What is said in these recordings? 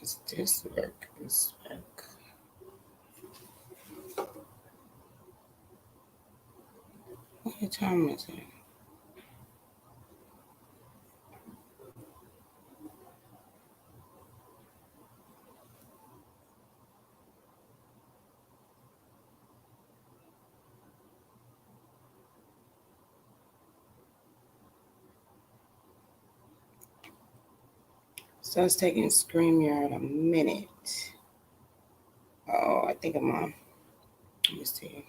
Is this work? This work? What time is it? So it's taking StreamYard a minute. Oh, I think I'm on. Let me see.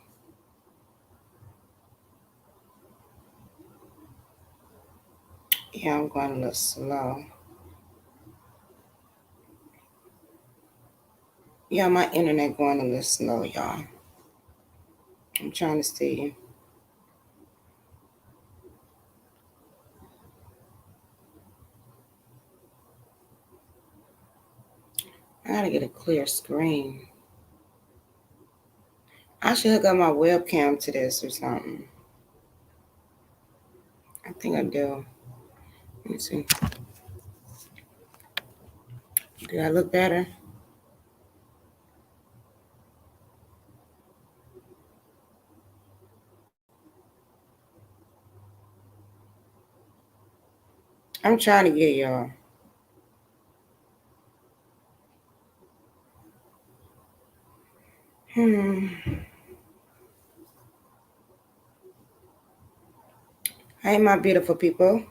Yeah, I'm going a little slow. Yeah, my internet going a little slow, y'all. I'm trying to see. I gotta get a clear screen. I should hook up my webcam to this or something. I think I do. Let me see. Do I look better? I'm trying to get y'all. Hey, my beautiful people.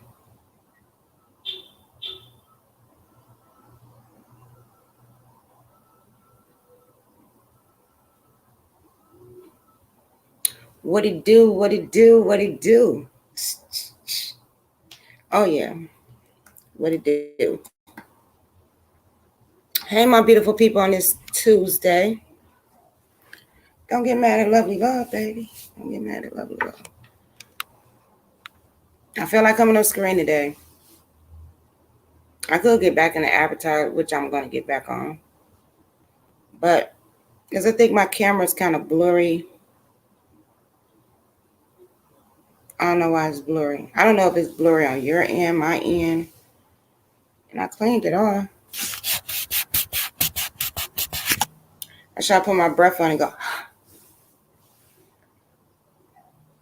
What it do? What it do? What it do? Oh, yeah. What it do? Hey, my beautiful people on this Tuesday. Don't get mad at lovely love, baby. Don't get mad at lovely love. I feel like coming on screen today. I could get back in the avatar, which I'm going to get back on. But because I think my camera's kind of blurry. I don't know why it's blurry. I don't know if it's blurry on your end, my end. And I cleaned it off. I should put my breath on and go.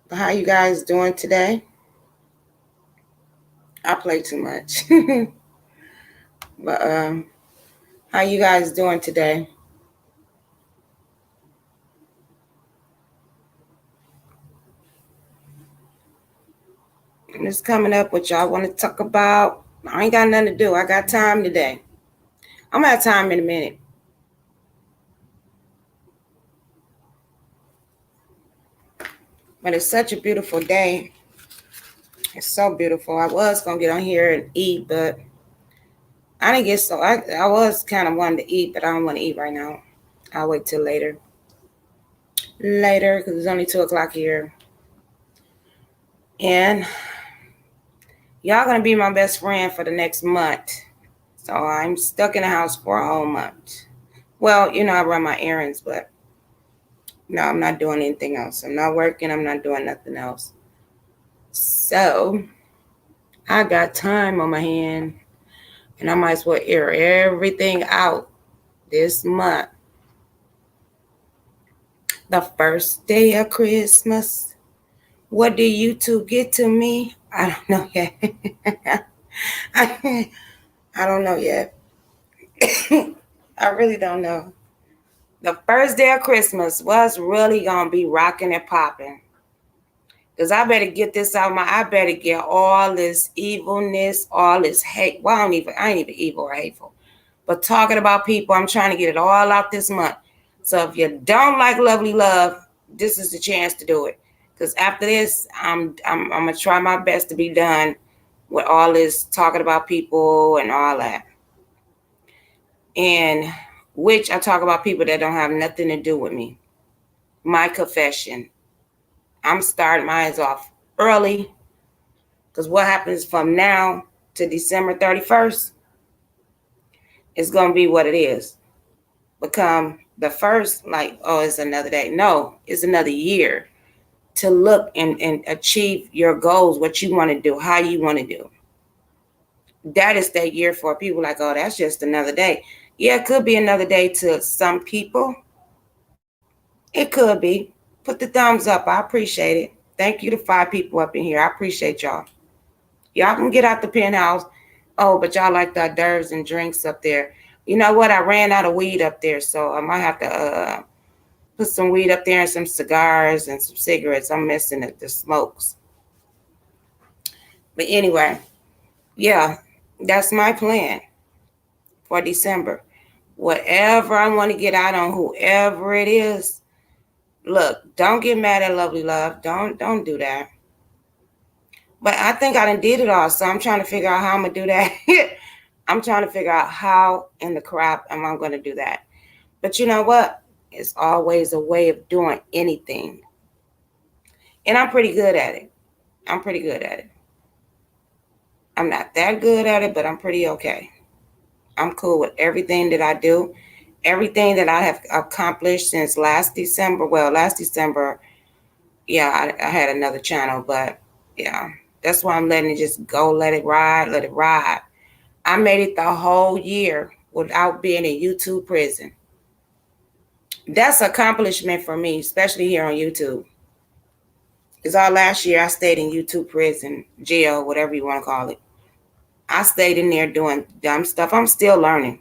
But how you guys doing today? I play too much. But how you guys doing today? I'm just coming up with y'all want to talk about. I ain't got nothing to do. I got time today. I'm gonna have time in a minute. But it's such a beautiful day. It's so beautiful. I was gonna get on here and eat, but I didn't get so. I was kind of wanting to eat, but I don't want to eat right now. I'll wait till later. Later, because it's only 2:00 here. And y'all gonna be my best friend for the next month. So I'm stuck in the house for a whole month. Well, I run my errands, but no, I'm not doing anything else. I'm not working. I'm not doing nothing else. So I got time on my hand, and I might as well air everything out this month. The first day of Christmas. What did you two get to me? I don't know yet. I don't know yet. I really don't know. The first day of Christmas was really gonna be rocking and popping. Cause I better get this out of I better get all this evilness, all this hate. Well, I ain't even evil or hateful. But talking about people, I'm trying to get it all out this month. So if you don't like lovely love, this is the chance to do it. Because after this, I'm gonna try my best to be done with all this talking about people and all that. And which I talk about people that don't have nothing to do with me. My confession. I'm starting mine off early. Because what happens from now to December 31st is going to be what it is. Become the first, like, oh, it's another day. No, it's another year to look and achieve your goals, what you want to do, how you want to do. That is that year for people like, oh, that's just another day. Yeah, it could be another day to some people. It could be. Put the thumbs up. I appreciate it. Thank you to 5 people up in here. I appreciate y'all. Y'all can get out the penthouse. Oh, but y'all like the hors d'oeuvres and drinks up there. You know what? I ran out of weed up there, so I might have to put some weed up there and some cigars and some cigarettes. I'm missing the smokes. But anyway, yeah, that's my plan for December. Whatever I want to get out on whoever it is. Look, don't get mad at Lovely Love. Don't do that. But I think I done did it all, so I'm trying to figure out how I'm gonna do that. I'm trying to figure out how in the crap am I gonna do that. But you know what? It's always a way of doing anything. And I'm pretty good at it. I'm pretty good at it. I'm not that good at it, but I'm pretty okay. I'm cool with everything that I do. Everything that I have accomplished since last December. Well, last December, yeah, I had another channel, but yeah, that's why I'm letting it just go. Let it ride. Let it ride. I made it the whole year without being in YouTube prison. That's accomplishment for me, especially here on YouTube. Because all last year I stayed in YouTube prison, jail, whatever you want to call it. I stayed in there doing dumb stuff. I'm still learning.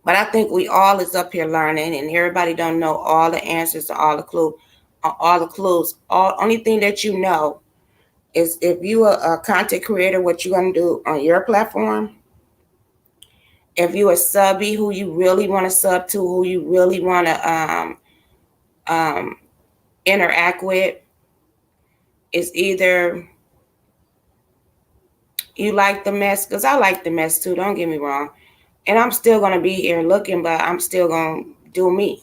But I think we all is up here learning, and everybody don't know all the answers to all the clues. All the clues. Only thing that you know is if you are a content creator, what you're gonna do on your platform. If you a subby, who you really want to sub to, who you really want to um, interact with, is either you like the mess, because I like the mess too. Don't get me wrong, and I'm still gonna be here looking, but I'm still gonna do me.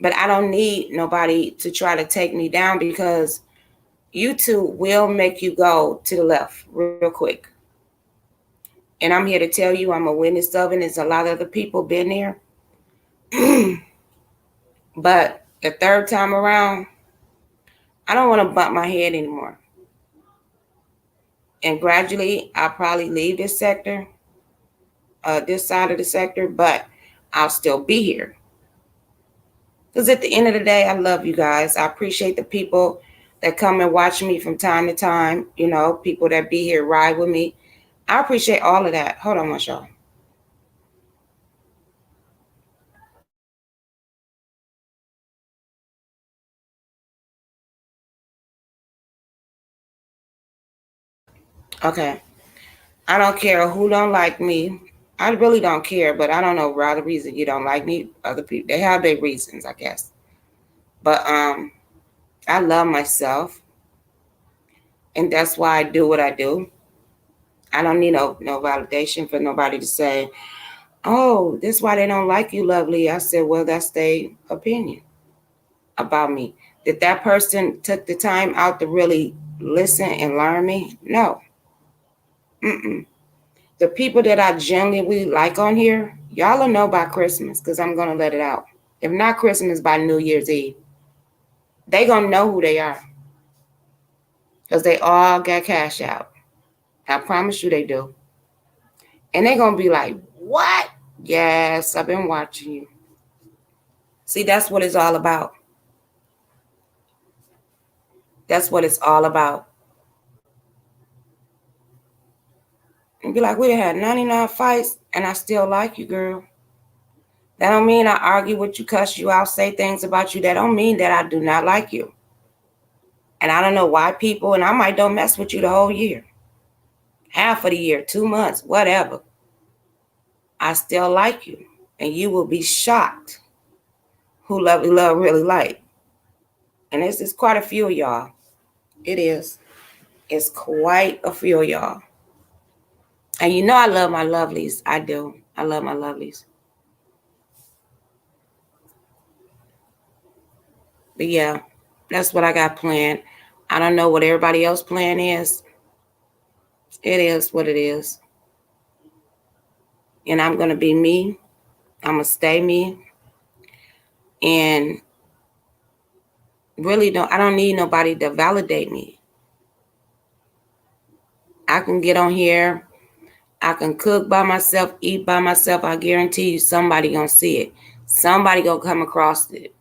But I don't need nobody to try to take me down, because YouTube will make you go to the left real quick. And I'm here to tell you, I'm a witness of it. There's a lot of other people been there. But the third time around, I don't want to bump my head anymore. And gradually, I'll probably leave this sector, this side of the sector, but I'll still be here. Because at the end of the day, I love you guys. I appreciate the people that come and watch me from time to time. You know, people that be here, ride with me. I appreciate all of that. Hold on, y'all. Okay. I don't care who don't like me. I really don't care, but I don't know why the reason you don't like me. Other people, they have their reasons, I guess. But I love myself, and that's why I do what I do. I don't need no validation for nobody to say, "Oh, this is why they don't like you, lovely." I said, "Well, that's their opinion about me." Did that person took the time out to really listen and learn me? No. Mm-mm. The people that I genuinely like on here, y'all will know by Christmas, because I'm gonna let it out. If not Christmas, by New Year's Eve, they gonna know who they are, because they all got cash out. I promise you they do. And they're going to be like, what? Yes, I've been watching you. See, that's what it's all about. That's what it's all about. And be like, we had 99 fights and I still like you, girl. That don't mean I argue with you, cuss you out, say things about you. That don't mean that I do not like you. And I don't know why people, and I might don't mess with you the whole year, half of the year, 2 months, whatever. I still like you. And you will be shocked who Lovely Love really like. And it's quite a few of y'all. It is. It's quite a few of y'all. And you know I love my lovelies. I do. I love my lovelies. But yeah, that's what I got planned. I don't know what everybody else plan is. It is what it is. And I'm going to be me. I'm going to stay me. And really I don't need nobody to validate me. I can get on here I can cook by myself, eat by myself. I guarantee you somebody gonna see it. Somebody gonna come across it.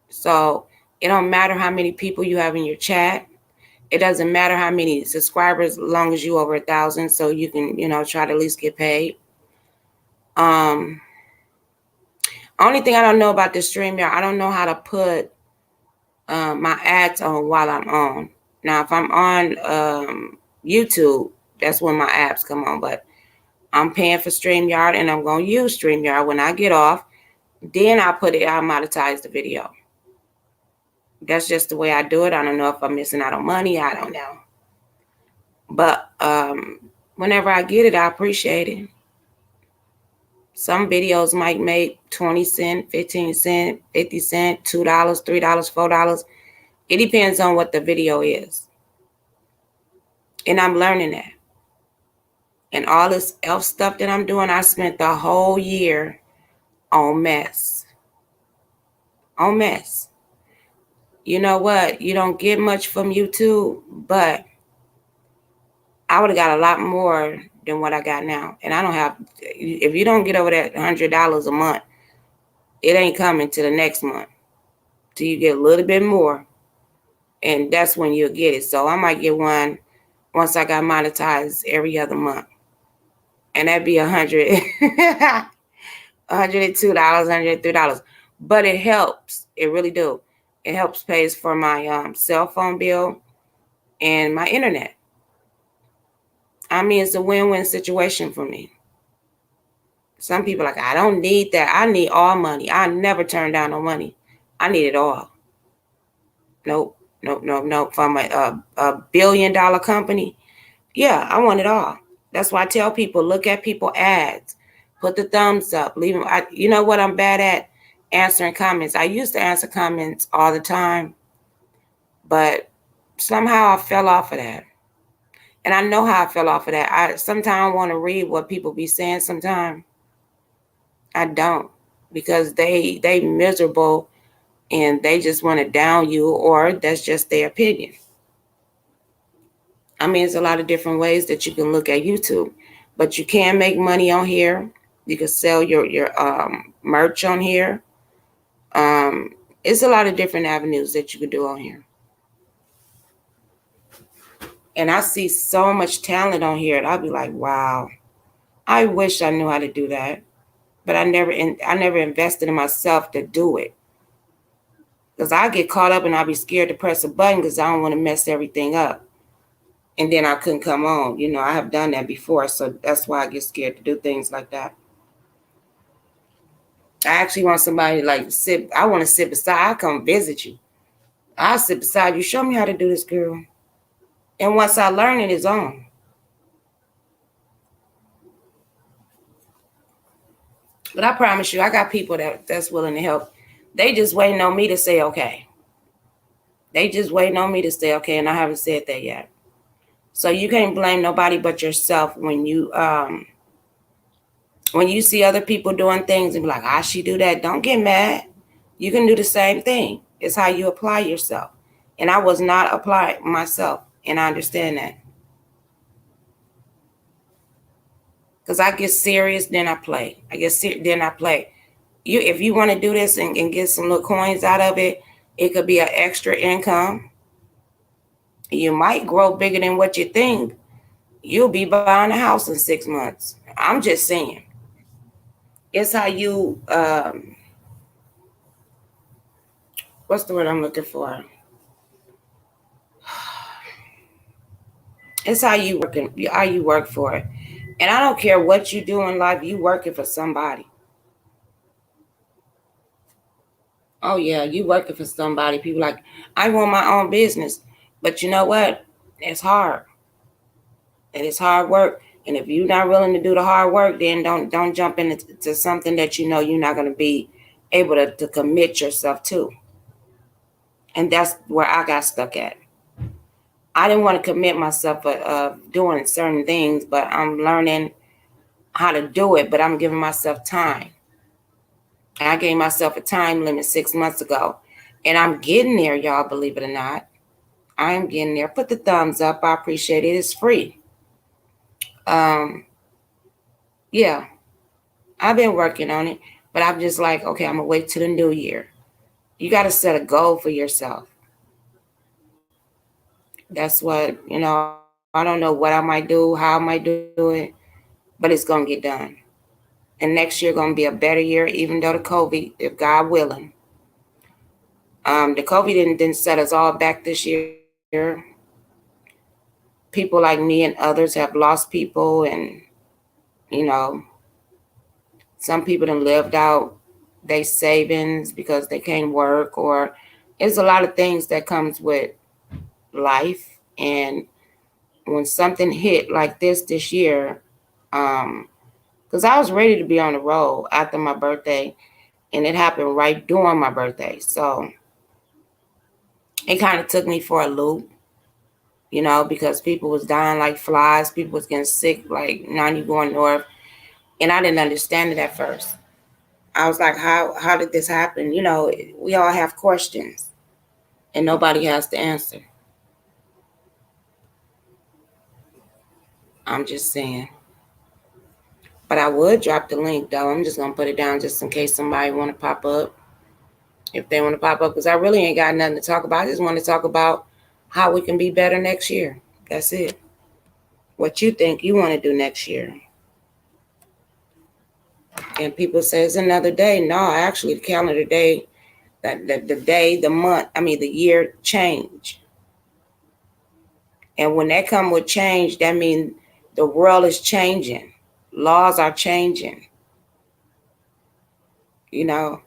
So it don't matter how many people you have in your chat. It doesn't matter how many subscribers, as long as you over 1,000, so you can, try to at least get paid. Only thing I don't know about the StreamYard, I don't know how to put my ads on while I'm on. Now, if I'm on YouTube, that's when my apps come on. But I'm paying for StreamYard, and I'm going to use StreamYard. When I get off, then I'll monetize the video. That's just the way I do it. I don't know if I'm missing out on money. I don't know. But whenever I get it, I appreciate it. Some videos might make 20 cents, 15 cents, 50 cents, $2, $3, $4. It depends on what the video is. And I'm learning that. And all this elf stuff that I'm doing, I spent the whole year on mess. On mess. You know what? You don't get much from YouTube, but I would have got a lot more than what I got now. And I don't have, if you don't get over that $100 a month, it ain't coming to the next month. Till you get a little bit more. And that's when you'll get it. So I might get one once I got monetized every other month. And that'd be $102, $103. But it helps. It really do. It helps pays for my cell phone bill and my internet. I mean, it's a win-win situation for me. Some people are like, I don't need that. I need all money. I never turn down no money. I need it all. Nope. From a $1 billion company, yeah, I want it all. That's why I tell people, look at people ads, put the thumbs up, leave them. You know what I'm bad at? Answering comments. I used to answer comments all the time, but somehow I fell off of that. And I know how I fell off of that. I sometimes want to read what people be saying. Sometimes I don't, because they miserable and they just want to down you, or that's just their opinion. I mean, there's a lot of different ways that you can look at YouTube, but you can make money on here. You can sell your merch on here. It's a lot of different avenues that you can do on here. And I see so much talent on here, and I'll be like, wow, I wish I knew how to do that, but I never invested in myself to do it. Because I get caught up and I'll be scared to press a button because I don't want to mess everything up. And then I couldn't come on. I have done that before, so that's why I get scared to do things like that. I actually want somebody like sit. I want to sit beside. I'll come visit you. I'll sit beside you. Show me how to do this, girl. And once I learn it, it's on. But I promise you, I got people that's willing to help. They just waiting on me to say okay. They just waiting on me to say okay, and I haven't said that yet. So you can't blame nobody but yourself when you see other people doing things and be like, she do that. Don't get mad. You can do the same thing. It's how you apply yourself. And I was not applying myself, and I understand that. Because I get serious, then I play. Then I play. If you want to do this and get some little coins out of it, it could be an extra income. You might grow bigger than what you think. You'll be buying a house in 6 months. I'm just saying. It's how you, what's the word I'm looking for? It's how you work for it. And I don't care what you do in life, you working for somebody. Oh yeah, you working for somebody. People like, I want my own business. But you know what? It's hard. And it's hard work. And if you're not willing to do the hard work, then don't jump into something that you're not going to be able to commit yourself to. And that's where I got stuck at. I didn't want to commit myself of doing certain things, but I'm learning how to do it, but I'm giving myself time. And I gave myself a time limit 6 months ago. And I'm getting there, y'all, believe it or not. I am getting there. Put the thumbs up. I appreciate it. It's free. Yeah, I've been working on it, but I'm just like, okay, I'm gonna wait till the new year. You got to set a goal for yourself. That's what, I don't know what I might do, how I might do it, but it's gonna get done. And next year gonna be a better year, even though the COVID, if God willing. The COVID didn't set us all back this year. People like me and others have lost people, and you know, some people done lived out their savings because they can't work, or there's a lot of things that comes with life. And when something hit like this year, um, because I was ready to be on the road after my birthday, and it happened right during my birthday. So it kind of took me for a loop, because people was dying like flies, people was getting sick like 90 going north, and I didn't understand it at first. I was like, how did this happen? We all have questions, and nobody has the answer. I'm just saying. But I would drop the link though. I'm just gonna put it down just in case somebody want to pop up. If they want to pop up, because I really ain't got nothing to talk about. I just want to talk about how we can be better next year. That's it. What you think you want to do next year? And people say it's another day. No, actually, the calendar day, the day, the month, the year change. And when that come with change, that means the world is changing. Laws are changing. You know,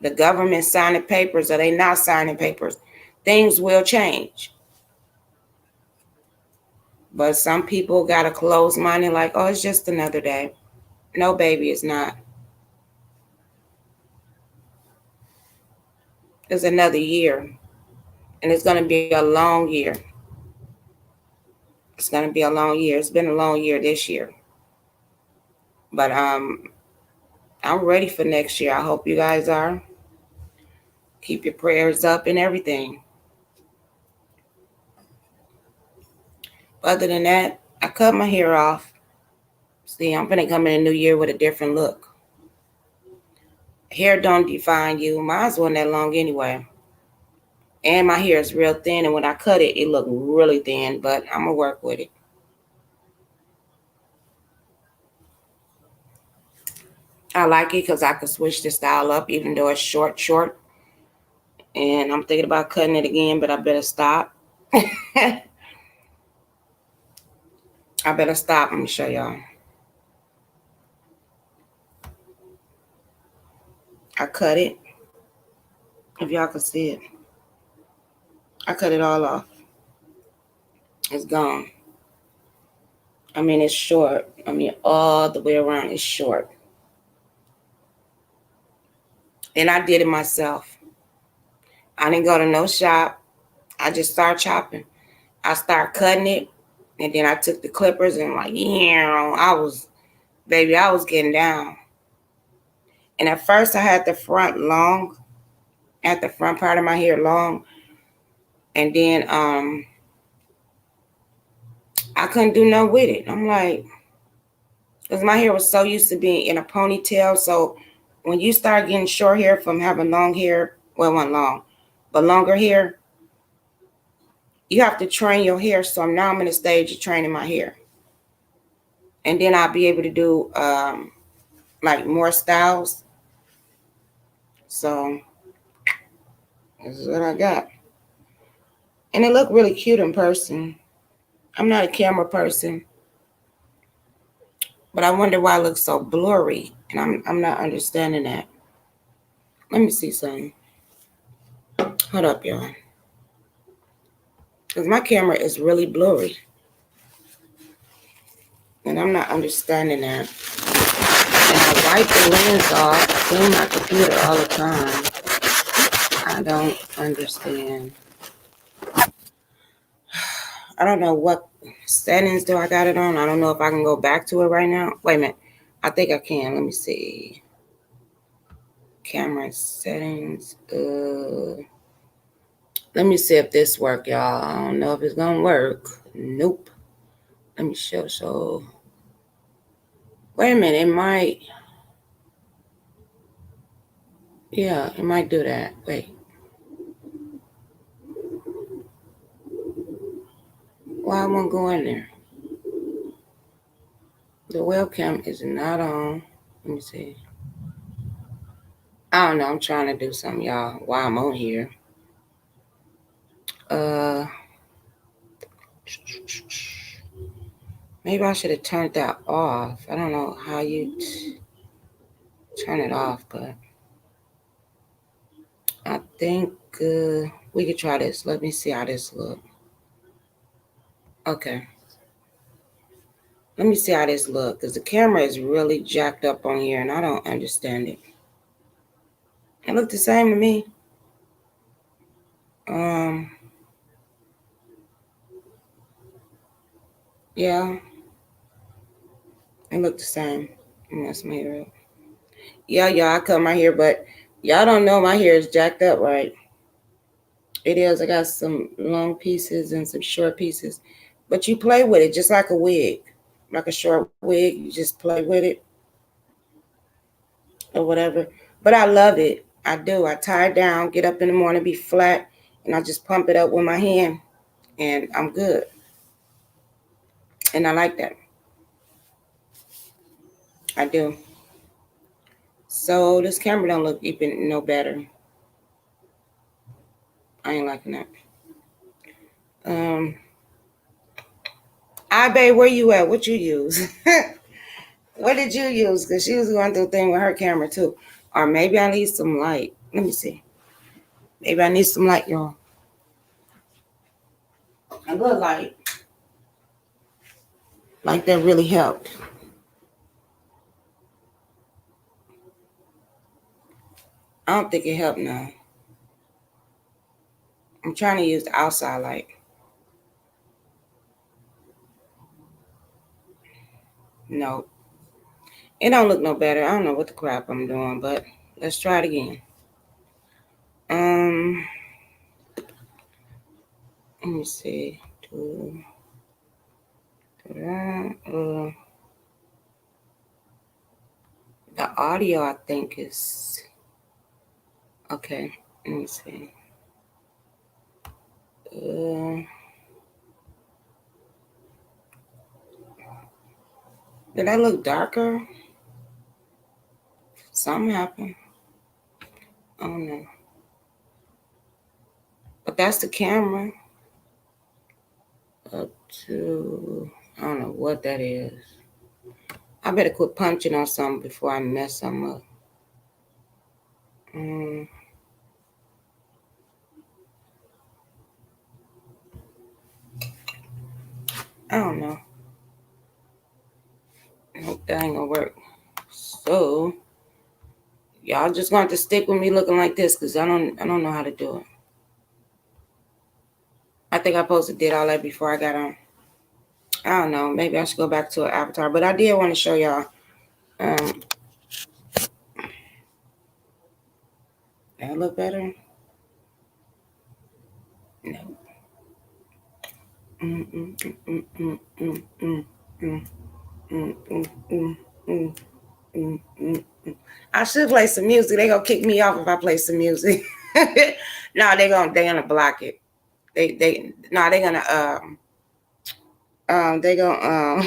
the government signing papers or they not signing papers. Things will change. But some people got a closed mind and like, oh, it's just another day. No, baby, it's not. It's another year. And it's going to be a long year. It's going to be a long year. It's been a long year this year. But I'm ready for next year. I hope you guys are. Keep your prayers up and everything. Other than that, I cut my hair off. See, I'm gonna come in a new year with a different look. Hair don't define you. Mine's wasn't that long anyway. And my hair is real thin, and when I cut it, it looked really thin, but I'm gonna work with it. I like it because I can switch the style up even though it's short. And I'm thinking about cutting it again, but I better stop. I better stop. Let me show y'all. I cut it. If y'all can see it. I cut it all off. It's gone. It's short. All the way around it's short. And I did it myself. I didn't go to no shop. I just started chopping. I started cutting it. And then I took the clippers and like, yeah, I was getting down. And at first I had the front long, at the front part of my hair long. And then I couldn't do no with it. I'm like, because my hair was so used to being in a ponytail. So when you start getting short hair from having long hair, well, it wasn't long, but longer hair, you have to train your hair. So now I'm in the stage of training my hair. And then I'll be able to do like more styles. So this is what I got. And it looked really cute in person. I'm not a camera person, but I wonder why it looks so blurry. And I'm not understanding that. Let me see something. Hold up, y'all. Because my camera is really blurry. And I'm not understanding that. And I wipe the lens off, clean my computer all the time. I don't understand. I don't know what settings do I got it on. I don't know if I can go back to it right now. Wait a minute. I think I can. Let me see. Camera settings. Let me see if this work, y'all. I don't know if it's gonna work. Nope. Let me show. Wait a minute, it might. Yeah, it might do that. Wait. Why I won't go in there? The webcam is not on. Let me see. I don't know. I'm trying to do something, y'all, while I'm on here. Uh, maybe I should have turned that off. I don't know how you turn it off, but I think we could try this. Let me see how this look. Okay. Let me see how this look, because the camera is really jacked up on here, and I don't understand it. It looked the same to me. Yeah, it looked the same. That's my hair. Yeah, I cut my hair, but y'all don't know my hair is jacked up, right? It is. I got some long pieces and some short pieces, but you play with it just like a wig, like a short wig. You just play with it or whatever. But I love it. I do. I tie it down, get up in the morning, be flat, and I just pump it up with my hand, and I'm good. And I like that. I do. So this camera don't look even no better. I ain't liking that. I babe, where you at? What you use? What did you use? Because she was going through a thing with her camera too. Or maybe I need some light. Let me see. Maybe I need some light, y'all. A good light. Like that really helped. I don't think it helped now. I'm trying to use the outside light. No. It don't look no better. I don't know what the crap I'm doing, but let's try it again. Let me see. The audio, I think, is okay. Let me see. Did I look darker? Something happened. I don't know. But that's the camera. Up to, I don't know what that is. I better quit punching on something before I mess something up. I don't know. I hope that ain't gonna work. So y'all just going to stick with me looking like this because I don't know how to do it. I think I supposed to did all that before I got on. I don't know. Maybe I should go back to an avatar. But I did want to show y'all. That look better? No. I should play some music. They gonna kick me off if I play some music. No, they gonna block it. They no, they gonna they gonna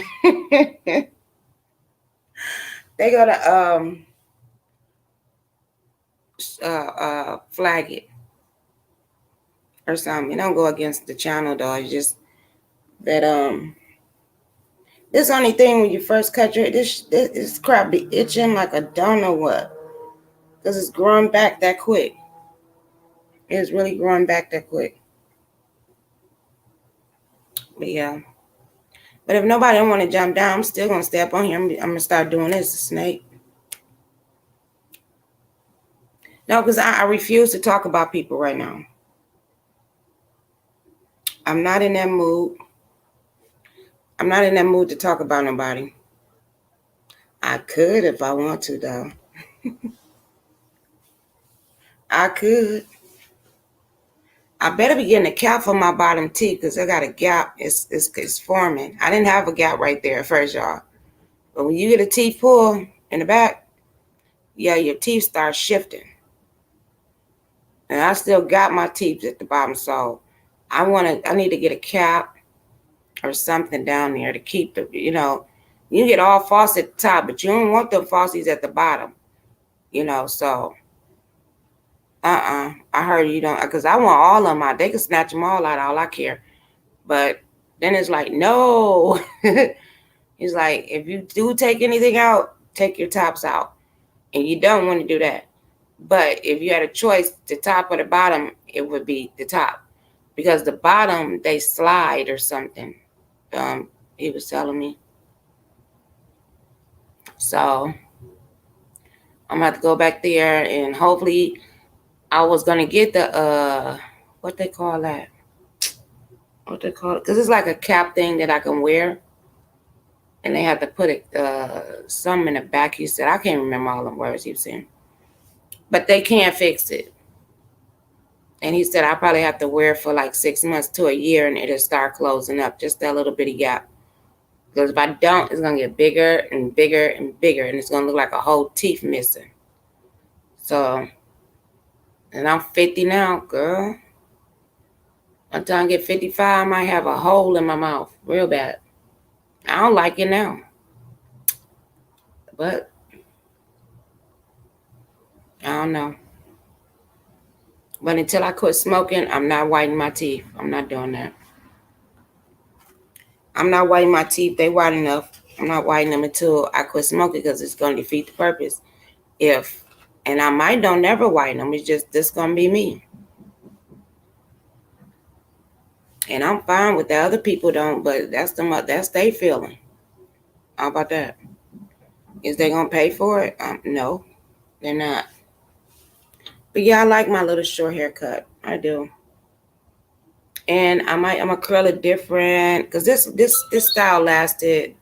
they gonna flag it or something. It don't go against the channel though. It's just that this only thing when you first cut your this crap be itching like a don't know what, because it's growing back that quick. It's really growing back that quick. But yeah. But if nobody don't want to jump down, I'm still gonna stay up on here. I'm gonna start doing this, a snake. No, because I refuse to talk about people right now. I'm not in that mood. I'm not in that mood to talk about nobody. I could if I want to, though. I could. I better be getting a cap for my bottom teeth because I got a gap. It's forming. I didn't have a gap right there at first, y'all. But when you get a teeth pull in the back, yeah, your teeth start shifting. And I still got my teeth at the bottom, so I need to get a cap or something down there to keep you get all false at the top, but you don't want them falsies at the bottom, so I heard you don't, because I want all of them out. They can snatch them all out, all I care. But then it's like, no. He's like, if you do take anything out, take your tops out. And you don't want to do that. But if you had a choice, the top or the bottom, it would be the top. Because the bottom, they slide or something. He was telling me. So I'm about to go back there, and hopefully I was going to get the, what they call that? What they call it? Because it's like a cap thing that I can wear. And they have to put it, some in the back. He said, I can't remember all the words he was saying. But they can't fix it. And he said, I probably have to wear it for like 6 months to a year, and it'll start closing up, just that little bitty gap. Because if I don't, it's going to get bigger and bigger and bigger, and it's going to look like a whole teeth missing. So, and I'm 50 now, girl. By the time I get 55, I might have a hole in my mouth, real bad. I don't like it now. But, I don't know. But until I quit smoking, I'm not whitening my teeth. I'm not doing that. I'm not whitening my teeth. They white enough. I'm not whitening them until I quit smoking, because it's going to defeat the purpose. And I might don't never whiten them. It's just this going to be me. And I'm fine with that. Other people don't, but that's they feeling. How about that? Is they going to pay for it? No, they're not. But yeah, I like my little short haircut. I do. And I'm gonna curl it different, because this style lasted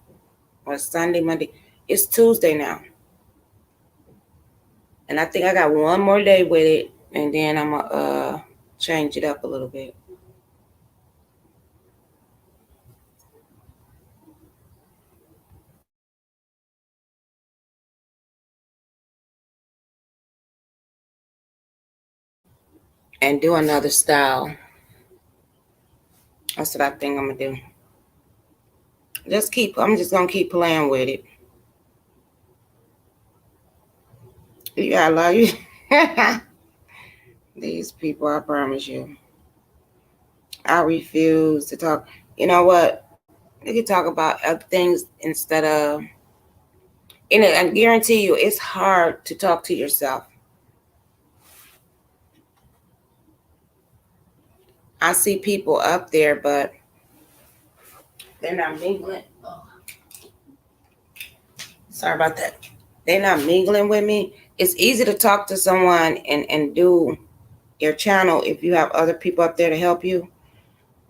on Sunday, Monday. It's Tuesday now. And I think I got one more day with it, and then I'm gonna change it up a little bit. And do another style. That's what I think I'm gonna do. I'm just gonna keep playing with it. You gotta love you. These people, I promise you. I refuse to talk. You know what? We can talk about other things instead of. And I guarantee you, it's hard to talk to yourself. I see people up there, but they're not mingling. Oh. Sorry about that. They're not mingling with me. It's easy to talk to someone and do your channel if you have other people up there to help you.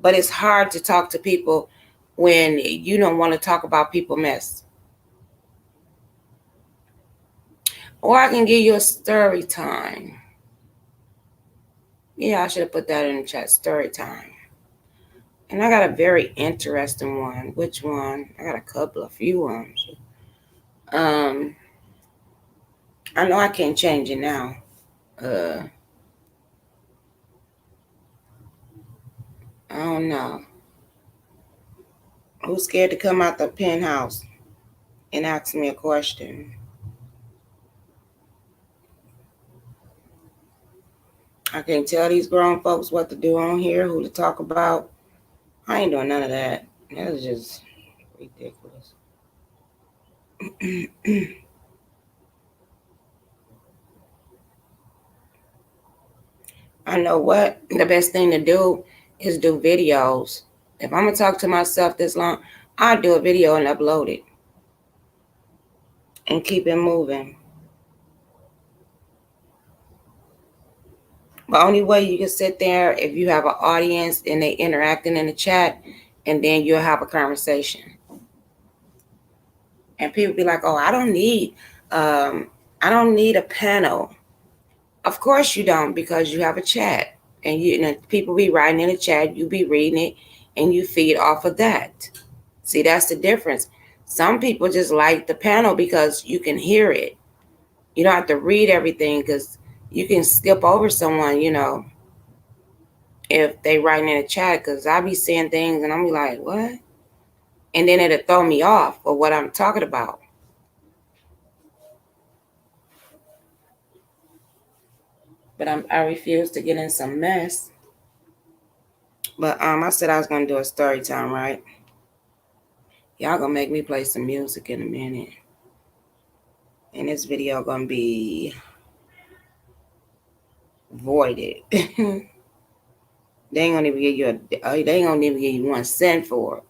But it's hard to talk to people when you don't want to talk about people mess. Or I can give you a story time. Yeah, I should have put that in the chat. Story time. And I got a very interesting one. Which one? I got a few ones. I know I can't change it now. I don't know. Who's scared to come out the penthouse and ask me a question? I can't tell these grown folks what to do on here, who to talk about. I ain't doing none of that. That's just ridiculous. I know what the best thing to do is do videos. If I'm gonna talk to myself this long, I'll do a video and upload it and keep it moving. The only way you can sit there if you have an audience and they interacting in the chat, and then you'll have a conversation. And people be like, "Oh, I don't need a panel." Of course you don't, because you have a chat, and people be writing in the chat, you be reading it, and you feed off of that. See, that's the difference. Some people just like the panel because you can hear it. You don't have to read everything because you can skip over someone, if they writing in a chat, because I be seeing things and I'm like, what? And then it'll throw me off of what I'm talking about. But I refuse to get in some mess. But I said I was gonna do a story time, right? Y'all gonna make me play some music in a minute. And this video gonna be voided. They ain't gonna even give you they ain't gonna even give you 1 cent for it.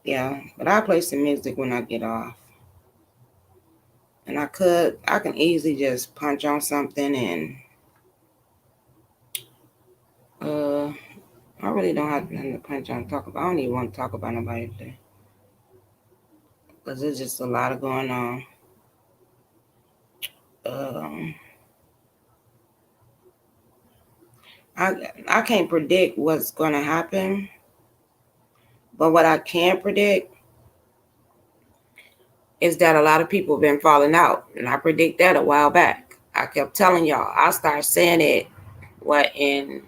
Yeah, but I'll play some music when I get off. And I can easily just punch on something and I really don't have nothing to punch on talk about. I don't even want to talk about nobody today. Because there's just a lot of going on. I can't predict what's going to happen. But what I can predict is that a lot of people have been falling out. And I predict that a while back. I kept telling y'all. I started saying it, in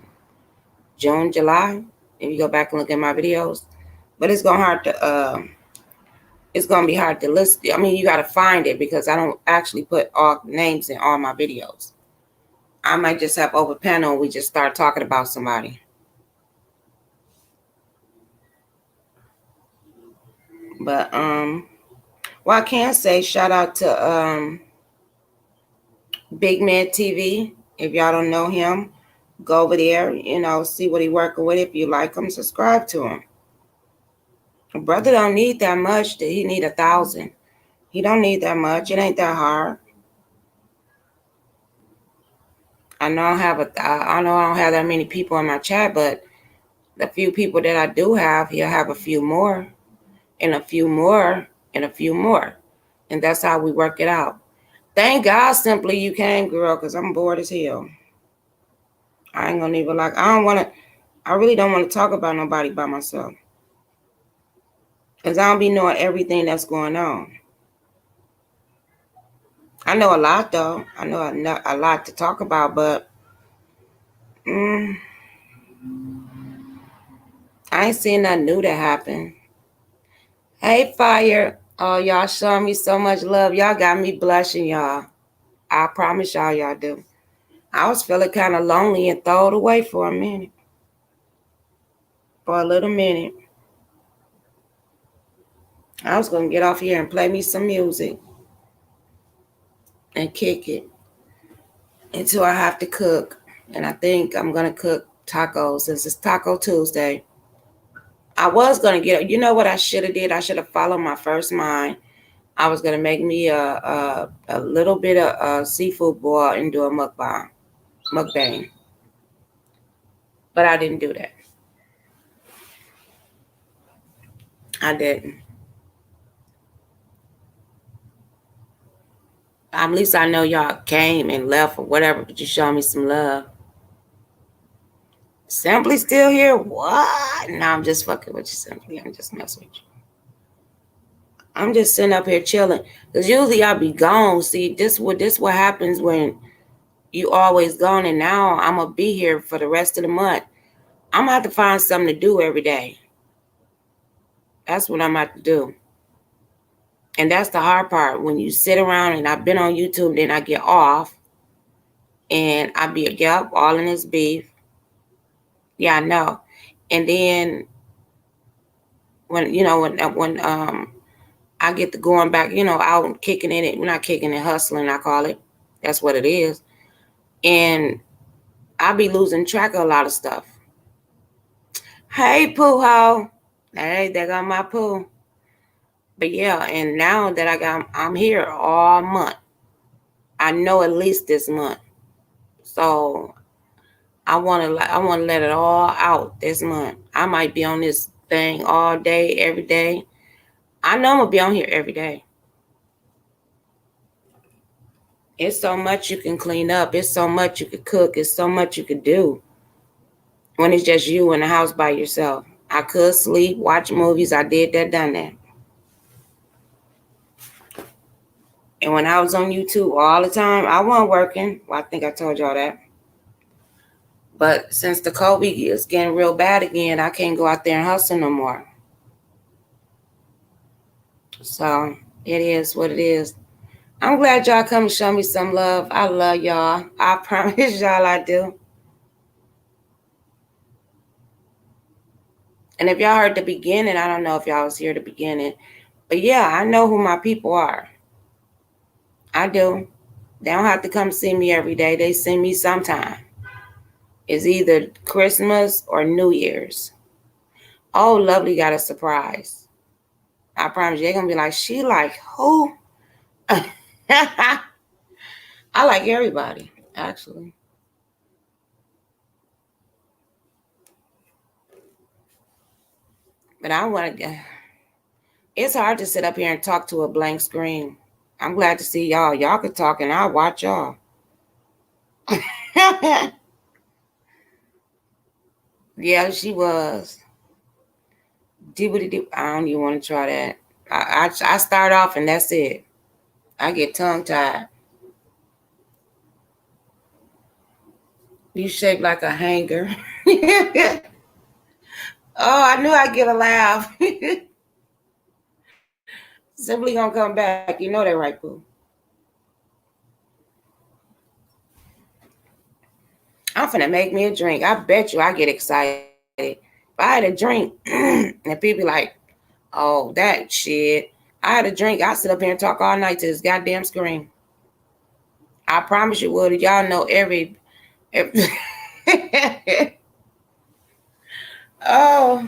June, July? If you go back and look at my videos. But it's going to be hard to list. I mean, you got to find it because I don't actually put all names in all my videos. I might just have over panel and we just start talking about somebody. But well, I can say shout out to Big Man TV. If y'all don't know him, go over there, see what he working with. If you like him, subscribe to him. Brother don't need that much. He need 1,000. He don't need that much. It ain't that hard. I know I don't have that many people in my chat, but the few people that I do have, he'll have a few more, and a few more, and a few more, and that's how we work it out. Thank God, simply you came, girl, because I'm bored as hell. I ain't gonna even I really don't want to talk about nobody by myself, because I don't be knowing everything that's going on. I know a lot, though. I know a lot to talk about, but I ain't seen nothing new that happened. Hey, Fire. Oh, y'all showing me so much love. Y'all got me blushing, y'all. I promise y'all do. I was feeling kind of lonely and thrown away for a minute. For a little minute. I was going to get off here and play me some music. And kick it. Until I have to cook. And I think I'm going to cook tacos since it's Taco Tuesday. I was going to you know what I should have did? I should have followed my first mind. I was going to make me a little bit of seafood boil and do a mukbang. But I didn't do that. I didn't. At least I know y'all came and left or whatever, but you showed me some love. Simply still here? What? No, I'm just fucking with you, Simply. I'm just messing with you. I'm just sitting up here chilling. Because usually I'll be gone. See, this what happens when you always gone, and now I'm going to be here for the rest of the month. I'm going to have to find something to do every day. That's what I'm going to have to do. And that's the hard part. When you sit around, and I've been on YouTube, then I get off. And I be, yep, all in this beef. Yeah, I know. And then when I get to going back, out and kicking in it. We're not kicking it, hustling, I call it. That's what it is. And I be losing track of a lot of stuff. Hey, Pooh-ho. Hey, there got my Pooh. But yeah, and now that I'm here all month. I know at least this month. So I want to let it all out this month. I might be on this thing all day, every day. I know I'm going to be on here every day. It's so much you can clean up. It's so much you could cook. It's so much you could do when it's just you in the house by yourself. I could sleep, watch movies. I did that, done that. And when I was on YouTube all the time, I wasn't working. Well, I think I told y'all that. But since the COVID is getting real bad again, I can't go out there and hustle no more. So it is what it is. I'm glad y'all come and show me some love. I love y'all. I promise y'all I do. And if y'all heard the beginning, I don't know if y'all was here at the beginning. But yeah, I know who my people are. I do. They don't have to come see me every day. They see me sometime. It's either Christmas or New Year's. Oh, Lovely got a surprise. I promise you, they're going to be like, she like who? I like everybody, actually. But I want to, it's hard to sit up here and talk to a blank screen. I'm glad to see y'all. Y'all can talk and I'll watch y'all. Yeah, she was. I don't even want to try that. I start off and that's it. I get tongue tied. You shaped like a hanger. Oh, I knew I'd get a laugh. Simply gonna come back. You know that, right, Pooh? I'm finna make me a drink. I bet you I get excited. If I had a drink and people like, oh, that shit. I had a drink. I sit up here and talk all night to this goddamn screen. I promise you would. Y'all know every oh,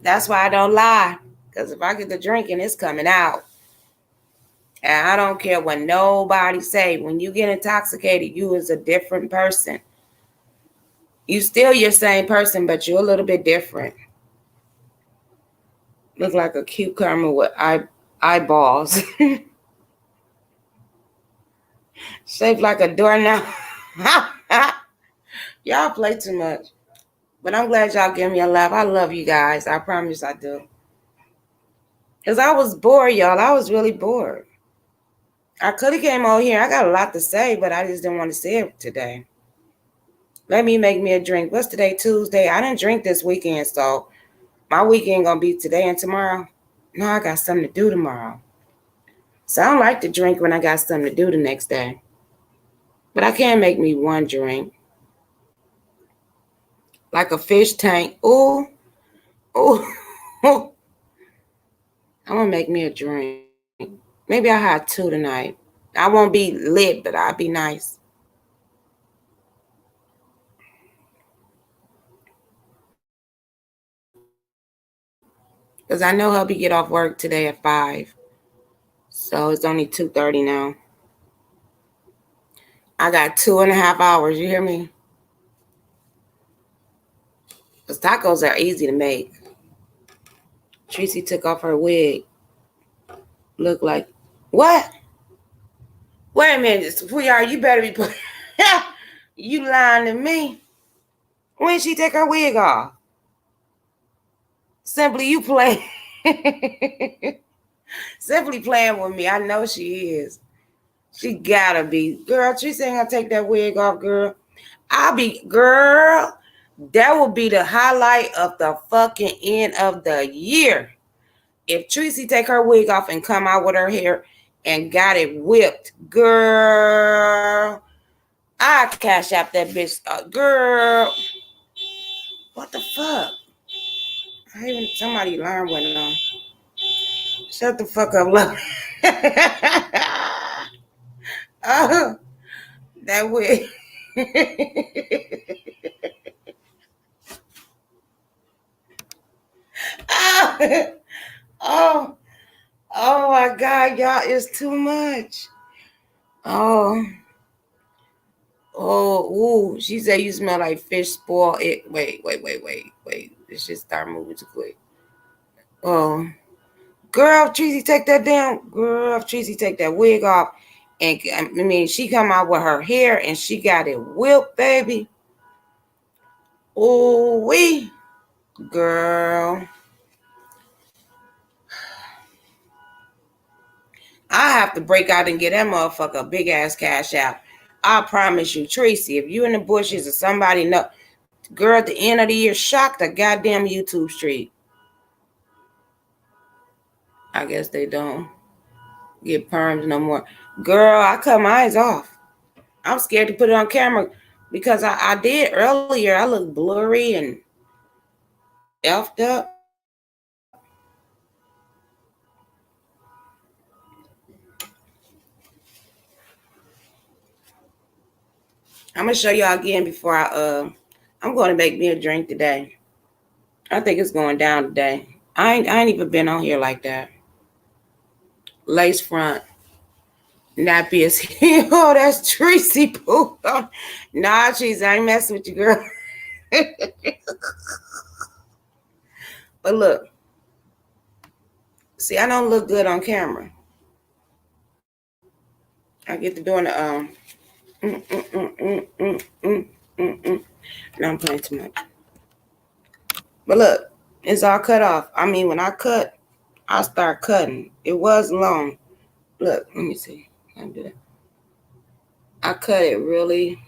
that's why I don't lie. Because if I get the drinking, it's coming out. And I don't care what nobody say. When you get intoxicated, you is a different person. You still your same person, but you're a little bit different. Look like a cucumber with eyeballs. Shaped like a doorknob. Y'all play too much. But I'm glad y'all give me a laugh. I love you guys. I promise I do. Because I was bored, y'all. I was really bored. I could have came over here. I got a lot to say, but I just didn't want to say it today. Let me make me a drink. What's today? Tuesday. I didn't drink this weekend, so my weekend gonna be today and tomorrow. No, I got something to do tomorrow. So I don't like to drink when I got something to do the next day. But I can make me one drink. Like a fish tank. Ooh. Ooh. I'm gonna make me a drink. Maybe I'll have two tonight. I won't be lit, but I'll be nice. Because I know hubby get off work today at 5. So it's only 2:30 now. I got 2.5 hours. You hear me? Because tacos are easy to make. Tracy took off her wig. Look like what? Wait a minute, sweetheart. You better be put. You lying to me. When she take her wig off? Simply you play. Simply playing with me. I know she is. She gotta be. Girl, Tracy ain't gonna take that wig off, girl. I'll be, girl. That will be the highlight of the fucking end of the year. If Tracy take her wig off and come out with her hair and got it whipped, girl, I cash out that bitch. Girl, what the fuck? I even somebody alarm went on. Shut the fuck up, love. Oh, that wig. Oh, oh, oh my God, y'all, it's too much. Oh, oh, ooh. She said you smell like fish spoil. It. Wait. This shit start moving too quick. Oh, girl, Tracy, take that down. Girl, Tracy, take that wig off. And I mean, she come out with her hair and she got it whipped, baby. Oh, wee. Girl, I have to break out and get that motherfucker a big ass cash out. I promise you, Tracy, if you in the bushes or somebody know, girl, at the end of the year, shock the goddamn YouTube street. I guess they don't get perms no more. Girl, I cut my eyes off. I'm scared to put it on camera because I did earlier. I look blurry and effed up. I'm gonna show y'all again before I'm going to make me a drink today. I think it's going down today. I ain't even been on here like that. Lace front, nappy as hell. Oh, that's Tracy Poo. Nah, cheese, I ain't messing with you, girl. But look, see, I don't look good on camera. I get to doing the Now I'm playing too much. But look, it's all cut off. I mean, when I cut, I start cutting. It was long. Look, let me see. I do that. I cut it really.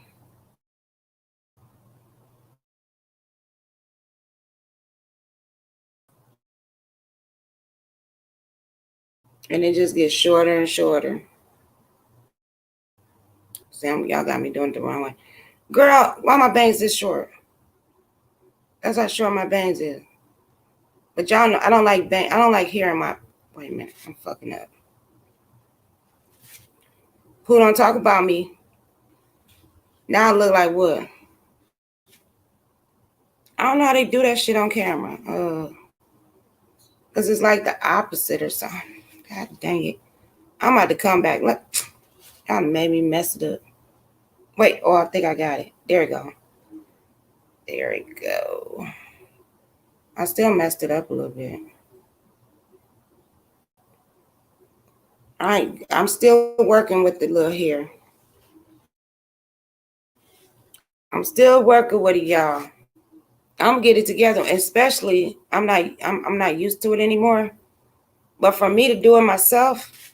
And it just gets shorter and shorter. Sam, y'all got me doing it the wrong way. Girl, why my bangs this short? That's how short my bangs is. But y'all know I don't like bang. I don't like hearing my. Wait a minute, I'm fucking up. Who don't talk about me? Now I look like what? I don't know how they do that shit on camera. Cause it's like the opposite or something. God dang it! I'm about to come back. Look, y'all made me mess it up. Wait, oh, I think I got it. There we go. There we go. I still messed it up a little bit. I'm still working with the little hair. I'm still working with it, y'all. I'm gonna get it together. Especially, I'm not used to it anymore. But for me to do it myself,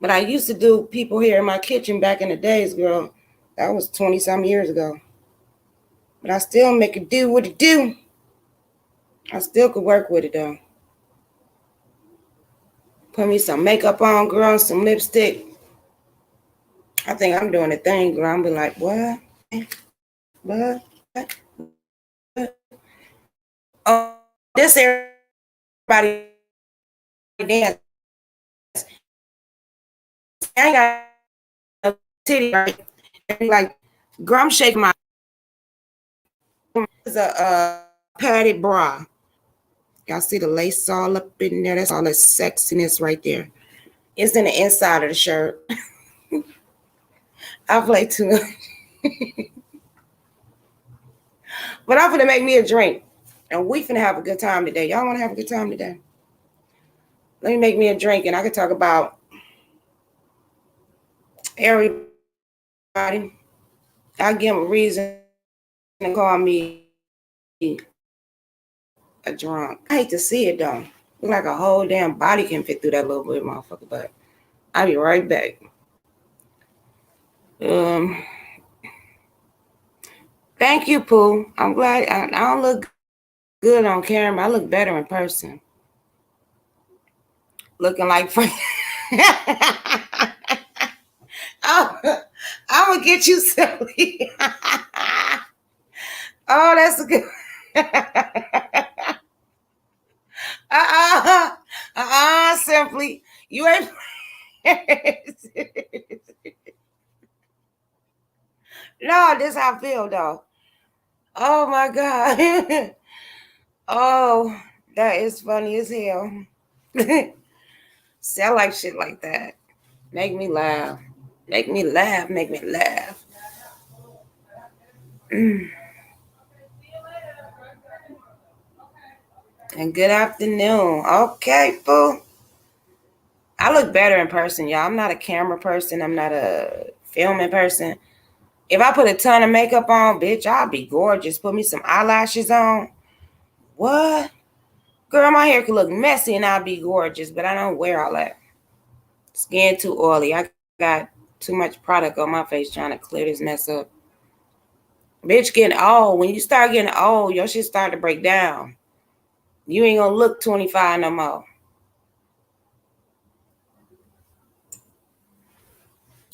but I used to do people here in my kitchen back in the days, girl. That was 20-some years ago. But I still make it do what it do. I still could work with it though. Put me some makeup on, girl, and some lipstick. I think I'm doing a thing, girl. I'm be like, what? What? Oh, this everybody dance. I ain't got no titty right. Like, girl, I'm shaking my. It's a padded bra. Y'all see the lace all up in there? That's all that sexiness right there. It's in the inside of the shirt. I play too much. But I'm gonna make me a drink. And we finna have a good time today. Y'all wanna have a good time today? Let me make me a drink and I can talk about everybody. I'll give them a reason to call me a drunk. I hate to see it though. Look like a whole damn body can fit through that little bit, motherfucker. But I'll be right back. Thank you, Pooh. I'm glad I don't look good on camera. I look better in person. Looking like Frank. I'm gonna get you silly. Oh, that's a good. Simply. You ain't. No, this how I feel though. Oh my God. Oh, that is funny as hell. Sound like shit like that. Make me laugh. Make me laugh. Make me laugh. And good afternoon. Okay, fool. I look better in person, y'all. I'm not a camera person. I'm not a filming person. If I put a ton of makeup on, bitch, I'll be gorgeous. Put me some eyelashes on. What? Girl, my hair could look messy and I'd be gorgeous, but I don't wear all that. Skin too oily. I got too much product on my face trying to clear this mess up. Bitch, getting old. When you start getting old, your shit start to break down. You ain't gonna look 25 no more.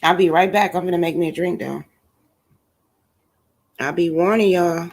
I'll be right back. I'm gonna make me a drink though. I'll be warning y'all.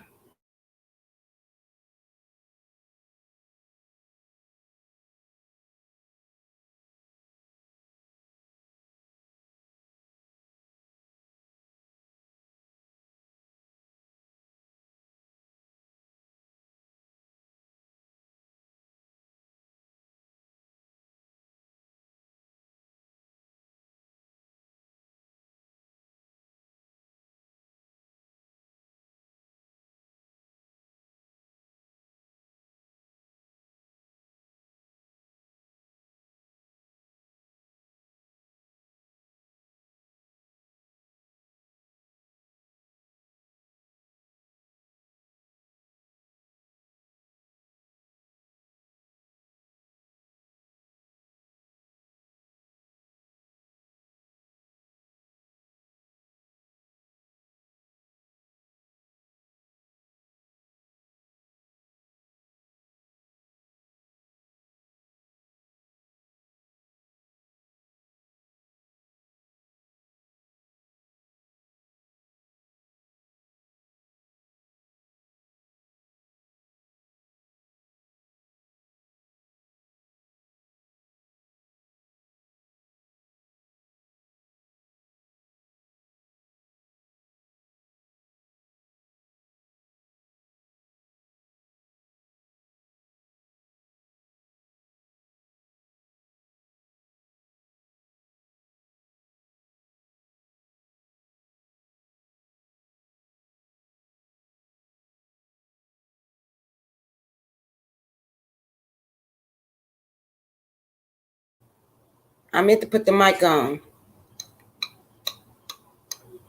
I meant to put the mic on.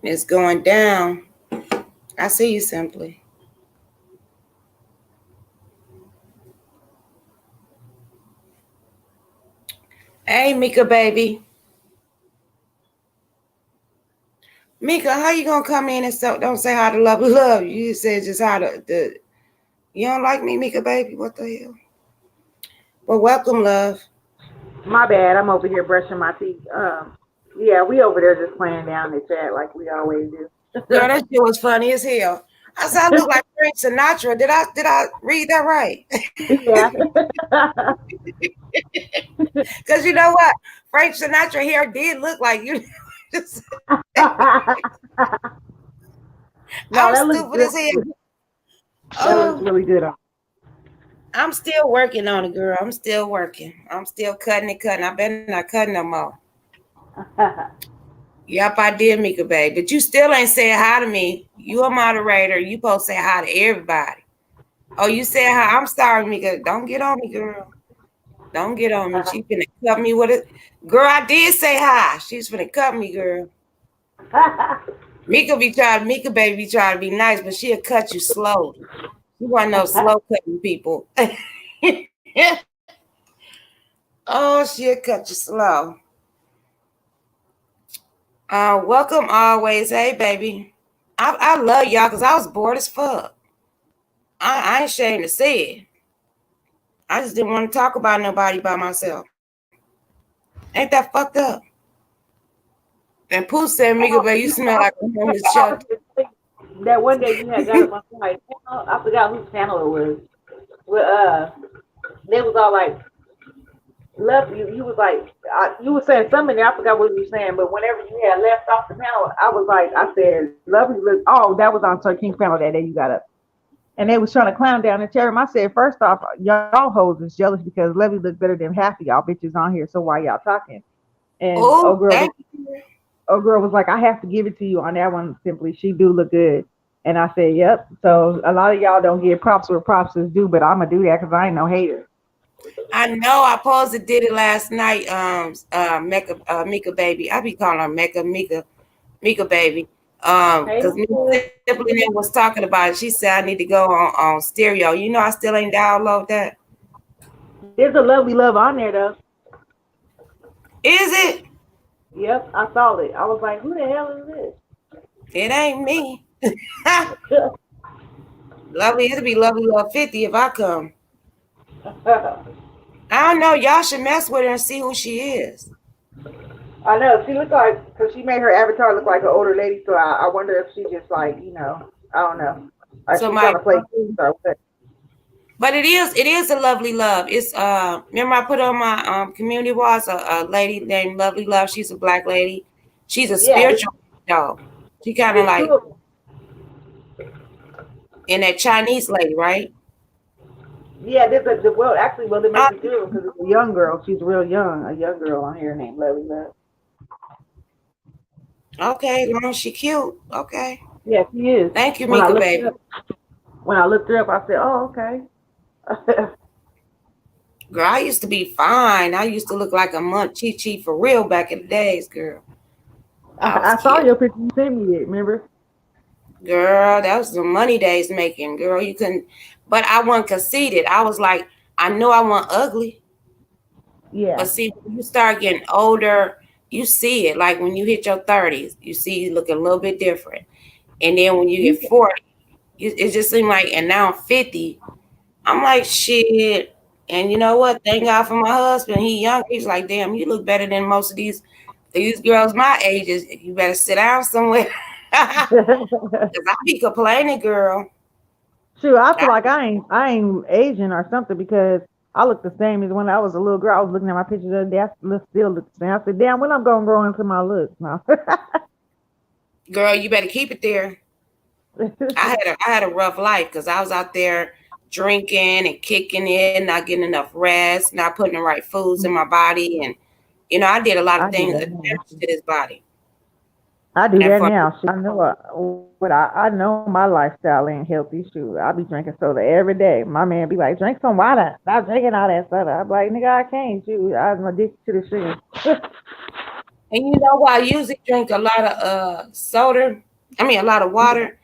It's going down. I see you simply. Hey, Mika, baby. Mika, how you gonna come in and don't say how to love? You said just how to. You don't like me, Mika, baby? What the hell? Well, welcome, love. My bad. I'm over here brushing my teeth. Yeah, we over there just playing down the chat like we always do. Girl, that shit was funny as hell. I said I look like Frank Sinatra. Did I read that right? Yeah. Because you know what? Frank Sinatra hair did look like you. No, I'm that looks stupid good. as hell. That looks Oh, really good on. I'm still working on it, girl. I'm still working. I'm still cutting and cutting. I better not cut no more. Yep, I did, Mika, babe. But you still ain't saying hi to me. You a moderator. You supposed to say hi to everybody. Oh, you said hi. I'm sorry, Mika. Don't get on me, girl. Don't get on me. She finna cut me with it. Girl, I did say hi. She's finna cut me, girl. Mika baby trying to be nice, but she'll cut you slowly. You want no slow cutting people. Oh, she'll cut you slow. Welcome always. Hey, baby. I love y'all because I was bored as fuck. I ain't ashamed to say it. I just didn't want to talk about nobody by myself. Ain't that fucked up? And Pooh said, Mika, baby, you smell like a homeless shelter. That one day you had got up on somebody's panel. I forgot whose panel it was. Well, they was all like, left you. You was like, you were saying something there. I forgot what you were saying, but whenever you had left off the panel, I was like, I said, lovely. Oh, that was on Sir King's panel that day. You got up. And they was trying to clown down the chair. I said, first off, y'all hoes is jealous because Levy looked better than half of y'all bitches on here. So why y'all talking? And Oh, thank you. girl was like, I have to give it to you on that one. Simply, she do look good. And I said, yep. So a lot of y'all don't give props where props is due, but I'm gonna do that because I ain't no hater. I know I supposed to did it last night. Mika baby. I be calling her Mika baby. Hey, Because Miss sis. Sibling was talking about it. She said I need to go on stereo. You know, I still ain't download that. There's a lovely love on there though. Is it? Yep, I saw it. I was like, who the hell is It ain't me. this? Lovely, it'll be lovely love 50 if I come. I don't know. Y'all should mess with her and see who she is. I know. She looked like, because she made her avatar look like an older lady, so I wonder if she just like, I don't know. Like she's trying Somebody, to play games or what. but it is a lovely love. It's remember I put on my community walls a lady named Lovely Love. She's a black lady. She's a Yeah, spiritual dog. She kind of it's two like of them. in that Chinese lady, right? Yeah, well, actually, well, there Uh, must be two of them because it's a young girl. She's real young. A young girl on here named Lovely Love. okay, long as she cute. Okay. Yeah, she is. Thank you, When I Mika looked her baby. up, when I looked her up, I said, "Oh, okay." Girl, I used to be fine. I used to look like a month chi for real back in the days, girl. I was I saw cute. your picture. You sent me it. Remember? Girl, that was the money days making. Girl, you couldn't. But I wasn't conceited. I was like, I know I want ugly. But Yeah. see, when you start getting older, you see it. Like when you hit your 30s, you see you looking a little bit different. And then when you get 40, it just seemed like, and now I'm 50, I'm like, shit. And you know what? Thank God for my husband. He young. He's like, damn, you look better than most of these girls my ages. You better sit down somewhere. Cause I be complaining, girl. Shoot, I feel I, like I ain't Asian or something because I look the same as when I was a little girl. I was looking at my pictures the other day. Still look the same. I said, "Damn, when I'm gonna grow into my looks now?" girl, you better keep it there. I had a rough life because I was out there drinking and kicking it, not getting enough rest, not putting the right foods in my body, and I did a lot of I do things that that now. damage to this body. I do And that for now. Shoot, I know what I know my lifestyle ain't healthy. Shoot, I be drinking soda every day. My man be like, "Drink some water. Stop drinking all that soda." I'm like, "Nigga, I can't." Shoot, I'm addicted to the sugar. And you know what? I usually drink a lot of soda. I mean, a lot of water.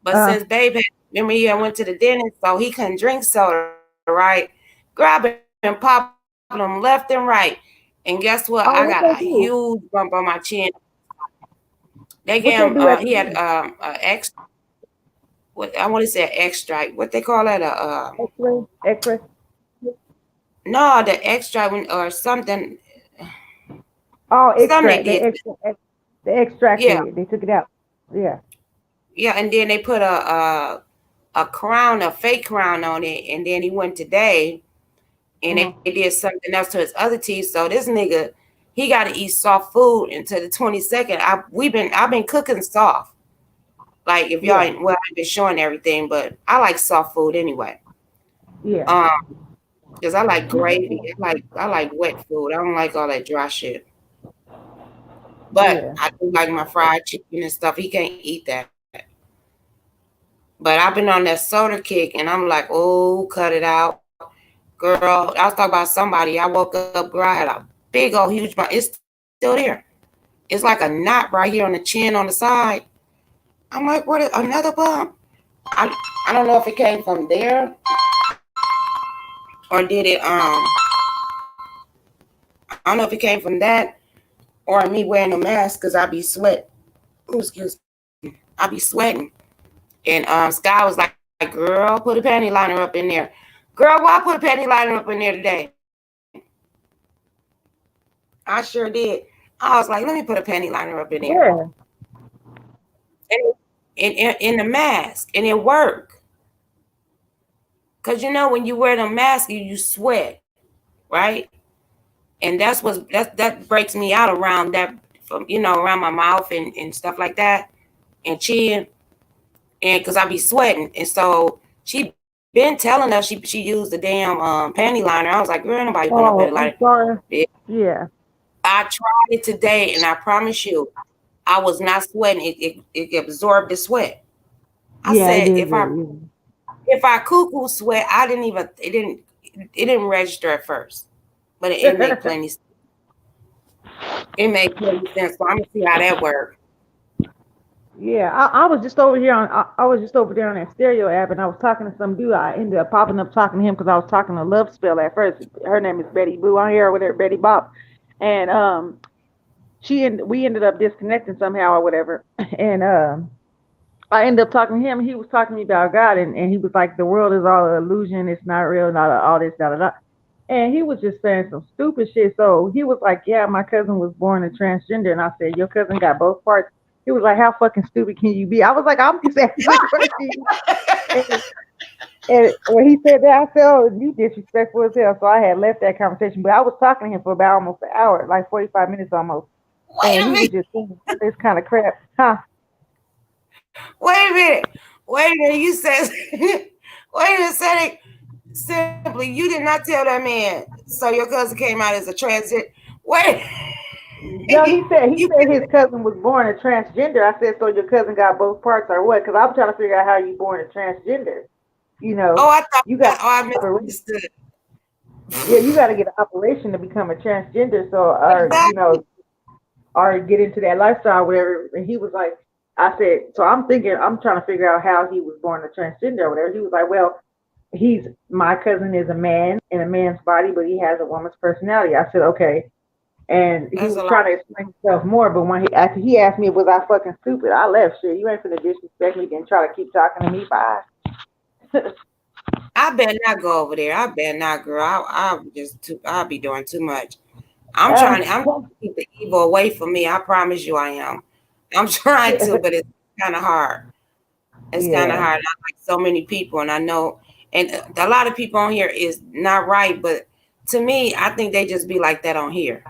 But uh, since Babe had, remember, I went to the dentist, so he couldn't drink soda, right? Girl, I been popping them left and right. And guess what? I got a oh, huge what they bump on do? my chin. They gave him, What they he do had at the end? what I want to say, an extract. What they call that? X-ray, X-ray. No, the extract or something. Oh, Something they extract. did. They Yeah, extracted it. They took it out. Yeah. yeah, and then they put a crown, a fake crown on it, and then he went today and they Mm. did something else to his other teeth. So this nigga, he got to eat soft food until the 22nd. I've been cooking soft. Like if y'all Yeah. ain't, well, I've been showing everything, but I like soft food anyway. Yeah. Um, because I like gravy. I like wet food. I don't like all that dry shit. But Yeah. I do like my fried chicken and stuff. He can't eat that. But I've been on that soda kick, and I'm like, oh, cut it out, girl. I was talking about somebody. I woke up, girl. I had a big old huge bump. It's still there. It's like a knot right here on the chin on the side. I'm like, what? Another bump? I I don't know if it came from there or did it. I don't know if it came from that or me wearing a mask because I be sweat. Ooh, excuse me. I be sweating. And Sky was like, girl, put a panty liner up in there. Girl, why put a panty liner up in there today? I sure did. I was like, let me put a panty liner up in there. Yeah. And in the mask. And it worked. Cause when you wear the mask, you sweat, right? And that breaks me out around that from around my mouth and stuff like that and chin. And because I be sweating. And so she been telling us she used the damn panty liner. I was like, girl, nobody put no panty Oh, liner. I'm sorry. Yeah. Yeah. I tried it today, and I promise you, I was not sweating. It absorbed the sweat. I Yeah, it said, is if I that. if I cuckoo sweat, I didn't even it didn't register at first, but it made Yeah. plenty. It made plenty sense. So I'm gonna see how that works. Yeah, I was just over here on I was just over there on that stereo app, and I was talking to some dude. I ended up popping up talking to him because I was talking to Love Spell at first. Her name is Betty Boo on here or whatever, Betty Bop, and we ended up disconnecting somehow or whatever, and I ended up talking to him. He was talking to me about God, and he was like, "The world is all an illusion. It's not real. Not all this, da da da." And he was just saying some stupid shit. So he was like, "Yeah, my cousin was born a transgender," and I said, "Your cousin got both parts." He was like, "How fucking stupid can you be?" I was like, "I'm just asking a question." And, and when he said that, I said, "Oh, you disrespectful as hell." So I had left that conversation, but I was talking to him for about almost an hour, like 45 minutes almost, Wait and a he was minute. just saying this kind of crap, huh? Wait a minute. Wait a minute. You said. Wait a minute. Simply, you did not tell that man. So your cousin came out as a transit. Wait. No, he You. said his cousin was born a transgender. I said, so your cousin got both parts or what? Because I'm trying to figure out how you born a transgender. You Oh, know, I thought. you got Oh, I operation. misunderstood. Yeah, you got to get an operation to become a transgender. So, or Exactly. or get into that lifestyle, whatever. And he was like, I said, so I'm thinking, I'm trying to figure out how he was born a transgender or whatever. He was like, well, he's my cousin is a man in a man's body, but he has a woman's personality. I said, okay. And he That's was a lot. trying to explain himself more, but when he asked me was I fucking stupid, I left. Shit, you ain't finna disrespect me and try to keep talking to me. Bye. I better not go over there. I better not, girl. I'll just too. I'll be doing too much. I'm Uh, trying. I'm trying to keep the evil away from me. I promise you, I am. I'm trying to, but it's kind of hard. It's kind of yeah. hard. I like so many people, and I know, and a lot of people on here is not right. But to me, I think they just be like that on here.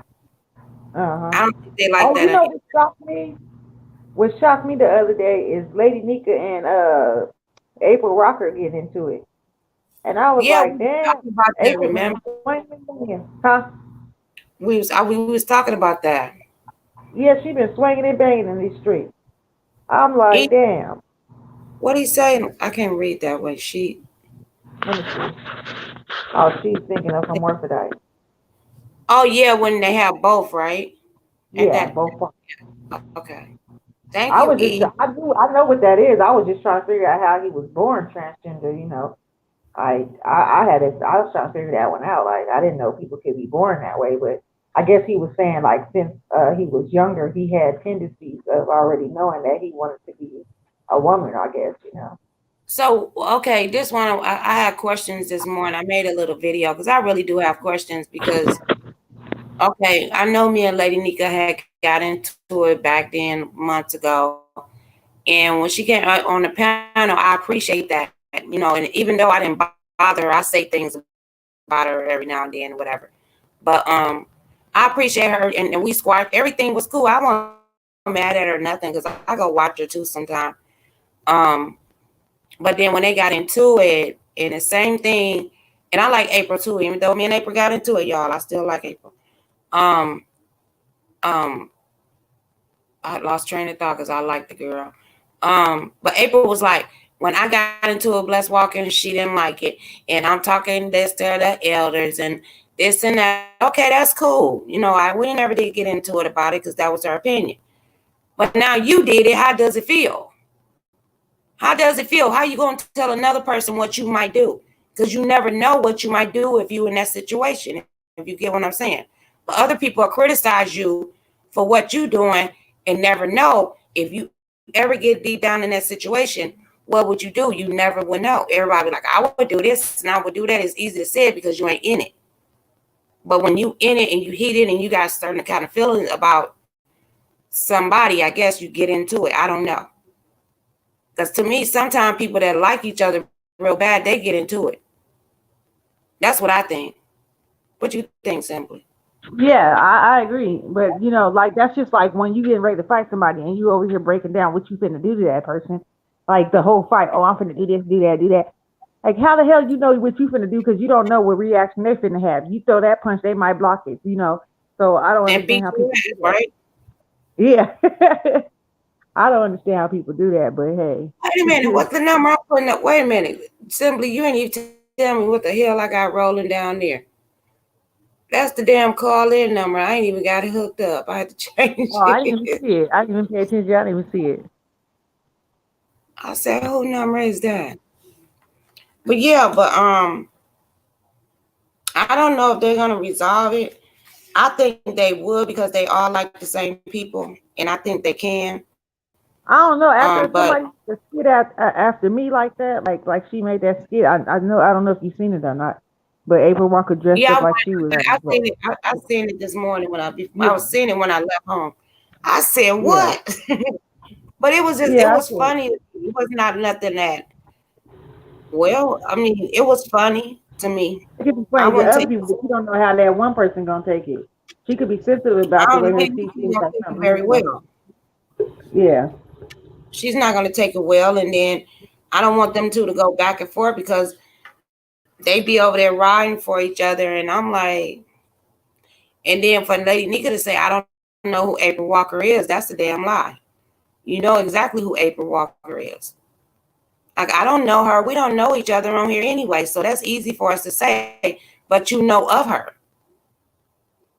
Uh huh. I don't think they like Oh, that you on know here. what shocked me? What shocked me the other day is Lady Nika and April Rocker getting into it, and I was Yeah, like, we was damn, talking about that. April been Remember, swinging, huh? we was talking about that. Yeah, she been swinging and banging in these streets. I'm He, like, damn. what he saying? I can't read that way. She. Let me see. Oh, she's thinking of hermaphrodite. Oh yeah, when they have both, right? And Yeah, that. both. Okay. Thank I you, was just E. I know what that is. I was just trying to figure out how he was born transgender. I was trying to figure that one out. Like I didn't know people could be born that way, but I guess he was saying like since he was younger, he had tendencies of already knowing that he wanted to be a woman. I guess. So, okay, this one I had questions this morning. I made a little video because I really do have questions because, okay, I know me and Lady Nika had got into it back then months ago, and when she came on the panel, I appreciate that, and even though I didn't bother her, I say things about her every now and then, whatever. But I appreciate her, and we squashed everything was cool. I wasn't mad at her or nothing because I go watch her too sometimes. Um, but then when they got into it, and the same thing, and I like April too, even though me and April got into it, y'all, I still like April. Um, um, I lost train of thought because I like the girl. But April was like, when I got into a blessed walking, she didn't like it, and I'm talking this to the elders and this and that. Okay, that's cool. We never did get into it about it because that was her opinion. But now you did it. How does it feel? How does it feel? How you gonna tell another person what you might do? Because you never know what you might do if you in that situation. If you get what I'm saying. But other people will criticize you for what you doing and never know if you ever get deep down in that situation. What would you do? You never would know. Everybody be like, I would do this and I would do that. It's easy to say it because you ain't in it. But when you in it and you hit it and you got certain kind of feelings about somebody, I guess you get into it. I don't know. Because to me, sometimes people that like each other real bad, they get into it. That's what I think. What you think, Simply? Yeah, I agree. But like that's just like when you getting ready to fight somebody and you over here breaking down what you finna do to that person. Like the whole fight. Oh, I'm finna do this, do that, do that. Like how the hell you know what you finna do because you don't know what reaction they finna have. You throw that punch, they might block it. So I don't And understand beat how your people do ass, that. right? Yeah. I don't understand how people do that, but hey. Wait a minute. What's the number I'm putting up? Wait a minute. Simply, you ain't even tell me what the hell I got rolling down there. That's the damn call in number. I ain't even got it hooked up. I had to change Oh, I didn't it. even see it. I didn't even pay attention. I didn't even see it. I said, who number is that? But yeah, but I don't know if they're gonna resolve it. I think they would because they all like the same people, and I think they can. I don't know. After But somebody the skit after me like that, like she made that skit. I know. I don't know if you've seen it or not. But April Walker dressed yeah, up like she was. I seen it. I seen it this morning when I Yeah, was seeing it when I left home. I said, yeah, "What?" But it yeah. I was said funny. It was not nothing that. Well, I mean, it was funny to me. it could be I funny to wouldn't other take. people, but you don't know how that one person gonna take it. She could be sensitive about I the don't way know. her You teeth is gonna like take it something very else. well. Yeah. She's not gonna take it well, and then I don't want them two to go back and forth because they be over there riding for each other, and I'm like, and then for Lady Nika to say, I don't know who April Walker is, that's a damn lie. You know exactly who April Walker is. Like, I don't know her. We don't know each other on here anyway, so that's easy for us to say, but you know of her.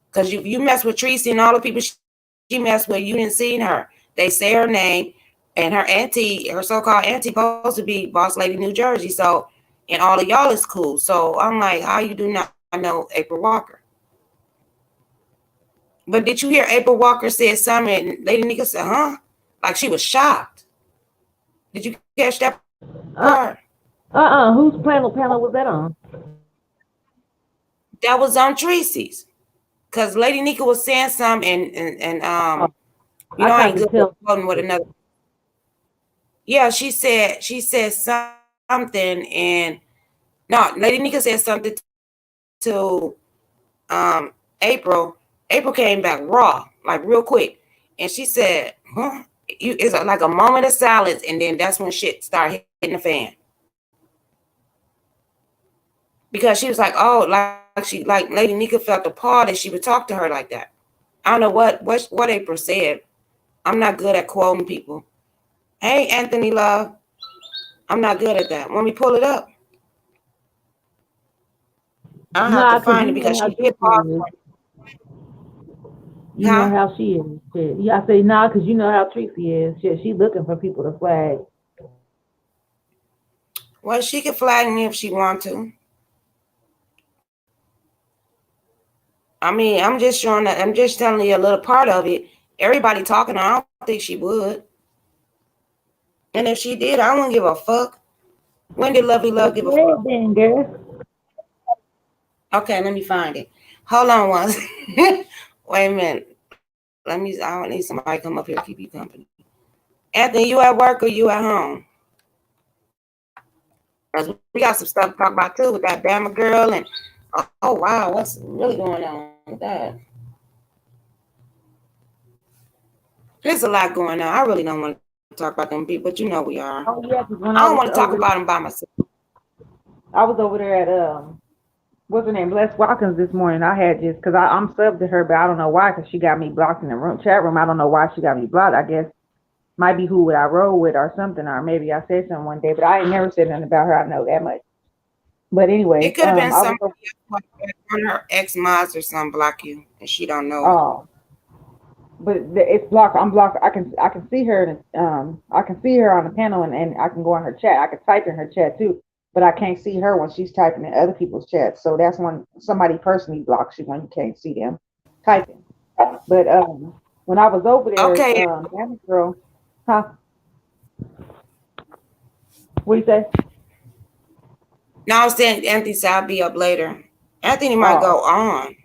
Because you mess with Tracy and all the people she messed with, you didn't see her. They say her name, and her so-called auntie, supposed to be Boss Lady New Jersey. So, and all of y'all is cool. So I'm like, how you do not know April Walker? But did you hear April Walker said something and Lady Nika said, huh? Like she was shocked. Did you catch that part? Uh. Whose panel was that on? That was on Tracy's. Because Lady Nika was saying something and Oh, you know I I ain't tried good to with tell. quoting with another. Yeah, she said something and no, Lady Nika said something to um April. April came back raw, like real quick. And she said, huh? It's like a moment of silence, and then that's when shit started hitting the fan. Because she was like, oh, like Lady Nika felt appalled that she would talk to her like that. I don't know what April said. I'm not good at quoting people. Hey, Anthony Love, I'm not good at that. When we pull it up, I have to Nah, cause find it you know because how she did Tracy pause is. for it. You know Huh? how she is. Shit. Yeah, I say nah, cause you know how Tracy is. Shit, she looking for people to flag. Well, she can flag me if she want to. I mean, I'm just telling you a little part of it. Everybody talking, I don't think she would. And if she did, I wouldn't give a fuck. When did Lovely Well, Love give a go ahead fuck? then, girl. Okay, let me find it. Hold on once. Wait a minute. I need somebody to come up here to keep you company. Anthony, you at work or you at home? Because we got some stuff to talk about too with that Bama girl and oh wow, what's really going on with that? There's a lot going on. I really don't want to talk about them people, but you know we are. Oh yeah, cause I don't when want I to was talk about over, them by myself. I was over there at what's her name, Bless Watkins this morning. I had just cause I'm subbed to her, but I don't know why, cause she got me blocked in the room chat room. I don't know why she got me blocked. I guess might be who would I roll with or something, or maybe I said something one day, but I ain't never said nothing about her. I know that much. But It anyways, could have been I somebody was over. else, like one of her ex mods or something block you, and she don't know it. Oh, but it's blocked. I'm blocked. I can see her. I can see her on the panel, and I can go on her chat. I can type in her chat too, but I can't see her when she's typing in other people's chats. So that's when somebody personally blocks you when you can't see them typing. But when I was over there, Okay. that girl, huh? What do you say? Now I was saying Anthony said I'll be up later. Anthony might Oh, go on.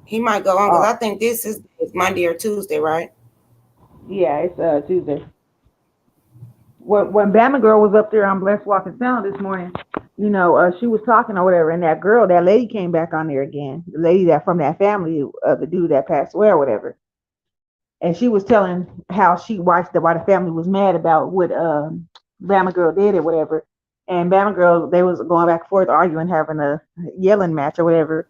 He might go on because I oh, think this is Monday or Tuesday, right? yeah, it's Tuesday. When Bama girl was up there on Blessed Walking Sound this morning, she was talking or whatever, and that lady came back on there again. The lady that from that family, the dude that passed away or whatever, and she was telling how she watched why the family was mad about what Bama girl did or whatever. And Bama girl, they was going back and forth arguing, having a yelling match or whatever.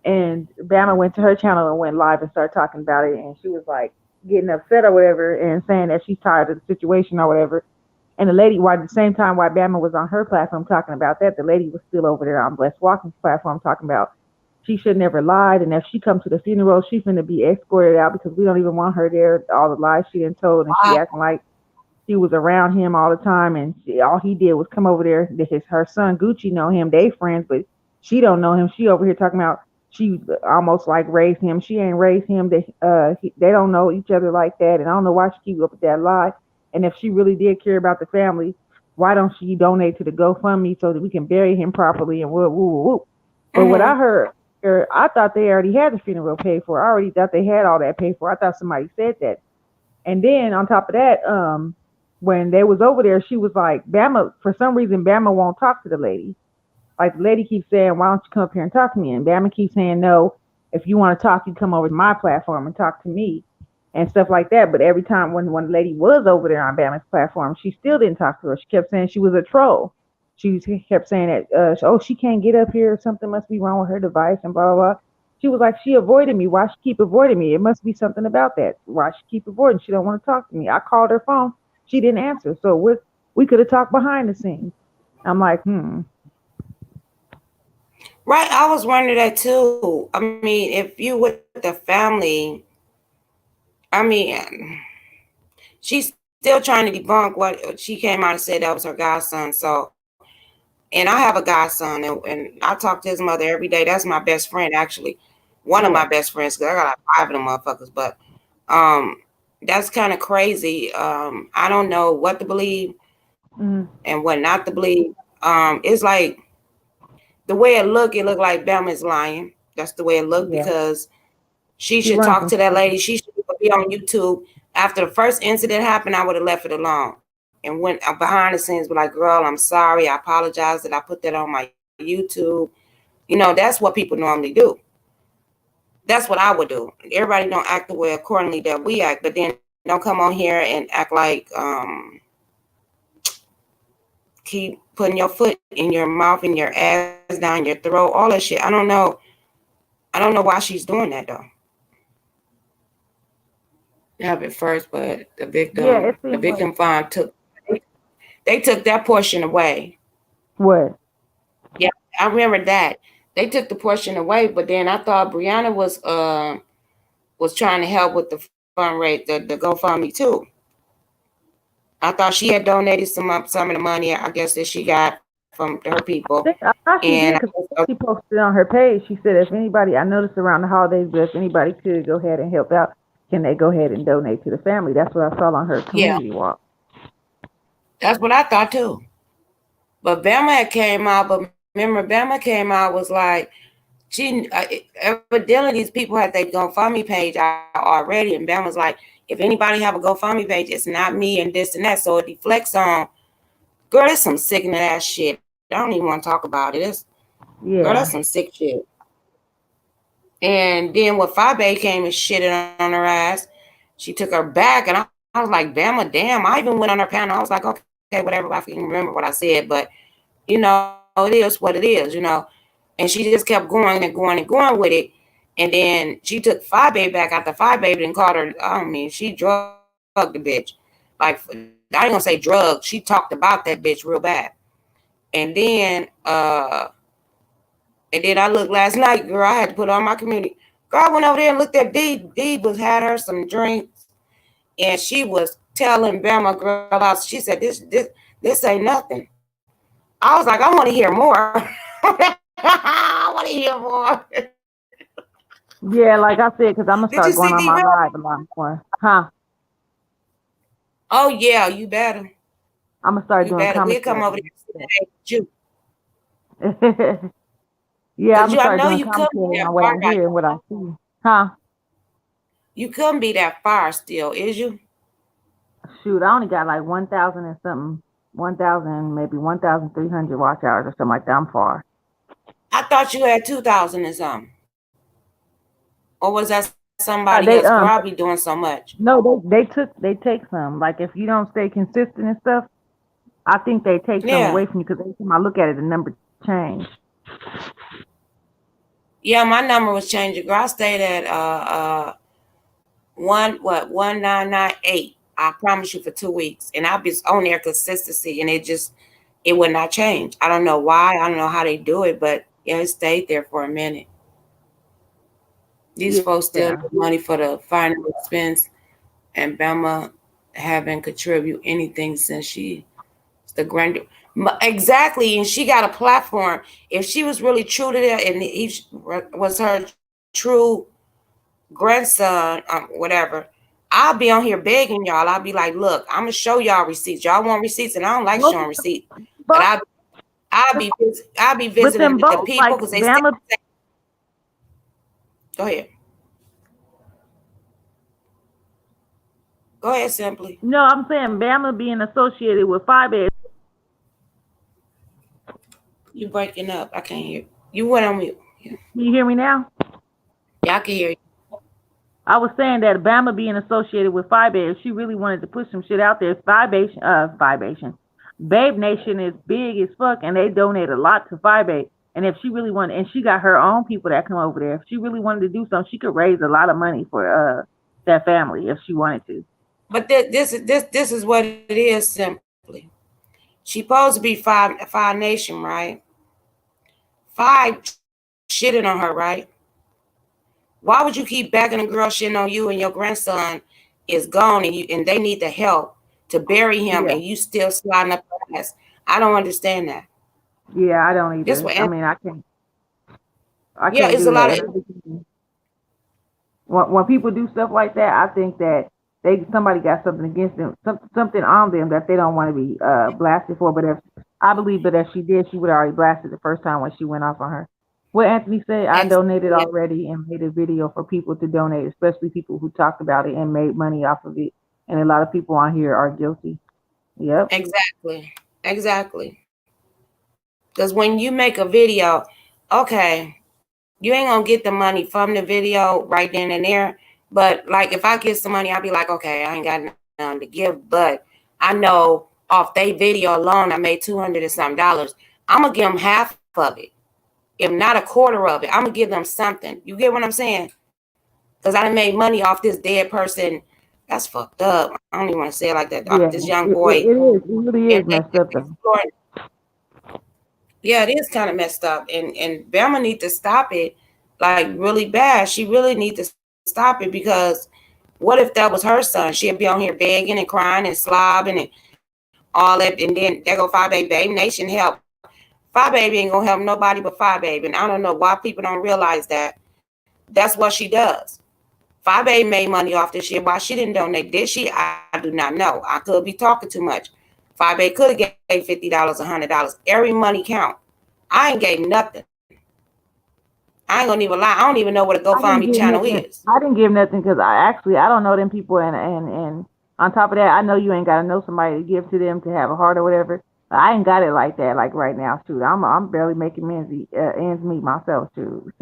And Bama went to her channel and went live and started talking about it, and she was like getting upset or whatever, and saying that she's tired of the situation or whatever. And the lady, while at the same time, while Bama was on her platform talking about that, the lady was still over there on Bless Walking's platform talking about she should never lied, and if she come to the funeral, she's gonna be escorted out because we don't even want her there. All the lies she done told, and she acting like she was around him all the time, and all he did was come over there. Her son Gucci know him. They friends, but she don't know him. She over here talking about she almost like raised him. She ain't raised him. They don't know each other like that, and I don't know why she keep up with that lie. And if she really did care about the family, why don't she donate to the GoFundMe so that we can bury him properly and woo woo woo woo. But what I Mm-hmm. heard, I thought they already had the funeral paid for. I already thought they had all that paid for. I thought somebody said that. And then on top of that, when they was over there, she was like, Bama, for some reason, Bama won't talk to the lady. Like the lady keeps saying, why don't you come up here and talk to me? And Bama keeps saying, no, if you want to talk, you come over to my platform and talk to me and stuff like that. But every time when the lady was over there on Bama's platform, she still didn't talk to her. She kept saying she was a troll. She kept saying that, oh, she can't get up here. Something must be wrong with her device and blah, blah, blah. She was like, she avoided me. Why she keep avoiding me? It must be something about that. Why she keep avoiding? She don't want to talk to me. I called her phone. She didn't answer. So we could have talked behind the scenes. I'm like, Right. I was wondering that too. I mean, if you with the family, I mean, she's still trying to debunk what she came out and said that was her godson. So, and I have a godson, and I talk to his mother every day. That's my best friend, actually. One of my yeah, best friends, because I got like five of them motherfuckers. But um, that's kind of crazy. I don't know what to believe mm, and what not to believe. It's like the way it looked like Bama is lying. That's the way it looked yeah. because she She should runs talk from to that something. lady. She should be on YouTube. After the first incident happened, I would have left it alone and went behind the scenes, be like, "Girl, I'm sorry. I apologize that I put that on my YouTube." That's what people normally do. That's what I would do. Everybody don't act the way accordingly that we act, but then don't come on here and act like keep putting your foot in your mouth and your ass down your throat, all that shit. I don't know why she's doing that though. Have it first, but Yeah, it the seemed like victim fund they took that portion away. what? Yeah, I remember that. They took the portion away, but then I thought Brianna was trying to help with the fundraise, the GoFundMe too. I thought she had donated some of the money, I guess, that she got from her people, I thought she and did because she posted on her page. She said, if anybody, I noticed around the holidays, but if anybody could go ahead and help out, can they go ahead and donate to the family? That's what I saw on her yeah, community walk. that's what I thought too. But Bama had came out, but remember, Bama came out was like she evidently these people had their GoFundMe page out already, and Bama was like, if anybody have a GoFundMe page, it's not me and this and that. So it deflects on, girl, there's some sickening ass shit. I don't even want to talk about it. Girl, that's some Yeah. sick shit. And then when Fabe came and shitted on her ass, she took her back, and I was like, Bama, damn. I even went on her panel. I was like, okay, whatever. I can't remember what I said, but it is what it is. And she just kept going and going and going with it. And then she took Fabe back after Fabe and called her. I mean, she drugged the bitch. Like, I ain't gonna say drugs. She talked about that bitch real bad. And then I looked last night, girl. I had to put on my community. Girl, I went over there and looked at Dee. Dee was had her some drinks, and she was telling Bama girl out. She said, this ain't nothing." I was like, I want to hear more. I want to hear more. Yeah, like I said, because Did I'm you going to see start D going on Real? my live a lot more. Huh? Oh yeah, you better. I'm going to You start doing better. We'll come over commentary. there and sit today with you. Yeah, I'm Cause going to I start know doing you couldn't be commentary that on what far I right hear and what I see. Huh? You couldn't be that far still, is you? Shoot, I only got like 1,000 and something, 1,000, maybe 1,300 watch hours or something like that. I'm far. I thought you had 2,000 or something. Or was that somebody else? Girl, I They be doing so much. no, they take some. Like if you don't stay consistent and stuff, I think they take some Yeah. away from you because every time I look at it, the number change. Yeah, my number was changing. Girl, I stayed at one what 1998. I promise you for 2 weeks. And I'll be on there consistency and it would not change. I don't know why. I don't know how they do it, but yeah, it stayed there for a minute. These folks Yeah, still need money for the final expense and Bama. haven't contributed anything since she's the grand. Exactly, and she got a platform. If she was really true to that, and he was her true grandson, whatever, I'll be on here begging y'all. I'll be like, look, I'm gonna show y'all receipts. Y'all want receipts, and I don't like Both, showing receipts. But both, I'll be but visiting them the both people like because they say, Bama. go ahead, go ahead, simply. No, I'm saying Bama being associated with five A. You breaking up? I can't hear. You went on mute. Yeah, Can you hear me now? yeah, I can hear you. I was saying that Bama being associated with five A, if she really wanted to push some shit out there, five Nation, Babe Nation is big as fuck, and they donate a lot to five A. And if she really wanted, and she got her own people that come over there, if she really wanted to do something, she could raise a lot of money for that family if she wanted to. But this is what it is simply. She supposed to be five nation, right? Five shitting on her, right? Why would you keep backing a girl shitting on you and your grandson is gone and they need the help to bury him Yeah, and you still sliding up the ass? I don't understand that. yeah, I don't This either. what I mean, I yeah, can't it's do a lot that. of And I just, when people do stuff like that, I think that somebody got something against them, something on them that they don't want to be blasted for. But if I believe that if she did, she would have already blasted the first time when she went off on her. What Anthony said, I donated yeah, already and made a video for people to donate, especially people who talked about it and made money off of it. And a lot of people on here are guilty. Yep. exactly. Exactly. Because when you make a video, okay, you ain't gonna get the money from the video right then and there. But like if I get some money, I'll be like, okay, I ain't got nothing to give, but I know off they video alone, I made $200 and something dollars. I'm gonna give them half of it, if not a quarter of it. I'm gonna give them something. You get what I'm saying? Because I done made money off this dead person. That's fucked up. I don't even want to say it like that. Off Yeah, this young it boy, is. It really and is messed up though. exploring. Yeah, it is kind of messed up, and Bama need to stop it like really bad. She really need to stop it because what if that was her son? She'd be on here begging and crying and slobbing and all that, and then there go Five Baby, Baby Nation help. Five Baby ain't gonna help nobody but Five Baby, and I don't know why people don't realize that. That's what she does. Five Baby made money off this shit. Why she didn't donate? Did she? I do not know. I could be talking too much. Five Baby could have gave $50, $100. Every money count. I ain't gave nothing. I ain't gonna even lie. I don't even know what a I GoFundMe didn't channel give is. nothing. I didn't give nothing because I don't know them people, and on top of that, I know you ain't got to know somebody to give to them to have a heart or whatever. I ain't got it like that. Like right now, shoot, I'm barely making ends meet myself, shoot.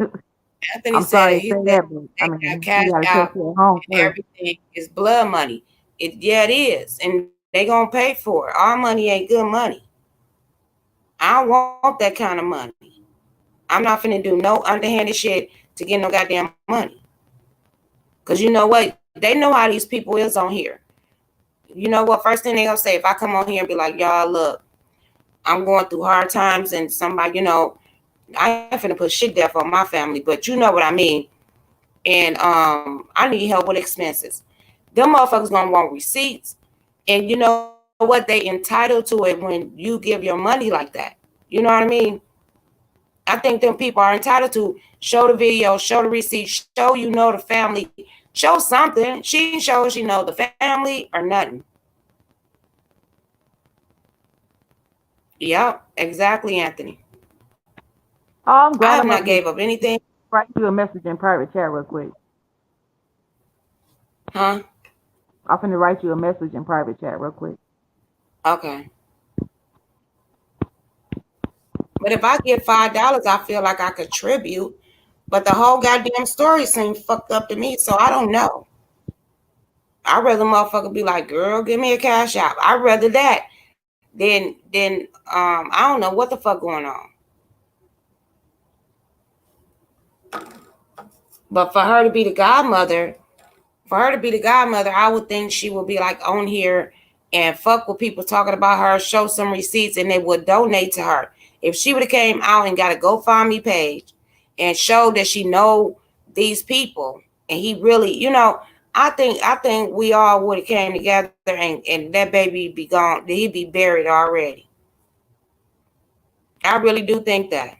Anthony I'm said sorry to he say said that, but I they got mean, you cash got to take out care of home and first. everything is blood money. Yeah, it is, and they gonna pay for it. Our money ain't good money. I don't want that kind of money. I'm not finna do no underhanded shit to get no goddamn money. Cause you know what? They know how these people is on here. You know what? First thing they gonna say if I come on here and be like, y'all, look, I'm going through hard times, and somebody, I ain't finna put shit there for my family, but you know what I mean. And I need help with expenses. Them motherfuckers gonna want receipts, and you know what? They entitled to it when you give your money like that. You know what I mean? I think them people are entitled to show the video, show the receipt, show you know the family, show something. She didn't show she know the family or nothing. Yep, exactly, Anthony. Oh, I'm I glad have I'm not up here. gave up anything, Write you a message in private chat real quick. huh? I'm finna write you a message in private chat real quick. Okay. But if I get $5, I feel like I contribute. But the whole goddamn story seemed fucked up to me, so I don't know. I'd rather motherfucker be like, girl, give me a cash out. I'd rather that than I don't know what the fuck going on. But for her to be the godmother, I would think she would be like on here and fuck with people talking about her, show some receipts, and they would donate to her. If she would have came out and got a GoFundMe page and showed that she know these people, and he really, I think we all would have came together and that baby be gone. He'd be buried already. I really do think that.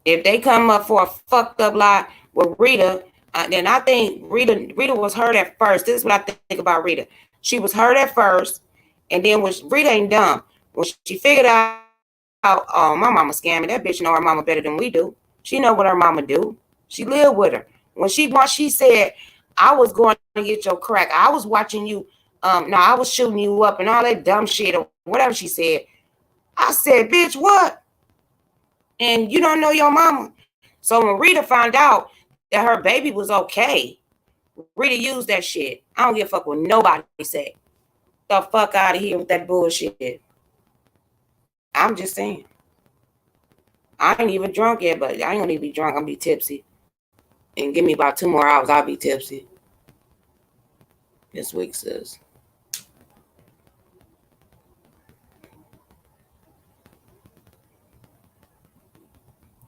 If they come up for a fucked up lie with Rita, then I think Rita was hurt at first. This is what I think about Rita. She was hurt at first, and then when Rita ain't dumb. When she figured out, oh, my mama scamming. That bitch know her mama better than we do. She know what her mama do. She live with her. When she said, I was going to get your crack. I was watching you. No, I was shooting you up and all that dumb shit or whatever she said. I said, bitch, what? And you don't know your mama. So when Rita found out that her baby was okay, Rita used that shit. I don't give a fuck what nobody say. The fuck out of here with that bullshit. I'm just saying. I ain't even drunk yet, but I ain't gonna even be drunk. I'm gonna be tipsy. And give me about 2 more hours, I'll be tipsy. This week, sis.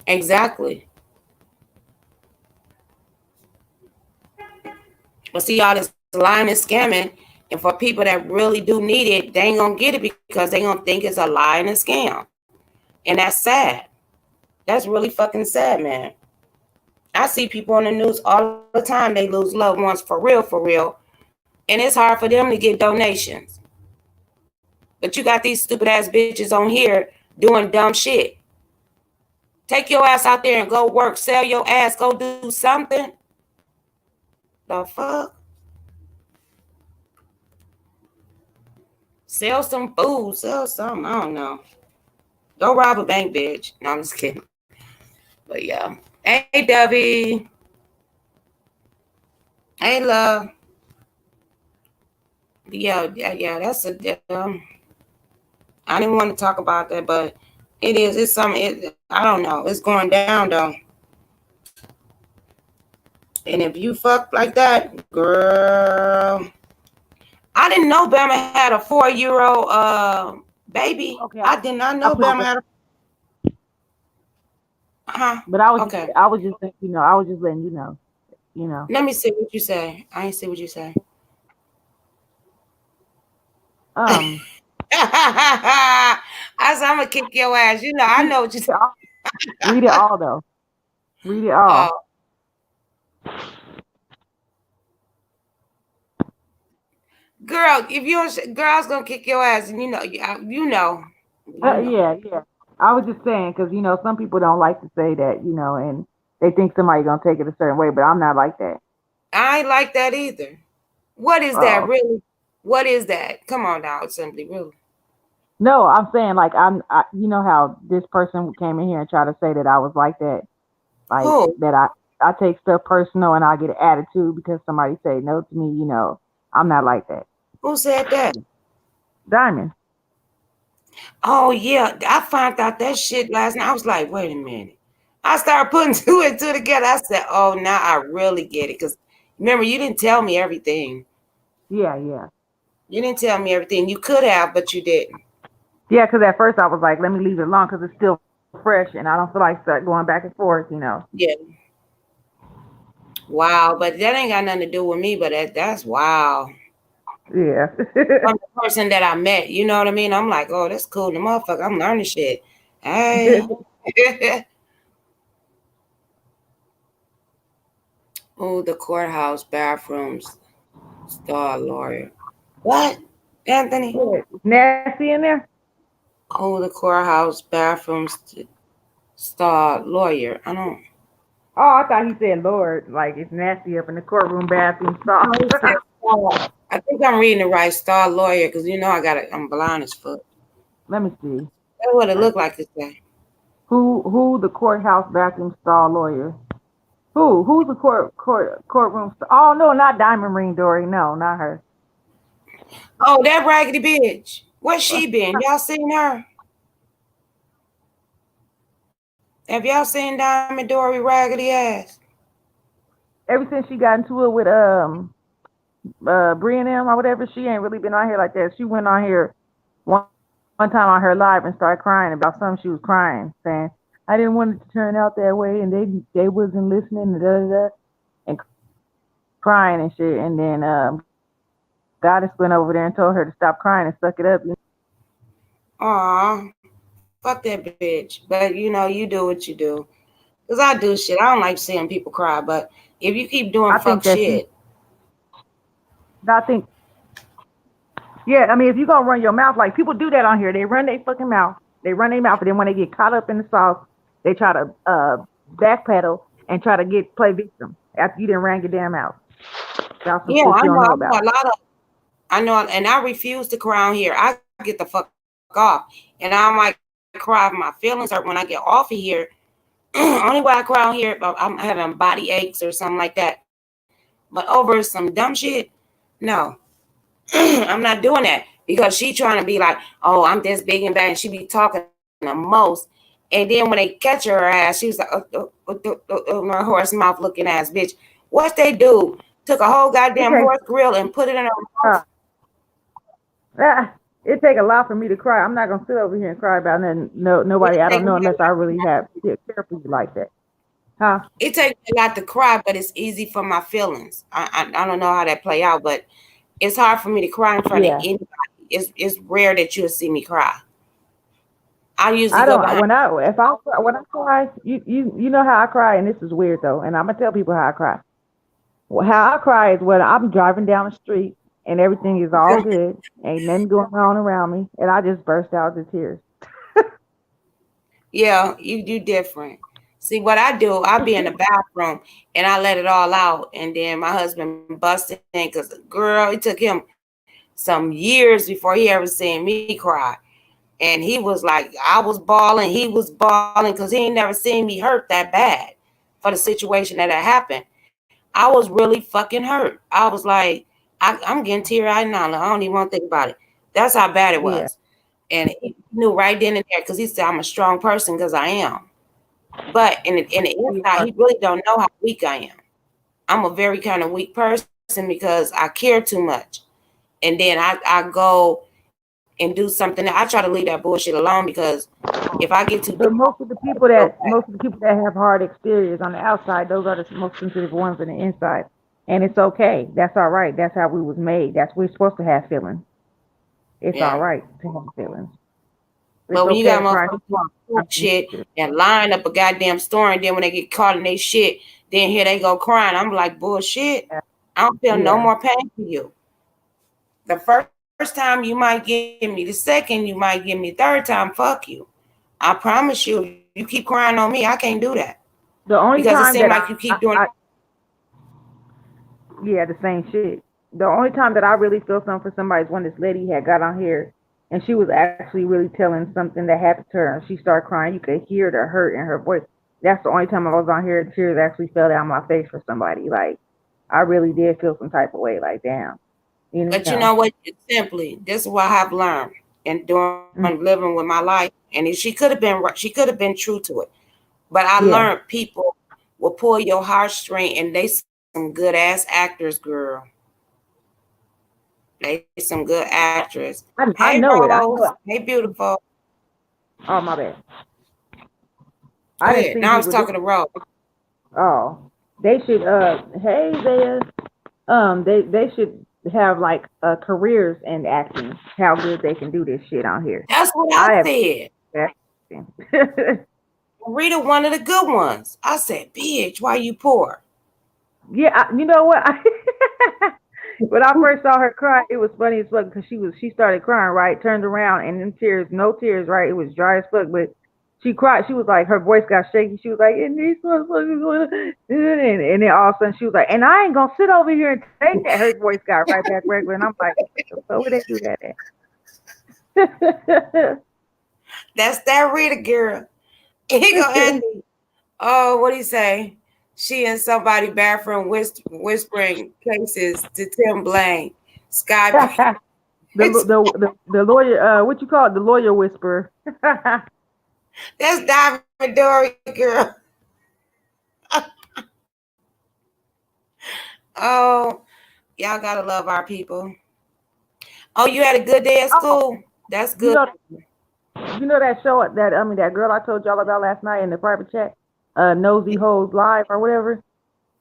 Exactly. But see, y'all, this lying and scamming, and for people that really do need it, they ain't gonna get it because they gonna think it's a lie and a scam. And that's sad. That's really fucking sad, man. I see people on the news all the time, they lose loved ones for real. And it's hard for them to get donations. But you got these stupid ass bitches on here doing dumb shit. Take your ass out there and go work, sell your ass, go do something. The fuck? Sell some food, sell something. I don't know. Go rob a bank, bitch. No, I'm just kidding. But yeah. Hey, Debbie. Hey, love. Yeah. That's a. I didn't want to talk about that, but it is. It's something. I don't know. It's going down though. And if you fuck like that, girl, I didn't know Bama had a 4 year old baby. Okay, I did not I know pulled Bama up, had a. Huh? but Okay. I was just letting you know. I was just letting you know. You know. Let me see what you say. I ain't see what you say. Um. I said I'm gonna kick your ass. You know, I Read know what you it said. all, read it all though. Read it all. Oh, girl, if you don't, girl's gonna kick your ass, and you know. Yeah. I was just saying because some people don't like to say that, and they think somebody gonna take it a certain way, but I'm not like that. I ain't like that either. What is that Oh really? What is that? Come on now, simply really. no, I'm saying like you know how this person came in here and tried to say that I was like that, like Who? that I take stuff personal and I get an attitude because somebody say no to me. I'm not like that. Who said that? Diamond. Oh yeah, I found out that shit last night. I was like, wait a minute. I started putting two and two together. I said, oh, now I really get it. Because remember, you didn't tell me everything. Yeah. You didn't tell me everything. You could have, but you didn't. Yeah, because at first I was like, let me leave it alone because it's still fresh and I don't feel like start going back and forth. Yeah. Wow, but that ain't got nothing to do with me. But that's wow. Yeah. From the person that I met, you know what I mean? I'm like, oh, that's cool. The motherfucker, I'm learning shit. Hey. Oh, the courthouse bathrooms. Star lawyer. What? Anthony? What? Nasty in there? Oh, the courthouse bathrooms. Star lawyer. I don't. Oh, I thought he said Lord, like it's nasty up in the courtroom bathroom stall. No, he said star. I think I'm reading the right star lawyer because I'm blind as fuck. Let me see. That's what it looked like to say. Who the courthouse bathroom stall lawyer? Who's the courtroom Oh no, not Diamond Ring Dory. No, not her. Oh, that raggedy bitch. Where's she been? Y'all seen her? Have y'all seen Diamond Dory raggedy ass? Ever since she got into it with Bree and them or whatever, she ain't really been on here like that. She went on here one time on her live and started crying about something. She was crying, saying, "I didn't want it to turn out that way, and they wasn't listening." And da da da. And crying and shit, and then Goddess went over there and told her to stop crying and suck it up. Aw, fuck that bitch. But you know, you do what you do. Cause I do shit. I don't like seeing people cry. But if you keep doing I fuck think that she, shit, I think, yeah, I mean, if you gonna run your mouth, like people do that on here, they run their fucking mouth, they run their mouth, and then when they get caught up in the sauce, they try to backpedal and try to get play victim after you didn't ran your damn mouth about some yeah, shit you don't know I know about. a lot of. I know, and I refuse to cry on here. I get the fuck off, and I might cry if my feelings hurt when I get off of here. Only way I cry on here if I'm having body aches or something like that. But over some dumb shit, no, I'm not doing that because she trying to be like, oh, I'm this big and bad, and she be talking the most. And then when they catch her ass, she was like, her horse mouth looking ass bitch. What they do? Took a whole It goddamn horse takes grill and put it in her mouth. uh, it take a lot for me to cry. I'm not gonna sit over here and cry about nothing. No, It nobody I take don't know me a unless I lot. really have care for you like that, huh? It takes me a lot to cry, but it's easy for my feelings. I don't know how that play out, but it's hard for me to cry in front of Yeah, anybody. It's rare that you'll see me cry. I usually I go don't. behind. When I cry, you know how I cry, and this is weird though, and I'm gonna tell people how I cry. Well, how I cry is when I'm driving down the street and everything is all good, ain't nothing going on around me, and I just burst out into tears. Yeah, you do different. See what I do, I be in the bathroom and I let it all out, and then my husband busted in because girl, it took him some years before he ever seen me cry. And he was like, I was bawling, he was bawling because he ain't never seen me hurt that bad for the situation that had happened. I was really fucking hurt. I was like, I'm getting teary eyed now. Like, I don't even want to think about it. That's how bad it Yeah, was. And he knew right then and there because he said I'm a strong person because I am. But in the you inside, are. he really don't know how weak I am. I'm a very kind of weak person because I care too much. And then I go and do something. I try to leave that bullshit alone because if I get too deep, But I feel bad. most of the people that have hard exteriors on the outside, those are the most sensitive ones on the inside, and it's okay. That's all right. That's how we was made. That's we're supposed to have feelings. It's all Yeah. right to have feelings. It's But when you okay got to cry. motherfuckers doing I'm shit sensitive. and lying up a goddamn story, and then when they get caught in they shit, then here they go crying. I'm like, bullshit. Yeah, I don't feel no yeah. more pain for you. The first time you might give me, the second you might give me, third time, fuck you. I promise you, you keep crying on me, I can't do that. The Because it only seems like time you that keep doing yeah, the same shit. The only time that I really feel something for somebody is when this lady had got on here and she was actually really telling something that happened to her and she started crying. You could hear the hurt in her voice. That's the only time I was on here and tears actually fell down my face for somebody. Like I really did feel some type of way. Like damn, you But know. you know what? Simply, this is what I've learned and doing Mm, living with my life. And she could have been she could have been true to it. But I yeah, learned people will pull your heartstring, and they some good ass actors, girl. They some good actors. Hey I know it. Rose. I know Hey it. beautiful. Oh my bad. Go I ahead. didn't Now see I was people. talking to Rose. Oh, they should. Hey there. They should have like careers in acting. How good they can do this shit on here. That's what I I have said. acting. Rita, one of the good ones. I said, bitch, why you poor? Yeah, you know what? When I first saw her cry, it was funny as fuck because she started crying, right? Turned around and then tears, no tears, right? It was dry as fuck, but she cried. She was like, her voice got shaky. She was like, and these motherfuckers going, and then all of a sudden she was like, and I ain't gonna sit over here and take that. Her voice got right back regular, and I'm like, what the fuck would they do that That's that Rita girl. He go at? Andy. Oh, what do you say? She in somebody bathroom whispering cases to Tim Blaine. Sky. The lawyer, what you call it? The lawyer whisperer. That's Diamond Dory girl. Oh, y'all gotta love our people. Oh, you had a good day at Oh, school. That's you good. know, you know that show that that girl I told y'all about last night in the private chat, Nosy Hoes Live or whatever.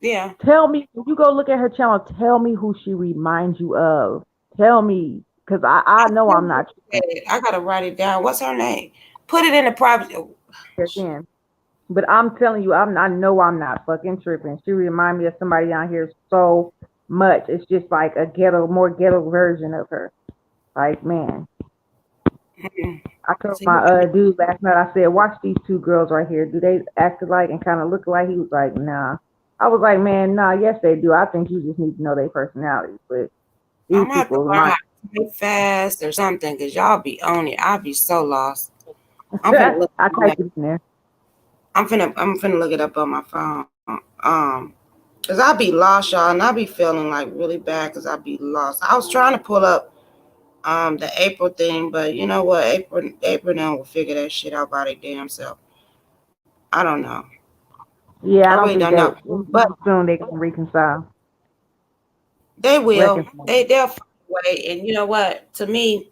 Yeah. Tell me, when you go look at her channel, tell me who she reminds you of. Tell me, because I know I'm not tripping I gotta write it down. What's her name? Put it in the private. again. But I'm telling you, I know I'm not fucking tripping. She remind me of somebody down here so much. It's just like a ghetto, more ghetto version of her. Like, man, Mm-mm. I told So my you got me. dude last night, I said, watch these two girls right here. Do they act alike and kind of look alike? He was like, nah. I was like, man, nah, yes they do. I think you just need to know their personalities. But I'm these gonna have to people learn remind how to type fast or something, cause y'all be on it. I'll be so lost. I'm finna look. I typed it in there. I'm finna look it up on my phone. Cause I be lost, y'all, and I be feeling like really bad, cause I be lost. I was trying to pull up the April thing, but you know what? April now will figure that shit out by their damn self. I don't know. I Yeah, I really don't don't think know. that But anytime soon they can reconcile. they will. Reconcile. They'll find a way. And you know what? To me,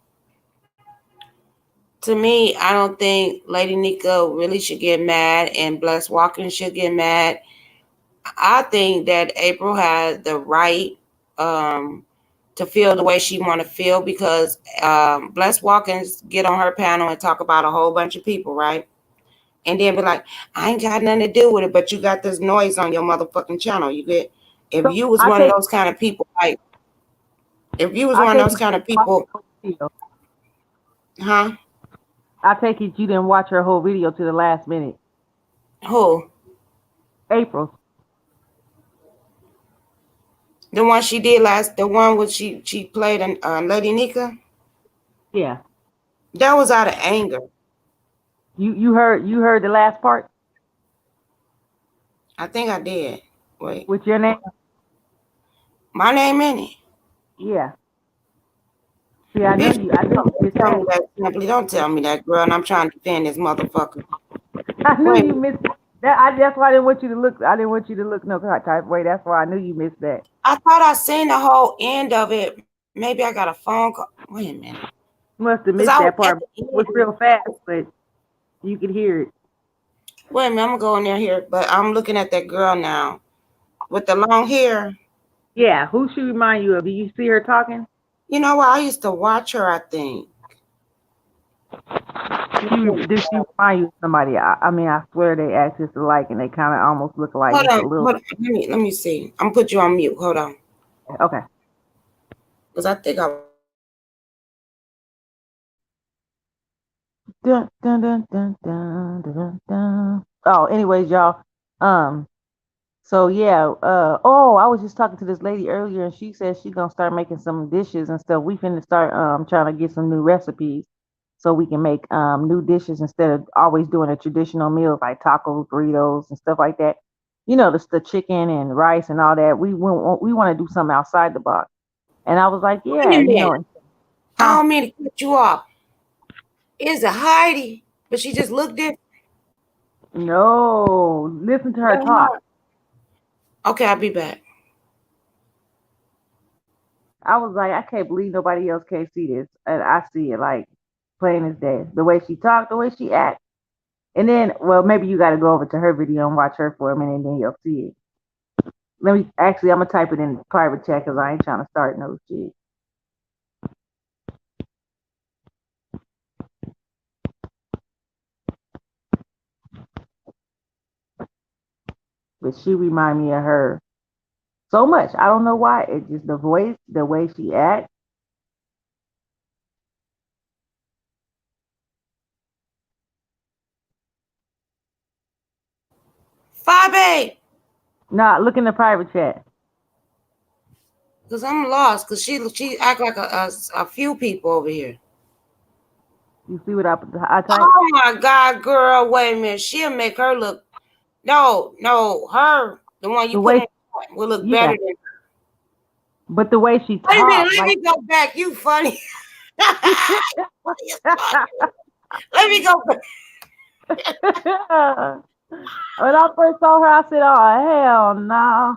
I don't think Lady Nico really should get mad and Bless Walker should get mad. I think that April has the right um, to feel the way she want to feel because Bless Watkins get on her panel and talk about a whole bunch of people, right? And then be like, I ain't got nothing to do with it, but you got this noise on your motherfucking channel. You get if So you was I one of take those kind of people, like if you was I one of take those it you kind of didn't watch people, the whole video. huh? I take it you didn't watch her whole video to the last minute. Who? April. The one she did last, the one with she played in Lady Nika. Yeah. That was out of anger. You heard the last part I think I did. Wait, with your name? my name in it. Yeah. See, I knew Bitch, you. I knew you don't missed tell me that. that simply. Don't tell me that, girl. And I'm trying to defend this motherfucker. I knew Wait, you missed that. That's why I didn't want you to look. I didn't want you to look no type of way. That's why I knew you missed that. I thought I seen the whole end of it. Maybe I got a phone call. Wait a minute. You must have Cause I missed was that at the part. It was end. real fast, but you could hear it. Wait a minute, I'm gonna go in there here, but I'm looking at that girl now with the long hair. Yeah. Who she remind you of? Do you see her talking? You know what? I used to watch her. I think. Does she remind you of somebody? I mean, I swear they act just alike, and they kind of almost look alike, Hold just on, a little. hold on. Let me see. I'm gonna put you on mute. Hold on, Okay. cause I think I was watching her. Dun, dun, dun, dun, dun, dun, dun, dun. Oh, anyways, y'all. Um. So yeah. Oh, I was just talking to this lady earlier, and she said she gonna start making some dishes and stuff. We finna start trying to get some new recipes so we can make new dishes instead of always doing the traditional meals like tacos, burritos, and stuff like that. You know, the chicken and rice and all that. We want to do something outside the box. And I was like, Wait yeah, a minute. I huh? don't mean to cut you off. Is it Heidi? But she just looked different. No, listen to her talk. Okay, I'll be back. I was like, I can't believe nobody else can't see this, and I see it like plain as day. The way she talked, the way she acts, and then, well, maybe you got to go over to her video and watch her for a minute, and then you'll see it. Let me actually, I'm gonna type it in private chat because I ain't trying to start no shit. But she remind me of her so much. I don't know why. It's just the voice, the way she acts. 5A. Nah, look in the private chat. Cause I'm lost. Cause she act like a few people over here. You see what I type? Oh my God, girl. Wait a minute. She'll make her look. No, no, her, the one you The put way, in, will look yeah, better than. but the way she Wait a minute. talk, Let like. me go back. You funny. Funny as fuck. Let me go back. When I first saw her, I said, "Oh hell no!"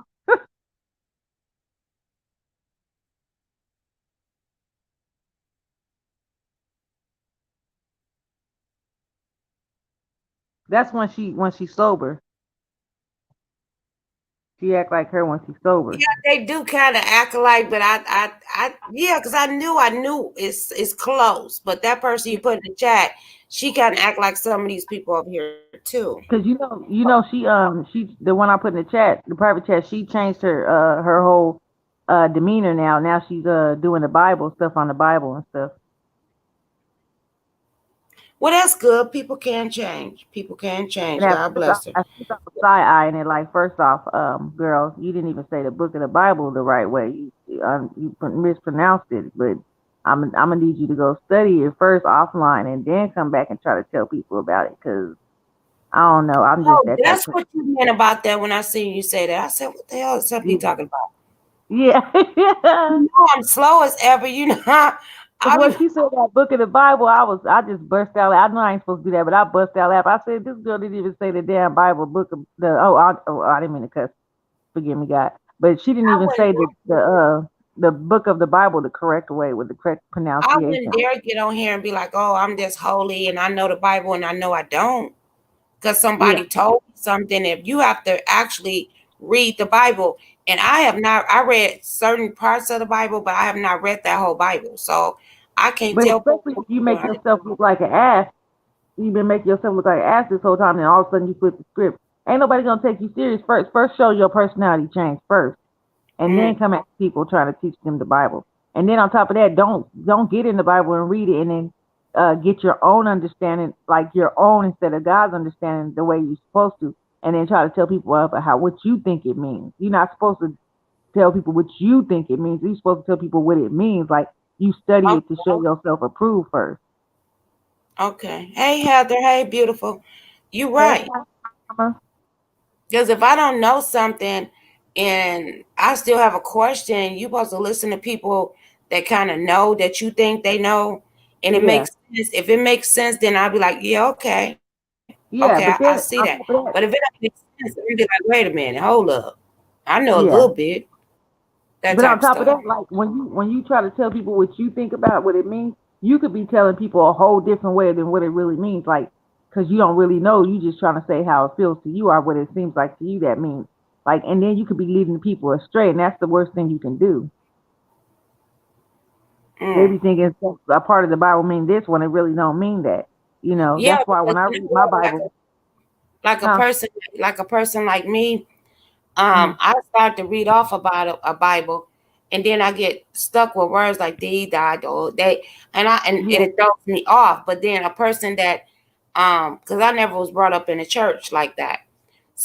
That's when she's sober. She act like her when she's sober. Yeah, they do kind of act alike, but yeah, because I knew it's close. But that person you put in the chat, she kind of act like some of these people over here too. Cause she the one I put in the chat, the private chat, she changed her whole demeanor now. Now she's doing the Bible stuff on the Bible and stuff. Well, that's good. People can change. People can change. And at God first bless her. I first I was side eyeing it like first off, girl, you didn't even say the book of the Bible the right way. You mispronounced it, but I'm gonna need you to go study it first offline and then come back and try to tell people about it. Cause I don't know, I'm just Oh, that type that's of what you meant about that when I seen you say that. I said, what the hell is Stephanie person. talking about? Yeah. You Yeah. know I'm slow as ever. You know, Cause I'll when be. she said that book of the Bible, I just burst out. I know I ain't supposed to do that, but I burst out laughing. I said, "This girl didn't even say the damn Bible book of the." I didn't mean to cuss. Forgive me, God. But she didn't I even wouldn't. say the book of the Bible the correct way with the correct I wouldn't pronunciation. dare get on here and be like, "Oh, I'm just holy and I know the Bible," and I know I don't, because Yeah, somebody told me something. If you have to actually read the Bible, and I have not. I read certain parts of the Bible, but I have not read that whole Bible, so I can't but tell people especially what if you to make do. yourself look like an ass, you've been making yourself look like an ass this whole time, and all of a sudden you flip the script. Ain't nobody gonna take you serious first. First, show your personality change first. And Mm. then come at people trying to teach them the Bible. And then on top of that, don't get in the Bible and read it and then get your own understanding, like your own instead of God's understanding the way you're supposed to, and then try to tell people about how what you think it means. You're not supposed to tell people what you think it means. You're supposed to tell people what it means. Like you study it to Okay. show yourself approved first. Okay. Hey, Heather. Hey, beautiful. You Hey, right. mama. Because if I don't know something and I still have a question, you're supposed to listen to people that kind of know that you think they know, and it Yeah, makes sense. If it makes sense, then I'll be like, yeah, okay, okay, I yeah. see But that. then on But top if it of don't that, make sense, then I'll be like, wait a minute, hold up, I know a little yeah. bit, that type of But on stuff. top of that, like when you try to tell people what you think about what it means, you could be telling people a whole different way than what it really means. Like, because you don't really know, you just trying to say how it feels to you or what it seems like to you that means. Like, and then you could be leading people astray, and that's the worst thing you can do. They Mm. be thinking a part of the Bible mean this when it really don't mean that. Yeah, That's why because when I you know read my what, Bible, like a huh? person, like me, Mm, I start to read off about a Bible, and then I get stuck with words like thee, thy, do, they, and yeah, it throws me off. But then a person that, because I never was brought up in a church like that,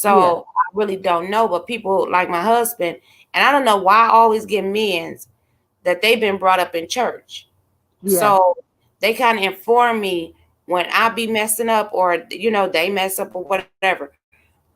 yeah, so I really don't know. But people like my husband, and I don't know why I always get men's that they've been brought up in church, yeah, so they kind of inform me when I be messing up or they mess up or whatever.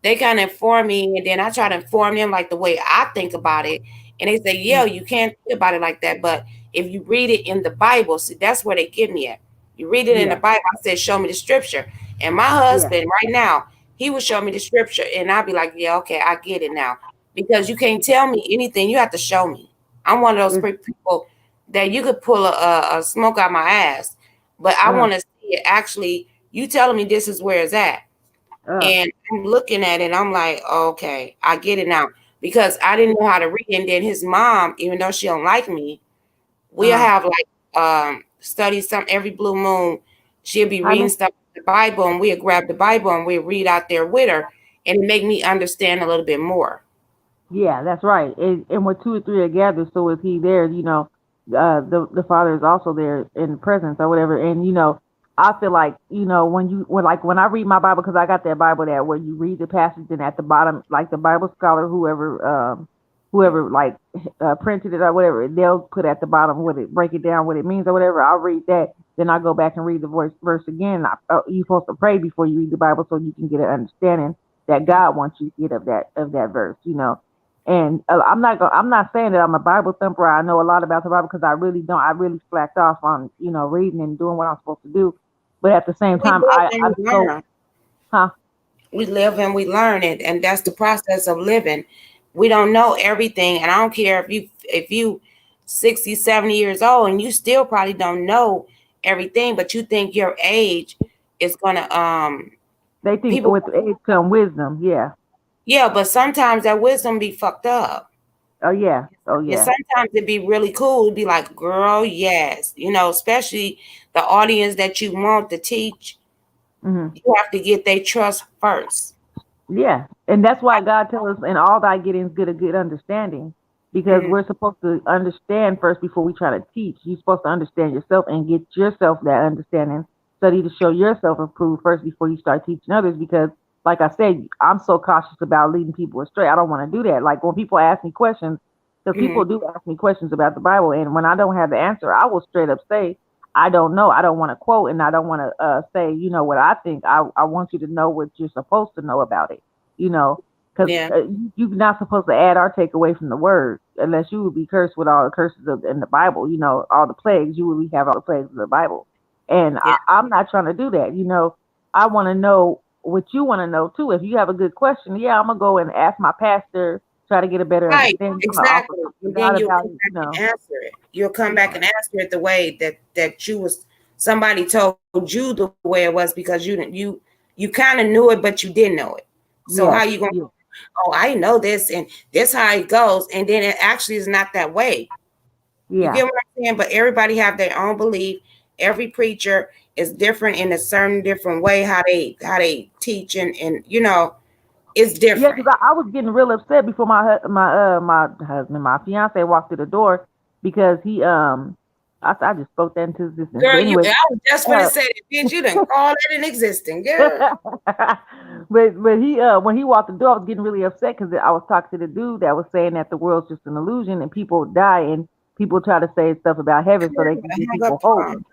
They kind of inform me, and then I try to inform them like the way I think about it. And they say, "Yeah, mm, you can't think about it like that." But if you read it in the Bible, see, that's where they get me at. You read it in the yeah, Bible. I said, "Show me the scripture." And my yeah, husband, right now, he would show me the scripture, and I'd be like, "Yeah, okay, I get it now." Because you can't tell me anything; you have to show me. I'm one of those it's, people that you could pull a smoke out my ass, but I uh, want to see it actually. You telling me this is where it's at. uh, And I'm looking at it, I'm like, okay, I get it now. Because I didn't know how to read. And then his mom, even though she don't like me, we'll uh. have like study some every blue moon. She'll be I reading know. stuff in the Bible, and we'll grab the Bible and we'll read out there with her, and it make me understand a little bit more. Yeah, that's right. And when two or three are gathered, so is he there. The Father is also there in presence or whatever. And I feel like when I read my Bible, because I got that Bible that where you read the passage and at the bottom, like the Bible scholar, whoever like printed it or whatever, they'll put at the bottom what it break it down what it means or whatever. I'll read that, then I go back and read the verse again. You're supposed to pray before you read the Bible so you can get an understanding that God wants you to get of that verse. And I'm not saying that I'm a Bible thumper. I know a lot about the Bible because I really don't. I really slacked off on reading and doing what I'm supposed to do. But at the same We time, live I and do we go, learn. huh? We live and we learn it, and that's the process of living. We don't know everything, and I don't care if you 60, 70 years old and you still probably don't know everything, but you think your age is gonna They think people. with age come wisdom. Yeah, Yeah, but sometimes that wisdom be fucked up. Oh yeah. Oh And yeah. sometimes it'd be really cool. It'd be like, girl, yes. Especially the audience that you want to teach, Hmm. you have to get their trust first. Yeah, and that's why God tells us, "In all thy gettings, get a good understanding," because Mm, we're supposed to understand first before we try to teach. You're supposed to understand yourself and get yourself that understanding. Study to show yourself approved first before you start teaching others. Because, like I said, I'm so cautious about leading people astray. I don't want to do that. Like when people ask me questions, because mm, people do ask me questions about the Bible, and when I don't have the answer, I will straight up say, I don't know. I don't want to quote, and I don't want to say, what I think. I want you to know what you're supposed to know about it, because yeah, you're not supposed to add or take away from the word, unless you would be cursed with all the curses in the Bible. All the plagues. You would have all the plagues of the Bible, and yeah. I'm not trying to do that. I want to know what you want to know too. If you have a good question, yeah, I'm gonna go and ask my pastor, try to get a better Right, understanding. I'm gonna offer exactly. talk to And then God you'll about come it. back and answer it. You'll come back Yeah, and answer it the way that you was somebody told you the way it was because you kind of knew it, but you didn't know it. So how yes, you gonna? yeah, Oh, I know this, and this how it goes, and then it actually is not that way. You yeah. get what I'm saying? But everybody have their own belief. Every preacher is different in a certain different way how they teach and it's Yeah, different. because I was getting real upset before my husband, my fiance, walked through the door because I just spoke that into existence. But Girl, anyway, I was just gonna uh, say that, bitch. You didn't call it an existing girl. but he when he walked the door, I was getting really upset because I was talking to the dude that was saying that the world's just an illusion and people die and people try to say stuff about heaven so Girl, they you can better give hang up people the hope. phone.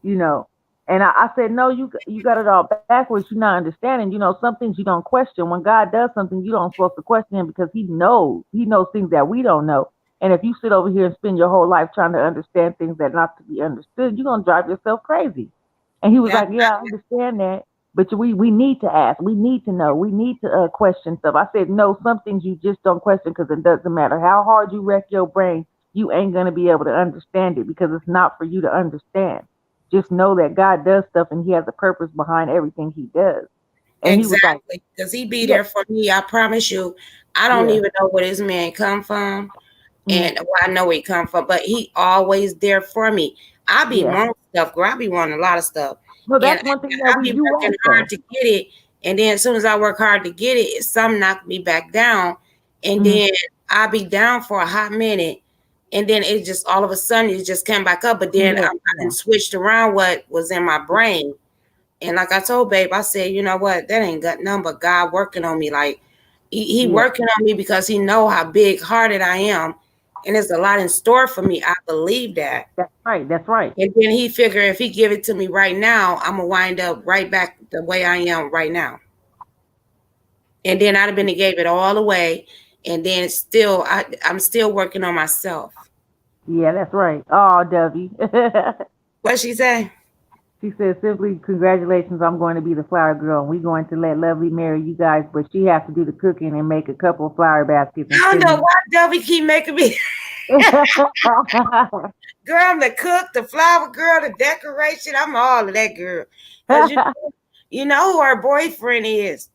you know. And I said, no, you got it all backwards. You're not understanding. Some things you don't question. When God does something, you don't supposed to question him because he knows. He knows things that we don't know. And if you sit over here and spend your whole life trying to understand things that are not to be understood, you're gonna drive yourself crazy. And he was Yeah, like, yeah, I understand that, but we need to ask. We need to know. We need to question stuff. I said, no, some things you just don't question because it doesn't matter how hard you wreck your brain. You ain't gonna be able to understand it because it's not for you to understand. Just know that God does stuff and he has a purpose behind everything he does. And he was like, exactly. Because he be yeah, there for me. I promise you. I don't yeah, even know where this man come from, mm, and well, I know where he come from, but he always there for me. I be yeah. wanting stuff, girl. I be wanting a lot of stuff, No, and that's one thing that I be you working want hard though. to get it. And then as soon as I work hard to get it, some knock me back down, and Hmm. then I be down for a hot minute, and then it just all of a sudden it just came back up. But then Yeah, I done yeah, switched around what was in my brain, and like I told Babe, I said, you know what, that ain't got nothing but God working on me. Like he yeah. working on me because he know how big hearted I am, and there's a lot in store for me. I believe that. That's right. That's right. And then he figure if he give it to me right now, I'm gonna wind up right back the way I am right now. And then I'd have been to gave it all away, and then still I'm still working on myself. Yeah, that's right. Oh, Dovey. What she say? She said, simply, congratulations, I'm going to be the flower girl. And we're going to let Lovely marry you guys, but she has to do the cooking and make a couple of flower baskets and I don't send know them. why Dovey keep making me. Girl, I'm the cook, the flower girl, the decoration. I'm all of that girl. Cause you know who her boyfriend is.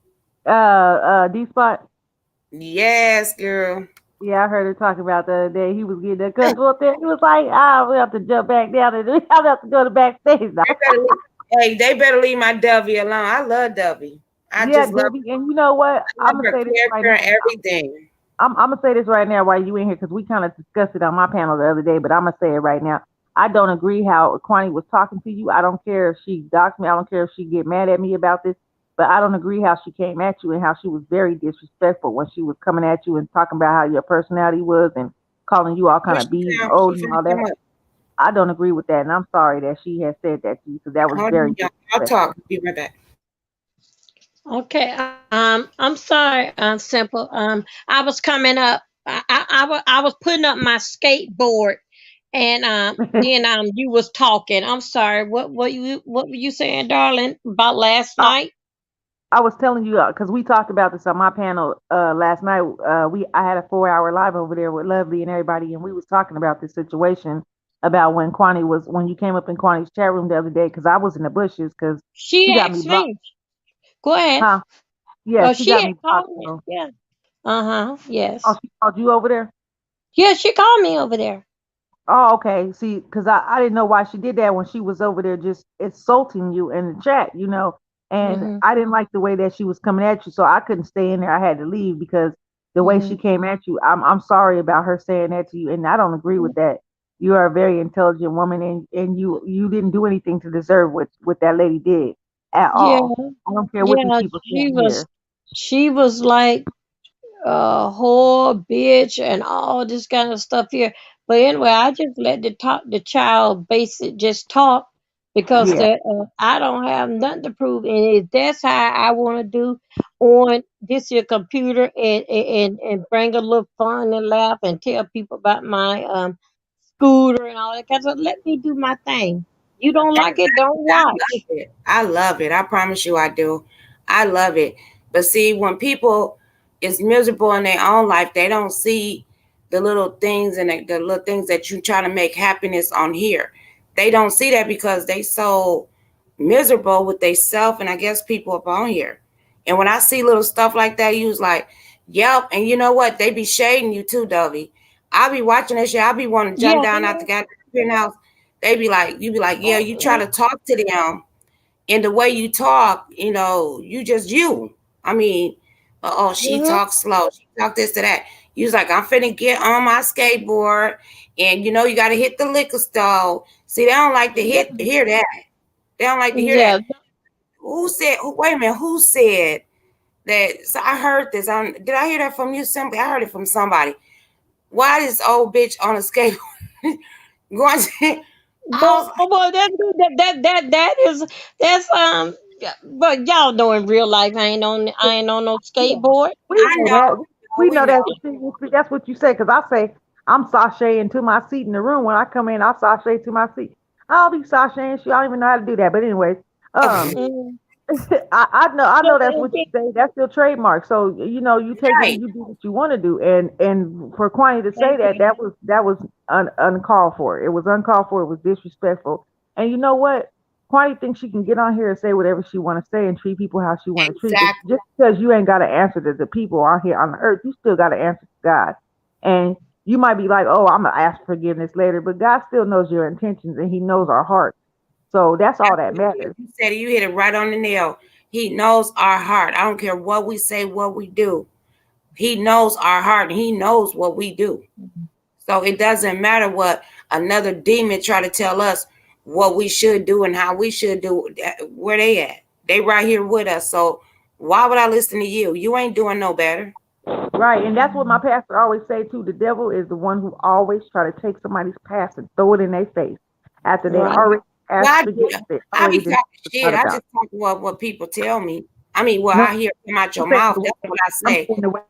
D-Spot. Yes, girl. Yeah, I heard her talk about the other day. He was getting that cook up there. He was like, "Ah, we have to jump back down and we have to go to backstage now." They better leave, hey, they better leave my Dovey alone. I love Dovey. I Yeah, just love Debbie, and you know what? I I'm love gonna her say this right character and now. everything. I'm gonna say this right now while you in here because we kind of discussed it on my panel the other day. But I'm gonna say it right now. I don't agree how Kwani was talking to you. I don't care if she doxed me. I don't care if she get mad at me about this. But I don't agree how she came at you and how she was very disrespectful when she was coming at you and talking about how your personality was and calling you all kind Here of she B and come. She old and finna all that. come up. I don't agree with that, and I'm sorry that she has said that to you because that was Hold very on, y'all. I'll disrespectful. talk. Be right back. Okay, I'm sorry, Simple. I was coming up. I was putting up my skateboard, and then you was talking. I'm sorry. What were you saying, darling, about last I, night? I was telling you because we talked about this on my panel last night. I had a 4 hour live over there with Lovely and everybody, and we was talking about this situation about when you came up in Kwani's chat room the other day because I was in the bushes because She she got me asked blocked. me. Go ahead. Huh? Yeah, Oh, she she got had me blocked. called me. So Yeah. Oh, Yes. she called you over there? Yeah, she called me over there. Oh, okay. See, because I didn't know why she did that when she was over there just insulting you in the chat, and Mhm. I didn't like the way that she was coming at you, so I couldn't stay in there. I had to leave because the way she Mhm. came at you, I'm sorry about her saying that to you, and I don't agree with that. You are a very intelligent woman, and you didn't do anything to deserve what that lady did at Yeah. all. I don't care what these Yeah. people say here. She was like whore, bitch, and all this kind of stuff here. But anyway, I just let the child basic just talk because Yeah. that I don't have nothing to prove, and if that's how I want to do on this your computer and bring a little fun and laugh and tell people about my scooter and all that kind of stuff, let me do my thing. You don't like it, don't I watch. love it. I love it. I promise you I do. I love it. But see, when people is miserable in their own life, they don't see the little things and the little things that you try to make happiness on here. They don't see that because they so miserable with they self and I guess people up on here. And when I see little stuff like that, you was like, yep. And you know what? They be shading you too, Dovey. I be watching that shit. I be wanting to jump Yeah, down out the goddamn house. They be like, you be like, yeah, you try to talk to them and the way you talk, you just you. I mean, oh, she mhm, talks slow. She talk this to that. You was like, I'm finna get on my skateboard, and you got to hit the liquor store. See, they don't like to hear that. They don't like to hear that. yeah. Who said? Wait a minute. Who said that? So I heard this. Did I hear that from you? Simply, I heard it from somebody. Why this old bitch on a skateboard going? I Boy, was like, boy, that is yeah, but y'all know in real life I ain't on no Yeah. skateboard. We I know know, that. We we know know. that. See, that's what you say. Because I say I'm sashaying to my seat in the room. When I come in, I sashay to my seat. I'll be sashaying. She, I don't even know how to do that. But anyways, um, Mm, I know that's and what you say. That's your trademark. So you take it Right. and you do what you want to do. And for Kwani to say that, that was uncalled for. It was uncalled for. It was disrespectful. And you know what? Kwani thinks she can get on here and say whatever she want to say and treat people how she want to treat. But Exactly. just because you ain't got to answer to the people on here on the earth, you still got to answer to God. And you might be like, oh, I'm gonna ask forgiveness later, but God still knows your intentions and He knows our heart. So that's all That's that what it is. matters. You said it. You hit it right on the nail. He knows our heart. I don't care what we say, what we do. He knows our heart and he knows what we do. So it doesn't matter what another demon try to tell us what we should do and how we should do. Where they at? They right here with us. So why would I listen to you? You ain't doing no better. Right, and that's what my pastor always say too. The devil is the one who always try to take somebody's past and throw it in their face after they right. already asked Why? forgiveness. They I already be been talking shit. forgot I about. just talk what people tell me. I mean, what No, I hear come out I'm your saying mouth. the That's way what I I'm say. saying the way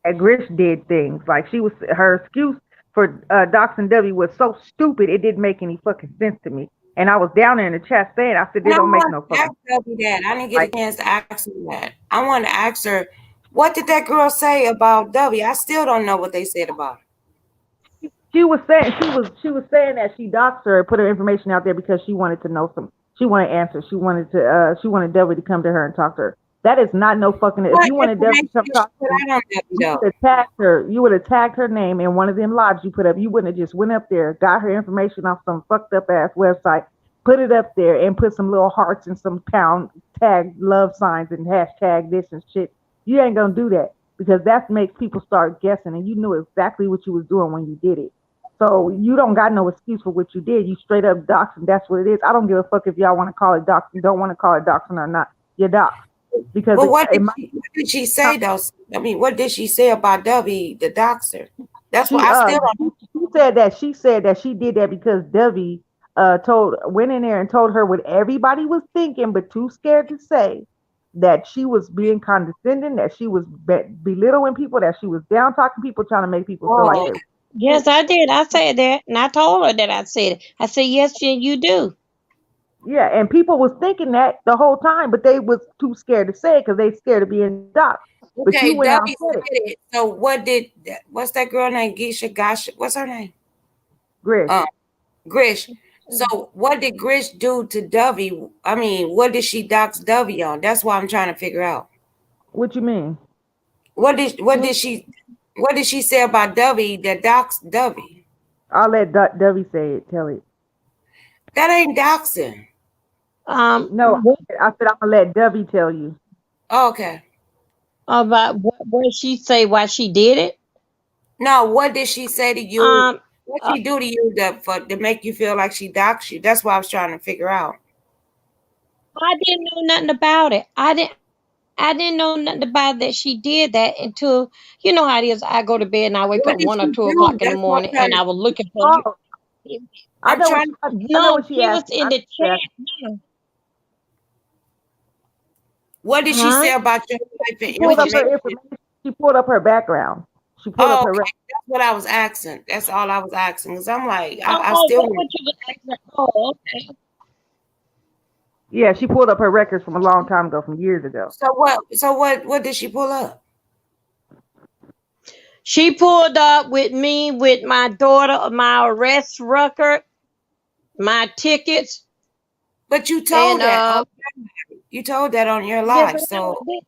that Grish did things. Like she was her excuse for Docs and W was so stupid it didn't make any fucking sense to me. And I was down there in the chat saying, I said, And this I don't make want no to ask fucking Debbie that. I didn't get a like. chance to ask her that. I want to ask her, what did that girl say about Debbie? I still don't know what they said about her. She was saying that she doxed her, put her information out there because she wanted to know some. She wanted answers. She wanted Debbie to come to her and talk to her. That is not no fucking. If What you wanted Debbie to information come did she talk put to you, out on Debbie, you though? would have tagged her. You would have tagged her name in one of them lives you put up. You wouldn't have just went up there, got her information off some fucked up ass website, put it up there, and put some little hearts and some pound tag love signs and hashtag this and shit. You ain't gonna do that because that makes people start guessing, and you knew exactly what you was doing when you did it. So you don't got no excuse for what you did. You straight up doxing. That's what it is. I don't give a fuck if y'all want to call it doxing, don't want to call it doxing or not. You're doxed because But it might. what did she say, though? I mean, what did she say about Debbie, the doctor? That's what She I still don't. she said that she did that because Debbie told went in there and told her what everybody was thinking, but too scared to say that she was being condescending, that she was belittling people, that she was down talking people, trying to make people feel like Oh, they. Yes, I did. I said that, and I told her that I said it. I said, yes, you do. Yeah, and people was thinking that the whole time, but they was too scared to say it because they scared of being doxxed. But you okay. went out and Debbie said said it, it. So what's that girl named Geisha Gosh? What's her name? Grish. Um, Grish. So what did Grish do to Debbie? I mean, what did she dox Debbie on? That's what I'm trying to figure out. What you mean? What did she say about Dovey that docs Dovey? I'll let Dovey say it. Tell it. That ain't doxing. No, What I said I'm gonna let Dovey tell you. Okay. about what she say? Why she did it? No, what did she say to you? Um, What uh, she do to you to make you feel like she doxed you? That's what I was trying to figure out. I didn't know nothing about it. I didn't know nothing about that she did that until how it is. I go to bed and I wake up What one did or she 2 o'clock do? in the That's what morning, I'm and trying I to. was looking for you. Oh, I I'm know what trying. I know No, what she she was asked. in I the know what she asked. chat. No. What did she say Huh? about your life She and pulled What up you? her information? information. She pulled up her background. She pulled up Oh, her okay. That's what I was asking. That's all I was asking. Cause I'm like, I Oh, still. that what you was asking? Oh, okay. Yeah, she pulled up her records from a long time ago, from years ago. So what? So what? What did she pull up? She pulled up with me with my daughter, my arrest record, my tickets, But you told and that. Oh, you told that on your did live. what I So did.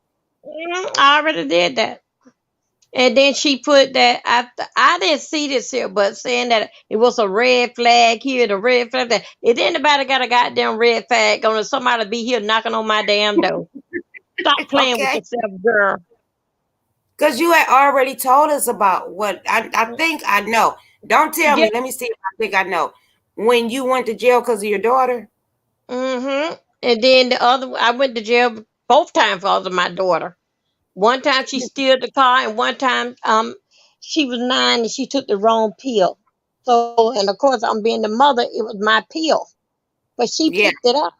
I already did that. And then she put that I didn't see this here, but saying that it was a red flag here, the red flag there. If anybody got a goddamn red flag on it, somebody be here knocking on my damn door. Stop playing with okay. yourself, girl. Because you had already told us about what I think I know. Don't tell Yeah. me. Let me see if I think I know. When you went to jail because of your daughter. And then I went to jail both times because of my daughter. One time she steered the car, and one time she was 9 and she took the wrong pill. So, and of course, I'm being the mother. It was my pill, but she Yeah. picked it up.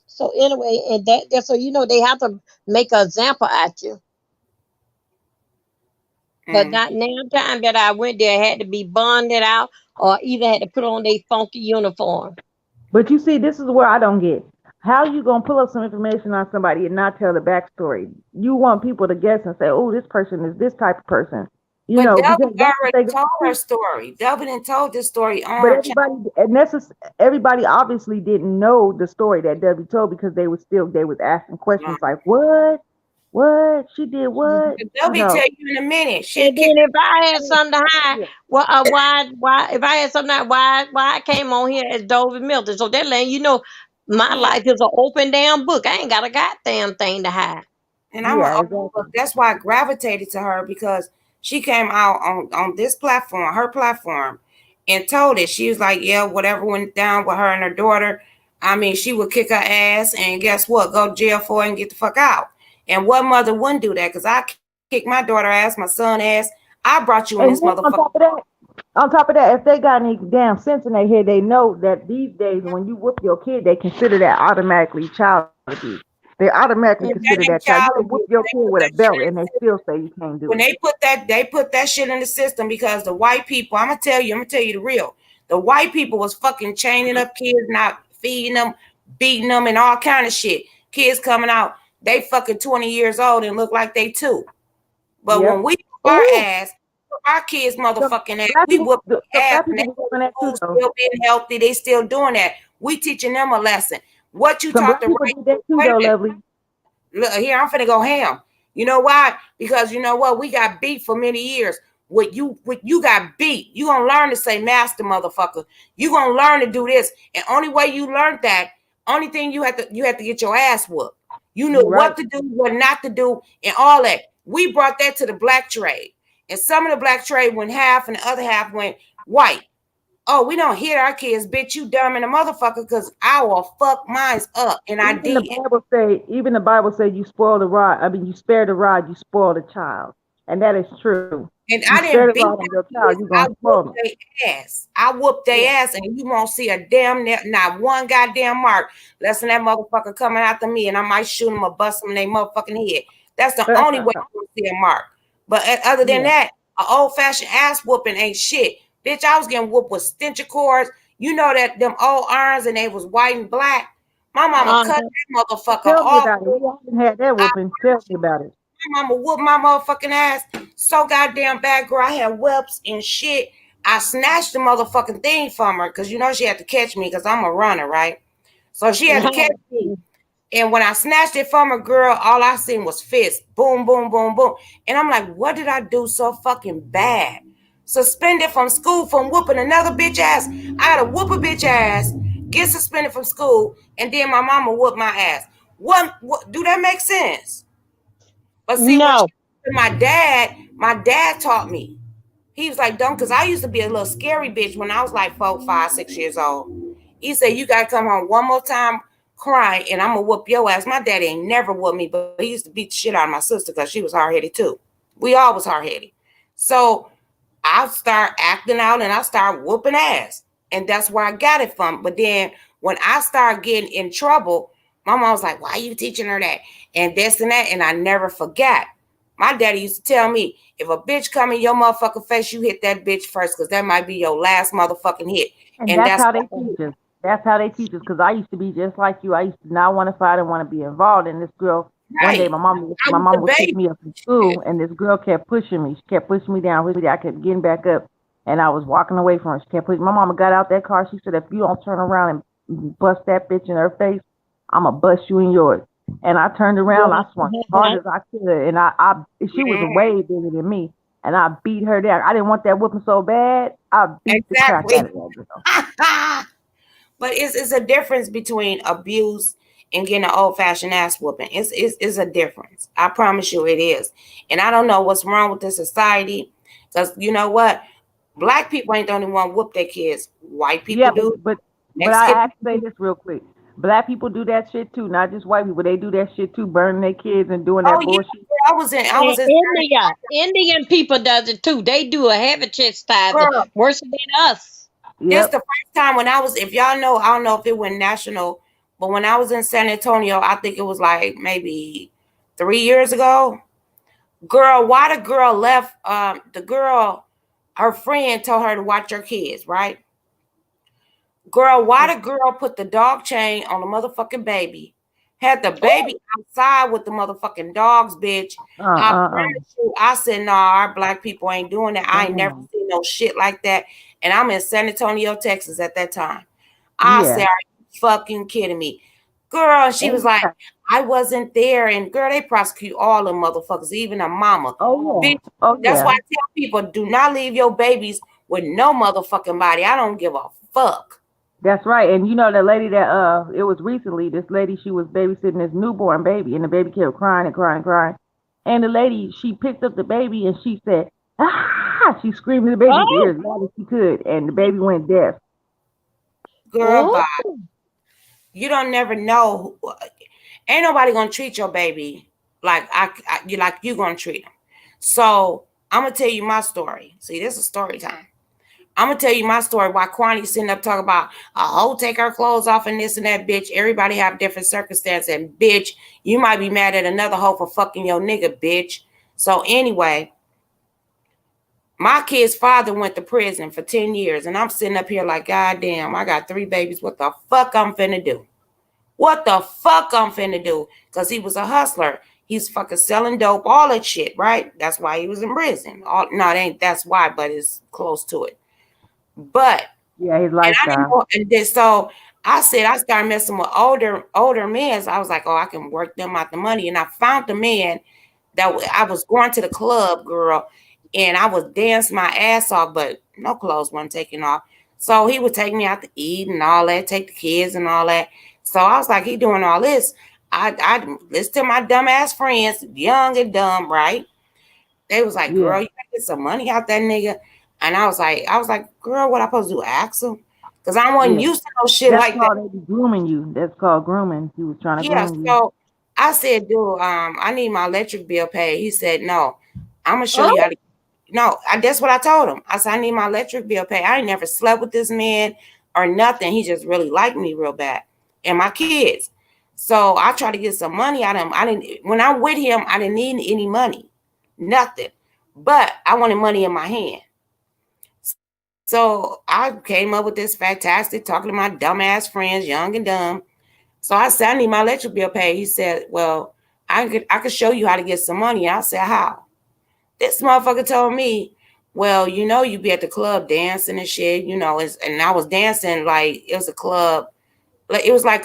So anyway, and that so they have to make an example at you. But Mm. not now time that I went there had to be bonded out or either had to put on their funky uniform. But you see, this is where I don't get. How you gonna pull up some information on somebody and not tell the backstory? You want people to guess and say, "Oh, this person is this type of person," But because Delvin that's what already they told gonna her do. story. Delvin told this story But on channel. everybody obviously didn't know the story that Debbie told because they was asking questions like, what she did, what Delvin tell you in a minute. She'll And kick then if I had something to hide, yeah, well, why? If I had something to hide, why I came on here as Dover Milton? So that letting my yeah. life is an open damn book. I ain't got a goddamn thing to hide. And I'm yeah, a exactly. that's why I gravitated to her because she came out on this platform, her platform, and told it. She was like, yeah, whatever went down with her and her daughter, I mean, she would kick her ass and guess what? Go to jail for it and get the fuck out. And what mother wouldn't do that? Because I kicked my daughter ass, my son ass. I brought you in this And then motherfucker. on top of that, if they got any damn sense in their head, they know that these days when you whoop your kid, they consider that automatically child abuse. They automatically And consider that that ain't child. You child can whoop abuse. your They kid put with a that shit belt, in and they the still system. say you can't do When it. they put that shit in the system because the white people, I'm gonna tell you the real. The white people was fucking chaining up kids, not feeding them, beating them, and all kind of shit. Kids coming out, they fucking 20 years old and look like they two. But when Yep. we our Ooh, ass, our kids some motherfucking ass, black we people, whoop some their ass black and they people be go doing to that too, school though. still being healthy. They still doing that. We teaching them a lesson. What you Some taught black the people right did that too, wait though, a minute. lovely. Look here, I'm finna go ham. You know why? Because you know what? We got beat for many years. What you got beat. You gonna learn to say master motherfucker. You gonna learn to do this. And only way you learned that, only thing you had to get your ass whooped. You knew You what right. to do, what not to do, and all that. We brought that to the black trade. And some of the black trade went half and the other half went white. Oh, we don't hit our kids, bitch. You dumb and a motherfucker, because I will fuck mine's up. And I Even the did. Bible say you spoil the rod. I mean, you spare the rod, you spoil the child, and that is true. And You I spare the didn't beat rod on your their child, kids. you're I gonna spoil whooped them. their ass. I whooped Yeah. their ass, and you won't see a damn not one goddamn mark. Less than that motherfucker coming after me, and I might shoot him or bust him in their motherfucking head. That's the only way you're gonna see a mark. But other than Yeah. that, an old fashioned ass whooping ain't shit. Bitch, I was getting whooped with stencher cords. You know that them old irons and they was white and black. My mama cut Uh-huh. that motherfucker Tell me off. about it. We haven't had that whooping. Tell me about it. My mama whooped my motherfucking ass so goddamn bad, girl. I had whelps and shit. I snatched the motherfucking thing from her because you know she had to catch me because I'm a runner, right? So she had to catch me. And when I snatched it from her, girl, all I seen was fists. Boom, boom, boom, boom. And I'm like, what did I do so fucking bad? Suspended from school from whooping another bitch ass. I gotta whoop a bitch ass, get suspended from school, and then my mama whoop my ass. What do that make sense? But see, when No. my dad taught me. He was like, don't, because I used to be a little scary bitch when I was like 4, 5, 6 years old. He said, you got to come home one more time crying and I'm going to whoop your ass. My daddy ain't never whooped me, but he used to beat the shit out of my sister because she was hard headed too. We all was hard headed. So I start acting out and I start whooping ass. And that's where I got it from. But then when I started getting in trouble, my mom was like, why are you teaching her that? And this and that. And I never forgot. My daddy used to tell me, if a bitch come in your motherfucking face, you hit that bitch first because that might be your last motherfucking hit. And And that's that's how what they teach us. That's how they teach us. Because I used to be just like you. I used to not want to fight and want to be involved. And this girl, one day, right. I my was mom the was picking baby. me up from school, and this girl kept pushing me. She kept pushing me down. I kept getting back up, and I was walking away from her. She kept pushing. My mama got out that car. She said, "If you don't turn around and bust that bitch in her face, I'ma bust you in yours." And I turned around. I swung as hard as I could, and she was Mhm. way bigger than me, and I beat her down. I didn't want that whooping so bad. I beat the crap out Exactly. of that girl. But it's a difference between abuse and getting an old fashioned ass whooping. It's a difference. I promise you it is. And I don't know what's wrong with this society. Because you know what? Black people ain't the only one whoop their kids. White people Yeah, do. but Mexican I have to people say do. this real quick. Black people do that shit too, not just white people. They do that shit too, burning their kids and doing Oh that yeah, bullshit. I And was in Indian people does it too. They do a heavy chastising, girl. worse than us. This the Yep. first time when I was, if y'all know, I don't know if it went national, but when I was in San Antonio, I think it was like maybe 3 years ago. Girl, why the girl left? The girl, her friend told her to watch her kids, right? Girl, why the girl put the dog chain on the motherfucking baby? Had the baby outside with the motherfucking dogs, bitch. I Uh. promise you, I said, nah, our black people ain't doing that. I ain't never Damn. seen no shit like that. And I'm in San Antonio, Texas at that time. I said, Yeah. are you fucking kidding me? Girl, and she was like, Exactly. I wasn't there. And girl, they prosecute all the motherfuckers, even a mama. Oh Bitch, yeah. Oh that's why yeah. I tell people, do not leave your babies with no motherfucking body. I don't give a fuck. That's right. And you know the lady that it was recently, this lady, she was babysitting this newborn baby, and the baby kept crying and crying and crying. And the lady, she picked up the baby and she said, ah, she screamed in the baby's ear Oh, as loud as she could, and the baby went deaf. Girl, oh, bye. You don't never know. Ain't nobody gonna treat your baby like you like you gonna treat them. So I'm gonna tell you my story. See, this is story time. I'm gonna tell you my story. Why Kwani sitting up talking about a hoe take her clothes off and this and that, bitch. Everybody have different circumstances, and bitch, you might be mad at another hoe for fucking your nigga, bitch. So anyway, my kid's father went to prison for 10 years, and I'm sitting up here like, God damn, I got 3 babies. What the fuck I'm finna do? What the fuck I'm finna do? Because he was a hustler. He's fucking selling dope, all that shit, right? That's why he was in prison. No, it ain't that's why, but it's close to it. But Yeah, his and I didn't lifestyle. know, and then so I said I started messing with older men. So I was like, oh, I can work them out the money. And I found the man that I was going to the club, girl, and I was dancing my ass off, but no clothes weren't taken off. So he would take me out to eat and all that, take the kids and all that. So I was like, he doing all this. I listen to my dumb ass friends, young and dumb, right? They was like, Yeah. girl, you gotta get some money out that nigga. And I was like, girl, what I supposed to do? Ask him? Because I wasn't Yeah. used to no shit That's like that. called they be grooming you. That's called grooming. He was trying to Yeah, groom you. so I said, dude, I need my electric bill paid. He said, no, I'm gonna show you how oh, to. No, that's what I told him. I said, I need my electric bill paid. I ain't never slept with this man or nothing. He just really liked me real bad and my kids. So I tried to get some money out of him. I didn't. When I'm with him, I didn't need any money, nothing. But I wanted money in my hand. So I came up with this fantastic talking to my dumbass friends, young and dumb. So I said, I need my electric bill paid. He said, well, I could show you how to get some money. I said, how? This motherfucker told me, well, you be at the club dancing and shit, and I was dancing like it was a club, like it was like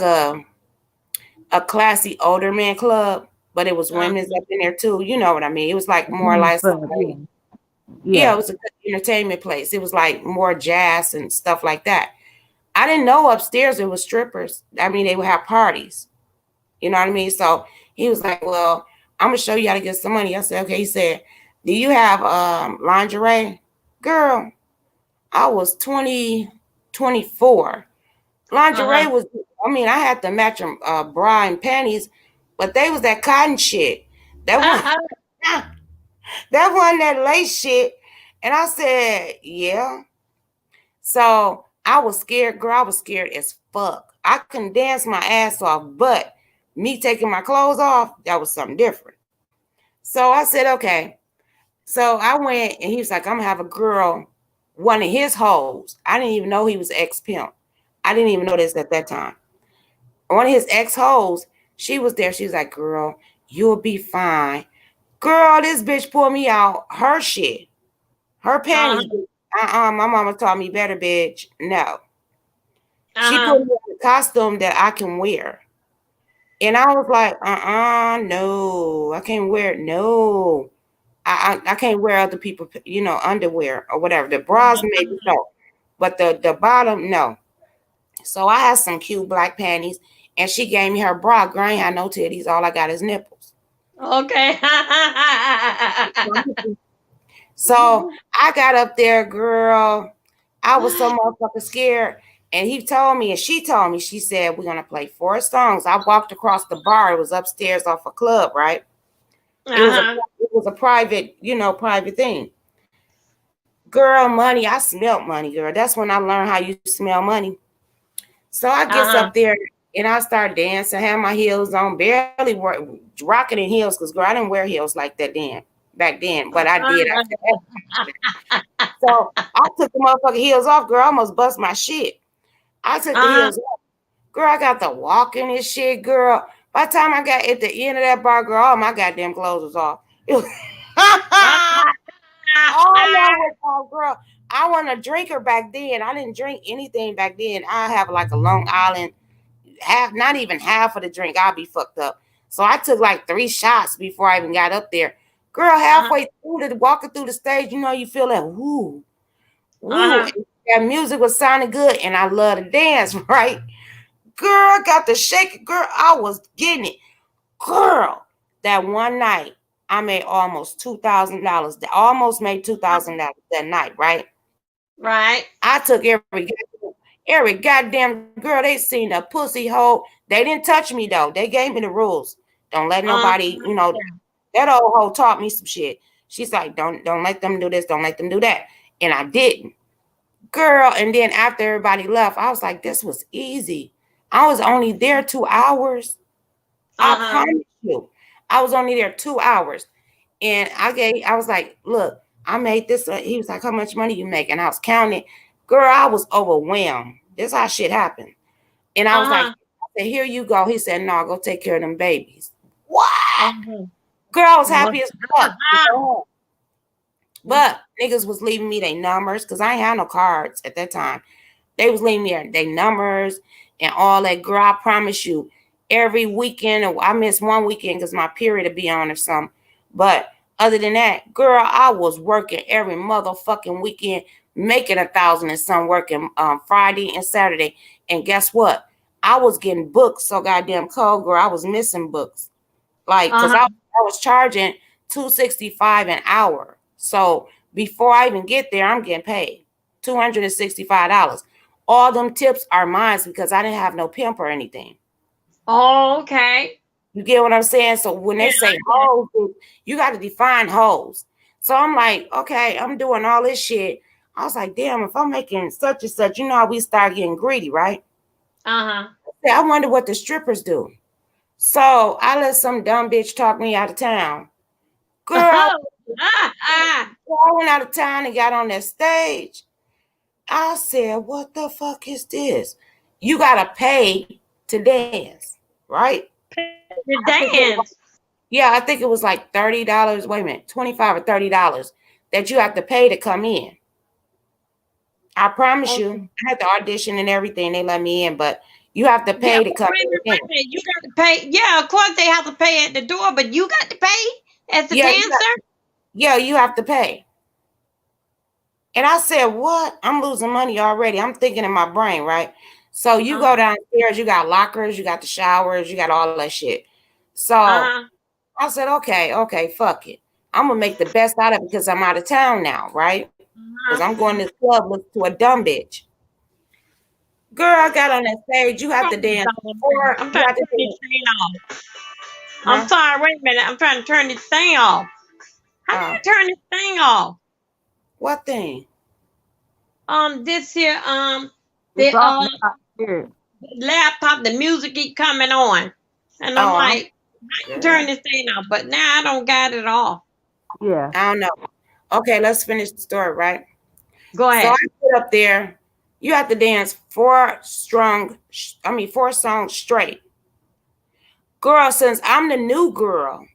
a classy older man club, but it was women's Uh-huh. up in there too. You know what I mean? It was like more Women's like club, somebody. yeah. Yeah, it Yeah. was a good entertainment place. It was like more jazz and stuff like that. I didn't know upstairs it was strippers. I mean, they would have parties. You know what I mean? So he was like, "Well, I'm gonna show you how to get some money." I said, "Okay." He said, "Do you have lingerie?" Girl, I was 20, 24. Lingerie Uh-huh. was, I mean, I had to match them bra and panties, but they was that cotton shit. That one, that one that lace shit. And I said, yeah. So I was scared, girl. I was scared as fuck. I couldn't dance my ass off, but me taking my clothes off, that was something different. So I said, okay. So I went and he was like, I'm gonna have a girl, one of his hoes. I didn't even know he was ex pimp. I didn't even know this at that time. One of his ex hoes, she was there. She was like, girl, you'll be fine. Girl, this bitch pulled me out her shit, her panties. Uh-huh. My mama taught me better, bitch. No. She Uh-huh. put me in a costume that I can wear. And I was like, no, I can't wear it. No. I can't wear other people, underwear or whatever. The bras maybe so. But the bottom, no. So I had some cute black panties and she gave me her bra. Girl, I ain't had no titties. All I got is nipples. Okay. So I got up there, girl. I was so motherfucking scared. And he told me, and she told me, she said, we're going to play 4 songs. I walked across the bar. It was upstairs off a club, right? It was a Uh-huh. it was a private, private thing. Girl, money. I smelled money, girl. That's when I learned how you smell money. So I gets up Uh-huh. there and I start dancing, had my heels on, barely rocking in heels, because girl, I didn't wear heels like that back then, but I did. I said, "Hey." So I took the motherfucking heels off, girl. I almost bust my shit. I took the Uh-huh. heels off. Girl, I got the walking and shit, girl. By the time I got at the end of that bar, girl, all my goddamn clothes was off. It was all that was off, girl. I wasn't a drinker back then. I didn't drink anything back then. I have like a Long Island, half, not even half of the drink. I'll be fucked up. So I took like 3 shots before I even got up there. Girl, Uh-huh. halfway through walking through the stage, you feel that woo, woo. Uh-huh. And that music was sounding good, and I love to dance, right? Girl, I got to shake it. Girl, I was getting it. Girl, that one night, I made almost $2,000. Almost made $2,000 that night, right? Right. I took every goddamn girl they seen a pussy hole. They didn't touch me though. They gave me the rules. Don't let Uh-huh. nobody, that old hoe taught me some shit. She's like, don't let them do this, don't let them do that. And I didn't. Girl, and then after everybody left, I was like, this was easy. I was only there 2 hours. I Uh-huh. promise you. I was only there 2 hours. And I was like, look, I made this. He was like, how much money you make? And I was counting. Girl, I was overwhelmed. This how shit happened. And I was like, Uh-huh. I said, here you go. He said, no, go take care of them babies. What? Uh-huh. Girl, I was happy as fuck. Uh-huh. But niggas was leaving me their numbers because I ain't had no cards at that time. They was leaving me their numbers and all that. Girl, I promise you, every weekend, I missed one weekend because my period to be on or something. But other than that, girl, I was working every motherfucking weekend, making 1,000 and some, working Friday and Saturday. And guess what? I was getting booked so goddamn cold, girl. I was missing books. Like, cause Uh-huh. I was charging 265 an hour. So before I even get there, I'm getting paid $265. All them tips are mine because I didn't have no pimp or anything. Oh, okay. You get what I'm saying? So when Yeah, they say I get hoes, you got to define hoes. So I'm like, okay, I'm doing all this shit. I was like, damn, if I'm making such and such, how we start getting greedy, right? Uh-huh. I wonder what the strippers do. So I let some dumb bitch talk me out of town. Girl, Oh. Ah, I went out of town and got on that stage. I said, what the fuck is this? You gotta pay to dance, right? the I think it was, dance. yeah, I think it was like $30. Wait a minute, 25 or $30 that you have to pay to come in. I promise you, Okay. I had to audition and everything. They let me in, but You have to Yeah, pay to but come wait a minute, in. wait a minute. You got to pay. Yeah, of course they have to pay at the door, but you got to pay as a Yeah, dancer. yeah, you have to pay. And I said, what? I'm losing money already. I'm thinking in my brain, right? So you Uh go downstairs, you got lockers, you got the showers, you got all that shit. So huh. I said, okay, fuck it. I'm gonna make the best out of it because I'm out of town now, right? Because Uh I'm going to huh. this club look to a dumb bitch. Girl, I got on that stage. You have to dance for. I'm You trying have to to turn dance, this thing off. I'm huh? sorry. Wait a minute. I'm trying to turn this thing off. How do Uh, I turn this thing off? what thing? This here, It's the off now. Here. laptop, the music keep coming on, and I'm Oh, I'm like, I can turn girl. this thing off, but now I don't got it off. Yeah. I don't know. Okay, let's finish the story, right? Go So I ahead. get up there. You have to dance four songs straight. Girl, since I'm the new girl,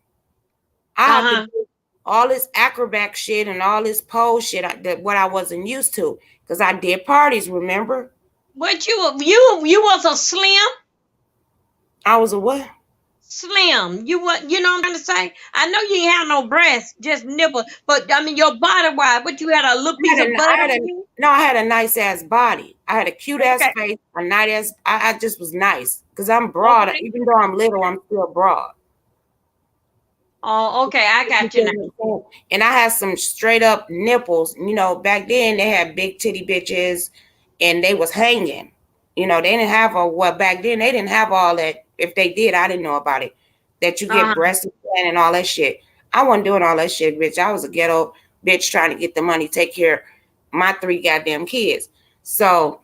I Uh have to huh. do all this acrobat shit and all this pole shit that what I wasn't used to because I did parties. Remember, But you was a slim. I was a what? Slim. You know what I'm trying to say? I know you ain't have no breasts, just nipple, but I mean your body wise, but you had a little I piece had of a, butt I had on a you. no, I had a nice ass body. I had a cute ass Okay. face, a nice ass. I just was nice because I'm broad. Okay. Even though I'm little, I'm still broad. Oh, okay. I got you now. And I had some straight up nipples. You know, back then they had big titty bitches, and they was hanging. You know, they didn't have a what back then. They didn't have all that. If they did, I didn't know about it. That you get Uh huh. breast implant and all that shit. I wasn't doing all that shit, bitch. I was a ghetto bitch trying to get the money, take care of my three goddamn kids. So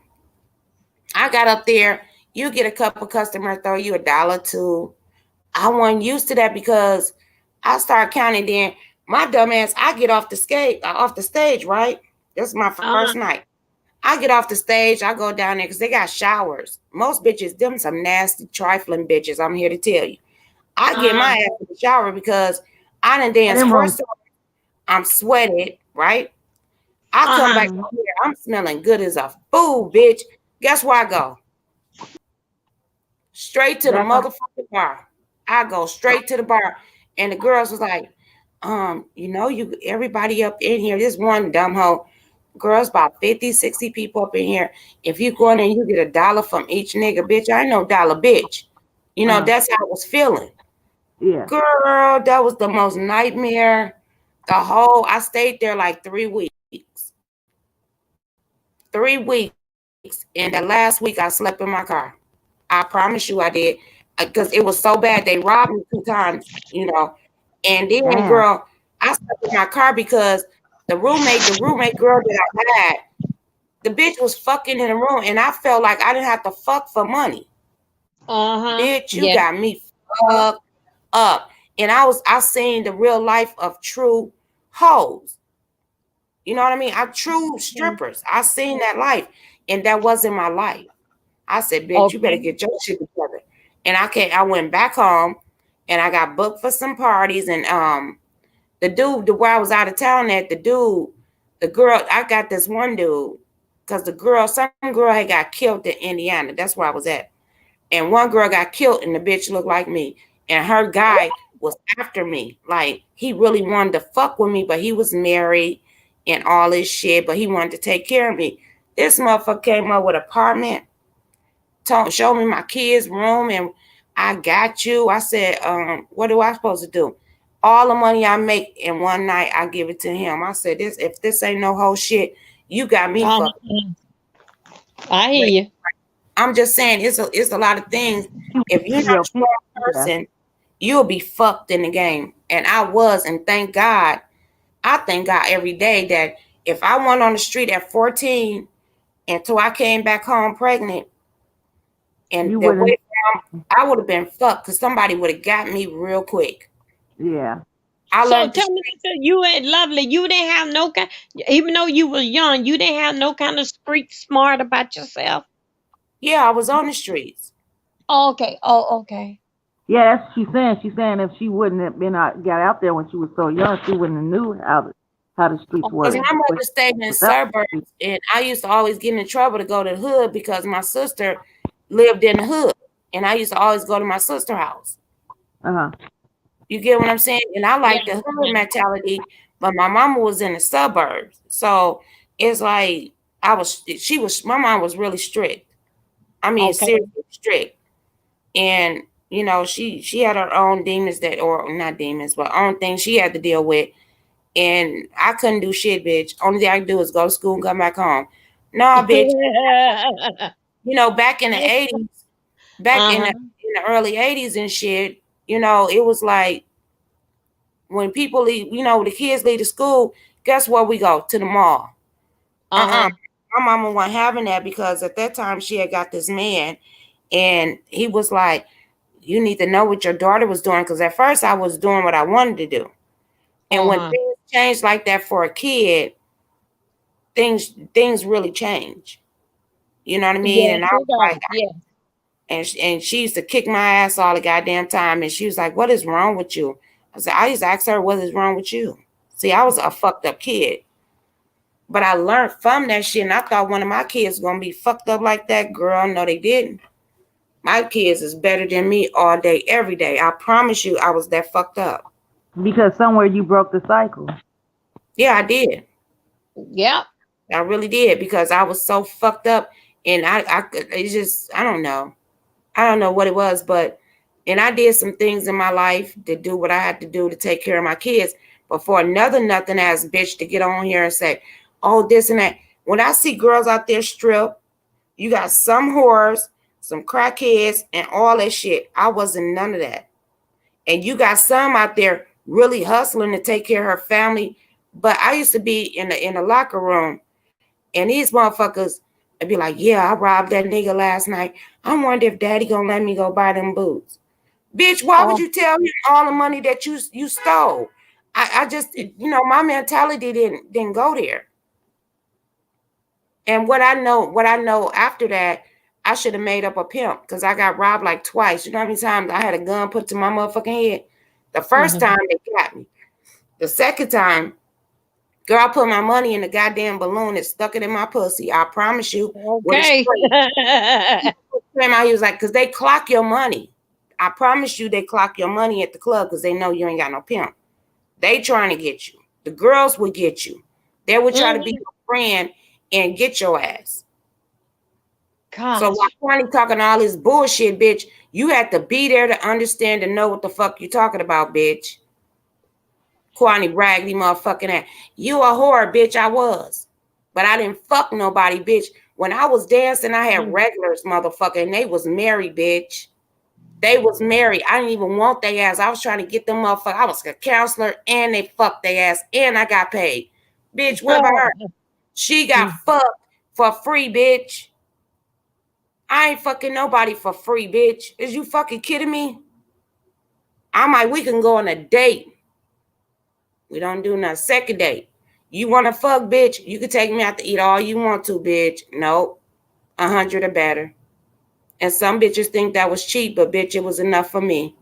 I got up there. You get a couple customers, throw you a dollar two. I wasn't used to that because I start counting. Then my dumb ass, I get off the stage, right? This is my Uh first huh. night. I get off the stage, I go down there because they got showers. Most bitches, them some nasty, trifling bitches. I'm here to tell you. I get Uh my ass in the shower because I done I danced didn't four want. songs. I'm sweated, right? I come huh. back Mm-hmm. here, I'm smelling good as a fool, bitch. Guess where I go? Straight to the Back on. motherfucking bar. I go straight to the bar. And the girls was like, you everybody up in here, this one dumb hoe. Girls, about 50, 60 people up in here. If you go in there, you get a dollar from each nigga, bitch. I ain't no dollar bitch. You know, Uh, that's how I was feeling. yeah. Girl, that was the most nightmare. I stayed there like 3 weeks. 3 weeks. And the last week I slept in my car. I promise you I did. Because it was so bad. They robbed me 2 times, you know. And then, Damn. girl, I slept in my car because the roommate girl that I had, the bitch was fucking in the room. And I felt like I didn't have to fuck for money. Uh huh. Bitch, you Yeah. got me fucked up. And I seen the real life of true hoes. You know what I mean? I true strippers. I seen that life. And that wasn't my life. I said, bitch, you better Okay. get your shit together. And I went back home and I got booked for some parties. And the dude, the where I was out of town at, the girl, I got this one dude, because some girl had got killed in Indiana. That's where I was at. And one girl got killed and the bitch looked like me. And her guy was after me. Like he really wanted to fuck with me, but he was married and all this shit, but he wanted to take care of me. This motherfucker came up with an apartment, show me my kids' room, and I got you. I said, what do I supposed to do? All the money I make in one night, I give it to him. I said, if this ain't no whole shit, you got me Uh fucked. huh. I But hear you. I'm just saying, it's a lot of things. If you're not Your a people. strong Yeah. person, you'll be fucked in the game. And I was, and thank God, I thank God every day that if I went on the street at 14 until I came back home pregnant, and You the wouldn't. way I would have been fucked because somebody would have got me real quick. Yeah. I So learned the tell me street. this: you ain't lovely. You didn't have no kind, even though you were young. You didn't have no kind of street smart about yourself. Yeah, I was on the streets. Oh, okay. Oh, okay. Yeah. That's she's saying. She's saying if she wouldn't have been out, got out there when she was so young, she wouldn't have knew how the streets Because work. Okay. my But mother stayed in without, suburbs, and I used to always get in trouble to go to the hood because my sister, lived in the hood, and I used to always go to my sister's house. Uh-huh. You get what I'm saying? And I Yeah. like the hood mentality, but my mama was in the suburbs. So it's like my mom was really strict. I mean, Okay. seriously strict. And she had her own demons that, or not demons, but own things she had to deal with. And I couldn't do shit, bitch. Only thing I could do is go to school and come back home. Nah, bitch. Back in the 80s, back in Uh-huh. the early 80s and shit, it was like when people leave, the kids leave the school, guess where we go? To the mall. Uh-uh. Uh-huh. My mama wasn't having that because at that time she had got this man and he was like, you need to know what your daughter was doing. Because at first I was doing what I wanted to do. And when Uh-huh. things change like that for a kid, things really change. You know what I mean? Yes, And I it was does. like, Yes. and she used to kick my ass all the goddamn time. And she was like, what is wrong with you? I said, I used to ask her, what is wrong with you? See, I was a fucked up kid. But I learned from that shit, and I thought one of my kids was gonna be fucked up like that. Girl, no, they didn't. My kids is better than me all day, every day. I promise you, I was that fucked up. Because somewhere you broke the cycle. Yeah, I did. Yep. I really did because I was so fucked up, and it's just, I don't know what it was, but, and I did some things in my life to do what I had to do to take care of my kids. But for another nothing ass bitch to get on here and say, oh, this and that. When I see girls out there strip, you got some whores, some crackheads, and all that shit. I wasn't none of that. And you got some out there really hustling to take care of her family. But I used to be in the locker room, and these motherfuckers would be like, "Yeah, I robbed that nigga last night. I wonder if Daddy gonna let me go buy them boots." Bitch, why would Oh, you tell him all the money that you stole? I just, my mentality didn't go there. And what I know after that, I should have made up a pimp because I got robbed like twice. You know how many times I had a gun put to my motherfucking head? The first mhm. time they got me. The second time, girl, I put my money in the goddamn balloon and stuck it in my pussy. I promise you, with a Okay. string. He was like, because they clock your money. I promise you, they clock your money at the club because they know you ain't got no pimp. They trying to get you. The girls would get you. They would try to be Mhm. your friend and get your ass. So while Gosh. Kwani talking all this bullshit, bitch, you had to be there to understand and know what the fuck you talking about, bitch. Kwani raggedy motherfucking ass. You a whore, bitch. I was. But I didn't fuck nobody, bitch. When I was dancing, I had Mhm. regulars, motherfucker, and they was married, bitch. They was married. I didn't even want their ass. I was trying to get them motherfucker. I was a counselor and they fucked their ass and I got paid. Bitch, what about her? She got fucked for free, bitch. I ain't fucking nobody for free, bitch. Is you fucking kidding me? We can go on a date. We don't do nothing. Second date. You want to fuck, bitch? You can take me out to eat all you want to, bitch. Nope. 100 or better. And some bitches think that was cheap, but bitch, it was enough for me.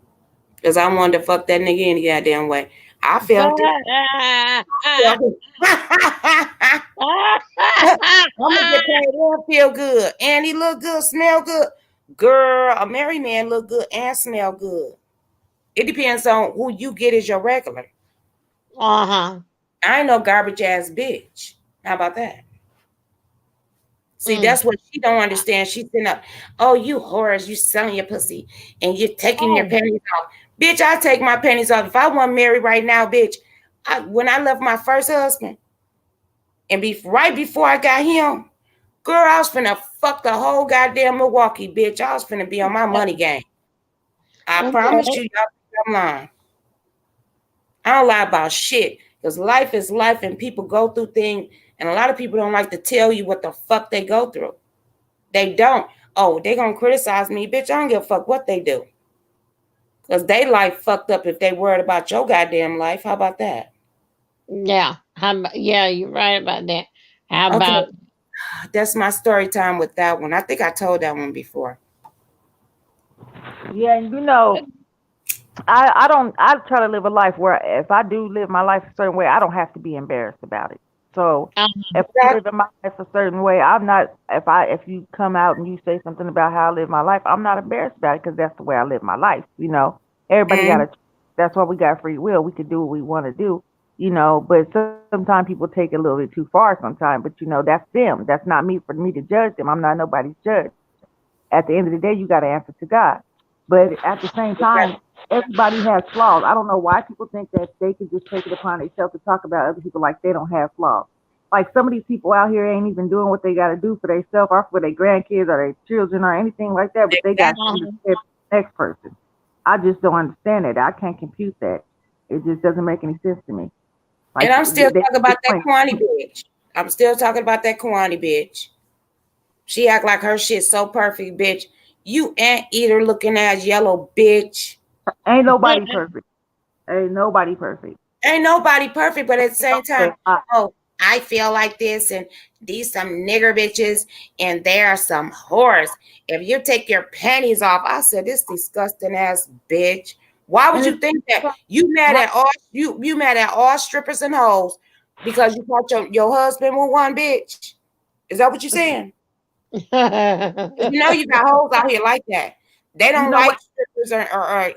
Because I wanted to fuck that nigga any goddamn way. I felt it. Felt it. I'm gonna get paid and feel good. And he look good, smell good. Girl, a married man look good and smell good. It depends on who you get as your regular. Uh-huh. I ain't no garbage ass bitch. How about that? See, Mm. that's what she don't understand. She's sitting up, oh, you whores, you selling your pussy and you're taking your Oh, panties off. Bitch, I take my panties off. If I want married right now, bitch, when I left my first husband and right before I got him, girl, I was finna fuck the whole goddamn Milwaukee, bitch. I was finna be on my money game. I promise okay. you, y'all think I'm lying. I don't lie about shit because life is life and people go through things, and a lot of people don't like to tell you what the fuck they go through. They don't. Oh, they gonna criticize me, bitch. I don't give a fuck what they do because they life fucked up if they worried about your goddamn life. How about that? Yeah. Yeah, you're right about that. How Okay, about that's my story time with that one. I think I told that one before. Yeah, and I don't I try to live a life where if I do live my life a certain way, I don't have to be embarrassed about it. So if I'm Uh-huh. living my life a certain way, I'm not. If you come out and you say something about how I live my life, I'm not embarrassed about it because that's the way I live my life. Everybody got Mm. a. That's why we got free will. We can do what we want to do. But sometimes people take it a little bit too far. Sometimes, but that's them. That's not me for me to judge them. I'm not nobody's judge. At the end of the day, you got to answer to God. But at the same time, everybody has flaws. I don't know why people think that they can just take it upon themselves to talk about other people like they don't have flaws. Like some of these people out here ain't even doing what they got to do for themselves or for their grandkids or their children or anything like that, but they got Exactly. something to Uh-huh. say to the next person. I just don't understand it. I can't compute that. It just doesn't make any sense to me. And Like I'm still they talking about that explain. Kwani bitch. I'm still talking about that Kwani bitch. She act like her shit so perfect, bitch. You anteater looking ass yellow bitch. Ain't nobody perfect. Ain't nobody perfect. Ain't nobody perfect, but at the They same don't say time, a lot. oh, I feel like this, and these some nigger bitches, and there are some whores. If you take your panties off, I said this disgusting ass bitch. Why would And you it's think that? right. You mad at all you mad at all strippers and hoes because you thought your husband was one bitch? Is that what you're saying? You know you got hoes out here like that. They You don't know like what? strippers or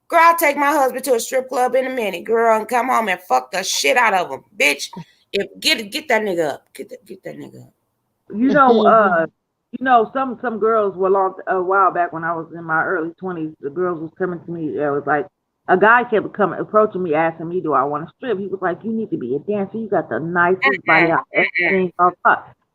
girl, I'll take my husband to a strip club in a minute, girl, and come home and fuck the shit out of him. Bitch, if get that nigga up. Get that nigga up. You know, uh, some girls were a while back when I was in my early 20s. The girls was coming to me. It was like a guy kept coming, approaching me, asking me, "Do I want to strip?" He was like, "You need to be a dancer. You got the nicest body Mm-mm, out of mm-mm. everything."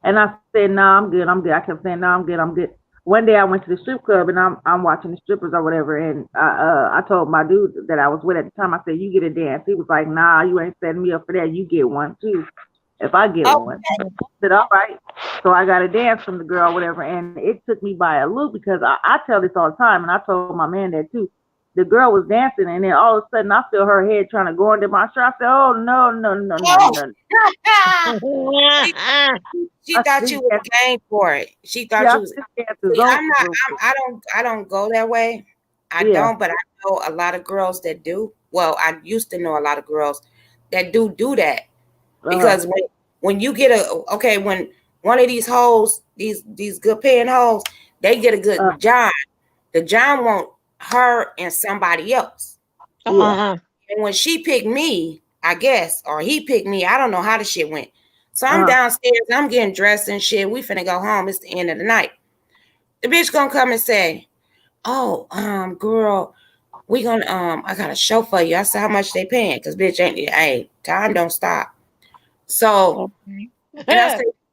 And I said, "Nah, I'm good. I'm good." I kept saying, "Nah, I'm good. I'm good." One day I went to the strip club and I'm watching the strippers or whatever, and I told my dude that I was with at the time. I said, "You get a dance." He was like, "Nah, you ain't setting me up for that. You get one too." If I get Oh, one. I said, all right. So I got a dance from the girl, or whatever, and it took me by a loop because I tell this all the time, and I told my man that too. The girl was dancing, and then all of a sudden I feel her head trying to go under my shirt. I said, oh, no, no, no, no, oh. no. she, she I said, thought this you was dance, game for it. She thought yeah, you I was. said, this dance is See, I'm not. over. I don't go that way. I Yeah. don't. But I know a lot of girls that do. Well, I used to know a lot of girls that do that. Uh, Because when you get when one of these hoes, these good paying hoes, they get a uh, good John. The John want her and somebody else. yeah. Uh-huh. And when she picked me, I guess, or he picked me, I don't know how the shit went. So I'm Uh, downstairs, I'm getting dressed and shit. We finna go home. It's the end of the night. The bitch gonna come and say, "Oh, girl, we gonna I got a show for you." I said, "How much they paying?" Cause bitch ain't hey, time don't stop. So Okay. and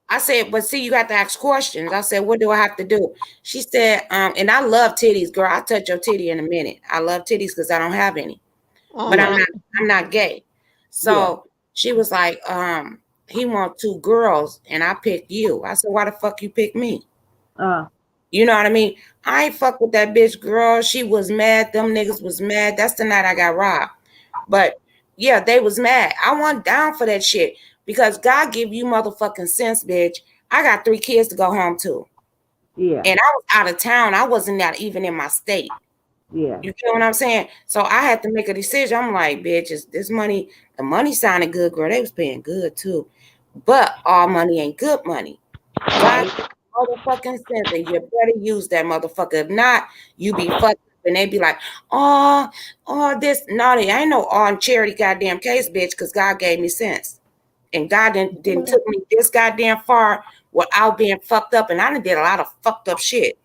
I said, but see, you got to ask questions. I said, what do I have to do? She said, and I love titties, girl. I'll touch your titty in a minute. I love titties because I don't have any, but yeah. Uh-huh. I'm not gay. Yeah. So she was like, he want two girls and I picked you. I said, why the fuck you pick me? Uh, You know what I mean? I ain't fuck with that bitch girl. She was mad. Them niggas was mad. That's the night I got robbed. But yeah, they was mad. I wasn't down for that shit because God give you motherfucking sense, bitch. I got 3 kids to go home to. yeah. And I was out of town. I wasn't not even in my state. Yeah. You get what I'm saying? So I had to make a decision. I'm like, bitch, is this money, the money sounded good, girl. They was paying good too. But all money ain't good money. God Right. motherfucking sense, and you better use that motherfucker. If not, you be fucked up, and they be like, oh, this naughty. I ain't no on charity goddamn case, bitch, because God gave me sense, and God didn't took me this goddamn far without being fucked up, and I done did a lot of fucked up shit.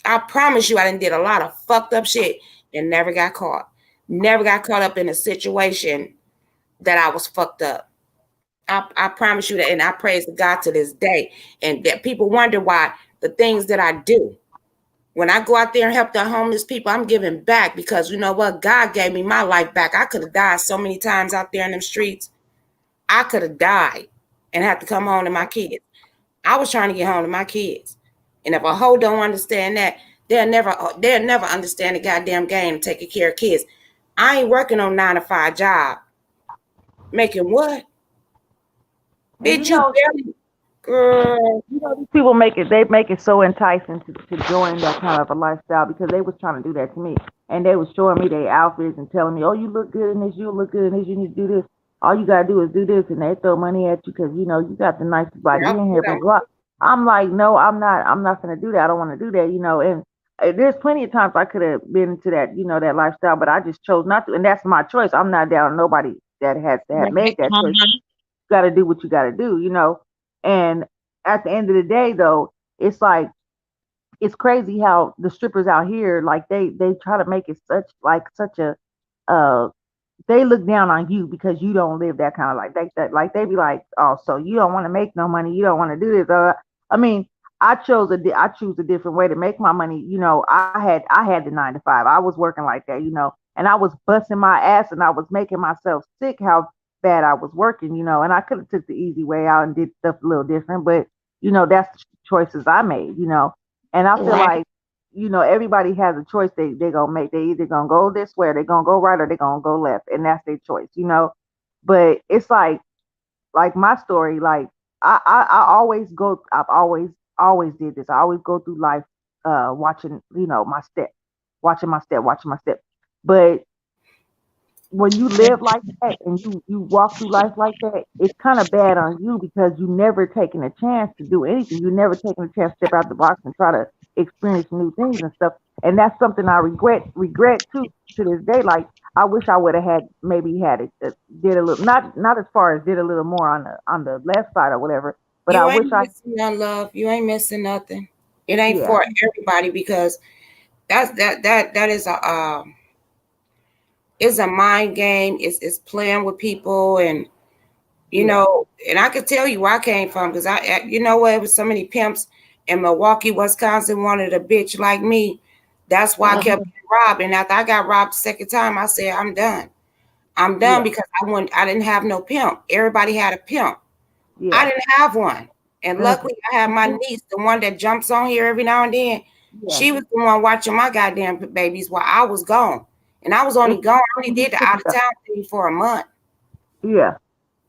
I promise you, I done did a lot of fucked up shit and never got caught. Never got caught up in a situation that I was fucked up. I promise you that, and I praise God to this day. And that people wonder why the things that I do. When I go out there and help the homeless people, I'm giving back because you know what? God gave me my life back. I could have died so many times out there in them streets. I could have died and had to come home to my kids. I was trying to get home to my kids. And if a hoe don't understand that, they'll never understand the goddamn game of taking care of kids. I ain't working on 9 to 5 job. Making what? And Bitch, you barely girl. these people they make it so enticing to join that kind of a lifestyle because they was trying to do that to me. And they was showing me their outfits and telling me, oh, you look good in this, you look good in this, you need to do this. All you gotta do is do this, and they throw money at you because you got the nicest body Yep, in you here. But know. go I'm like, no, I'm not. I'm not gonna do that. I don't want to do that. And there's plenty of times I could have been into that, that lifestyle, but I just chose not to, and that's my choice. I'm not down on nobody that has to have made Right. that choice. You got to do what you got to do. And at the end of the day, though, it's like it's crazy how the strippers out here, like they try to make it such a uh they look down on you because you don't live that kind of life. They be like, oh, so you don't want to make no money, you don't want to do this. I mean, I choose a different way to make my money. I had the 9 to 5. I was working like that, and I was busting my ass and I was making myself sick how bad I was working, and I could have took the easy way out and did stuff a little different, but that's the choices I made. And I feel Right. like everybody has a choice they gonna make. They either gonna go this way or they gonna go right or they gonna go left. And that's their choice. But it's like my story, like I always go I've always did this. I always go through life watching, my step, watching my step. But when you live like that and you walk through life like that, it's kind of bad on you because you never taking a chance to do anything. You never taking a chance to step out the box and try to experience new things and stuff. And that's something I regret too to this day. Like I wish I would have had maybe had it did a little, not as far as did a little more on the left side or whatever. But I You wish ain't I missing no love. You ain't missing nothing. It ain't yeah for everybody because that is a mind game. It's playing with people, and yeah and I could tell you where I came from because you know what, it was so many pimps in Milwaukee, Wisconsin wanted a bitch like me. That's why I kept Uh-huh. getting robbed. And after I got robbed the second time, I said, I'm done. I'm done yeah because I didn't have no pimp. Everybody had a pimp. I yeah didn't have one. And uh, luckily I had my niece, the one that jumps on here every now and then. yeah. She was the one watching my goddamn babies while I was gone. And I was only It's gone. I only did the out of town thing for a month. yeah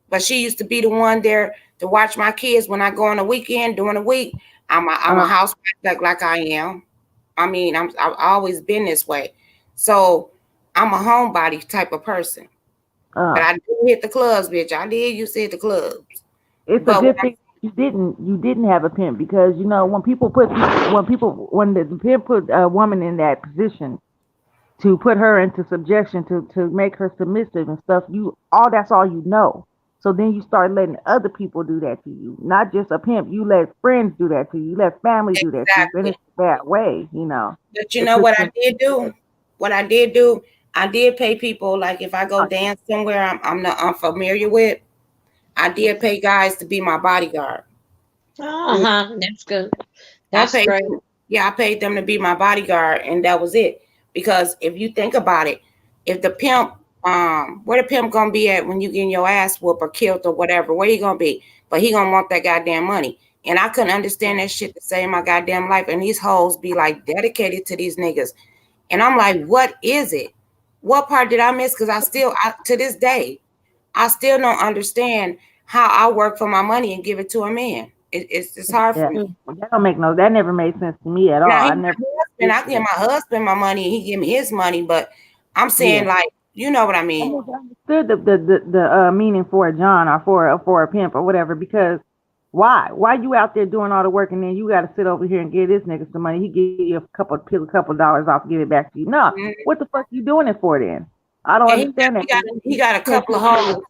But she used to be the one there to watch my kids when I go on the weekend during the week. I'm a uh, housewife like I am. I mean, I've always been this way. So I'm a homebody type of person. But uh. I did hit the clubs, bitch. I did used to hit the clubs. It's a But when good thing you didn't have a pimp because when the pimp put a woman in that position to put her into subjection to make her submissive and stuff, that's all you know. So then you start letting other people do that to you. Not just a pimp, you let friends do that to you, you let family do that to you, and exactly. it's a bad way. But you It know puts what you I in did do? What I did do, I did pay people like if I go dance somewhere I'm not unfamiliar with, I did pay guys to be my bodyguard. Uh-huh. That's good. I That's paid great. them, yeah, I paid them to be my bodyguard, and that was it. Because if you think about it, if the pimp, where the pimp gonna be at when you getting your ass whooped or killed or whatever? Where he gonna be? But he gonna want that goddamn money. And I couldn't understand that shit to save my goddamn life. And these hoes be like dedicated to these niggas. And I'm like, what is it? What part did I miss? Because to this day, I still don't understand how I work for my money and give it to a man. It's hard for yeah. me. Mm. That never made sense to me at all. Now he I my never husband. did I give that. my husband my money. He give me his money. But I'm saying Yeah. like, you know what I I mean? never understood the meaning for a John or for a pimp or whatever because why you out there doing all the work and then you got to sit over here and give this nigga some money, he give you a couple dollars off, give it back to you. No, Mhm. what the fuck you doing it for then? I don't And understand that. he got a Take couple his of money. hoes.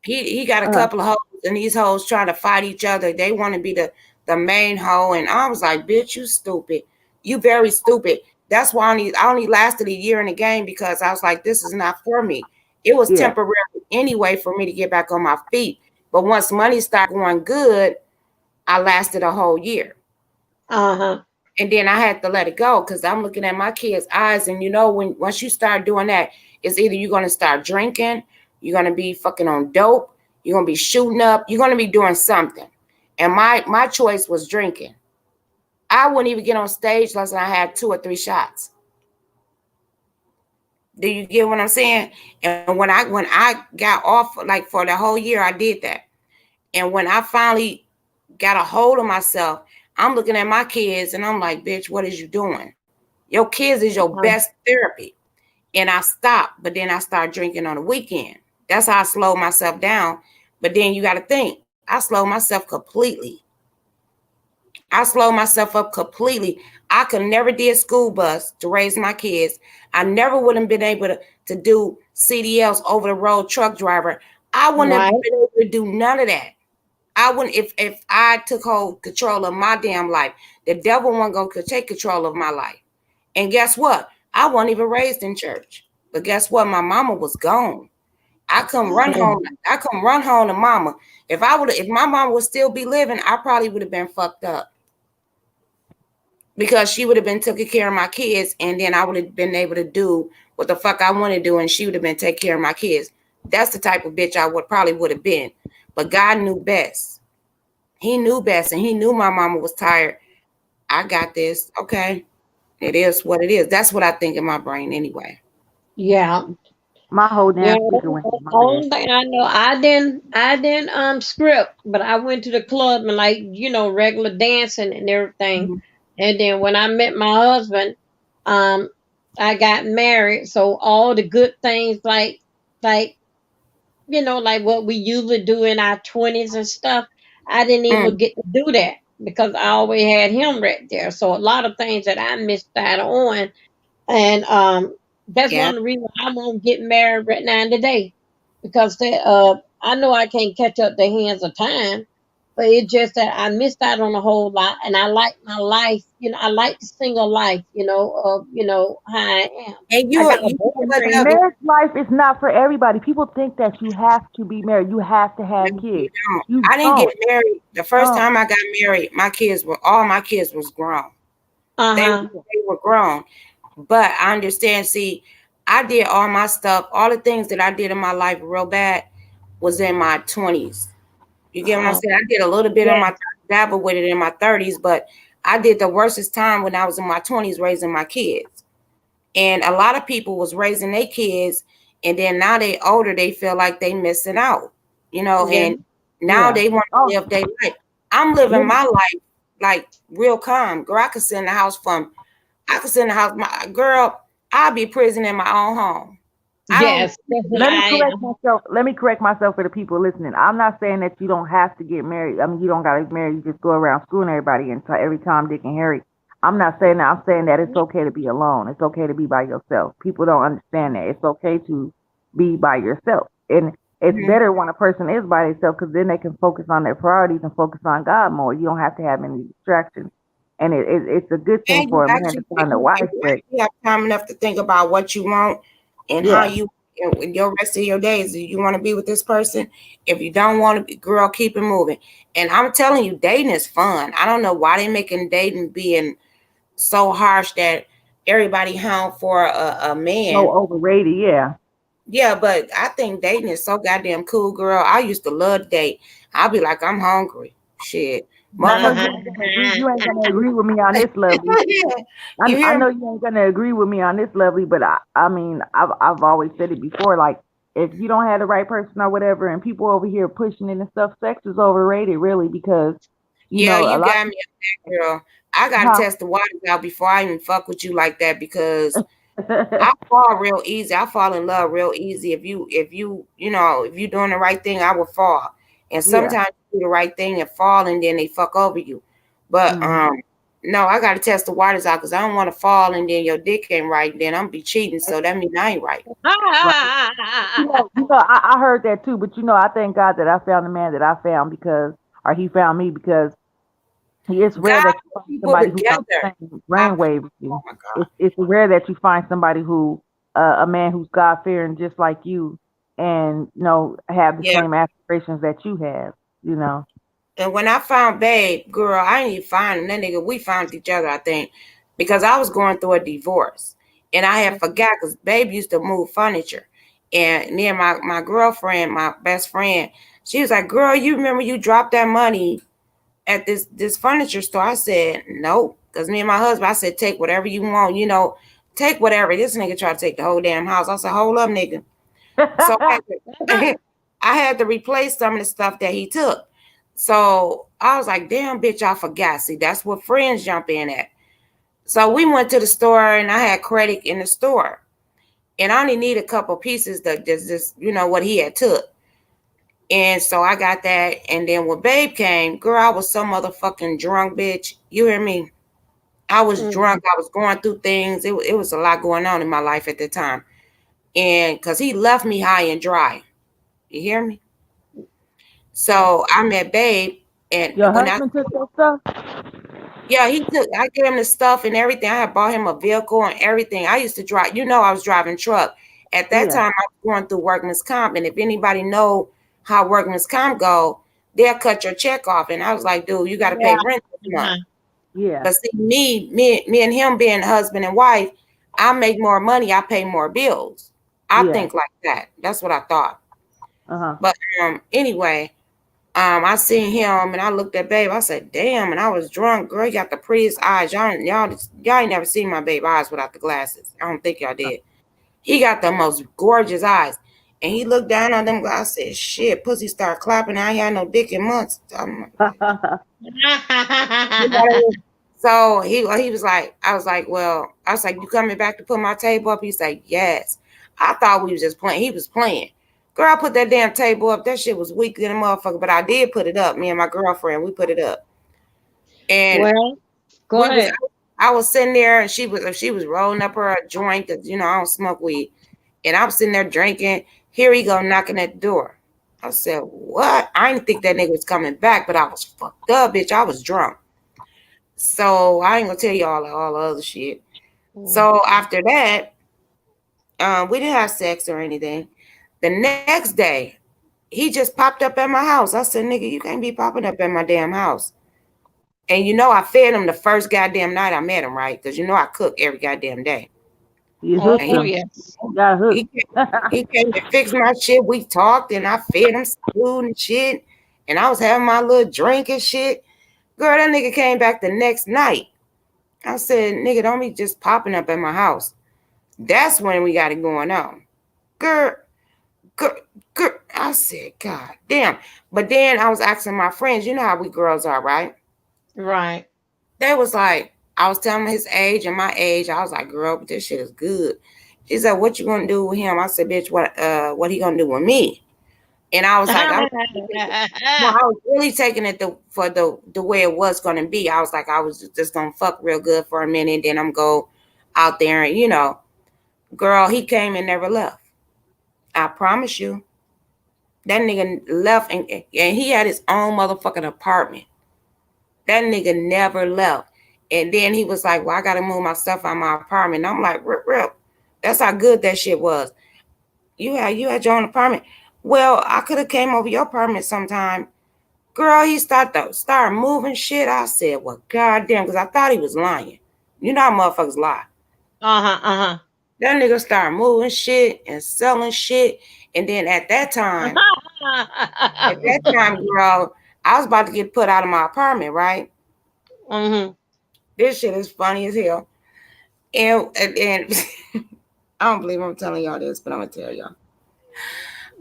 He got a Uh, couple of hoes, and these hoes trying to fight each other. They want to be the main hoe, and I was like, bitch, you stupid. You very stupid. That's why I only lasted a year in the game because I was like, this is not for me. It was yeah. temporary anyway for me to get back on my feet. But once money started going good, I lasted a whole year. Uh-huh. And then I had to let it go because I'm looking at my kids' eyes, and when once you start doing that, it's either you're gonna start drinking, you're gonna be fucking on dope, you're gonna be shooting up, you're gonna be doing something. And my choice was drinking. I wouldn't even get on stage unless I had 2 or 3 shots. Do you get what I'm saying? And when I got off like for the whole year, I did that. And when I finally got a hold of myself, I'm looking at my kids and I'm like, bitch, what is you doing? Your kids is your Uh-huh. best therapy. And I stopped, but then I started drinking on the weekend. That's how I slowed myself down. But then you got to think, I slowed myself completely. I slowed myself up completely. I could never did school bus to raise my kids. I never would have been able to do CDLs, over the road truck driver. I wouldn't have Right. been able to do none of that. I wouldn't if I took whole control of my damn life. The devil wasn't gonna take control of my life. And guess what? I wasn't even raised in church. But guess what? My mama was gone. I come run home. I come run home to mama. If my mama would still be living, I probably would have been fucked up because she would have been taking care of my kids, and then I would have been able to do what the fuck I want to do, and she would have been taking care of my kids. That's the type of bitch I would have been. But God knew best. He knew best, and he knew my mama was tired. I got this. Okay, it is what it is. That's what I think in my brain anyway. Yeah. My whole Yeah, damn speaker went that's in my the bad. only thing I know. I didn't script, but I went to the club and like, regular dancing and everything. Mhm. And then when I met my husband, um, I got married. So all the good things like like what we usually do in our 20s and stuff, I didn't even Mm, get to do that because I always had him right there. So a lot of things that I missed out on, and that's yeah. one of the reasons I won't get married right now and today. Because I know I can't catch up the hands of time, but it's just that I missed out on a whole lot, and I like my life. I like the single life. Of how I am. And I got a you know what, boyfriend. Lovey? Marriage life is not for everybody. People think that you have to be married. You have to No, have you kids. don't. You I didn't get don't. married. The first No. time I got married, all my kids was grown. Uh They huh. they were grown. But I understand. See, I did all my stuff, all the things that I did in my life real bad was in my 20s. You get what I'm Oh saying? I did a little bit in my yes, 30s, dabble with it in my 30s, but I did the worstest time when I was in my 20s raising my kids. And a lot of people was raising their kids, and then now they older, they feel like they missing out, yeah. and now Yeah. they want Oh, to live their life. I'm living maybe. my life like real calm. Girl, I could sit in the house. My girl, I'll be prison in my own home. I don't. Yes, that's what Let me I correct am. myself. Let me correct myself for the people listening. I'm not saying that you don't have to get married. I mean, you don't got to get married. You just go around screwing everybody and every time Dick and Harry. I'm not saying that. I'm saying that it's okay to be alone. It's okay to be by yourself. People don't understand that. It's okay to be by yourself. And it's Mhm. better when a person is by themselves because then they can focus on their priorities and focus on God more. You don't have to have any distractions. And it's a good thing And for a man to find a wife. you But actually have time enough to think about what you want and how yeah, you in your rest of your days. Do you want to be with this person? If you don't want to be, girl, keep it moving. And I'm telling you, dating is fun. I don't know why they making dating being so harsh that everybody hound for a so man. overrated. Yeah. Yeah, but I think dating is so goddamn cool, girl. I used to love to date. I'll be like, I'm hungry. Shit. I know Motherfucker. you ain't gonna agree. You ain't gonna agree with me on this, lovely. You I hear me? know you ain't gonna agree with me on this, lovely. But I mean, I've always said it before. Like, if you don't have the right person or whatever, and people over here pushing it and stuff, sex is overrated, really, because Yeah, a you lot got me up there, girl. I gotta of test the waters out before I even fuck with you like that because huh? I fall real easy. I fall in love real easy. If you doing the right thing, I will fall. And Yeah. sometimes you do the right thing and fall, and then they fuck over you. But Hmm. no, I gotta test the waters out because I don't want to fall and then your dick ain't right. Then I'm be cheating, so that means I ain't right. Right. I heard that too. But I thank God that I found the man that I found because, or he found me because it's rare God that you put find people somebody who's on together. the same I brainwave as oh you. my god. It's rare that you find somebody who, a man who's God fearing just like you, and have the Yeah. same aspirations that you have. You know. And when I found Babe, girl, I ain't even find that nigga. We found each other, I think, because I was going through a divorce. And I had forgot because Babe used to move furniture. And then my girlfriend, my best friend, she was like, girl, you remember you dropped that money at this furniture store? I said, nope. Because me and my husband, I said, take whatever you want, take whatever. This nigga tried to take the whole damn house. I said, hold up, nigga. So I had to replace some of the stuff that he took. So I was like, damn, bitch, I forgot. See, that's what friends jump in at. So we went to the store and I had credit in the store. and I only need a couple pieces that just what he had took. And so I got that. And then when Babe came, girl, I was so motherfucking drunk, bitch. You hear me? I was Mhm. drunk. I was going through things. It was a lot going on in my life at the time. And because he left me high and dry. You hear me? So I met Babe. And Your when I, husband took that stuff? yeah, I gave him the stuff and everything. I had bought him a vehicle and everything. I used to drive, I was driving truck. At that Yeah. time, I was going through workman's comp. And if anybody know how workman's comp go, they'll cut your check off. And I was like, dude, you got to pay Yeah. rent this month. Uh-huh. Yeah. But see, me and him being husband and wife, I make more money. I pay more bills. I Yeah. think like that. That's what I thought. Uh-huh. But anyway, I seen him and I looked at Babe. I said, damn, and I was drunk. Girl, you got the prettiest eyes. Y'all ain't never seen my Babe eyes without the glasses. I don't think y'all did. He got the most gorgeous eyes. And he looked down on them. I said, shit, pussy start clapping. I ain't had no dick in months. You know what I mean? So he was like, I was like, you coming back to put my table up? He's like, yes. I thought we was just playing. He was playing. Girl, I put that damn table up. That shit was weak than a motherfucker, but I did put it up. Me and my girlfriend, we put it up. And Well, go we was ahead. I was sitting there and she was rolling up her joint because I don't smoke weed. And I was sitting there drinking. Here he go knocking at the door. I said, what? I didn't think that nigga was coming back, but I was fucked up, bitch. I was drunk. So I ain't gonna tell you all the other shit. Mm. So after that, we didn't have sex or anything. The next day, he just popped up at my house. I said, nigga, you can't be popping up at my damn house. And I fed him the first goddamn night I met him, right? Because I cook every goddamn day. You And hooked Oh him. yes. You got he hooked. he came to fix my shit. We talked and I fed him some food and shit. And I was having my little drink and shit. Girl, that nigga came back the next night. I said, nigga, don't be just popping up at my house. That's when we got it going on. Girl, girl, girl. I said, God damn. But then I was asking my friends, you know how we girls are, right? Right. They was like, I was telling them his age and my age. I was like, girl, but this shit is good. She said, what you gonna do with him? I said, bitch, what he gonna do with me? And I was like, no, I was really taking it for the way it was gonna be. I was like, I was just gonna fuck real good for a minute, then I'm go out there and girl, he came and never left. I promise you. That nigga left and he had his own motherfucking apartment. That nigga never left. And then he was like, well, I gotta move my stuff out of my apartment. And I'm like, rip, rip. That's how good that shit was. You had your own apartment. Well, I could have came over your apartment sometime. Girl, he started moving shit. I said, well, goddamn, because I thought he was lying. You know how motherfuckers lie. Uh-huh. Uh-huh. That nigga started moving shit and selling shit. And then at that time, girl, I was about to get put out of my apartment, right? Mhm. This shit is funny as hell. And I don't believe I'm telling y'all this, but I'm gonna tell y'all.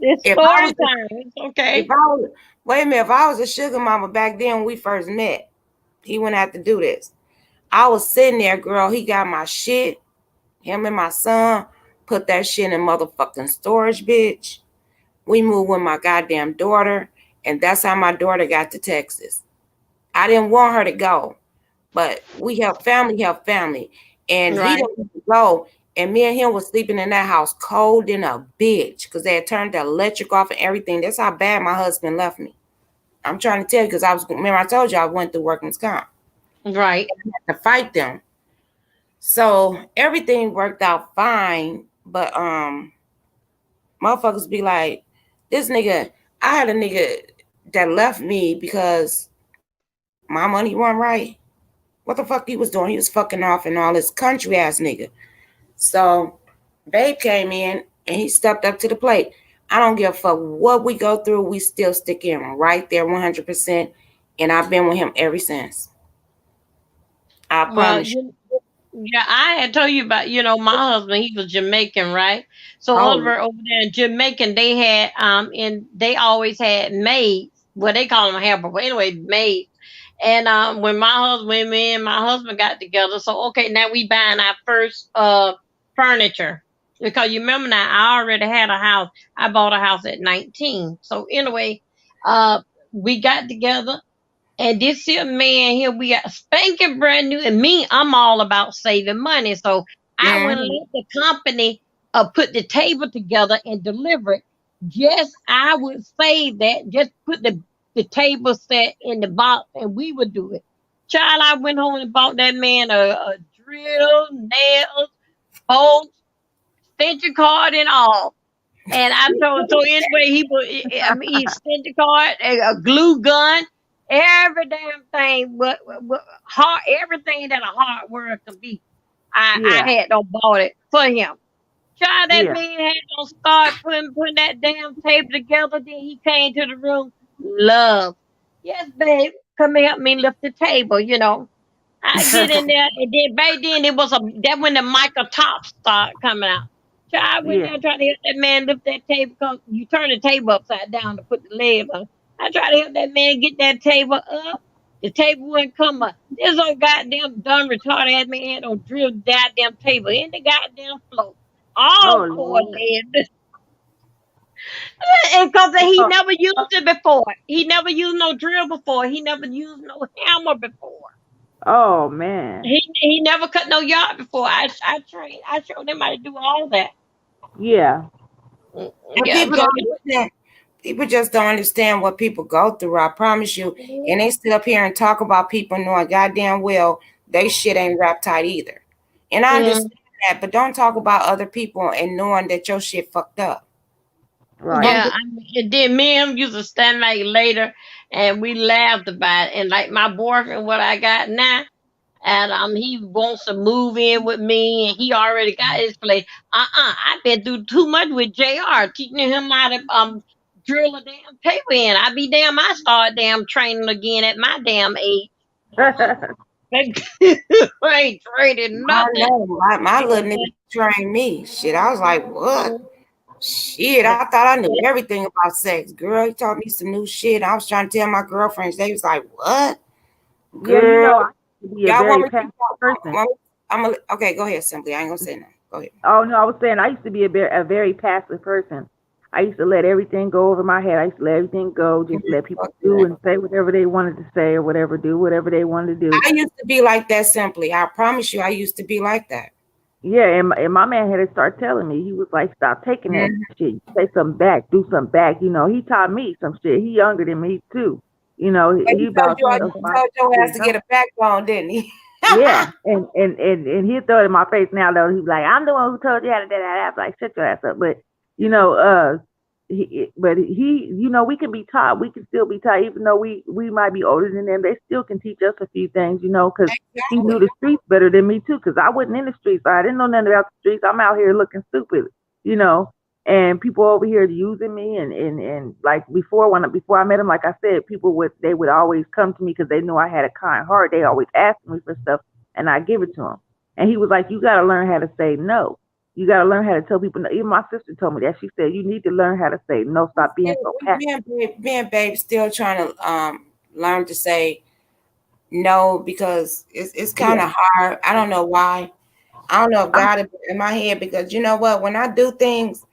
It's If I story was time. It's if okay. I was wait a minute, if I was a sugar mama back then when we first met, he wouldn't have to do this. I was sitting there, girl. He got my shit. Him and my son put that shit in motherfucking storage, bitch. We moved with my goddamn daughter, and that's how my daughter got to Texas. I didn't want her to go, but we help family. And he Right. didn't go. And me and him was sleeping in that house cold in a bitch because they had turned the electric off and everything. That's how bad my husband left me. I'm trying to tell you because remember I told you I went through workman's comp Right. to fight them. So everything worked out fine, but motherfuckers be like, this nigga, I had a nigga that left me because my money wasn't right. What the fuck he was doing? He was fucking off and all this country ass nigga. So Babe came in and he stepped up to the plate. I don't give a fuck what we go through. We still stick in right there 100%. And I've been with him ever since. I Well, promise you. yeah, I had told you about, my husband, he was Jamaican, right? So Oh, over there in Jamaican, they had and they always had maids. Well, they call them helper, but anyway, maids. And when me and my husband got together, so okay, now we buying our first furniture. Because you remember now, I already had a house. I bought a house at 19. So anyway, uh, we got together, and this here man here, we got spanking brand new. And me, I'm all about saving money. So I went and Mm-hmm. let the company put the table together and deliver it. Yes, I would save that. Just put the table set in the box and we would do it. Child, I went home and bought that man a drill, nails, bolts, extension cord, and all. And I told so anyway, he was I mean he sent the card, a glue gun, every damn thing, but hard everything that a hard worker can be. I Yeah, had to bought it for him. Child, that yeah. man had to start putting that damn table together. Then he came to the room. Love, yes, babe, come help me lift the table. I get in there, and then back then it was that when the Michael top started coming out. So I went Yeah. there trying to help that man lift that table because you turn the table upside down to put the legs on. I tried to help that man get that table up. The table wouldn't come up. This old goddamn dumb retarded ass man don't drill the goddamn table in the goddamn floor. All Oh Lord. coordinated. And because he Oh, never used it before. He never used no drill before. He never used no hammer before. oh man. He never cut no yard before. I trained. I showed him how to do all that. Yeah. And Yeah, people so don't understand. People just don't understand what people go through. I promise you. And they sit up here and talk about people knowing goddamn well they shit ain't wrapped tight either. And I mm, understand that, but don't talk about other people and knowing that your shit fucked up. Right. Don't yeah, do. and then me and him used to stand like later, and we laughed about it. And like my boyfriend, what I got now, and he wants to move in with me, and he already got his place. I've been through too much with Jr. teaching him how to drill a damn table in. I be damn, I start damn training again at my damn age. I ain't trading I nothing. know. My little nigga trained me. Shit, I was like, what? Shit, I thought I knew everything about sex. Girl, he taught me some new shit. I was trying to tell my girlfriends. They was like, what? Yeah, Girl, I used to be a y'all want very me to passive person. okay, go ahead, Simply. I ain't gonna say nothing. Go ahead. Oh no, I was saying I used to be a very passive person. I used to let everything go over my head. I used to let everything go, just let people Fuck do that. and say whatever they wanted to say or whatever, do whatever they wanted to do. I used to be like that, Simply. I promise you, I used to be like that. Yeah, and my man had to start telling me. He was like, "Stop taking that Mhm. shit. Say something back. Do something back." He taught me some shit. He younger than me too. But He about he 5 told your ass years to get younger. a backbone, didn't he? Yeah, and he'll throw it in my face now though. He's like, I'm the one who told you how to do that. I'm like, shut your ass up. But you know, we can be taught. We can still be taught, even though we might be older than them. They still can teach us a few things, because he knew Exactly. the streets better than me too. Because I wasn't in the streets, so I didn't know nothing about the streets. I'm out here looking stupid, you know. And people over here using me, and like before I met him, like I said, they would always come to me because they knew I had a kind heart. They always asked me for stuff, and I give it to them. And he was like, "You got to learn how to say no. You got to learn how to tell people no." Even my sister told me that. She said, "You need to learn how to say no. Stop being so passive." Me and babe still trying to learn to say no because it's kind Yeah. of hard. I don't know why. I don't know if I'm God is in my head because you know what? When I do things,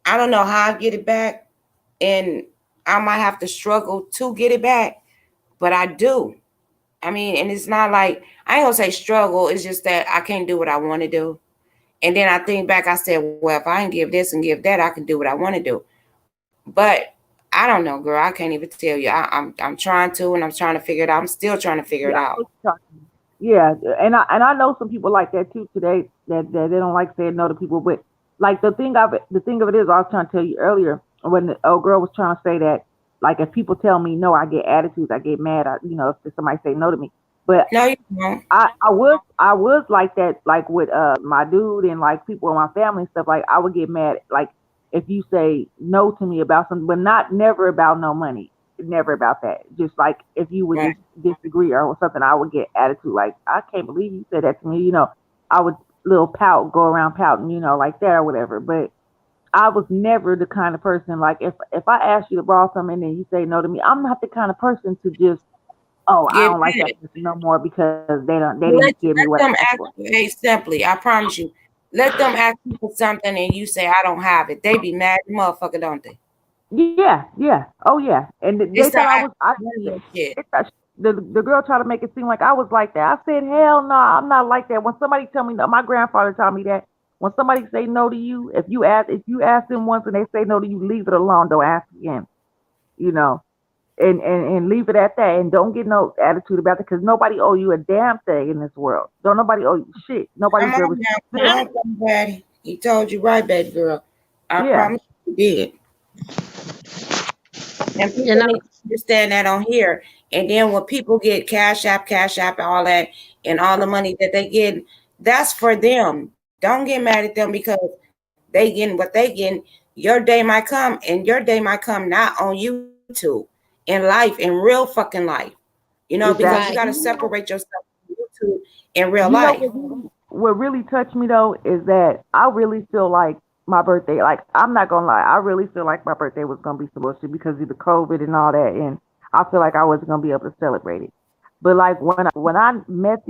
I don't know how I get it back, and I might have to struggle to get it back, but I do. I mean, and it's not like I ain't gonna say struggle. It's just that I can't do what I want to do. And then I think back, I said, well, if I can give this and give that, I can do what I want to do. But I don't know, girl. I can't even tell you. I'm trying to, and I'm trying to figure it out. I'm still trying to figure it Yeah, I out. know what you're talking about. Yeah, and I know some people like that too today that they don't like saying no to people. But like the thing of it is, I was trying to tell you earlier when the old girl was trying to say that, like, if people tell me no, I get attitudes, I get mad. If somebody say no to me. But No, you won't. I was like that, like with my dude and like people in my family and stuff. Like, I would get mad, like, if you say no to me about something, but not never about no money, never about that. Just like if you would Right. just disagree or something, I would get attitude. Like, I can't believe you said that to me. I would little pout, go around pouting, like that or whatever. But I was never the kind of person, like, if I ask you to borrow something and then you say no to me, I'm not the kind of person to just, oh, I Get don't like mad. that person no more because they You didn't give me what let them I asked ask for. you, hey, simply. I promise you. Let them ask you for something and you say I don't have it. They be mad motherfucker, don't they? Yeah, yeah, oh yeah. And They they thought start I was. acting funny and shit. They thought, the girl tried to make it seem like I was like that. I said, hell no, I'm not like that. When somebody tell me, no, my grandfather taught me that. When somebody say no to you, if you ask them once and they say no to you, leave it alone. Don't ask again. You know, and leave it at that. And don't get no attitude about it because nobody owe you a damn thing in this world. Don't nobody owe you shit. Come Nobody's on ever now, come said. on, daddy. He told you right, baby girl. I Yeah, promise you he did. And You people know, need to understand that on here. And then when people get cash app, all that, and all the money that they get, that's for them. Don't get mad at them because they getting what they getting. Your day might come, and your day might come not on YouTube, in life, in real fucking life. Because you got to exactly. right. separate yourself from YouTube in real You life. know what really touched me though is that I really feel like my birthday. Like I'm not gonna lie, I really feel like my birthday was gonna be some bullshit because of the COVID and all that, and I feel like I wasn't gonna be able to celebrate it. But like when I met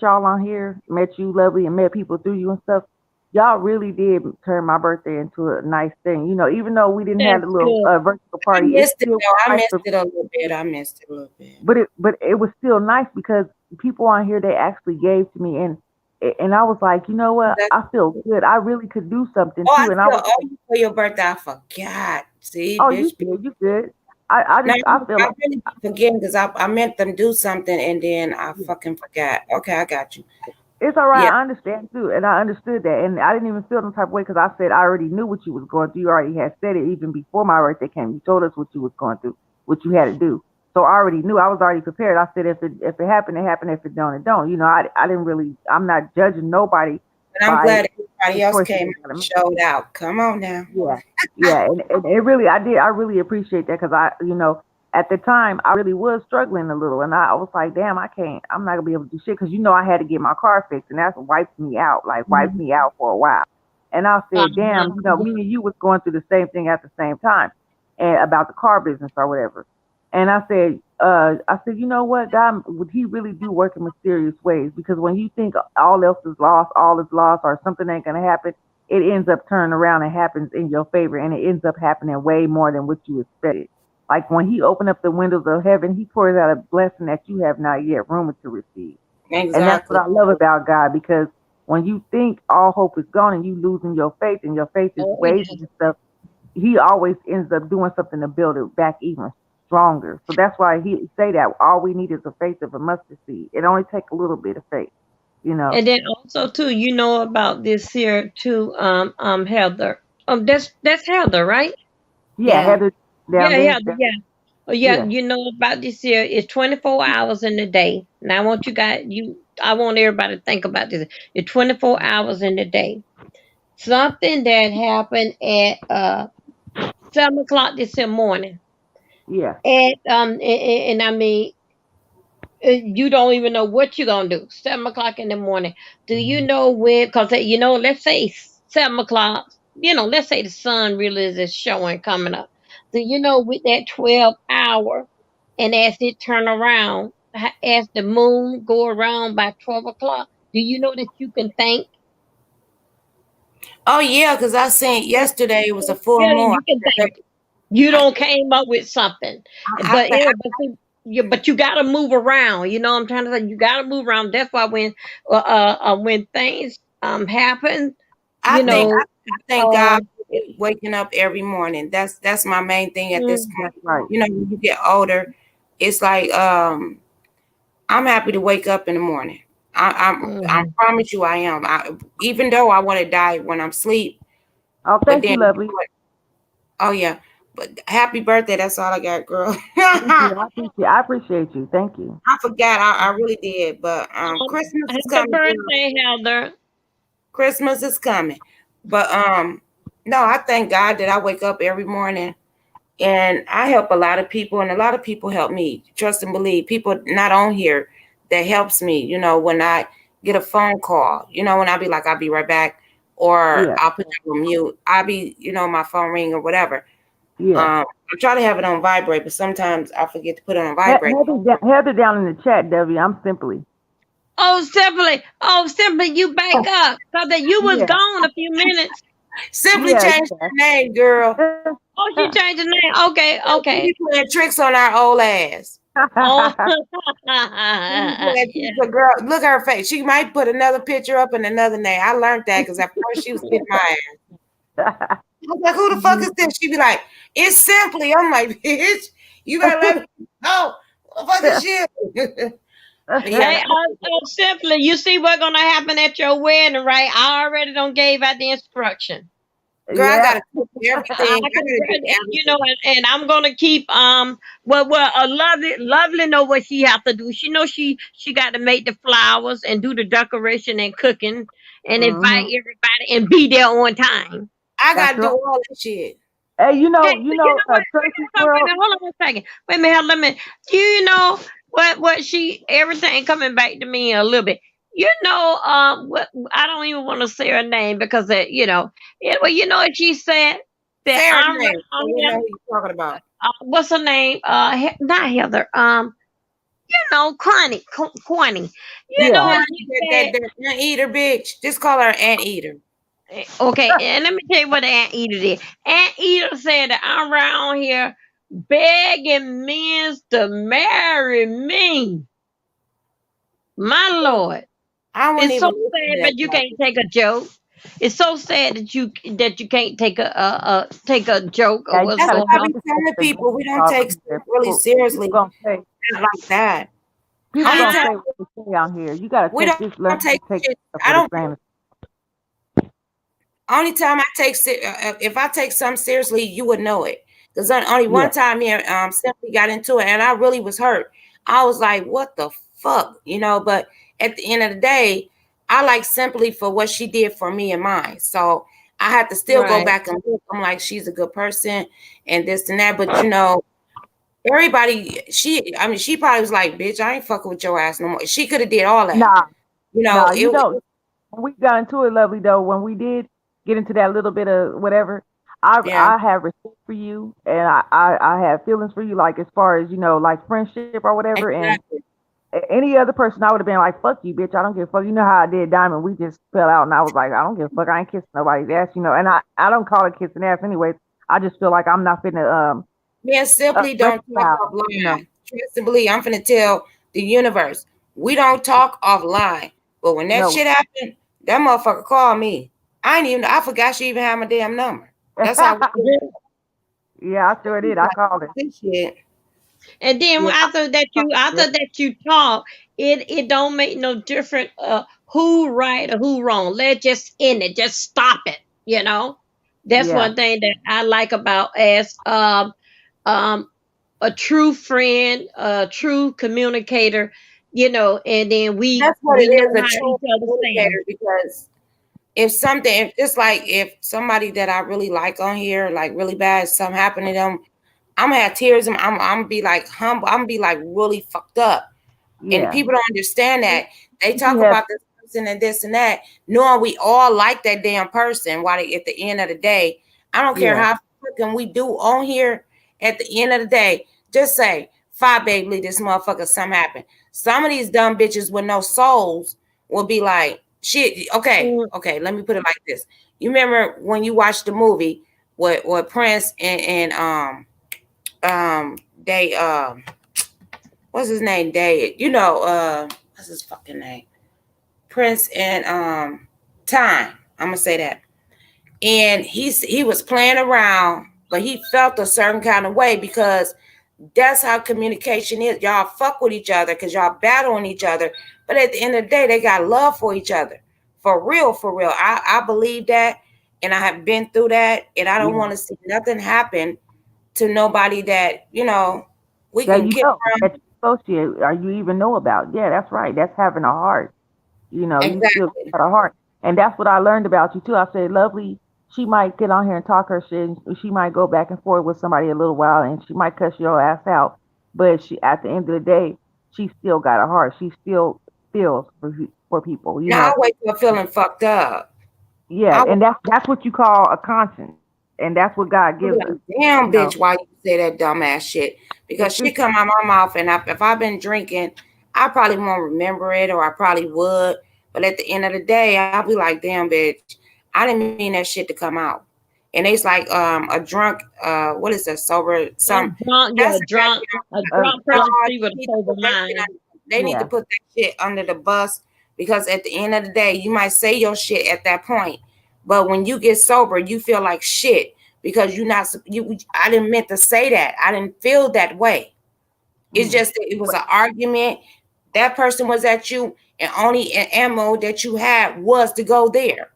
y'all on here, met you, lovely, and met people through you and stuff, y'all really did turn my birthday into a nice thing. Even though we didn't have a That's little good. virtual I party, it's missed it still though. I nice missed for it a little bit. I missed it a little bit. but it was still nice because people on here they actually gave to me and I was like, you know what? That's I feel good. I really could do something Oh, I too. And I still was owe like, you for your birthday. I forgot. See, oh, you bitch. good, you good. I No, just I feel I like really be forgetting because I meant them do something and then I yeah. fucking forgot. Okay, I got you. It's all right. Yeah, I understand too, and I understood that, and I didn't even feel the type of way because I said I already knew what you was going through. You already had said it even before my birthday came. You told us what you was going through, what you had to do. So I already knew. I was already prepared. I said if it happened, it happened. If it don't, it don't. I didn't really. I'm not judging nobody but I'm by glad the everybody else choices came they out gotta and make. showed out. Come on now. Yeah, yeah, and it really, I really appreciate that because at the time, I really was struggling a little, and I was like, damn, I'm not gonna be able to do shit because I had to get my car fixed, and that's wiped me out for a while. And I said, Uh-huh. damn, me and you was going through the same thing at the same time, and about the car business or whatever. And I said, you know what, God, would He really do work in mysterious ways? Because when you think all else is lost, all is lost, or something ain't gonna happen it ends up turning around and happens in your favor and it ends up happening way more than what you expected. Like when he opened up the windows of heaven, he pours out a blessing that you have not yet room to receive. And that's what Exactly. I love about God because when you think all hope is gone and you losing your faith and your faith is Oh, wavering yeah. and stuff, he always ends up doing something to build it back even stronger. So that's why he say that all we need is the faith of a mustard seed. It only takes a little bit of faith, you know. And then also too, you know about this here too, Heather. That's Heather, right? Yeah, Yeah. Heather down Yeah, there. Heather. Yeah. Oh, yeah. Yeah, You know about this here. It's 24 hours in the day. Now I want I want everybody to think about this. It's 24 hours in the day. Something that happened at 7 o'clock this morning. yeah. And I mean, you don't even know what you're gonna do. 7 o'clock in the morning. Do you know when? Because let's say 7 o'clock. Let's say the sun really is showing coming up. Do you know with that 12 hour, and as it turn around, as the moon go around by 12 o'clock, do you know that you can thank? Oh yeah, because I seen yesterday it was a full Yeah, moon. you can I, thank. You I, don't came up with something, I, but I, you got to move around. You know what I'm trying to say? You got to move around. That's why when things happen, I you think know, I thank God um, for waking up every morning. That's my main thing at this mm, point. That's right. When you get older, it's like I'm happy to wake up in the morning. I mhm. promise you I am. Even though I want to die when I'm asleep, Oh, but thank then you, lovely. oh yeah. But happy birthday. That's all I got, girl. Thank I you. I appreciate you. Thank you. forgot. I really did. But Christmas is Happy coming, girl. birthday, Heather. Christmas is coming. But no, I thank God that I wake up every morning and I help a lot of people and a lot of people help me. Trust and believe. People not on here that helps me, when I get a phone call, when I be like, I'll be right back, or Yeah, I'll put you on mute. I'll be, my phone ring or whatever. yeah. I try to have it on vibrate, but sometimes I forget to put it on vibrate. Heather down in the chat, Debbie. I'm simply. Simply, you back up. So that you was Yeah, gone a few minutes. Simply yeah, changed her name, girl. Oh, she changed the name. Okay, She okay. be playing tricks on our old ass. Oh, She be playing yeah. tricks. Girl, look at her face. She might put another picture up and another name. I learned that because at first she was getting my ass. I was like, who the fuck is this? She be like, it's Simply. I'm like, bitch, you better let me know. Who the fuck is you? But yeah, Hey, simply, you see what's gonna happen at your wedding, right? I already don't gave out the instruction. girl, I yeah. gotta do I everything. I gotta do everything. and I'm gonna keep a lovely know what she have to do. She know she got to make the flowers and do the decoration and cooking and invite Hmm. everybody and be there on time. I That's gotta do right. all this shit. Hey, Hey, you but you know, know what? Tracy's Wait a World. minute, hold on one second. Wait a minute, let me. Do you know what she everything coming back to me a little bit? You know, what I don't even want to say her name because well, you know what she said that Say her I'm name so around we know here. who you're talking about. What's her name? Not Heather. Connie, Connie. You know Yeah. what Corny, she that said? anteater bitch. Just call her anteater. Okay, and let me tell you what Aunt Eda did. Aunt Eda said that I'm around here begging men to marry me. My Lord. I wouldn't It's so even listen sad, to that but you part. can't take a joke. It's so sad that you can't take a joke of Yeah, you what's That's gotta what going I take on. be this as telling the people. game We don't off take here. stuff really People seriously. gonna say Not like that. Only Huh? time what they say out here. You gotta we take this, don't learn to take take shit. stuff I with a don't. grain of Only time I take if I take something seriously, you would know it. Because only one yeah, time here, Stephanie got into it, and I really was hurt. I was like, "What the fuck," you know? But at the end of the day, I like Simply for what she did for me and mine. So I had to still go Right. back and look. I'm like, she's a good person, and this and that. But everybody, I mean, she probably was like, "Bitch, I ain't fucking with your ass no more." She could have did all that, nah, you know. nah. You know, when we got into it, lovely though, when we did get into that little bit of whatever, Yeah, I have respect for you, and I have feelings for you, like as far as like friendship or whatever, and exactly. any other person, I would have been like, "Fuck you, bitch! I don't give a fuck." You know how I did Diamond? We just fell out, and I was like, "I don't give a fuck. I ain't kissing nobody's ass." And I don't call it kissing ass anyways. I just feel like I'm not finna Me and Simply don't talk reconcile. offline. Trust and believe. I'm finna tell the universe. We don't talk offline. But when that No. shit happened, that motherfucker called me. I forgot she even had my damn number. That's how Yeah, I sure did. I called it. this shit. And then Yeah, after that you talk, it don't make no difference who right or who wrong. Let's just end it. Just stop it. That's yeah, one thing that I like about as um a true friend, a true communicator, and then we That's what it we know is, a how true each other stand. communicator, because if it's like if somebody that I really like on here, like really bad, something happened to them, I'm gonna have tears and I'm gonna be like humble, I'm gonna be like really fucked up. And yeah. people don't understand that. They She talk has, about this person and this and that, knowing we all like that damn person. While at the end of the day, I don't care yeah, how fucking we do on here. At the end of the day, just say, "Five baby, this motherfucker, something happened." Some of these dumb bitches with no souls will be like, "Shit, okay, Mm, okay." Let me put it like this. You remember when you watched the movie with Prince and they what's his name? They, what's his fucking name? Prince and Time. I'm gonna say that. And he was playing around, but he felt a certain kind of way because that's how communication is. Y'all fuck with each other because y'all battling each other, but at the end of the day, they got love for each other. For real, for real. I believe that, and I have been through that, and I don't yeah. want to see nothing happen to nobody that we That can you get know, around. that you associate or you even know about. Yeah, that's right. That's having a heart. You still Exactly. got a heart. And that's what I learned about you too. I said, Lovely, she might get on here and talk her shit. And she might go back and forth with somebody a little while and she might cuss your ass out. But she, at the end of the day, she still got a heart. She still feels for people, you Now I know. wake up feeling fucked up. Yeah, I and that's what you call a conscience. And that's what God would be gives us, like, damn, you know. bitch, why you say that dumbass shit? Because shit come out my mouth, and if I've been drinking, I probably won't remember it, or I probably would. But at the end of the day, I'll be like, damn, bitch, I didn't mean that shit to come out. And it's like a drunk, what is that, sober, A some, drunk, that's yeah, a a Uh, drunk so, person God, see with they a need to sober put that shit mind. on, they need to yeah, put that shit under the bus, because at the end of the day, you might say your shit at that point, but when you get sober, you feel like shit because you not you. I didn't meant to say that. I didn't feel that way. It's mm. just that it was But an argument. That person was at you, and only ammo that you had was to go there.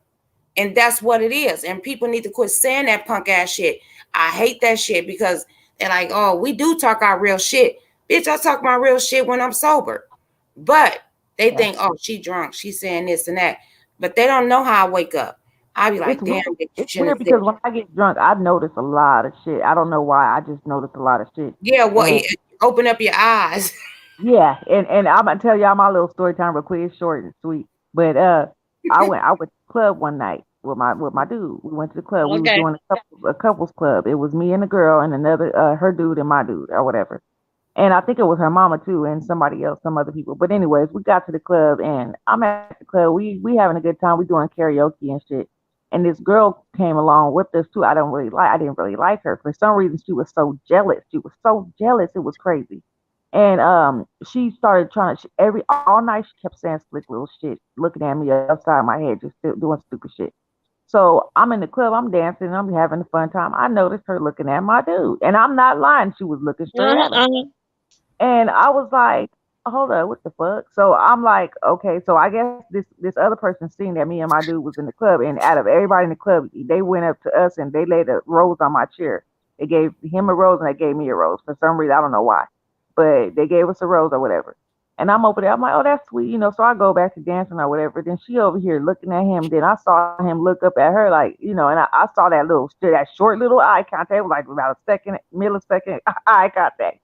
And that's what it is. And people need to quit saying that punk ass shit. I hate that shit because they're like, oh, we do talk our real shit. Bitch, I talk my real shit when I'm sober. But they yeah, think, oh, she drunk. She's saying this and that. But they don't know how I wake up. I be it's like, damn, weird. bitch, you It's shouldn't weird have said because when I get drunk, I notice a lot of shit. I don't know why. I just notice a lot of shit. yeah, well, And open up your eyes. yeah, and I'm gonna tell y'all my little story time real quick. It's short and sweet. But I went to the club one night with my dude. We went to the club. We was Okay. doing a couples club. It was me and the girl and another her dude and my dude or whatever. And I think it was her mama too, and somebody else, some other people. But anyways, we got to the club, and I'm at the club. We having a good time. We doing karaoke and shit. And this girl came along with us too. I didn't really like her for some reason. She was so jealous. She was so jealous. It was crazy. And she started trying to every all night. She kept saying slick little shit, looking at me upside my head, just doing stupid shit. So I'm in the club. I'm dancing. I'm having a fun time. I noticed her looking at my dude, and I'm not lying. She was looking straight Uh-huh, at him. uh-huh. And I was like, hold up, what the fuck? So I'm like, okay, so I guess this other person seen that me and my dude was in the club, and out of everybody in the club, they went up to us and they laid a rose on my chair. They gave him a rose and they gave me a rose for some reason. I don't know why, but they gave us a rose or whatever. And I'm over there. I'm like, oh, that's sweet, you know. So I go back to dancing or whatever. Then she over here looking at him. Then I saw him look up at her, like, you know, and I saw that short little eye contact, it was like about a second, millisecond eye contact.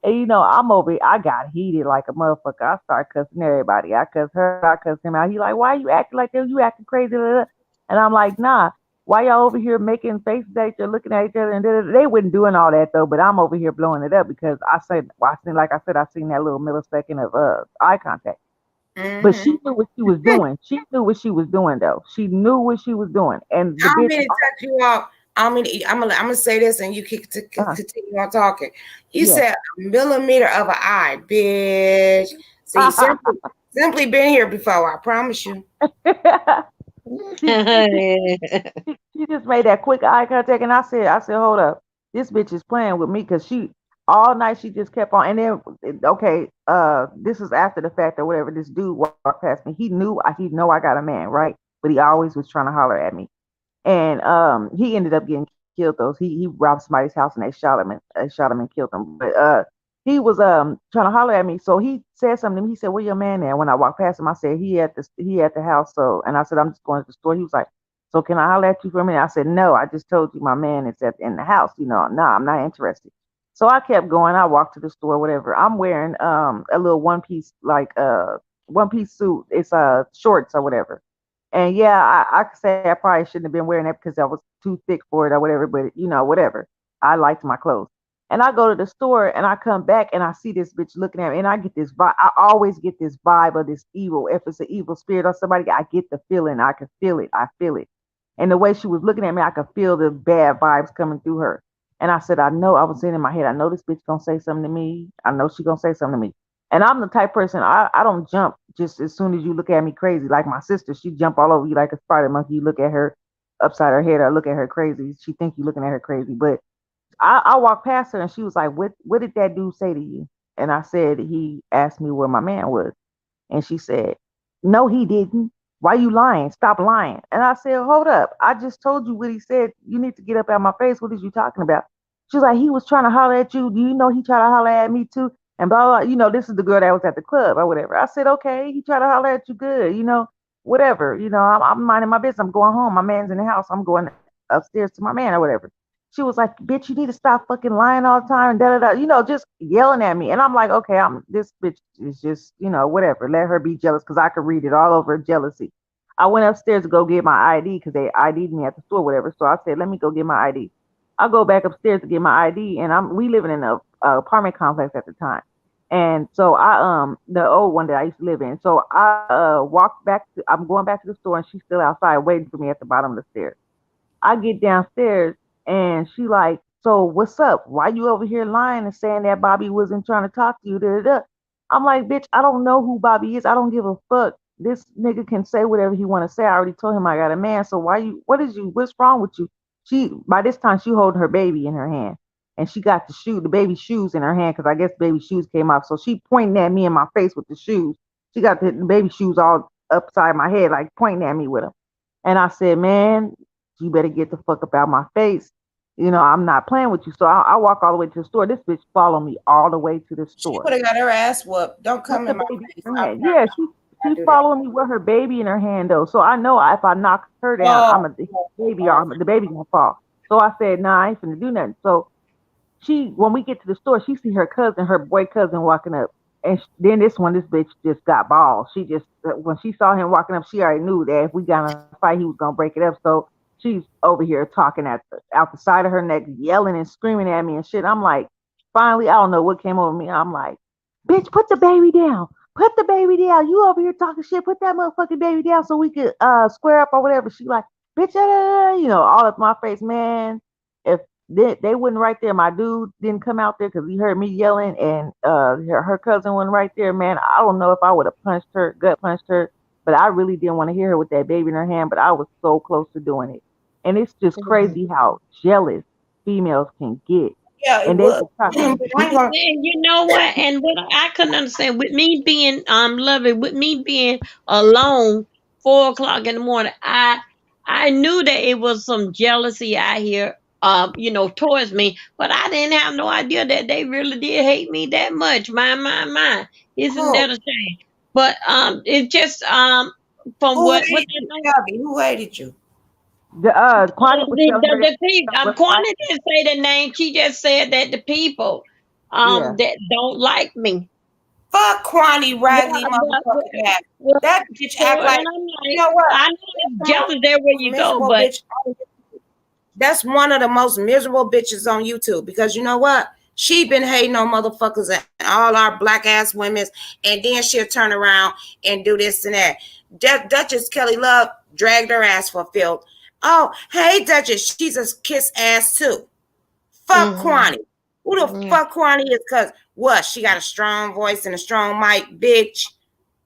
And you know, I'm over. I got heated like a motherfucker. I started cussing everybody. I cussed her. I cussed him out. He like, why you acting like that? You acting crazy? And I'm like, nah. Why y'all over here making faces at each other, looking at each other? And they wasn't doing all that though. But I'm over here blowing it up because I said, well, like I said, I seen that little millisecond of eye contact. But she Mm-hmm. knew what she was doing. She knew what she was doing though. She knew what she was doing. And the I don't bitch, mean to cut you off. I don't mean I'm gonna say this, and you can uh, continue on talking. You yeah. said a millimeter of an eye, bitch. See, simply been here before. I promise you. she she just made that quick eye contact, and I said, hold up, this bitch is playing with me because she all night she just kept on, and then okay, this is after the fact or whatever. This dude walked past me. He know I got a man, right? But he always was trying to holler at me. And he ended up getting killed though. He robbed somebody's house and they shot him and killed him. But he was trying to holler at me. So he said something to me. He said, "Where your man at?" When I walked past him, I said, "He at the house." So and I said, "I'm just going to the store." He was like, "So can I holler at you for a minute?" I said, "No, I just told you my man is in the house. You know, no, I'm not interested." So I kept going. I walked to the store, whatever. I'm wearing a little one piece suit. It's shorts or whatever. And yeah, I could say I probably shouldn't have been wearing that because I was too thick for it or whatever, but you know, whatever. I liked my clothes. And I go to the store and I come back and I see this bitch looking at me and I get this vibe. I always get this vibe of this evil. If it's an evil spirit or somebody, I get the feeling. I can feel it. I feel it. And the way she was looking at me, I could feel the bad vibes coming through her. And I said, I know, I was saying in my head, I know this bitch gonna say something to me. I know she gonna say something to me. And I'm the type person I don't jump just as soon as you look at me crazy. Like my sister, she jump all over you like a spider monkey. You look at her upside her head or look at her crazy. She think you looking at her crazy. But I walked past her and she was like, what did that dude say to you? And I said, he asked me where my man was. And she said, no, he didn't. Why you lying? Stop lying. And I said, hold up. I just told you what he said. You need to get up out of my face. What is you talking about? She was like, he was trying to holler at you. Do you know he tried to holler at me too? And blah, blah. You know, this is the girl that was at the club or whatever. I said, okay, he tried to holler at you good. You know, whatever. You know, I'm minding my business. I'm going home. My man's in the house. I'm going upstairs to my man or whatever. She was like, bitch, you need to stop fucking lying all the time and da da da, you know, just yelling at me. And I'm like, okay, I'm this bitch is just, you know, whatever. Let her be jealous because I could read it all over jealousy. I went upstairs to go get my ID because they ID'd me at the store, whatever. So I said, let me go get my ID. I go back upstairs to get my ID, and we living in a apartment complex at the time. And so the old one that I used to live in. So I walked back. I'm going back to the store, and she's still outside waiting for me at the bottom of the stairs. I get downstairs and she like, so what's up? Why you over here lying and saying that Bobby wasn't trying to talk to you? Da, da, da. I'm like, bitch, I don't know who Bobby is. I don't give a fuck. This nigga can say whatever he want to say. I already told him I got a man. So what's wrong with you? By this time she holding her baby in her hand and she got the baby shoes in her hand because I guess baby shoes came off. So she pointing at me in my face with the shoes. She got the baby shoes all upside my head, like pointing at me with them. And I said, man, you better get the fuck up out my face. I'm not playing with you. So I walk all the way to the store. This bitch followed me all the way to the She store. would have got her ass whooped. Don't With come the in my baby face. in her I hand. promise Yeah, I she do that. following me with her baby in her hand though. So I know if I knock her down, Oh, the baby gonna fall. So I said, nah, I ain't finna do nothing. So when we get to the store, she see her boy cousin walking up, and then this bitch just got balls. She just when she saw him walking up, she already knew that if we got in a fight, he was gonna break it up. So she's over here talking out the side of her neck, yelling and screaming at me and shit. I'm like, finally, I don't know what came over me. I'm like, bitch, put the baby down. Put the baby down. You over here talking shit. Put that motherfucking baby down so we could square up or whatever. She like, bitch, all up my face, man. If they wasn't right there. My dude didn't come out there because he heard me yelling, and her cousin wasn't right there. Man, I don't know if I would have gut punched her, but I really didn't want to hear her with that baby in her hand. But I was so close to doing it, and it's just Mhm. crazy how jealous females can get, yeah, it and they was. will try. But I ain't gonna. And you know what? And what I couldn't understand with me being loving, with me being alone 4 o'clock in the morning, I knew that it was some jealousy out here, towards me, but I didn't have no idea that they really did hate me that much. My. Isn't Who? that a shame? But it just from Who what hated they you? know. Tell me, who hated you? Quantity was telling her that The people, was black. Quanta didn't say the name. She just said that the people Yeah, that don't like me. Fuck Kwani Yeah, Raggedy motherfucking ass. well, That bitch so, act and like, I'm you like, know what? I know it's That's jealous there where the most you go, miserable but bitch. That's one of the most miserable bitches on YouTube because you know what? She been hating on motherfuckers and all our black ass women, and then she'll turn around and do this and that. Duchess Kelly Love dragged her ass for filth. Oh, hey Duchess, she's a kiss ass too. Fuck hmm Kwani. Who the yeah, fuck Kwani is? Cause what? She got a strong voice and a strong mic, bitch.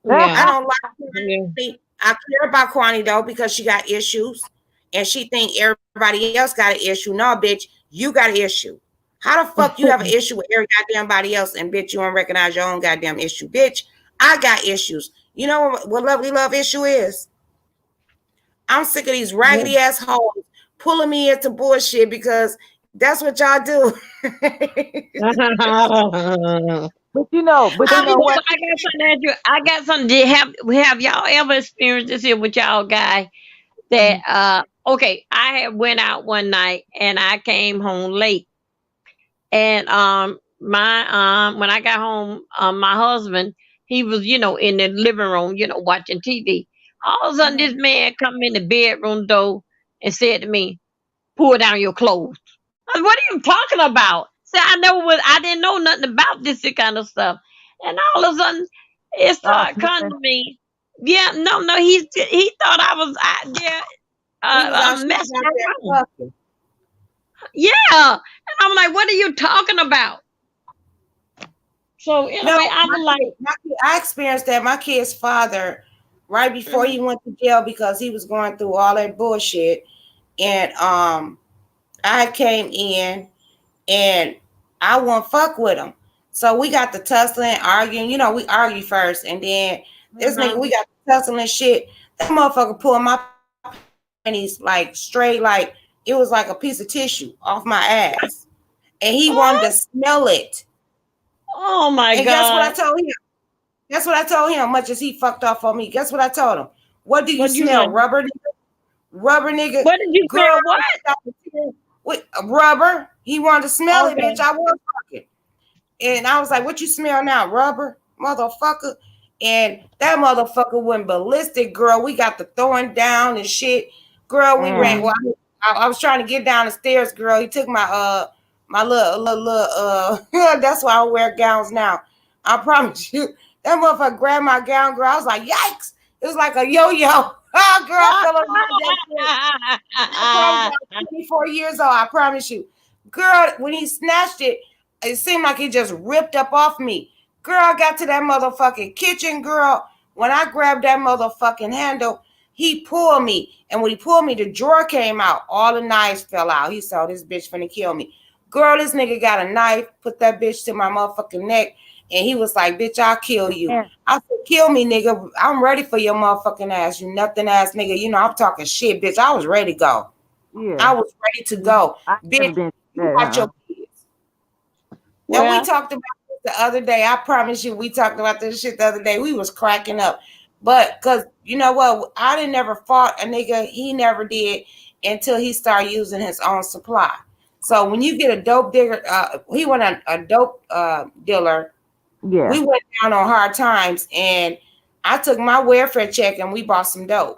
yeah, I don't like yeah. Kwani. I care about Kwani though because she got issues, and she think everybody else got an issue. No, bitch, you got an issue. How the fuck you have an issue with every goddamn body else, and bitch, you don't recognize your own goddamn issue, bitch? I got issues. You know what lovely love issue is? I'm sick of these raggedy ass hoes pulling me into bullshit because that's what y'all do. but So, you I know be what? I got something. I got something. Have y'all ever experienced this here with y'all guy? That Mhm. okay, I had went out one night and I came home late, and my when I got home, my husband, he was in the living room, watching TV. All of a sudden, this man come in the bedroom door and said to me, "Pull down your clothes." I said, "What are you talking about?" See, I didn't know nothing about this kind of stuff, and all of a sudden, it Oh, started coming sniffing. to me. Yeah, no, he thought I was out there she was messing out there around. fucking. Yeah, and I'm like, "What are you talking about?" So No, anyway, I was like, I experienced that. My kid's father, right before he mhm, went to jail because he was going through all that bullshit, and I came in and I won't fuck with him. So we got the tussling, arguing. You know, we argue first, and then this nigga, uh-huh. we got the tussling shit. That motherfucker pulled my panties like straight, like it was like a piece of tissue off my ass, and he wanted to Oh, smell it. oh And my guess what I God, told him? Guess what I told him? Much as he fucked off on me. Guess what I told him? What do you what you smell? say? Rubber, nigga? Rubber, nigga. What did you Girl, smell? What? stop it. With rubber. He wanted to smell it, bitch. Okay. I was fucking. And I was like, what you smell now? Rubber, motherfucker. And that motherfucker went ballistic, girl. We got the throwing down and shit. Girl, we ran. Mm. Well, I was trying to get down the stairs, girl. He took my my little that's why I wear gowns now. I promise you. That motherfucker grabbed my gown, girl. I was like, yikes. It was like a yo-yo. Oh, girl, I fell over that shit. I probably about 24 years old, I promise you. Girl, when he snatched it, it seemed like he just ripped up off me. Girl, I got to that motherfucking kitchen, girl. When I grabbed that motherfucking handle, he pulled me. And when he pulled me, the drawer came out. All the knives fell out. He saw this bitch finna kill me. Girl, this nigga got a knife, put that bitch to my motherfucking neck, and he was like, bitch, I'll kill you. Yeah. I said, kill me, nigga. I'm ready for your motherfucking ass, you nothing ass nigga. You know, I'm talking shit, bitch. I was ready to go. Yeah. I was ready to go. I never Bitch, been you that, got your kids. And we Well, talked about this the other day. I promise you, we talked about this shit the other day. We was cracking up. But because you know what? I didn't never fought a nigga. He never did until he started using his own supply. So when you get a dope digger, he went a dope dealer. Yeah. We went down on hard times, and I took my welfare check and we bought some dope.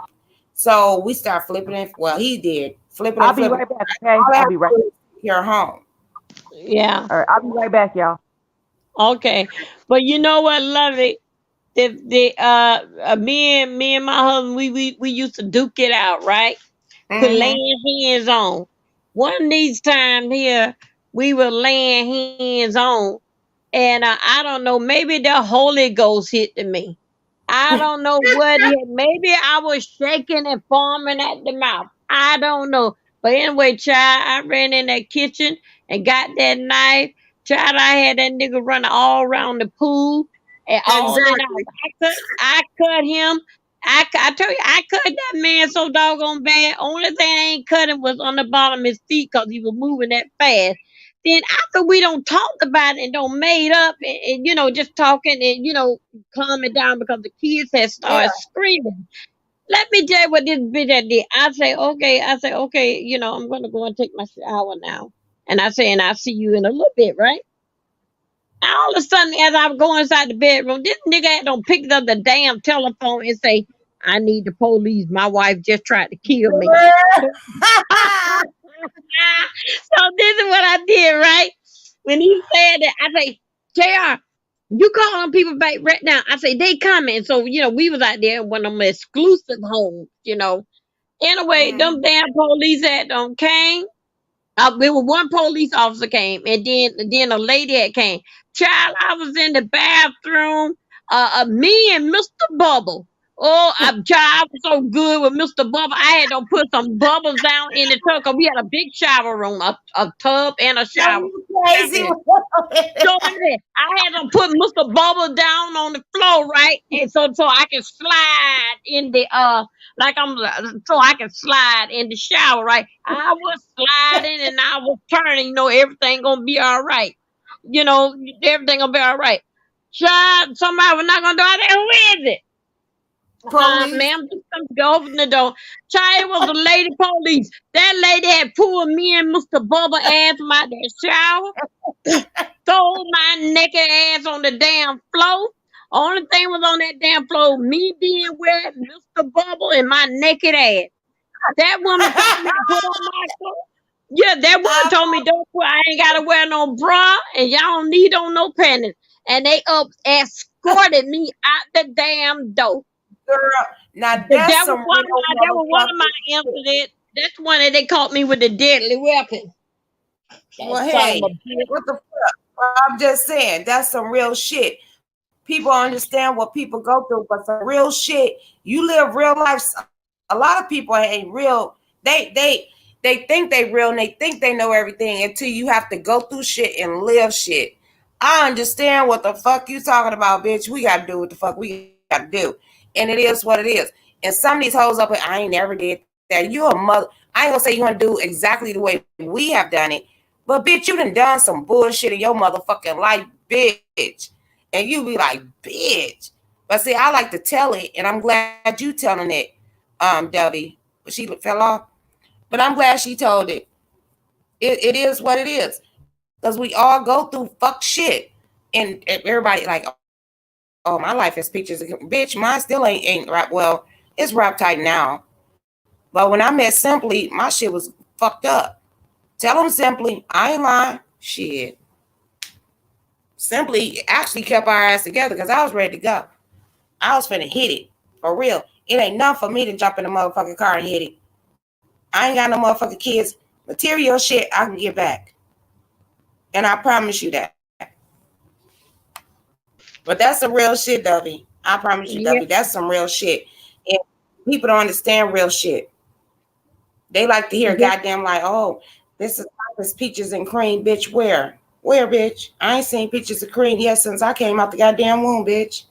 So we started flipping it. Well, he did flipping I'll and be flipping. right back, okay? All I I'll have be to right. do is your home. yeah. All right, I'll be right back, y'all. Okay. But you know what, Lovey? Me and my husband, we used to duke it out, right? Put Mm-hmm. laying hands on. One of these times here, we were laying hands on, and I don't know, maybe the Holy Ghost hit to me. I don't know what hit. Maybe I was shaking and foaming at the mouth. I don't know. But anyway, child, I ran in that kitchen and got that knife. Child, I had that nigga running all around the pool and all in out. Exactly. I cut him. I tell you, I cut that man so doggone bad. Only thing I ain't cut him was on the bottom of his feet because he was moving that fast. Then after we don't talked about it and don't made up and just talking and calm it down because the kids had started Yeah. screaming. Let me tell you what this bitch had did. I say, okay, I'm gonna go and take my shower now. And I say, and I'll see you in a little bit, right? All of a sudden, as I go inside the bedroom, this nigga had don't pick up the damn telephone and say, I need the police. My wife just tried to kill me. So this is what I did, right? When he said that, I say, JR, you call them people back right now. I say, they coming. So, we was out there in one of them exclusive homes. Anyway, Mhm. them damn police at them came. There was one police officer came, and then a lady had came. Child, I was in the bathroom. Me and Mr. Bubble. Oh, child, I was so good with Mr. Bubble. I had to put some bubbles down in the tub 'cause we had a big shower room, a tub and a Yo, shower. you crazy. So I had to put Mr. Bubble down on the floor, right? And so I can slide in the like I'm so I can slide in the shower, right? I was sliding and I was turning, everything gonna be all right. Everything gonna be all right. Child, somebody was not gonna do it. Who is it? Police. Ma'am, just come to open the door. Child, it was a lady police. That lady had pulled me and Mr. Bubble ass from out that shower. Throw my naked ass on the damn floor. Only thing was on that damn floor, me being wet, Mr. Bubble, and my naked ass. That woman told me to put on my clothes. Yeah, that woman I told me don't put. I ain't gotta wear no bra, and y'all don't need on no panties. And they up escorted me out the damn door. girl. Now But that's some real that was one of motherfucking my shit. incidents. That's one that they caught me with the deadly weapon. That Well, son of a hey, bitch. what the fuck? Well, I'm just saying that's some real shit. People understand what people go through, but some real shit. You live real life. A lot of people ain't real. They think they real and they think they know everything until you have to go through shit and live shit. I understand what the fuck you talking about, bitch. We gotta do what the fuck we gotta do, and it is what it is. And some of these hoes up, I ain't never did that. You a mother. I ain't gonna say you want to do exactly the way we have done it, but bitch, you done done some bullshit in your motherfucking life, bitch. And you be like, bitch. But see, I like to tell it, and I'm glad you telling it, Debbie. But she fell off. But I'm glad she told it. It is what it is. Because we all go through fuck shit. And everybody like, oh, my life is pictures. Bitch, mine still ain't right. Well, it's wrapped tight now. But when I met Simply, my shit was fucked up. Tell them Simply, I ain't lying. Shit. Simply actually kept our ass together because I was ready to go. I was finna hit it. For real. It ain't enough for me to jump in the motherfucking car and hit it. I ain't got no motherfucking kids. Material shit I can get back. And I promise you that. But that's some real shit, Dovey. I promise you, Yeah. Dovey. That's some real shit. And people don't understand real shit. They like to hear Yeah. goddamn like, oh, this peaches and cream, bitch. Where? Where, bitch? I ain't seen peaches and cream yet since I came out the goddamn womb, bitch.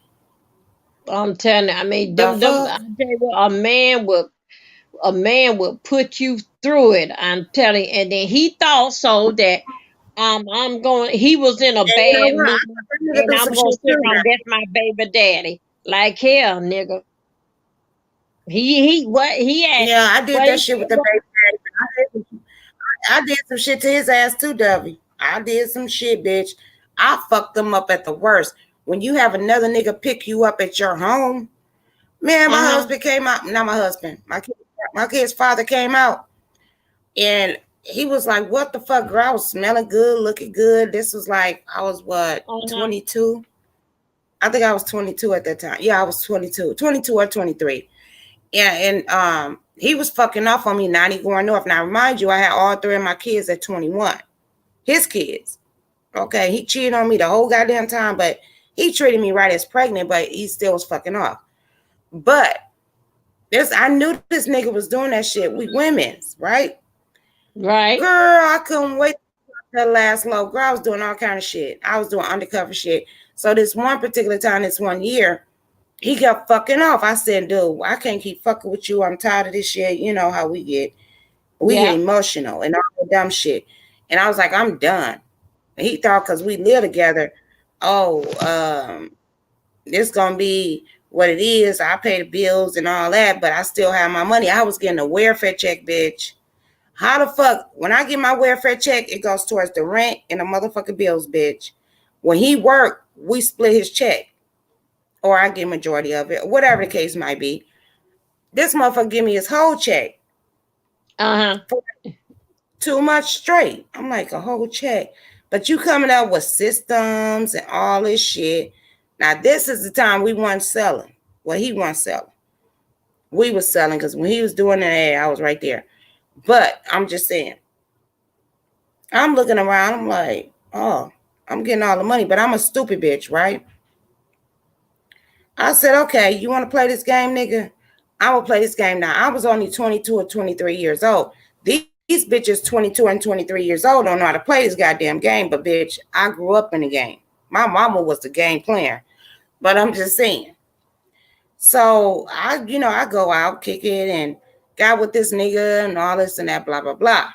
I'm telling you, I mean, The them I fuck? tell you what, a man will put you through it. I'm telling you. And then he thought so that he was in a And you know bad what? I mood got that nigga and do I'm some gonna shit sit too around now. that's my baby daddy. Like hell, nigga. He what he had Yeah, I did what that he shit with the baby daddy. I did some shit to his ass too, Dovey. I did some shit, bitch. I fucked them up at the worst. When you have another nigga pick you up at your home, man, my uh-huh. husband came out. Not my husband. My kid's father came out, and he was like, "What the fuck, girl? I was smelling good, looking good." This was like I was what Uh-huh. 22. I think I was 22 at that time. Yeah, I was 22, 22 or 23. Yeah, and he was fucking off on me, 90 going north. Now, remind you, I had all three of my kids at 21. His kids. Okay, he cheated on me the whole goddamn time, but he treated me right as pregnant, but he still was fucking off. But I knew this nigga was doing that shit. We women's, right? Right. Girl, I couldn't wait to last low. Girl, I was doing all kind of shit. I was doing undercover shit. So this one particular time, this one year, he kept fucking off. I said, dude, I can't keep fucking with you. I'm tired of this shit. You know how we get. We get Yeah. emotional and all the dumb shit. And I was like, I'm done. And he thought because we live together, oh, it's gonna be what it is. I pay the bills and all that, but I still have my money. I was getting a welfare check, bitch. How the fuck when I get my welfare check, it goes towards the rent and the motherfucking bills, bitch. When he worked, we split his check. Or I get majority of it, whatever the case might be. This motherfucker give me his whole check Uh-huh. for 2 months straight. I'm like, a whole check. But you coming up with systems and all this shit. Now this is the time we weren't selling. Well, he wasn't selling. We was selling because when he was doing that, I was right there. But I'm just saying, I'm looking around. I'm like, oh, I'm getting all the money, but I'm a stupid bitch, right? I said, okay, you want to play this game, nigga? I will play this game now. I was only 22 or 23 years old. These bitches, 22 and 23 years old, don't know how to play this goddamn game. But, bitch, I grew up in the game. My mama was the game player. But I'm just saying. So, I go out, kick it, and got with this nigga and all this and that, blah, blah, blah.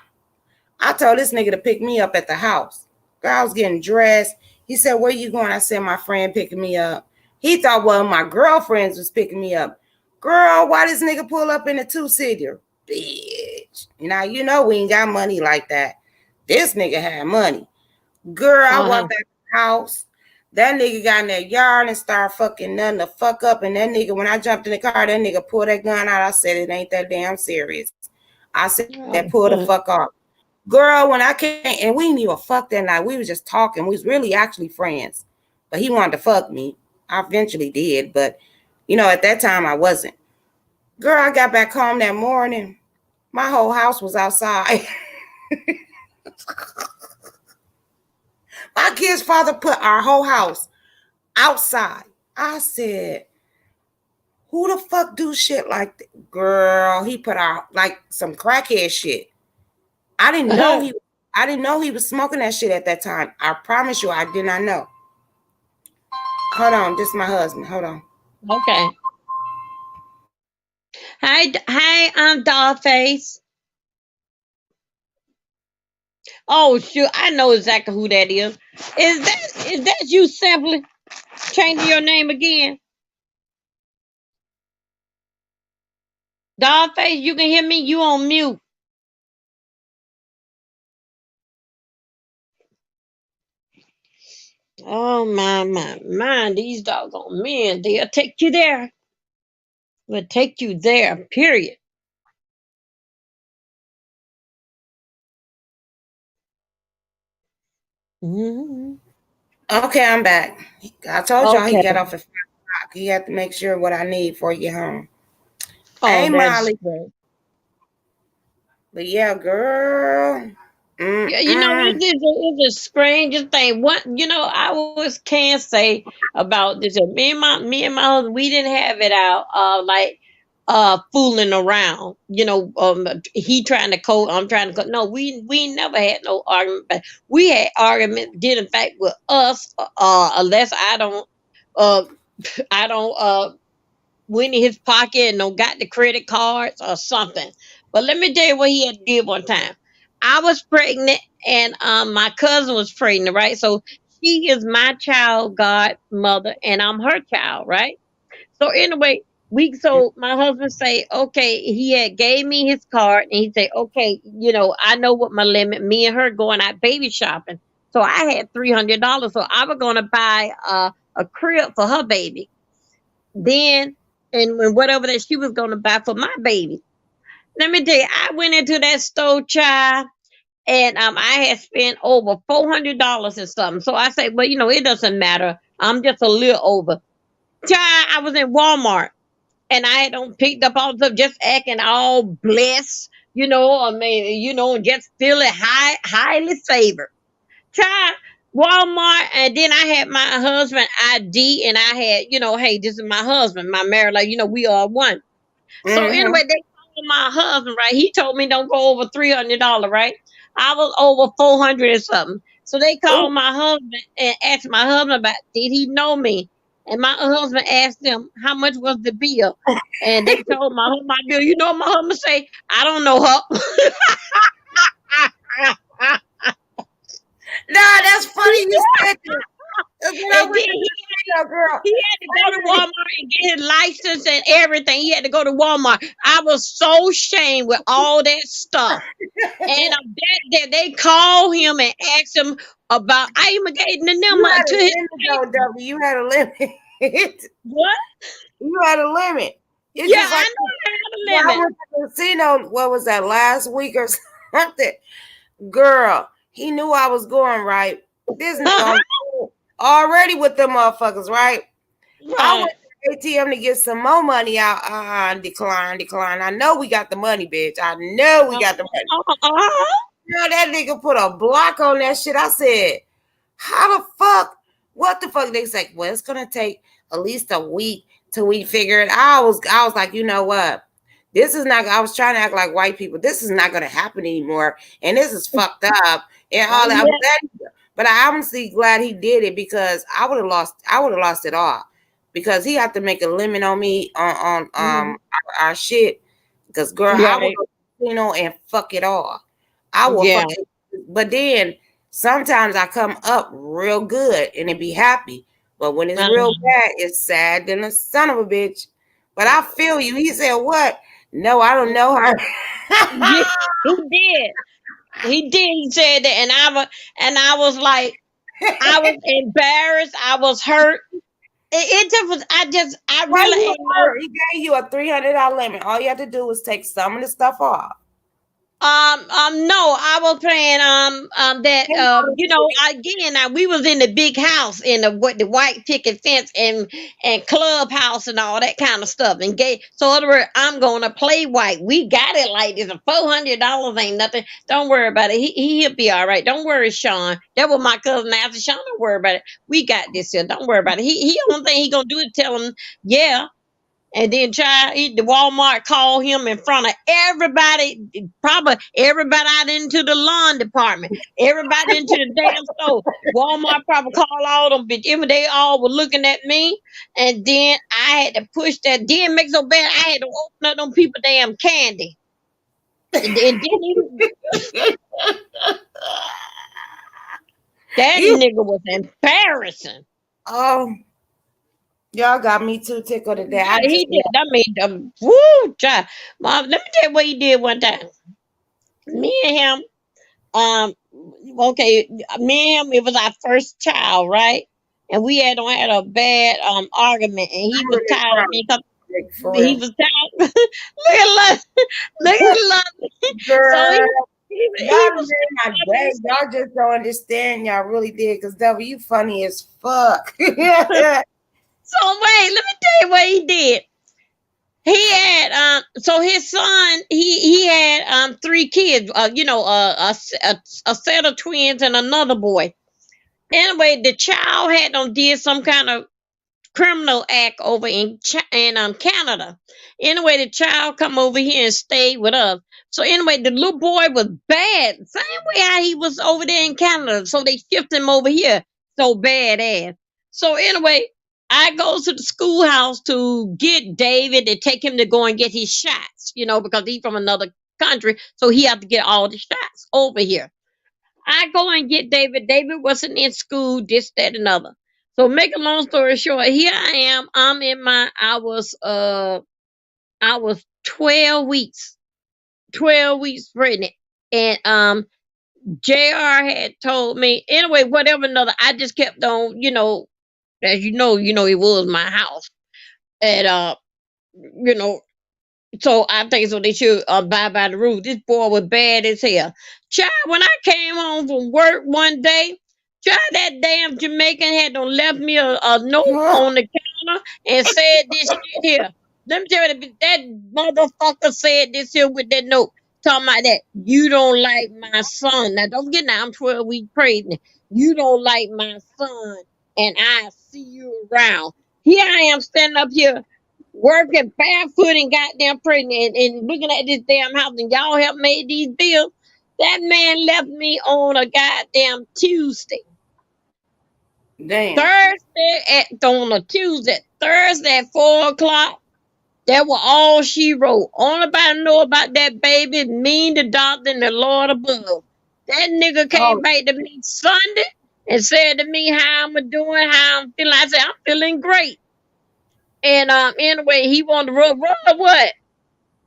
I told this nigga to pick me up at the house. Girl, I was getting dressed. He said, where you going? I said, my friend picking me up. He thought one of my girlfriends was picking me up. Girl, why this nigga pull up in a two-seater? Bitch. Now, we ain't got money like that. This nigga had money. Girl, I Uh-huh. walked out the house. That nigga got in that yard and started fucking nothing to fuck up. And that nigga, when I jumped in the car, that nigga pulled that gun out. I said, it ain't that damn serious. I said, pull the fuck Uh-huh. off. Girl, when I came, and we didn't even fuck that night. We was just talking. We was really actually friends. But he wanted to fuck me. I eventually did, but at that time I wasn't. Girl, I got back home that morning. My whole house was outside. My kid's father put our whole house outside. I said, who the fuck do shit like that? Girl, he put out like some crackhead shit. I didn't know he I didn't know he was smoking that shit at that time. I promise you I did not know. Hold on, this is my husband. Hold on. Okay. Hi, I'm Dollface. Oh sure, I know exactly who that is. Is that you simply changing your name again? Dollface, you can hear me? You on mute. Oh my, these doggone men, they'll take you there. Will take you there, period. Mhm. Okay, I'm back. I told y'all he got Okay. off at 5 o'clock. He had to make sure what I need before he get home. Oh, Hey, that's Molly. great. But yeah, girl. Yeah, Mm-mm. it's a strangest thing. What I always can say about this. Me and my husband, we didn't have it out like fooling around. He trying to code, I'm trying to code. No, we never had no argument. But we had argument. Did in fact with us unless uh I don't went in his pocket and don't got the credit cards or something. But let me tell you what he had did one time. I was pregnant and my cousin was pregnant, right? So she is my child godmother and I'm her child, right? So anyway, so my husband say, okay, he had gave me his card and he said, okay, I know what my limit, me and her going out baby shopping. So I had $300. So I was gonna buy a crib for her baby then and when whatever that she was gonna buy for my baby. Let me tell you, I went into that store, child, and I had spent over $400 and something. So I said, well, it doesn't matter. I'm just a little over. Child, I was in Walmart and I had on picked up all the stuff, just acting all blessed. I mean, just feeling highly favored. Child, Walmart, and then I had my husband ID, and I had, hey, this is my husband, my married, like, we are one. So Mm-hmm. anyway, they called my husband, right? He told me don't go over $300, right? I was over 400 or something. So they Ooh. called my husband and asked my husband about did he know me? And my husband asked them how much was the bill, and they told my husband my bill. You know what my husband say? I don't know her. Nah, that's funny you said that. That's what I And then went to the studio, girl. he had to go to Walmart and get his license and everything. He had to go to Walmart. I was so ashamed with all that stuff. And they called him and asked him about. I even gave the You number had to a his limit though, Facebook. W. You had a limit. What? You had a limit. It's Yeah, just like I know I had a when I limit. went to the casino, what was that, last week or something? Girl, he knew I was going right. This already with them motherfuckers, right? I went Right. to the ATM to get some more money out. Decline, decline. I know we got the money, bitch. I know we got the money. Uh-huh. Girl, that nigga put a block on that shit. I said, how the fuck? What the fuck? They say, well, it's gonna take at least a week till we figure it. I was like, you know what? This is not. I was trying to act like white people. This is not gonna happen anymore, and this is fucked up and all that. I'm Yeah. glad, but I'm honestly glad he did it because I would have lost. I would have lost it all because he had to make a limit on me on Mhm. our shit. Because girl, I would Right. go, and fuck it all. I will Yeah. fuck it. But then sometimes I come up real good and it be happy. But when it's real Uh-huh. bad, it's sad than a son of a bitch. But I feel you. He said, what? No, I don't know her. Yeah, he did. He did. He said that, and I was like, I was embarrassed. I was hurt. It just was. I Why really you ain't know. hurt? He gave you a $300 limit. All you have to do is take some of the stuff off. No, I was playing that And go to sleep. again now we was in the big house in the what the white picket fence and clubhouse and all that kind of stuff and gay. So in other words, I'm gonna play white. We got it like this. $400 ain't nothing. Don't worry about it. He'll be all right. Don't worry, Sean. That was my cousin after Sean. Don't worry about it. We got this here. Don't worry about it. He only thing he gonna do is tell him yeah. And then the Walmart called him in front of everybody, probably everybody out into the lawn department, everybody into the damn store. Walmart probably called all them bitches. They all were looking at me. And then I had to push that. Didn't make so bad. I had to open up them people damn candy. And then that You, nigga was embarrassing. oh, y'all got me too tickled today. Yeah, I just, he did. I mean, woo, child. Mom, let me tell you what he did one time. Me and him. Um, okay, me and him, it was our first child, right? And we had a bad argument, and he I'm was really tired of proud. me. 'Cause Like, for he real. was tired. Look at love, look at love. So Girl. Y'all he was made my day. Y'all just don't understand. Y'all really did. Because W, you funny as fuck. so wait, let me tell you what he did. He had so his son he had three kids, a set of twins and another boy. Anyway, the child had them did some kind of criminal act over in Canada. Anyway, the child come over here and stayed with us. So anyway, the little boy was bad, same way how he was over there in Canada. So they shifted him over here, so badass. So anyway, I go to the schoolhouse to get David to take him to go and get his shots, because he's from another country, so he had to get all the shots over here. I go and get David. David wasn't in school, this, that, and other. So make a long story short, here I am. I was 12 weeks pregnant. And JR had told me, anyway, whatever another, I just kept on, as it was my house. And you know, so I think so they should abide by the rules. This boy was bad as hell. Child, when I came home from work one day, child, that damn Jamaican had done left me a note on the counter and said this shit here. Let me tell you, that motherfucker said this here with that note. Talking about that. You don't like my son. Now, don't get now, I'm 12 weeks pregnant. You don't like my son, and I see you around. Here I am standing up here working barefoot and goddamn pregnant and looking at this damn house and y'all have made these bills. That man left me on a goddamn Tuesday. Damn. On a Tuesday. Thursday at 4 o'clock. That was all she wrote. Only nobody know about that baby, me, the doctor, and the Lord above. That nigga came Oh, back to me Sunday and said to me how I'm doing, how I'm feeling. I said, I'm feeling great. And anyway, he wanted to rub what?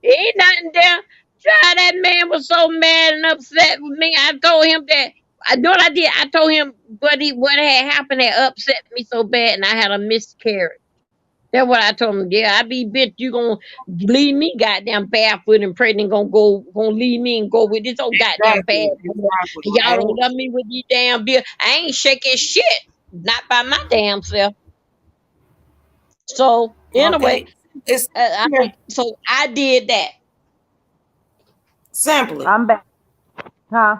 Ain't nothing there. Child, that man was so mad and upset with me. I told him that I know what I did. I told him what had happened had upset me so bad, and I had a miscarriage. That's what I told him. Yeah, I be bitch. You gonna leave me goddamn barefoot and pregnant? Gonna leave me and go with this old goddamn bad exactly. boy. Exactly. And y'all Right? don't love me with these damn bills. I ain't shaking shit. Not by my damn self. So anyway, Okay. It's I did that. simply. I'm back. Huh?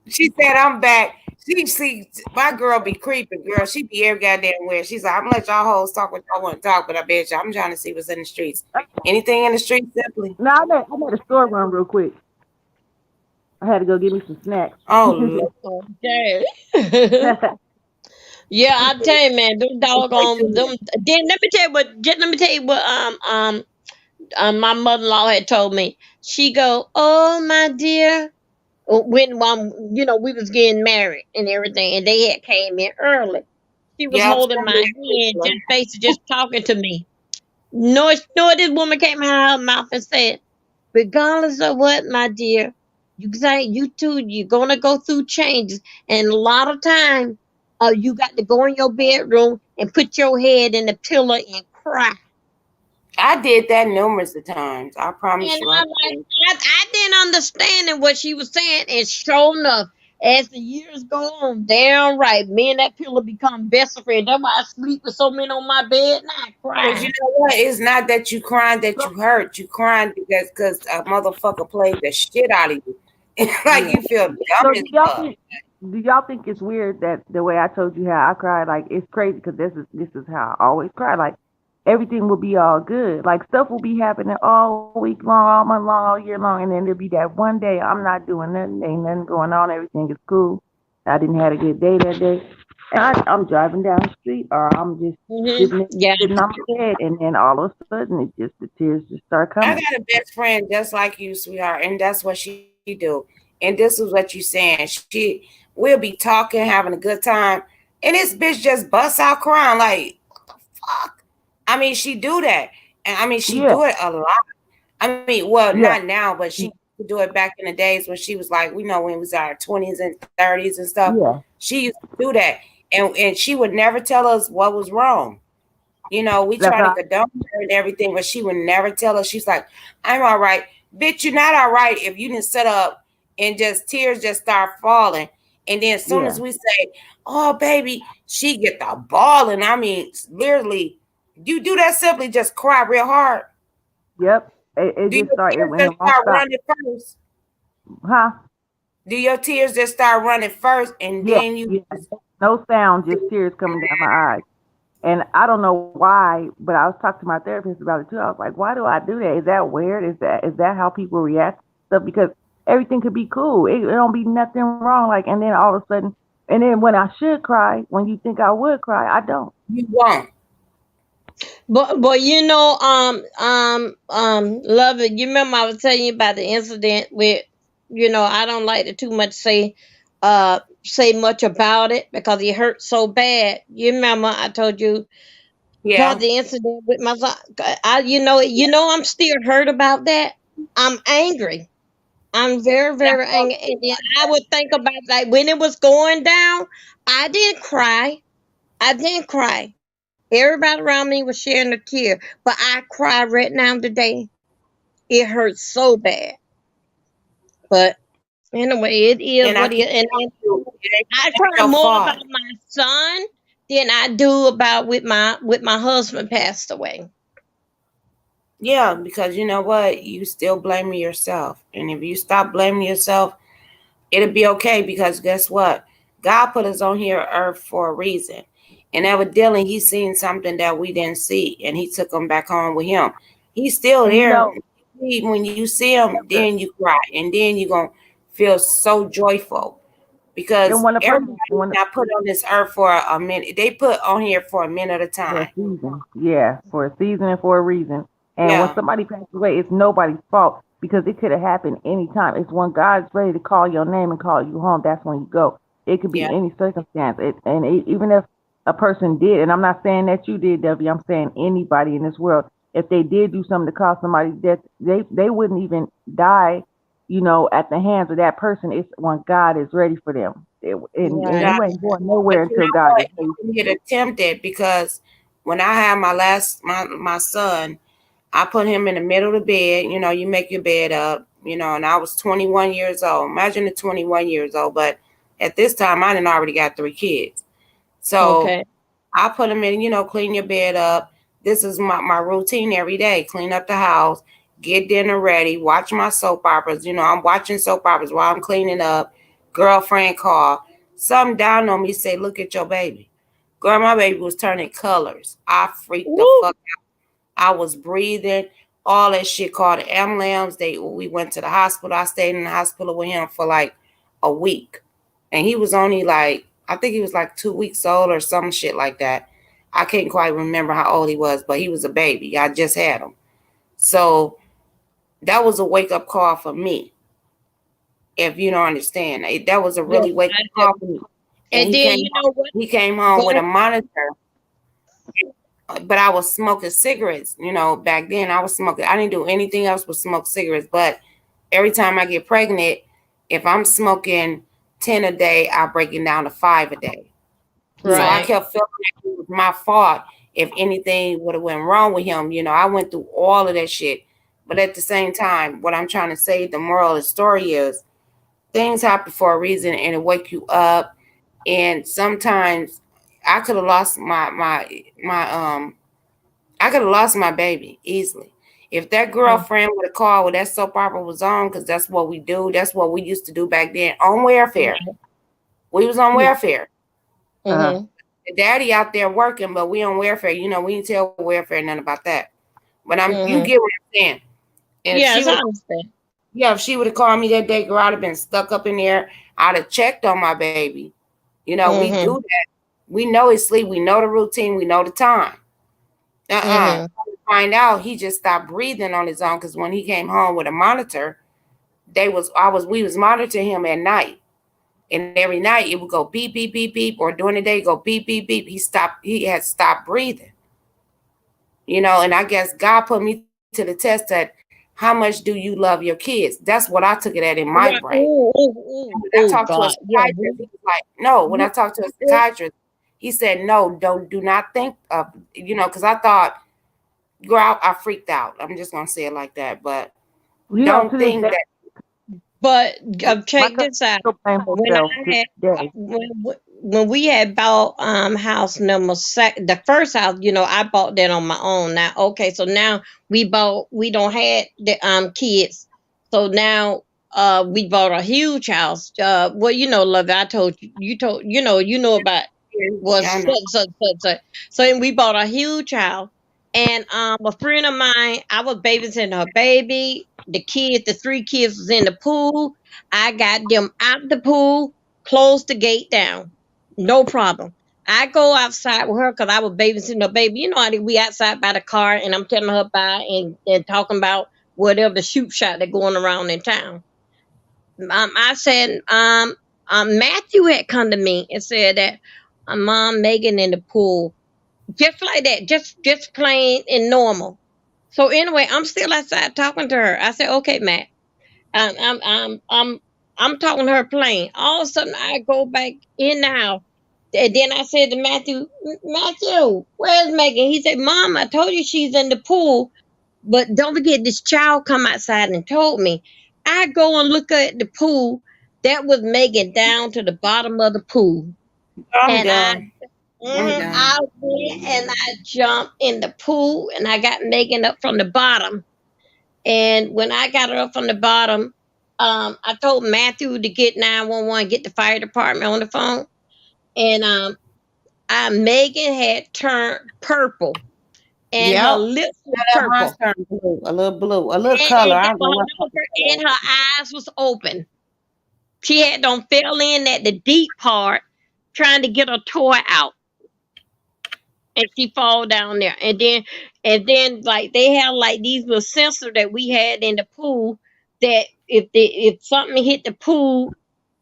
She said, I'm back. She see my girl be creeping, girl. She be every goddamn where. She's like, I'm gonna let y'all hoes talk what y'all want to talk, but I bet you I'm trying to see what's in the streets. Anything in the streets, simply. No, I made a store run real quick. I had to go get me some snacks. Oh Lord. Okay. Yeah, I tell you, man, them doggone them. Then let me tell you what my mother in law had told me. She go, oh my dear, when we was getting married and everything, and they had came in early. She was Yep, holding my hand, just basically just talking to me. No, this woman came out of her mouth and said, regardless of what, my dear, you say you too, you're gonna go through changes, and a lot of time, you got to go in your bedroom and put your head in the pillow and cry. I did that numerous of times. I promise And you I I'm like, did. I didn't understand what she was saying, and sure enough, as the years go on, damn right, me and that pillow become best friends. That's why I sleep with so many on my bed now, Because you crying. know what? It's not that you crying that you hurt. You crying because a motherfucker played the shit out of you. Like Yeah. you feel dumb So as fuck. do y'all think it's weird that the way I told you how I cried, like it's crazy because this is how I always cry. Like everything will be all good. Like stuff will be happening all week long, all month long, all year long, and then there'll be that one day I'm not doing nothing, ain't nothing going on, everything is cool. I didn't have a good day that day. And I'm driving down the street or I'm just Yeah. sitting on my bed and then all of a sudden the tears just start I coming. got a best friend just like you, sweetheart, and that's what she do. And this is what you saying. We'll be talking, having a good time, and this bitch just busts out crying like fuck. I mean, she do that, and I mean, she Yeah, do it a lot. I mean, well, not yeah, now, but she used to do it back in the days when she was like, we know when we was our 20s and 30s and stuff. yeah. She used to do that, and she would never tell us what was wrong. We That's try to how. condone her and everything, but she would never tell us. She's like, I'm all right. Bitch, you're not all right if you didn't set up and just tears just start falling. And then as soon Yeah. as we say, "Oh, baby," she get the bawling. I mean, literally, you do that simply just cry real hard. Yep. It Do your just started. tears It just won't start stop. running first? Huh? Do your tears just start running first, and Yeah. then you Yeah. just No sound, just tears coming down my eyes. And I don't know why, but I was talking to my therapist about it too. I was like, why do I do that? Is that weird? Is that how people react to stuff? Because everything could be cool. It don't be nothing wrong. Like, and then all of a sudden, and then when I should cry, when you think I would cry, I don't. you won't. But love it. You remember I was telling you about the incident with, I don't like to too much say much about it because it hurt so bad. You remember I told you about Yeah, the incident with my son. I'm still hurt about that. I'm angry. I'm very, very angry. And then I would think about like when it was going down, I didn't cry. I didn't cry. Everybody around me was sharing a tear, but I cry right now today. It hurts so bad. But anyway, it is and I what it can is. And tell you, I it ain't cry your more fault. about my son than I do about with my husband passed away. Yeah, because you know what, you still blaming yourself, and if you stop blaming yourself, it'll be okay. Because guess what, God put us on here earth for a reason, and evidently He's seen something that we didn't see, and He took them back home with Him. He's still And there. When you see Him, then you cry, and then you're gonna feel so joyful, and because when a person, everybody's when not put on this earth for a minute. They put on here for a minute at a for a time. season. Yeah, for a season and for a reason. And when Yeah, somebody passes away, it's nobody's fault because it could have happened anytime. It's when God's ready to call your name and call you home. That's when you go. It could be yeah, any circumstance. Even if a person did, and I'm not saying that you did, Debbie. I'm saying anybody in this world, if they did do something to cause somebody death, they wouldn't even die. At the hands of that person. It's when God is ready for them. And Right. you exactly. ain't going But nowhere you until know God what? is ready. You can get tempted, because when I had my son, I put him in the middle of the bed. You know, you make your bed up. You know, and I was 21 years old. Imagine the 21 years old. But at this time, I didn't already got 3 kids. So Okay. I put them in. You know, clean your bed up. This is my routine every day. Clean up the house, get dinner ready, watch my soap operas. You know, I'm watching soap operas while I'm cleaning up. Girlfriend call. Something down on me say, "Look at your baby." Girl, my baby was turning colors. I freaked the Woo. fuck. I was breathing, all that shit, called the ambulance. We went to the hospital. I stayed in the hospital with him for like a week. And he was only like, I think he was like 2 weeks old or some shit like that. I can't quite remember how old he was, but he was a baby. I just had him. So that was a wake up call for me, if you don't understand. That was a Yes, really wake I up do. call for me. And And then you know what? he came home with a Go monitor, but I was smoking cigarettes. You know, back then I was smoking. I didn't do anything else but smoke cigarettes. But every time I get pregnant, if I'm smoking 10 a day, I break it down to 5 a day. So I right. kept feeling like it was my fault if anything would have went wrong with him. You know, I went through all of that shit. But at the same time, what I'm trying to say, the moral of the story is, things happen for a reason, and it wake you up. And sometimes I could have lost I could have lost my baby easily. If that Mm. girlfriend would have called when that soap opera was on, because that's what we do. That's what we used to do back then on welfare. Right. We was on Yeah. welfare. Uh, Mhm. The daddy out there working, but we on welfare. You know, we didn't tell welfare nothing about that. But you Mhm. get what I'm saying. And if she Yes, would, I understand. yeah, if she would have called me that day, girl, I'd have been stuck up in there. I'd have checked on my baby. You know, we do Mhm. that. We know his sleep. We know the routine. We know the time. Mhm. Find out he just stopped breathing on his own, because when he came home with a monitor, we was monitoring him at night. And every night it would go beep, beep, beep, beep, or during the day go beep, beep, beep. He had stopped breathing. You know, and I guess God put me to the test that, how much do you love your kids? That's what I took it at in my Right. brain. Oh, oh, When oh, I oh, talked to a God. Yeah. psychiatrist, he was like, no. When I You, talked to a you, psychiatrist, he said, no, do not think of, because I thought, girl, I freaked out. I'm just gonna say it like that. But to don't this think day, that. But My check cousin this out. still playing for When himself I to had this day. when we had bought house number the first house, I bought that on my own. Now, okay, so now we don't had the kids, so now we bought a huge house. Well, love, I told you, you know about was Yeah, I know. so and we bought a huge house, and a friend of mine, I was babysitting her baby, the three kids was in the pool. I got them out the pool, closed the gate down, no problem. I go outside with her because I was babysitting her baby. You know how we outside by the car, and I'm telling her bye and talking about whatever the shoot shot that going around in town. I said, Matthew had come to me and said that mom Megan in the pool, just like that, just plain and normal. So anyway, I'm still outside talking to her. I said, okay, Matt, um, I'm I'm I'm I'm talking to her plain. All of a sudden, I go back in the house. And then I said to Matthew, Matthew, where's Megan? He said, Mom, I told you she's in the pool. But don't forget, this child come outside and told me. I go and look at the pool. That was Megan down to the bottom of the pool. I'm And done. I'm done. I went and I jumped in the pool and I got Megan up from the bottom. And when I got her up from the bottom, I told Matthew to get 911, get the fire department on the phone. And Megan had turned purple and her Yep. lips were That mine purple. turned blue, a little And, color. and, I that don't know was what her color. lips and her eyes was open. She had done fell in at the deep part trying to get her toy out. And she fall down there. And then like they have like these little sensor that we had in the pool that if something hit the pool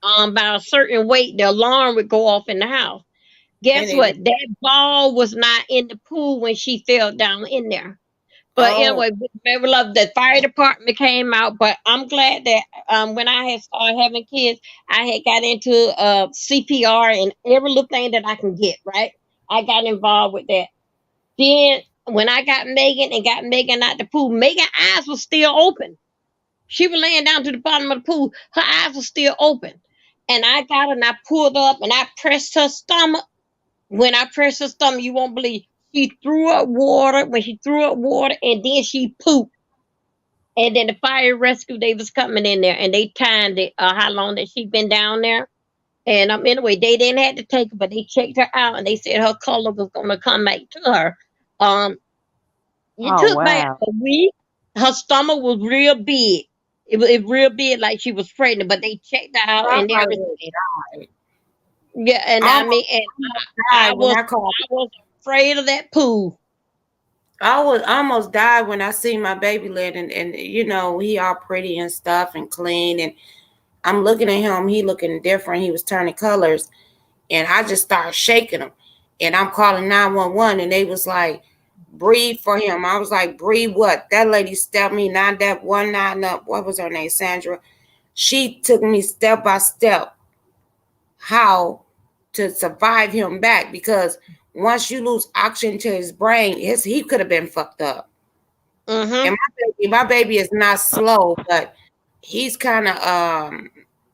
by a certain weight, the alarm would go off in the house. And Guess they what? That ball was not in the pool when she fell down in there. But oh, anyway, baby love, the fire department came out. But I'm glad that when I had started having kids, I had got into CPR and every little thing that I can get. Right, I got involved with that. Then when I got Megan and got Megan out the pool, Megan's eyes was still open. She was laying down to the bottom of the pool. Her eyes were still open. And I got her and I pulled up and I pressed her stomach. When I pressed her stomach, you won't believe she threw up water. When she threw up water and then she pooped. And then the fire rescue, they was coming in there and they timed it, how long that she been down there. And anyway, they didn't have to take her, but they checked her out and they said her color was gonna come back to her. Um, it Oh took about wow. a week. Her stomach was real big. It real big, like she was pregnant. But they checked her out I and probably would everything. have died. Yeah, and I I almost, mean, and almost I died when was I called. I was afraid of that pool. I almost died when I see my baby led and he all pretty and stuff and clean and I'm looking at him. He looking different. He was turning colors, and I just started shaking him. And I'm calling 911, and they was like, "Breathe for him." I was like, "Breathe what?" That lady stepped me nine that one nine up. What was her name? Sandra. She took me step by step how to survive him back because once you lose oxygen to his brain, he could have been fucked up. Mm-hmm. And my baby is not slow, but he's kind of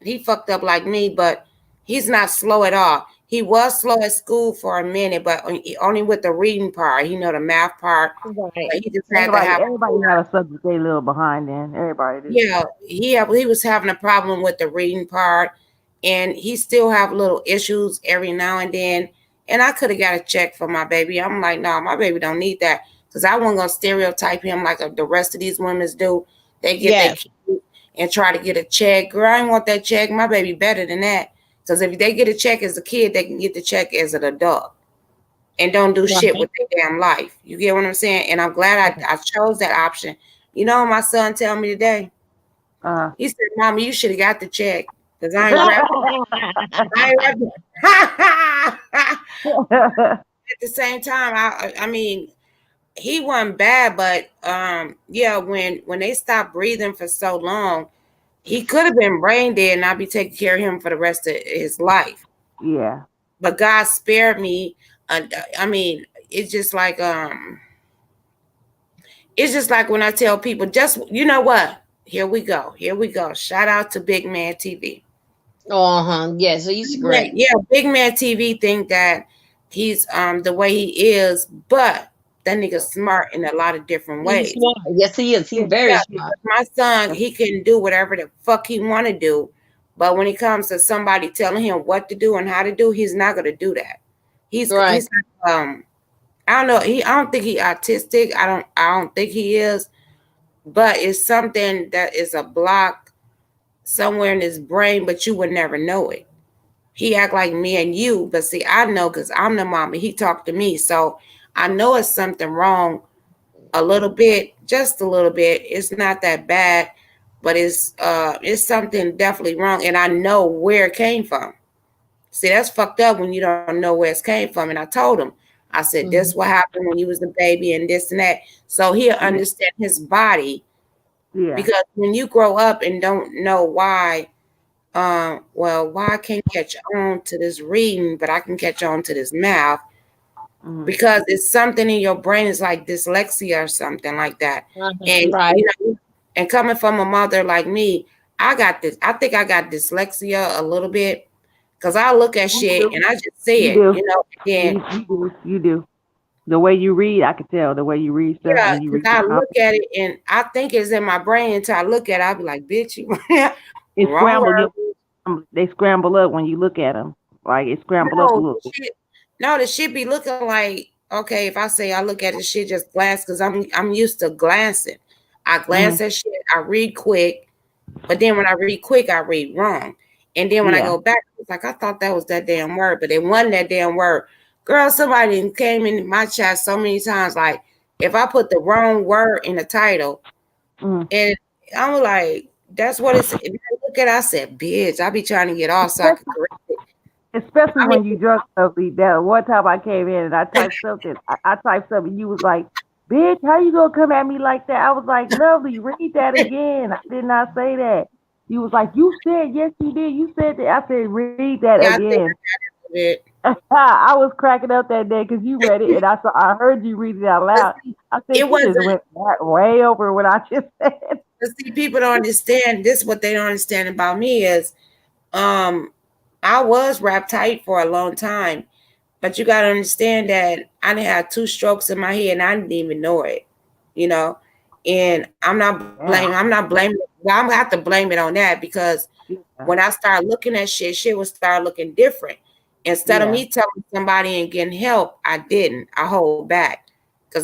he fucked up like me, but he's not slow at all. He was slow at school for a minute, but only with the reading part. He know the math part, Right. but he just had to Everybody, have. everybody have a subject they a little behind in. Everybody do. Yeah, he was having a problem with the reading part, and he still have little issues every now and then. And I could have got a check for my baby. I'm like, no, my baby don't need that because I wasn't gonna stereotype him like the rest of these women do. They get their Yes. kid and try to get a check. Girl, I ain't want that check. My baby better than that. Because if they get a check as a kid, they can get the check as an adult and don't do shit Right. with their damn life. You get what I'm saying? And I'm glad I chose that option. You know what my son tell me today? Uh, He said, "Mama, you should have got the check because I ain't rapping. I ain't rapping." At the same time, I mean, he wasn't bad, but yeah, when they stopped breathing for so long, he could have been brain dead, and I'd be taking care of him for the rest of his life. yeah. But God spared me. I mean, it's just like when I tell people, just you know what? Here we go. Here we go. Shout out to Big Man TV. Uh-huh. Yes, he's Yeah, great. yeah, Big Man TV think that he's the way he is, but that nigga smart in a lot of different He's ways. smart. Yes, he is. He's Yeah. very Yeah, smart. because my son, he can do whatever the fuck he want to do, but when it comes to somebody telling him what to do and how to do, he's not gonna do that. Right. He's I don't know. I don't think he autistic. I don't think he is, but it's something that is a block somewhere in his brain, but you would never know it. He act like me and you, but see, I know because I'm the mama. He talked to me, so I know it's something wrong a little bit, just a little bit. It's not that bad, but it's something definitely wrong, and I know where it came from. See, that's fucked up when you don't know where it came from. And I told him, I said, this what Mhm. happened when you was a baby and this and that. So he'll Yeah. understand his body Yeah. because when you grow up and don't know why, well, why I can't catch on to this reading, but I can catch on to this math Mm-hmm. because it's something in your brain is like dyslexia or something like that. Uh-huh. And Right. and coming from a mother like me, I got this. I think I got dyslexia a little bit because I look at You shit do. and I just see You it, do. and then You do. You do. The way you read, I can tell. The way you read stuff yeah, and you because read the I comments, look at it and I think it's in my brain until I look at it. I'll be like, bitch, you it wrong scrambles. word. They scramble up when you look at them. Like it scramble up a No, little. the shit be looking like okay. If I say I look at the shit, just glance because I'm used to glancing. I Mm-hmm. glance at shit. I read quick, but then when I read quick, I read wrong. And then when I Yeah. go back, it's like I thought that was that damn word, but it wasn't that damn word. Girl, somebody came in my chat so many times. Like if I put the wrong word in the title, Mm-hmm. and I'm like, that's what it's. And I look at, it, I said, bitch, I be trying to get off so I could correct it. Especially I mean, when you drunk something. That one time I came in and I typed something. I typed something. You was like, "Bitch, how you gonna come at me like that?" I was like, "Lovely, read that again. I did not say that." You was like, "You said yes, you did. You said that." I said, "Read that yeah, I again." think I did it. I was cracking up that day because you read it and I heard you read it out But loud. see, I said it she wasn't. just went way over what I just said. But see, people don't understand. This what they don't understand about me is, um, I was rap tight for a long time, but you gotta understand that I done had two strokes in my head and I didn't even know it, you know. And Yeah, I'm not blaming. Well, I'm gonna have to blame it on that because yeah, when I started looking at shit, shit would start looking different. Instead of yeah. me telling somebody and getting help, I didn't. I hold back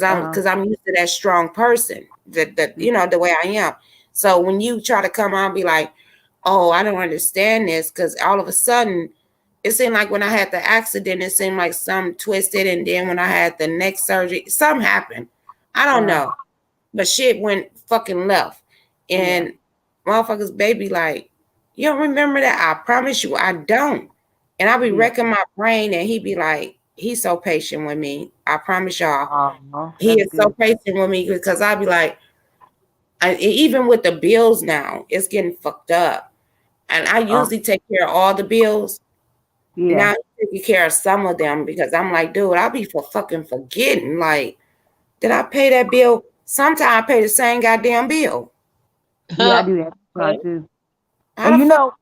Uh, because I'm used to that strong person that yeah, the way I am. So when you try to come out and be like, oh, I don't understand this, because all of a sudden it seemed like when I had the accident, it seemed like some twisted, and then when I had the neck surgery, something happened. I don't uh, know, but shit went fucking left, yeah, and motherfuckers, baby, like, you don't remember that? I promise you, I don't. And I be yeah. wrecking my brain, and he be like, he's so patient with me. I promise y'all, he That's is so good. patient with me because I be like, even with the bills now, it's getting fucked up. And I Uh, usually take care of all the bills. yeah, Now I'm taking care of some of them because I'm like, dude, I'll be for fucking forgetting. Like, did I pay that bill? Sometimes I pay the same goddamn bill. yeah. I do that Okay. too. How And the you fuck? know,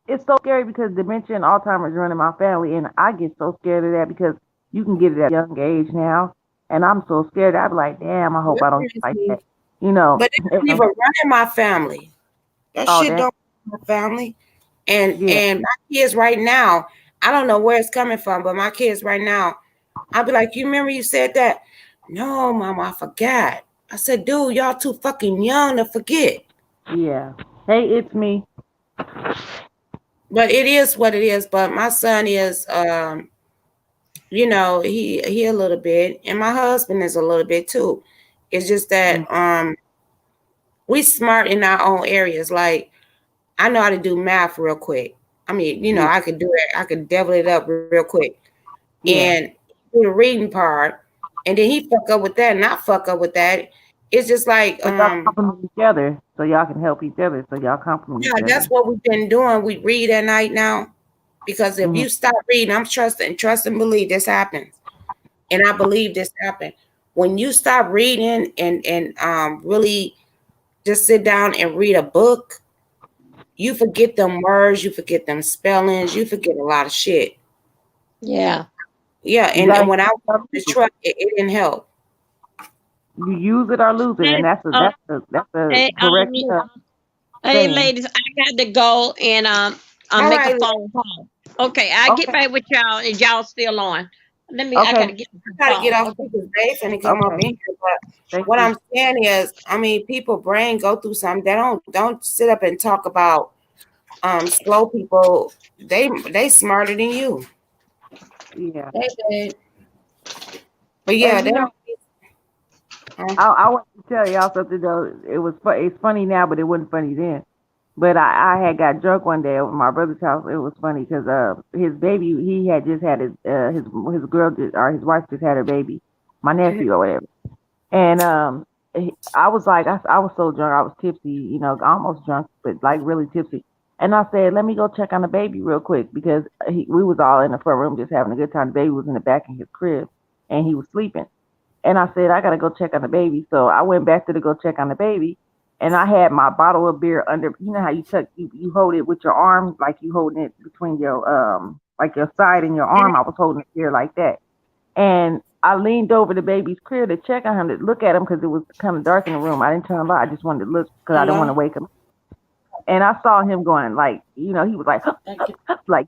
it's so scary because dementia and Alzheimer's run in my family, and I get so scared of that because you can get it at a young age now, and I'm so scared. I'd be like, damn, I hope I don't get like that. You know, But it don't even run in my family. That oh shit damn, don't run in my family. And yeah, my kids right now, I don't know where it's coming from, but my kids right now, I'll be like, you remember you said that? No, mama, I forgot. I said, dude, y'all too fucking young to forget. yeah. Hey, it's me. But it is what it is. But my son is he a little bit, and my husband is a little bit too. It's just that Mm, we smart in our own areas. Like I know how to do math real quick. I mean, yeah, I could do it. I could devil it up real quick. yeah. And do the reading part, and then he fuck up with that, and I fuck up with that. It's just like So y'all compliment each other, so y'all can help each other. So y'all compliment yeah, each that's other. what we've been doing. We read at night now because if Hmm. you stop reading, I'm trust and believe this happens, and I believe this happened when you stop reading and really just sit down and read a book, you forget them words, you forget them spellings, you forget a lot of shit. Yeah. Yeah, You and gotta when I was use on the truck, it didn't help. you use it or lose it, and Hey, that's a hey, correct hey, saying. ladies, I got to go and All make a right, phone call. Okay, I'll get Okay, back with y'all and y'all still on. I okay, gotta get this I gotta get call. off Okay. because they finna come up okay. in here. But Thank what you. I'm saying is, I mean, people brain go through something. They don't sit up and talk about slow people. They smarter than you. Yeah, They, but yeah, and they don't. Uh, I want to tell y'all something though. It's funny now, but it wasn't funny then. But I had got drunk one day over my brother's house. It was funny because his baby, he had just had his girl or his wife just had her baby, my nephew or whatever. And I was like, I was so drunk, I was tipsy, almost drunk, but like really tipsy. And I said, let me go check on the baby real quick because we was all in the front room just having a good time. The baby was in the back of his crib and he was sleeping. And I said, I gotta go check on the baby. So I went back to go check on the baby. And I had my bottle of beer under, you know how you hold it with your arm, like you holding it between your like your side and your arm. I was holding it here like that. And I leaned over the baby's crib to check on him, to look at him because it was kind of dark in the room. I didn't turn on light. I just wanted to look because I didn't want to hello. wake him. And I saw him going like, he was like, Thank you. like,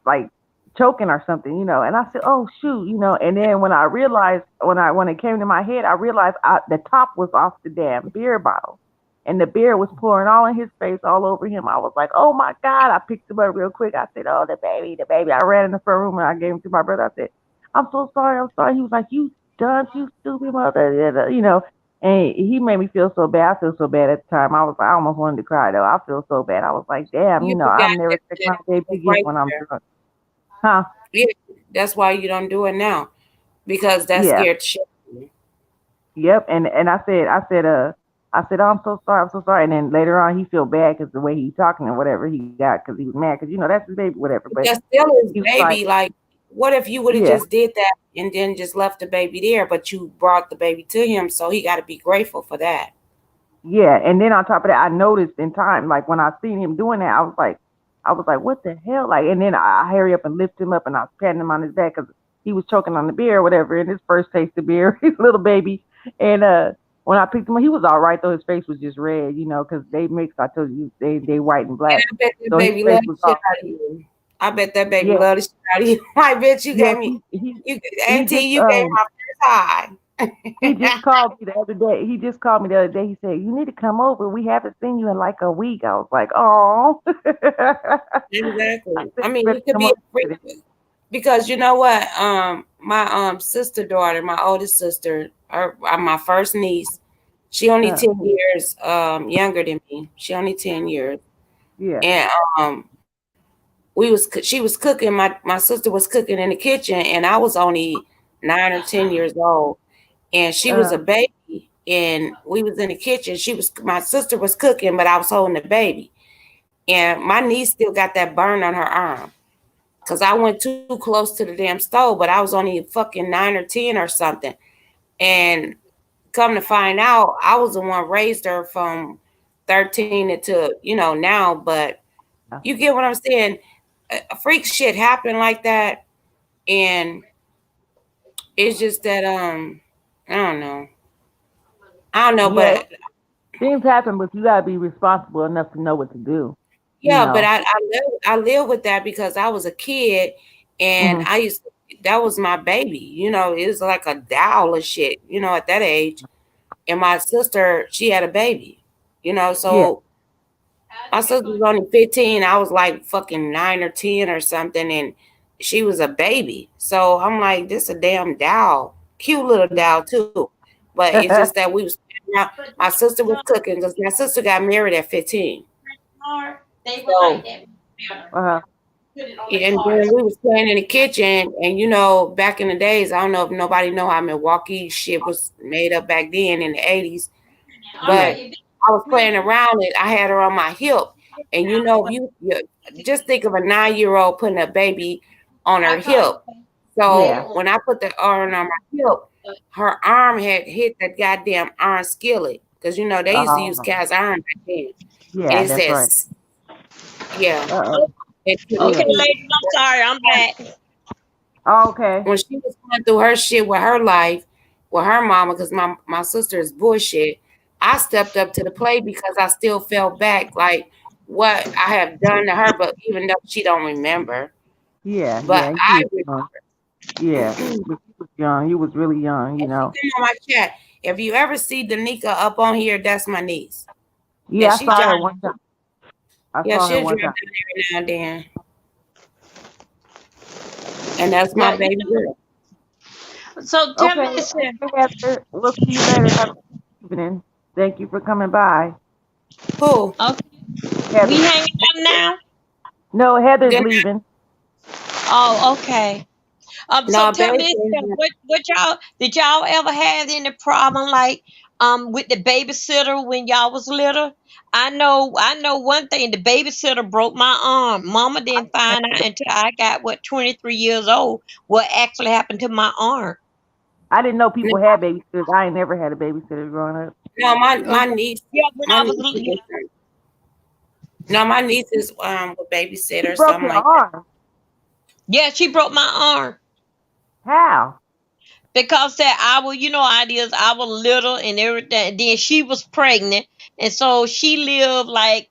like choking or something, And I said, oh shoot, And then when I realized, when it came to my head, I realized the top was off the damn beer bottle, and the beer was pouring all in his face, all over him. I was like, oh my god! I picked him up real quick. I said, oh, the baby, the baby. I ran in the front room and I gave him to my brother. I said, I'm so sorry, I'm sorry. He was like, you dunce, you stupid mother. And he made me feel so bad. I feel so bad at the time. I almost wanted to cry though. I feel so bad. I was like, damn, You I'm forgot never that, taking that my baby was again right when I'm there. drunk. Huh? Yeah, that's why you don't do it now because that Yeah. scared shit. Yep. And I said, oh, I'm so sorry. I'm so sorry. And then later on, he feel bad because the way he talking and whatever he got because he was mad because that's his baby, whatever. But But that's still his he was like, baby. Like, what if you would have yeah, just did that and then just left the baby there, but you brought the baby to him, so he got to be grateful for that. yeah. And then on top of that, I noticed in time, like when I seen him doing that, I was like, what the hell? Like, and then I hurry up and lift him up and I was patting him on his back because he was choking on the beer or whatever. And his first taste of beer, his little baby. And when I picked him up, he was all right though. His face was just red, because they mixed. I told you they white and And black, I bet that so his baby face love the was shit all out of you. I bet that baby yeah, love the shit out of you. I bet you yes. gave me, He you he Auntie, just you gave my first high. he just called me the other day. He just called me the other day. He said, "You need to come over. We haven't seen you in like a week." I was like, "Oh." I Exactly. said, I "You mean, better you could come be a over freak with it." because you know what? My sister daughter, my oldest sister, my first niece, she only Uh, 10 years younger than me. She only 10 years, yeah. and she was cooking. My sister was cooking in the kitchen, and I was only 9 or 10 years old, and she was a Uh, baby, and we was in the kitchen. My sister was cooking, but I was holding the baby, and my niece still got that burn on her arm because I went too close to the damn stove, but I was only fucking 9 or 10 or something, and come to find out, I was the one raised her from 13 to now, but you get what I'm saying? Freak shit happen like that, and it's just that I don't know. I don't know, yeah. but Things happen, but you gotta be responsible enough to know what to do. You yeah, but know. I live with that because I was a kid and Hmm. that was my baby. It was like a doll of shit, at that age. And my sister, she had a baby, Yeah. so my sister was only 15. I was like fucking 9 or 10 or something, and she was a baby. So I'm like, this a damn doll. Cute little doll too. But it's just that we was my sister was cooking because my sister got married at 15. So uh-huh. and then we was playing in the kitchen, and back in the days, I don't know if nobody know how Milwaukee shit was made up back then in the 80s, Yeah. but I was playing around it. I had her on my hip, and you just think of a 9-year-old putting a baby on her hip. Yeah. So when I put the arm on my hip, her arm had hit that goddamn iron skillet. because they used to use Oh, cast iron back then, and yeah, it that's right. says, yeah, Uh, it couldn't Okay, yeah. heat. ladies, I'm sorry, I'm back. Okay. When she was going through her shit with her life, with her mama, because my sister is bullshit, I stepped up to the plate because I still felt back like what I have done to her, but even though she don't remember, Yeah, but yeah. You I was young. Yeah, remember. but you was young. You was really young. And she come on my chat. If you ever see Danica up on here, that's my niece. Yeah, Yeah, I she saw drive. her one time. I Yeah, saw her she'll one drive time. down every now and then, and that's my Yeah, baby girl. so tell Okay, me, Sam, okay, Heather. We'll see you later. Have a good evening. Thank you for coming by. Who? okay, we Heather. hanging up now? No, Heather's Then leaving. Oh, okay. So no, tell baby. me, what y'all did y'all ever have any problem like with the babysitter when y'all was little? I know one thing. The babysitter broke my arm. Mama didn't find out until I got 23 years old what actually happened to my arm. I didn't know people No, had babysitters. I ain't never had a babysitter growing up. no, my Okay. niece, Yeah, when my I was niece is yeah. different. No, my niece is a She babysitter, broke something your like that. arm. Yeah, she broke my arm. How? Because that I was, ideas, I was little and everything. Then she was pregnant, and so she lived like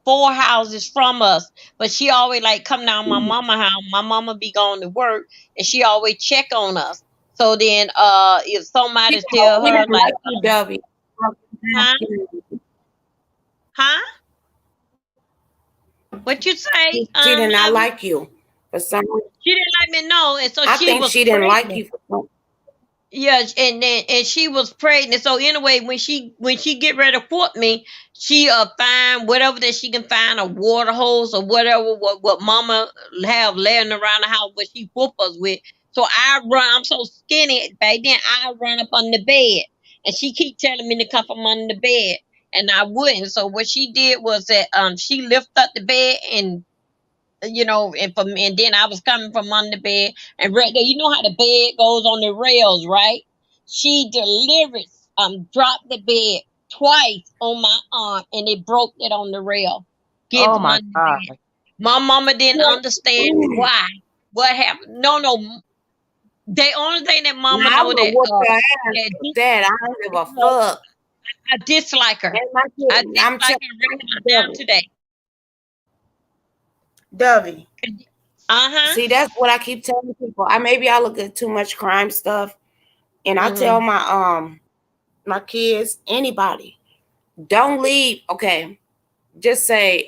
four houses from us. But she always like come down my mama house. My mama be going to work, and she always check on us. So then, if somebody tell She her didn't like, like you, Dovey. huh, huh, what you say, She did not lovely? like you for some reason. She didn't let me know, and so I she think was she didn't like pregnant. you for some. Yeah, and she was pregnant. So anyway, when she get ready to whoop me, she find whatever that she can find, a water hose or whatever what mama have laying around the house what she whoop us with. So I run. I'm so skinny back then. I run up on the bed, and she keep telling me to come from under the bed, and I wouldn't. So what she did was that she lift up the bed and and then I was coming from under the bed, and right there, you know how the bed goes on the rails, right? She delivered, dropped the bed twice on my arm, and it broke it on the rail. Get Oh from my under the bed. God. My mama didn't understand why. What happened? No, no. The only thing that Now mama I know would have whooped her ass that for that. I don't give a no, fuck. I dislike her. And my I kid, I'm dislike telling her right you, now today. Dovey. Uh huh. See, that's what I keep telling people. Maybe I look at too much crime stuff, and I tell Mm-hmm. my kids, anybody, don't leave. Okay, just say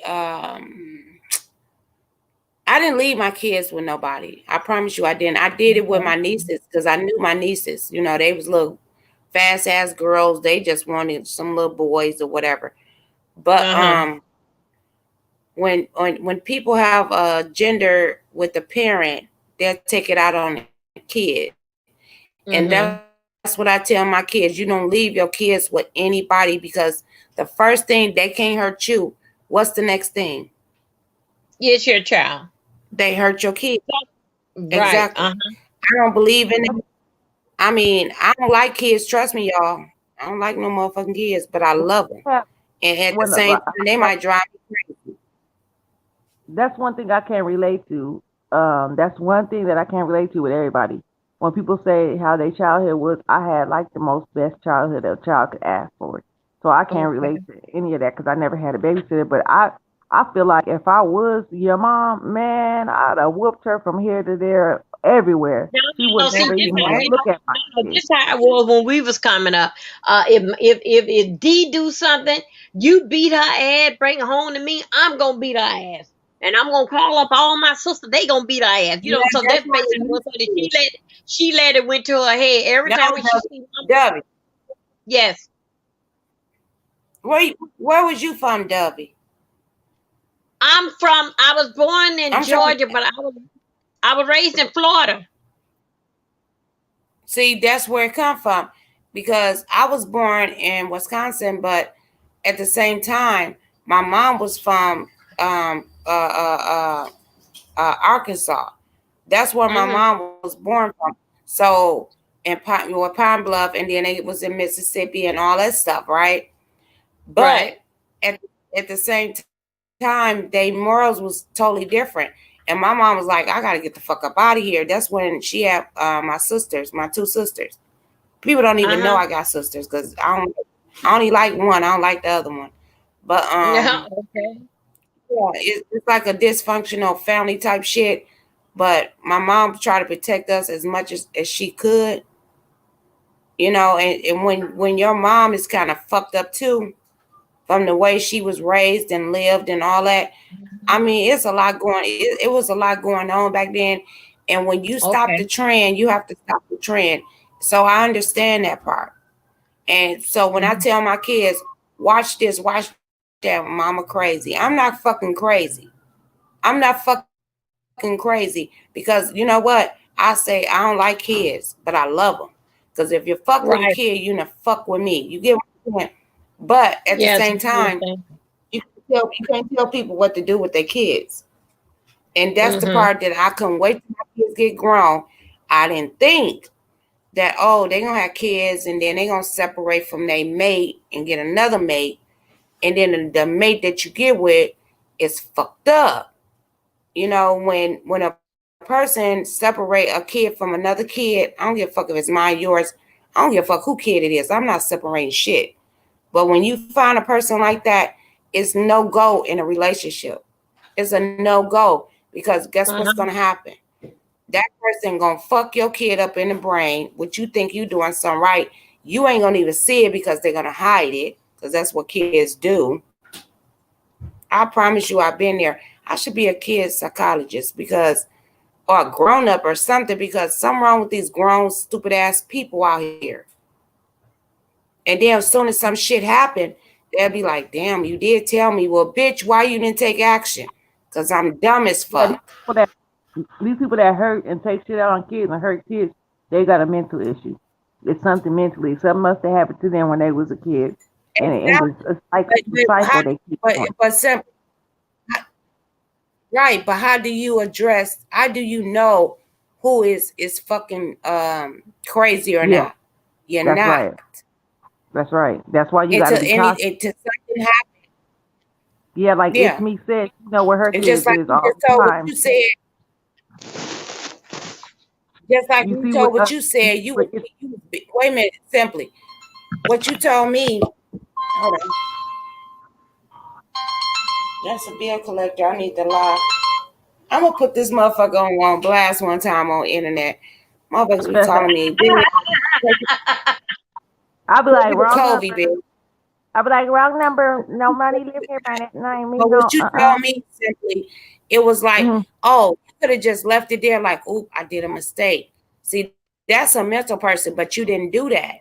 I didn't leave my kids with nobody. I promise you, I didn't. I did it with Okay. my nieces because I knew my nieces. They was little fast ass girls. They just wanted some little boys or whatever. But Uh huh. when people have a gender with the parent, they'll take it out on the kid. And that's what I tell Mm-hmm. my kids. You don't leave your kids with anybody because the first thing they can't hurt you. What's the next thing? Yes, your child. They hurt your kid. Right. Exactly. Uh-huh. I don't believe in it. I mean, I don't like kids. Trust me, y'all. I don't like no motherfucking kids, but I love them. Yeah, And at the when, same time, they might drive me crazy. that's one thing I can't relate to. That's one thing that I can't relate to with everybody. When people say how their childhood was, I had like the most best childhood a child could ask for. So I can't relate Okay. to any of that because I never had a babysitter. But I feel like if I was your mom, man, I'd have whooped her from here to there, everywhere. No, She no, would no. See, never this even how want to Right? look at my this kids. how it was when we was coming up. If D do something, you beat her ass, bring her home to me. I'm gonna beat her ass, and I'm gonna call up all my sisters. They gonna beat her ass. Yeah, So that's that's what basically it what. used So to that be. she let it went to her head every No, time when she see mama. Dubby. Yes, Where was you from, Dubby? I was born in I'm trying Georgia, but I was raised in Florida. see that's where it come from. Because I was born in Wisconsin, but at the same time, my mom was from um uh uh uh, Arkansas. That's where my Mm-hmm. mom was born from. So in Pine Bluff, and then it was in Mississippi and all that stuff, right? But Right. at the same time, they morals was totally different. And my mom was like, I gotta get the fuck up out of here. That's when she had my sisters, my two sisters. People don't even know I Uh-huh. got sisters because I only like one. I don't like the other one. But Yeah. Okay. yeah, it's like a dysfunctional family type shit. But my mom tried to protect us as much as she could, and when your mom is kind of fucked up too, from the way she was raised and lived and all that. I Mhm. mean, it's a lot going. It was a lot going on back then, and when you stop the Okay. trend, you have to stop the trend. So I understand that part. And so when I Mhm. tell my kids, watch this, watch that, mama crazy. I'm not fucking crazy. I'm not fucking crazy because you know what? I say I don't like kids, but I love them. Because if you fuck with a kid, you gonna Right. fuck with me. You get what I'm saying? But at the same Yes, time, I understand. you can't tell people what to do with their kids. And that's the part that Mhm. I couldn't wait till my kids get grown. I didn't think that, oh, they're gonna have kids and then they're gonna separate from their mate and get another mate, and then the mate that you get with is fucked up. When a person separate a kid from another kid, I don't give a fuck if it's mine, yours. I don't give a fuck who kid it is. I'm not separating shit. But when you find a person like that, it's no go in a relationship. It's a no go because guess what's gonna Uh-huh. happen? That person gonna fuck your kid up in the brain. What you think you doing something right, you ain't gonna even see it because they're gonna hide it because that's what kids do. I promise you, I've been there. I should be a kid psychologist because, or a grown up or something, because something wrong with these grown stupid ass people out here. And then as soon as some shit happen, they'll be like, "Damn, you did tell me." Well, bitch, why you didn't take action? Cause I'm dumb as Yeah, fuck. these people that hurt and take shit out on kids and hurt kids, they got a mental issue. It's something mentally. Something must have happened to them when they was a kid, and Exactly. it's a cycle, But, but how? they keep But on. but simple, right? But how do you address? How do you know who is fucking crazy or Yeah, not? You're that's not. right. That's right. That's why you got to Until be any cautious. until something happens. Yeah, like It's Yeah. Me said, you know where her And just kids like is you all just the told what time. you said, just like You you see told what what you said, wait a minute, simply. What you told me, hold on, that's a bill collector. I need to lie. I'm gonna put this motherfucker on blast one time on internet. Motherfuckers be calling me, bitch, I'll be pay like me the wrong Kobe number. bill. I'll be like wrong number. No money live here by that name. Me But no. what you told me simply, it was like, Mm-hmm. oh, you could have just left it there, like, oop, I did a mistake. See, that's a mental person, but you didn't do that.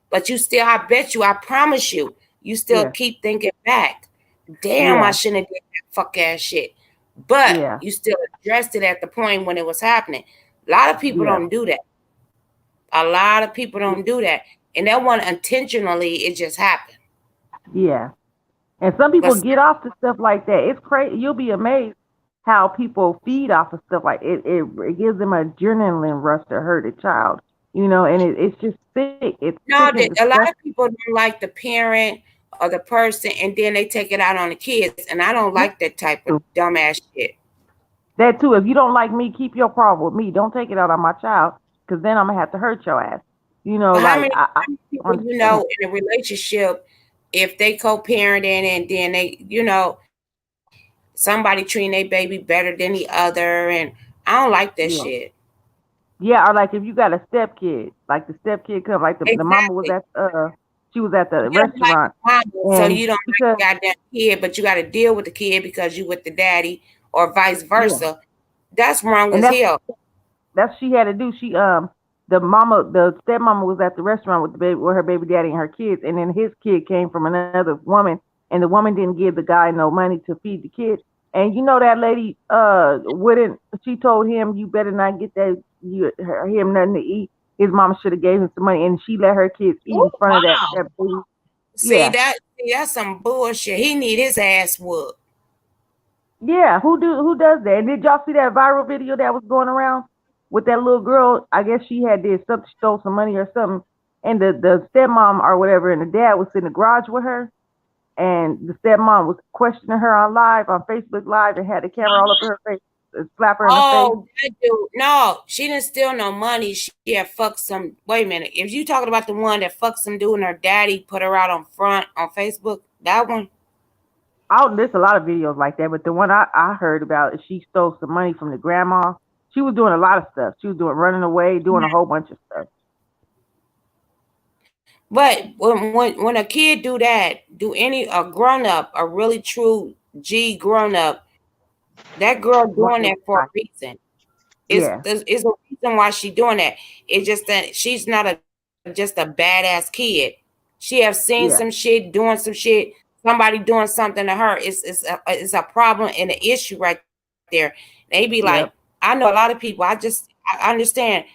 But you still, I bet you, I promise you still Yeah. keep thinking back. Damn, I Yeah. shouldn't have did that fuck ass shit. But Yeah. you still addressed it at the point when it was happening. A lot of people Yeah. don't do that. A lot of people don't do that. And that one intentionally, it just happened. Yeah. And some But people get off to stuff like that. It's crazy. You'll be amazed how people feed off of stuff like it gives them an adrenaline rush to hurt a child. And it's just sick. It's sick no, and a lot disgusting. of people don't like the parent or the person, and then they take it out on the kids. And I don't Me like that type of too. dumbass shit. That too. If you don't like me, keep your problem with me. Don't take it out on my child, because then I'm gonna have to hurt your ass. But Like I how many people you understand know that. in a relationship, if they co-parenting and then somebody treating their baby better than the other, and I don't like that Yeah. shit. Yeah, or like if you got a step kid, like the step kid come, like the mama was Exactly. at she was at the You don't like restaurant, the mama, so and you don't like because the goddamn kid, but you got to deal with the kid because you with the daddy, or vice yeah, versa. That's wrong and as hell. that's she had to do. The stepmama was at the restaurant with the baby, with her baby daddy and her kids, and then his kid came from another woman, and the woman didn't give the guy no money to feed the kid. And that lady wouldn't. She told him, "You better not get him nothing to eat." His mama should have gave him some money, and she let her kids eat Oh, in front of wow. that baby. See Yeah, that? See, that's some bullshit. He need his ass whooped. yeah. Who does that? And did y'all see that viral video that was going around with that little girl? I guess she had did something, stole some money or something, and the stepmom or whatever, and the dad was in the garage with her. and the stepmom was questioning her on live on Facebook Live and had the camera all up in her face, and slap her in the face. Oh, that dude. No, she didn't steal no money. She had fucked some. Wait a minute. If you talking about the one that fucked some dude and her daddy put her out on front on Facebook, that one. Oh, there's a lot of videos like that, but the one I heard about is she stole some money from the grandma. She was doing a lot of stuff. She was doing running away, doing a whole bunch of stuff. But when a kid do that, do any a grown up, a really true G grown up, that girl One doing day, that for a reason. yeah, Is a reason why she doing that. It's just that she's not just a badass kid. She have seen some yeah, shit, doing some shit, somebody doing something to her. It's a problem and an issue right there. They be like, I know yep. a lot of people. I understand.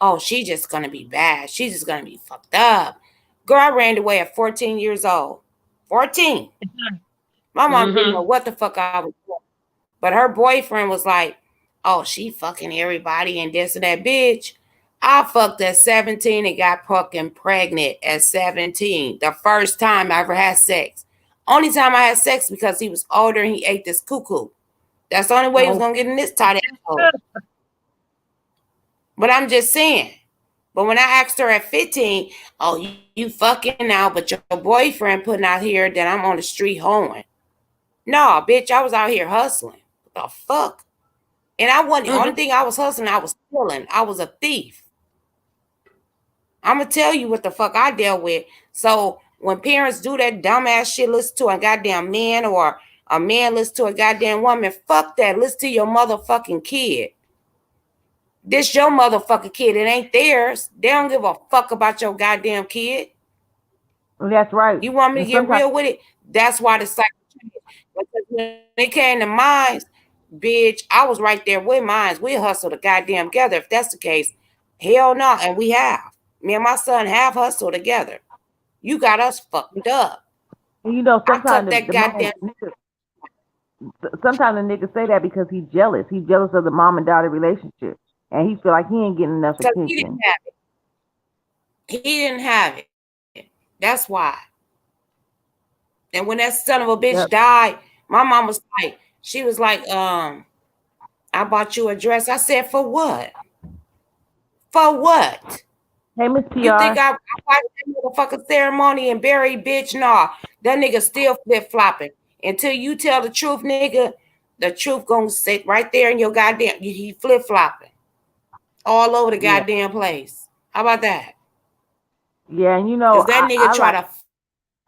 Oh, she just gonna be bad. She's just gonna be fucked up. Girl, I ran away at 14 years old. 14. My mom didn't know Mm-hmm. what the fuck I was doing. But her boyfriend was like, oh, she fucking everybody and this and that. Bitch, I fucked at 17 and got fucking pregnant at 17. The first time I ever had sex. Only time I had sex because he was older and he ate this cuckoo. That's the only way he was Oh, gonna get in this tight asshole. But I'm just saying. But when I asked her at 15, oh, you fucking now, but your boyfriend putting out here that I'm on the street hoeing. No, bitch, I was out here hustling. What the fuck? And I wasn't the only Mm-hmm. thing I was hustling, I was stealing. I was a thief. I'm gonna tell you what the fuck I dealt with. So when parents do that dumbass shit, listen to a goddamn man or a man listen to a goddamn woman, fuck that. Listen to your motherfucking kid. This your motherfucking kid. It ain't theirs. They don't give a fuck about your goddamn kid. that's right. You want me to And get sometimes, real with it? That's why the cycle changed. Because when it came to mines, bitch, I was right there with mines. We hustled the goddamn together. If that's the case, hell no. And we have. Me and my son have hustled together. You got us fucked up. I cut sometimes that the goddamn man, sometimes the nigga say that because he's jealous. He's jealous of the mom and daughter relationship, and he feel like he ain't getting enough because he didn't attention. have it. He didn't have it. That's why. And when that son of a bitch Yep. died, my mom was like, she was like, I bought you a dress. I said, for what? For what? Hey, Miss You think TR. I watched that motherfucking ceremony and buried bitch? Nah, that nigga still flip flopping. Until you tell the truth, nigga, the truth gonna sit right there in your goddamn. He flip flopping all over the Yeah, goddamn place. How about that? yeah, and Cause that I nigga try like. to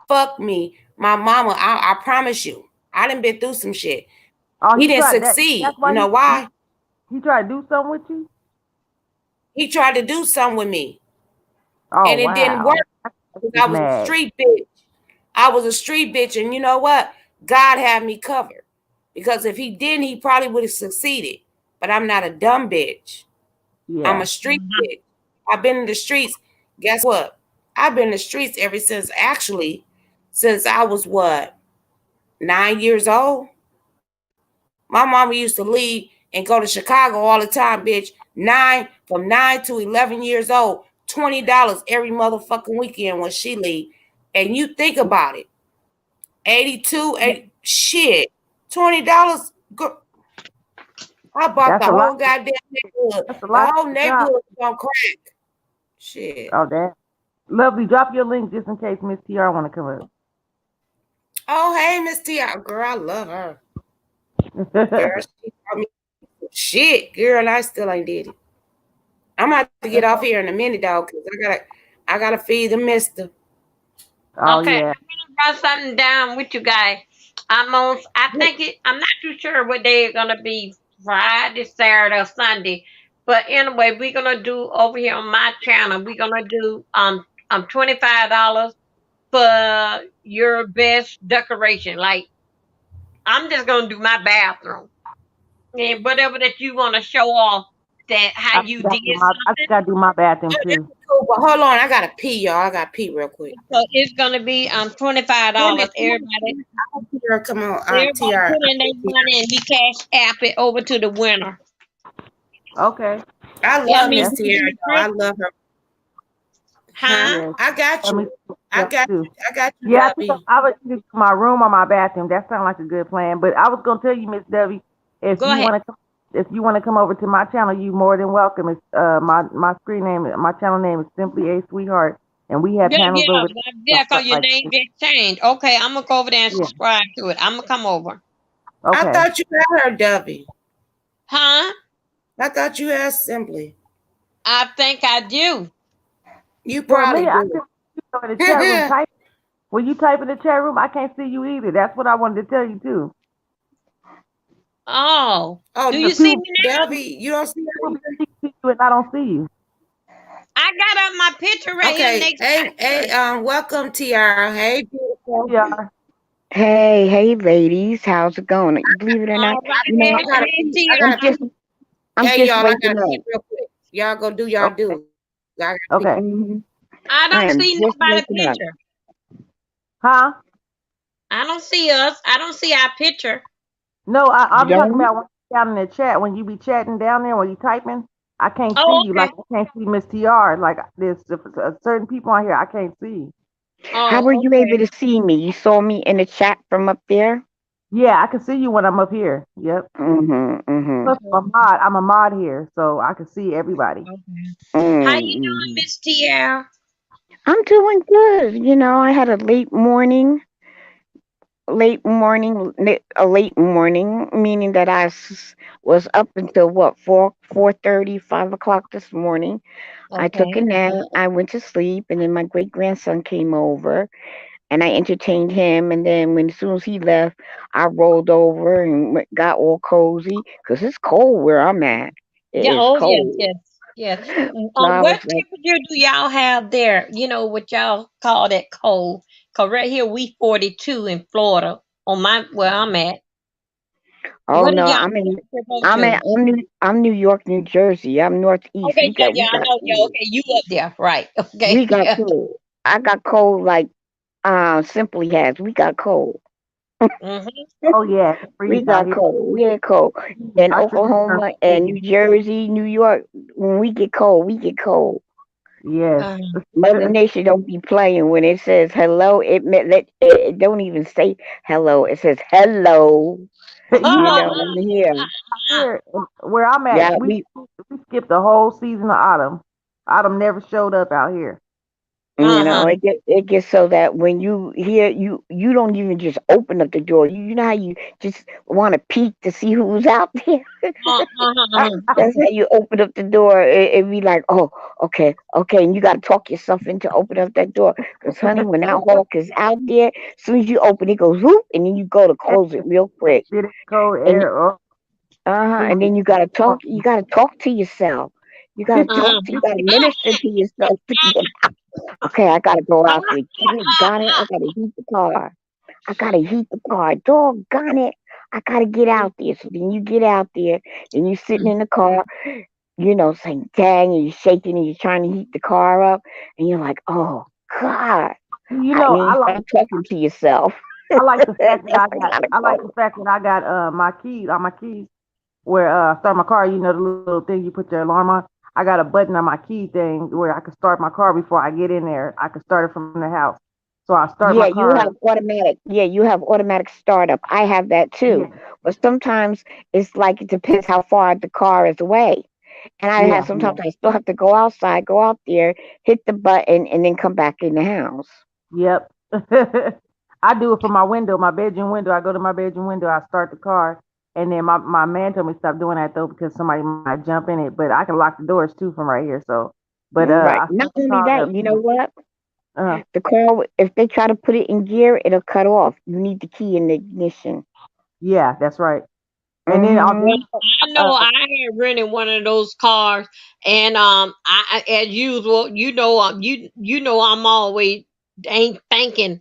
fuck me, my mama. I promise you, I done been through some shit. Oh, He he didn't tried that. succeed. That's You why know why? he tried to do something with you. He tried to do something with me, Oh and it didn't work wow, because he's I was a mad. street bitch. I was a street bitch, and you know what? God had me covered. Because if he didn't, he probably would have succeeded. But I'm not a dumb bitch. I'm a Yeah, street bitch. I've been in the streets. Guess what? I've been in the streets ever since, actually, since I was what, 9 years old? My mama used to leave and go to Chicago all the time, bitch. From 9 to 11 years old, $20 every motherfucking weekend when she leave. And you think about it. 82, 80, shit. $20. I bought that's the a lot. whole goddamn neighborhood. That's a The lot whole of job. neighborhood was on crack. Shit. Oh, that lovely. Drop your link just in case Miss TR want to come up. Oh, hey, Miss T. Girl, I love her. Girl, she taught me shit. Girl, I still ain't did it. I'm about to get off here in a minute, though, because I gotta feed the mister. Oh Okay, yeah. I'm gonna write something down with you guys. I think I'm not too sure what day it's gonna be, Friday, Saturday, or Sunday. But anyway, we're gonna do over here on my channel. We're gonna do $25 for your best decoration. Like I'm just gonna do my bathroom and whatever that you want to show off that how you did I something. gotta do my bathroom Oh, that's too. cool, but hold on. I gotta pee, y'all. I gotta pee real quick. So it's gonna be Damn $25. it. I'll TR, come on. Everybody TR. put in their money and we cash app it over to the winner. Okay. I I love mean, Miss That's we can Tierra, do though. I Chris- love her. Huh? Huh? Yes. I got Let me you. I yeah, got too. you. I got you, Yeah, I think Debbie. I would either to my room or my bathroom. That sounds like a good plan. But I was gonna tell you, Miss Debbie, if Go you ahead. want to, if you want to come over to my channel, you more than welcome. It's my screen name, my channel name is Simply a Sweetheart, and we have Yeah, panels yeah, over there yeah, stuff cause your like name this. get changed. Okay, I'm gonna go over there and Yeah. subscribe to it. I'm gonna come over. I Okay. thought you had her, Debbie. Huh? I thought you had Simply. I think I do. You Well, me, probably I do. can you know, in the chat room type. When you type in the chat room, I can't see you either. That's what I wanted to tell you too. Oh, do Oh, you Because see people, me Debbie, now? you don't see her people be either? speaking to you and I don't see you. I got up my picture right here Okay. next Hey, to hey, her. welcome, Tiara. Hey, beautiful. Yeah. Hey, hey, ladies, how's it going? You believe it or not, All right, you know, hey, I gotta hey, pee. I I'm gotta Tiara. just, pee. I'm Hey, just y'all, I waking gotta pee up. real quick. Y'all go do y'all Okay. do. I gotta pee. Okay. hmm I I don't am see just nobody waking up. picture. Huh? I don't see us. I don't see our picture. No, You I'm talking don't? about when you down in the chat when you be chatting down there when you typing. I can't see Oh, you like okay. I can't see Miss TR. Like there's certain people on here I can't see. How were Oh, you able to okay. see me? You saw me in the chat from up there? Yeah, I can see you when I'm up here. Yep. Mm-hmm, mm-hmm, Plus, Okay. I'm a mod here, so I can see everybody. Okay. How you doing, mm-hmm. Miss Tiara? I'm doing good. I had a late morning, meaning that was up until what, 4:30, 5 o'clock this morning. I took a Okay. nap. I went to sleep, and then my great grandson came over, and I entertained him. And then as soon as he left, I rolled over and got all cozy because it's cold where I'm at. It Yeah. is Oh, yes, cold. yes, yes. So I What was like, temperature do y'all have there? What y'all call that cold? Cause right here we 42 in Florida. On my where I'm at. oh What did no, y'all I'm in, temperature go I'm in, to? I'm New York, New Jersey. I'm northeast. Okay, yeah, We yeah, I got know. Yeah, cold. okay, you up there, right? Okay, We got yeah. cold. I got cold like Simply has. We got cold. Mhm. Oh yeah, it's We freeze out got here. cold. We get cold. In Our trees turn Oklahoma and freeze. New Jersey, New York, when we get cold, we get cold. Yes. Uh, Mother Nature don't be playing when it says hello. It don't even say hello. It says hello. Here. Here, where I'm at, Yeah, we skipped the whole season of autumn. Autumn never showed up out here. uh-huh. it gets so that when you hear you don't even just open up the door. You know how you just want to peek to see who's out there. Uh-huh. That's how you open up the door. It be like, oh, okay, okay, and you got to talk yourself into open up that door. Because, honey, when that hawk is out there, as soon as you open it, goes whoop, and then you go to close it real quick. Get it cold And air. Oh, and freezing. then you gotta Oh, talk. You gotta talk to yourself. You gotta talk Uh-huh. to. You gotta minister to yourself to get out. Okay, I gotta go out there. Got it. I gotta heat the car. I gotta heat the car. Doggone it. I gotta get out there. So then you get out there, and you're sitting in the car, saying dang, and you're shaking and you're trying to heat the car up, and you're like, oh God. you And know, then you start talking to yourself. I like the fact that I gotta I like the go. fact that I got my keys on my keys where start my car. You know the little thing you put your alarm on. I got a button on my key thing where I can start my car before I get in there. I can start it from the house. So I start my Yeah, you car. have automatic. Yeah, you have automatic startup. I have that too. Yeah, But sometimes it's like it depends how far the car is away. And I have yeah, sometimes I still have to go outside, go out there, hit the button, and then come back in the house. yep. I do it from my window, my bedroom window. I go to my bedroom window. I start the car, and then my man told me stop doing that though because somebody might jump in it. But I can lock the doors too from right here. So, but Right. I Not start the only car that, up. you know what? Uh, The car, if they try to put it in gear, it'll cut off. You need the key in the ignition. yeah, that's right. And then Well, Mm-hmm. I know I had rented one of those cars, and as usual, I'm always ain't thinking,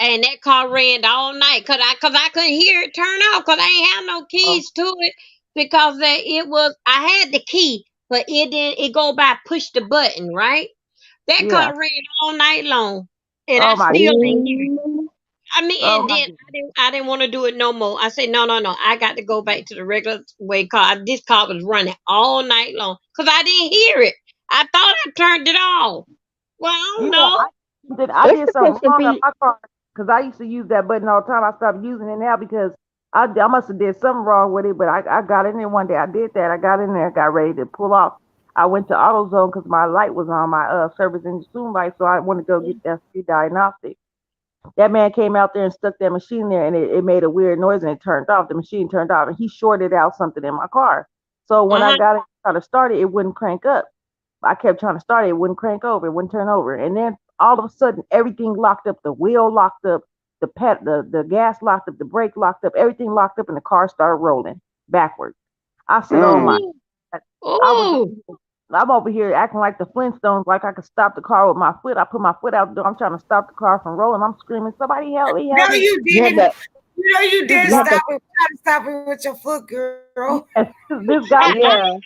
and that car ran all night cause I couldn't hear it turn off cause I ain't have no oh, keys to it because it was I had the key, but it go by push the button, right? That yeah. car ran all night long, and I Oh my still goodness. ain't hear it. Ooh. I mean, Oh and my then goodness. I didn't want to do it no more. I said, no, no, no. I got to go back to the regular way car. This car was running all night long because I didn't hear it. I thought I turned it off. Well, I Yeah, don't know. I It's did something supposed to wrong on be. my car because I used to use that button all the time. I stopped using it now because I must have did something wrong with it. But I got in there one day. I did that. I got in there, got ready to pull off. I went to AutoZone because my light was on, my service and zoom light, so I wanted to go get that free diagnostic. That man came out there and stuck that machine there, and it made a weird noise, and it turned off. The machine turned off, and he shorted out something in my car. So when I Uh-huh. got it trying to start it, it wouldn't crank up. I kept trying to start it, it wouldn't crank over, it wouldn't turn over. And then all of a sudden, everything locked up. The wheel locked up, the gas locked up, the brake locked up, everything locked up, and the car started rolling backwards. I said, "Oh my Mm. Ooh. God!" I was Ooh. I'm over here acting like the Flintstones, like I could stop the car with my foot. I put my foot out the door. I'm trying to stop the car from rolling. I'm screaming, "Somebody help me! No, Help me!" you You had didn't. to. You know you This didn't You guy, had to. stop it. Try to stop it with your foot, girl. yes, this guy, Yeah.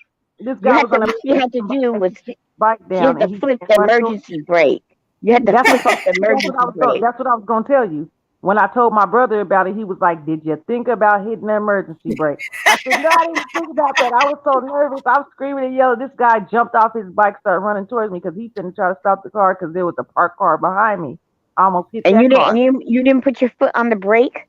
this You guy had was to. on a What you had to do and was he took his bike you down had to and he flip came the right through. emergency brake. You had to That's flip off the emergency brake. that's what I was gonna tell you. When I told my brother about it, he was like, "Did you think about hitting the emergency brake?" I said, "No, I didn't think about that. I was so nervous. I was screaming and yelling. This guy jumped off his bike, started running towards me because he couldn't try to stop the car because there was a parked car behind me. I almost hit And that car. you didn't put your foot on the brake.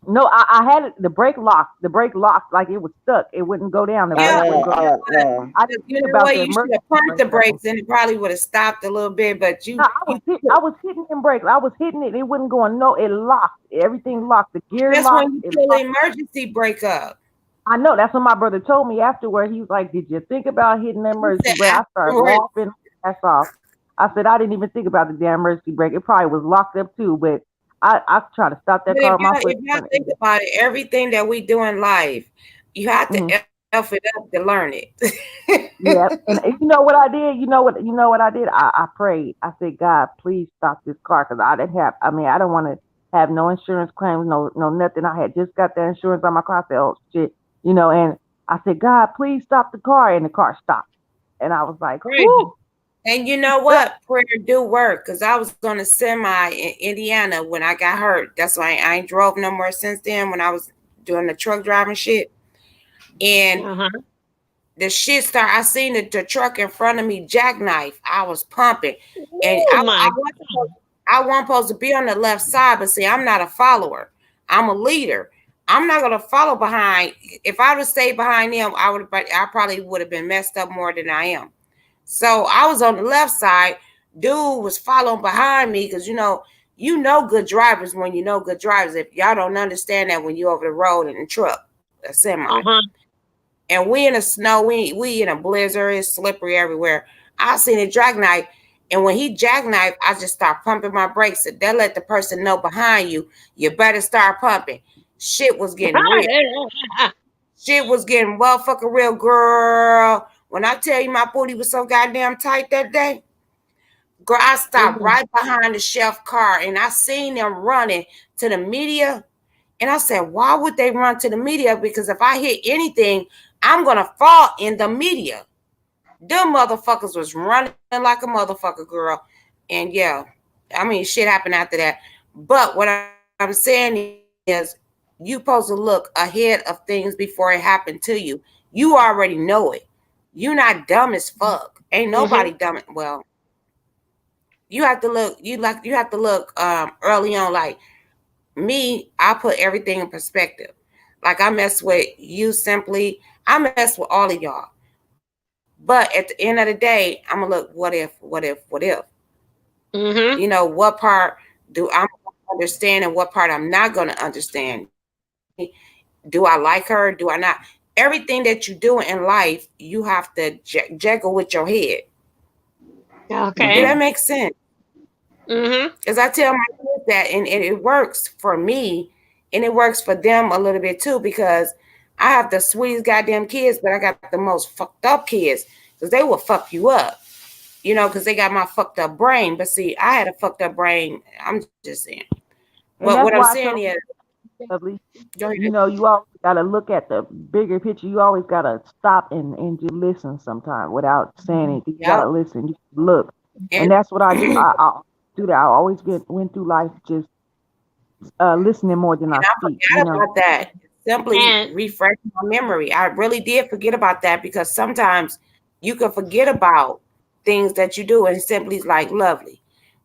No, I had it. The brake locked. The brake locked like it was stuck. It wouldn't go down. The Yeah, brake wouldn't go. you know what? I didn't You think know about what? the You should emergency have pumped brake the though. brakes, and it probably would have stopped a little bit. But No, you I was hitting them brakes. I was hitting it. It wasn't going. No, it locked. Everything locked. The gear that's locked. when you It pull the locked. emergency brake up. I know. That's what my brother told me afterward. He was like, "Did you think about hitting the He emergency said brake?" I started afterwards. laughing. That's off. I said I didn't even think about the damn emergency brake. It probably was locked up too. But I tried to stop that But car with my foot. if y'all think about it, everything that we do in life, you have to Mhm. f it up to learn it. Yeah, and you know what I did? You know what I did? I prayed. I said, God, please stop this car because I didn't have. I mean, I don't want to have no insurance claims, no nothing. I had just got the insurance on my car. I said, oh shit, and I said, God, please stop the car, and the car stopped, and I was like, Crazy. whoo. And you know what? Prayer do work because I was on a semi in Indiana when I got hurt. That's why I ain't drove no more since then when I was doing the truck driving shit. And Uh-huh. the shit start. I seen the truck in front of me jackknife. I was pumping, and Oh my I wasn't supposed to be on the left side. But see, I'm not a follower. I'm a leader. I'm not gonna follow behind. If I would have stayed behind them, I probably would have been messed up more than I am. So I was on the left side. Dude was following behind me because good drivers when you know good drivers. If y'all don't understand that when you over the road in a truck, a semi, uh-huh. and we in the snow, we in a blizzard, it's slippery everywhere. I seen a jackknife, and when he jackknife, I just start pumping my brakes. And that let the person know behind you, you better start pumping. Shit was getting real. Shit was getting well fucking real, girl. When I tell you my booty was so goddamn tight that day, girl, I stopped Ooh. right behind the chef car and I seen them running to the media. And I said, why would they run to the media? Because if I hit anything, I'm gonna fall in the media. Them motherfuckers was running like a motherfucker, girl. And yeah, I mean, shit happened after that. But what I'm saying is, you supposed to look ahead of things before it happened to you. You already know it. You not dumb as fuck. Ain't nobody Mm-hmm. dumb. Well, you have to look. You have to look early on. Like me, I put everything in perspective. Like I mess with you simply. I mess with all of y'all. But at the end of the day, I'm gonna look. What if? Mm-hmm. What part do I understand and what part I'm not gonna understand? Do I like her? Do I not? Everything that you do in life, you have to juggle with your head. Do that Okay. make sense? Mm-hmm. Because I tell my kids that, and it works for me, and it works for them a little bit too. Because I have the sweetest goddamn kids, but I got the most fucked up kids. Because they will fuck you up, because they got my fucked up brain. But see, I had a fucked up brain. I'm just saying. And What I'm that's why I saying tell is, lovely. go ahead. You always got to look at the bigger picture. You always got to stop and just listen sometime without saying anything. You got Yep. to listen. You look. And And that's what I do. I do that. I always went through life just listening more than I I speak. forgot about that. Simply And refresh my memory. I really did forget about that because sometimes you can forget about. things that you do, and simply like, lovely,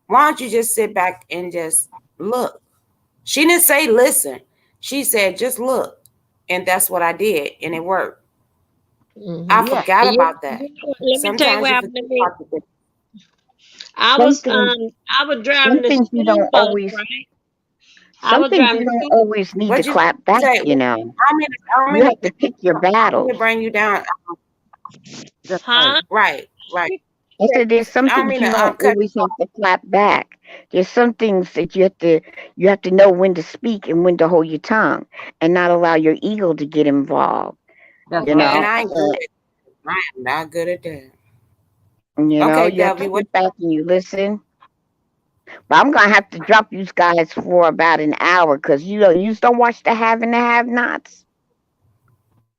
why don't you just sit back and just look? She didn't say listen. She said just look. And that's what I did, and it worked. I Mm-hmm. Yeah. forgot about that. Let me tell you Sometimes what you happened forget to me. about the I Some was things, driving some the things you school don't bus, always, right? I some was things driving you the don't school. always need to what you clap back. say. I'm You gonna have to pick your I'm gonna battles. bring you down. That's right. Huh? Right, right. I said there's some I don't things mean you to don't cut. always have to clap back. There's some things that you have to know when to speak and when to hold your tongue and not allow your ego to get involved. That's You right. And know, I ain't good at. I am not good at that. you Okay, have to W. What? sit back and you listen. But I'm gonna have to drop you guys for about an hour because you just don't watch the have and the have nots.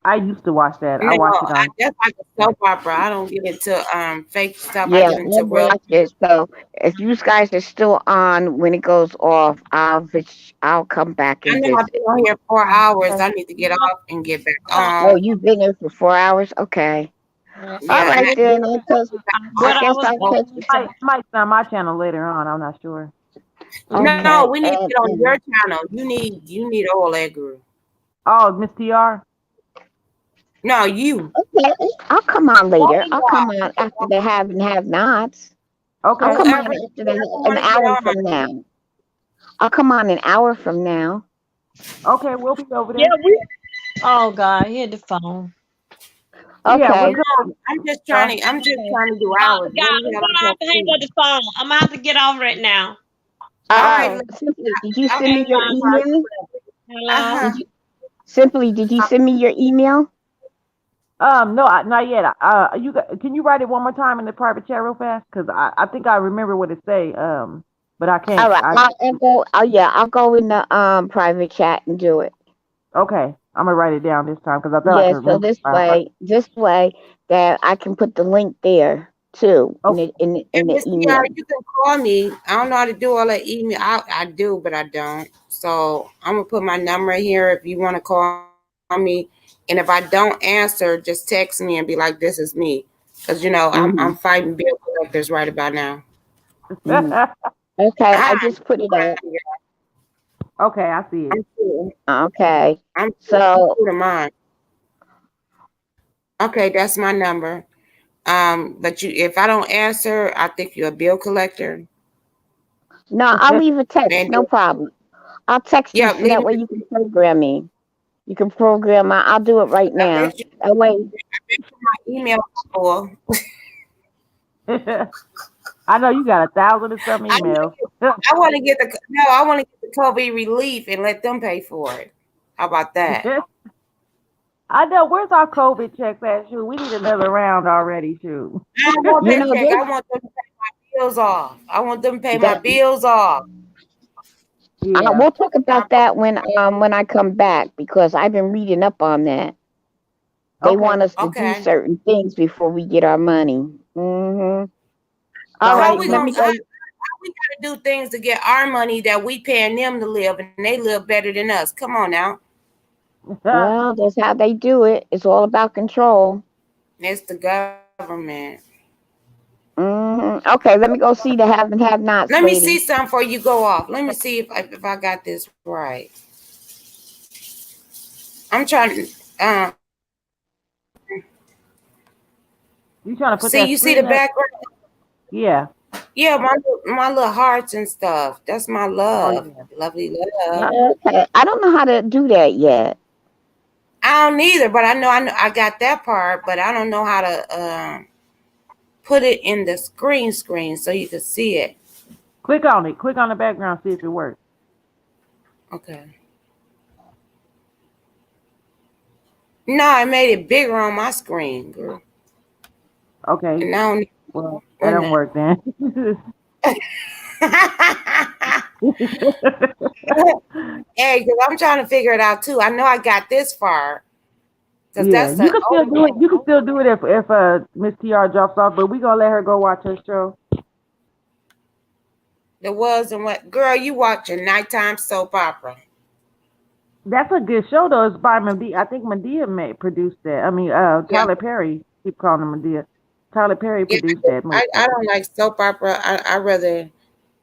I used to watch that. I No, watch it on. that's like a soap opera. I don't get into fake stuff. I Yeah, get I into real. watch it. So if you guys are still on when it goes off, I'll come back I and know I've visit. been on here 4 hours. Okay. I need to get off and get back Oh, on. you've been there for 4 hours? Okay. All Yeah, and right I then. I What I guess was I'll going catch to you. say. Might be on my channel later on. I'm not sure. no, Okay. we need to get on your channel. You need all that, girl. Oh, Miss TR. No, you. Okay. I'll come on Both later. of I'll come on after the have and have nots. I'll Okay. come on after whoever an want to get hour on. from now. I'll come on an hour from now. Okay, we'll be over Yeah, there. we. Oh God, hit the phone. Yeah, we're Okay. good. No, I'm just Okay. trying to do Oh hours. What God, the I'm hell I'm gonna have supposed to to hang do? up the phone. I'm gonna have to get over it now. All right, Okay. Simply, did you send okay. me your email? Uh Hello. huh. Did you Simply, did you send me your email? No, not yet. Can you write it one more time in the private chat real fast? Cause I think I remember what it say. But I All can't. right. I'll go. Oh yeah, I'll go in the private chat and do it. Okay. I'm gonna write it down this time because I thought I Yeah. could So remember. this way that I can put the link there too Oh, in And the Miss Tiara, email. you can call me. I don't know how to do all that email. I do, but I don't. So I'm gonna put my number here if you want to call me. And if I don't answer, just text me and be like, "This is me," because I'm Hmm. fighting bill collectors right about now. Hmm. Okay. I Ah, just put it up. okay, I see I'm it. cool. Okay. I'm So cool to mine. Okay, that's my number. But if I don't answer, I think you're a bill collector. no, I'll leave a text. And No problem. I'll text you yeah, so leave that me. way you can program me. You can program. I'll do it right I now. bet you. That way. I bet you my email for. I know you got 1,000 and some I want emails. to I want to get the no. I want to get the COVID relief and let them pay for it. How about that? I know. Where's our COVID checks at? Shoot, we need another round already. Shoot. I don't want You that know check. this. I want them to pay my bills off. I want them to pay my That bills off. Yeah. we'll talk I about that when I come back because I've been reading up on that. They Okay. want us to do okay. certain things before we get our money. Hmm. All So Oh how right, we yeah. let gonna me go. how we gotta do things to get our money that we paying them to live and they live better than us? Come on now. Well, that's how they do it. It's all about control. It's the government. Okay, let me go see the have and have Let nots, me see lady. something before you go off. Let me see if I got this right. I'm trying to You trying to put see that you see the screen up? background. Yeah. Yeah, my little hearts and stuff. That's my Oh love, yeah. lovely love. Okay, I don't know how to do that yet. I don't either, but I know I got that part, but I don't know how to put it in the screen so you can see it. Click on it. Click on the background. See if it works. Okay. No, I made it bigger on my screen, girl. Okay. And now, Well, that wait a don't minute. work then. Hey, because I'm trying to figure it out too. I know I got this far because Yeah, that's you the can still old do it. You can still do it if Miss TR drops off, but we gonna let her go watch her show. there was and what. Girl, you watching nighttime soap opera? That's a good show though. It's by Medea. I think Medea may produce that. I mean, Yeah. Tyler Perry. Keep calling him Medea. Tyler Perry Yeah, produced that I movie. don't like soap opera. I rather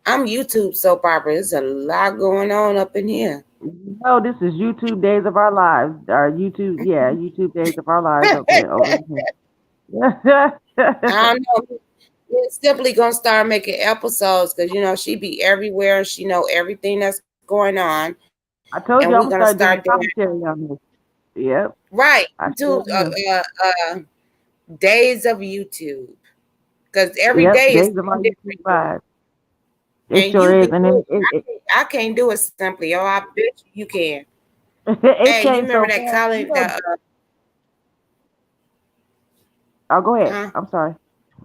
I'm YouTube soap opera. There's a lot going on up in here. No, this is YouTube Days of Our Lives. Our YouTube, yeah, YouTube Days of Our Lives over here. I don't know. We're simply gonna start making episodes because she be everywhere and she know everything that's going on, I and we're told you I'm gonna gonna start start doing doing commentary on this. Yep, right I YouTube sure am. days of YouTube because every Yep, day is Days of Our something YouTube different, lives. It and sure you is, can and do it. it I can't do it simply. Oh, I bet you can. it Hey, you changed remember so that fast. You college? know, The oh, go ahead. huh? I'm sorry.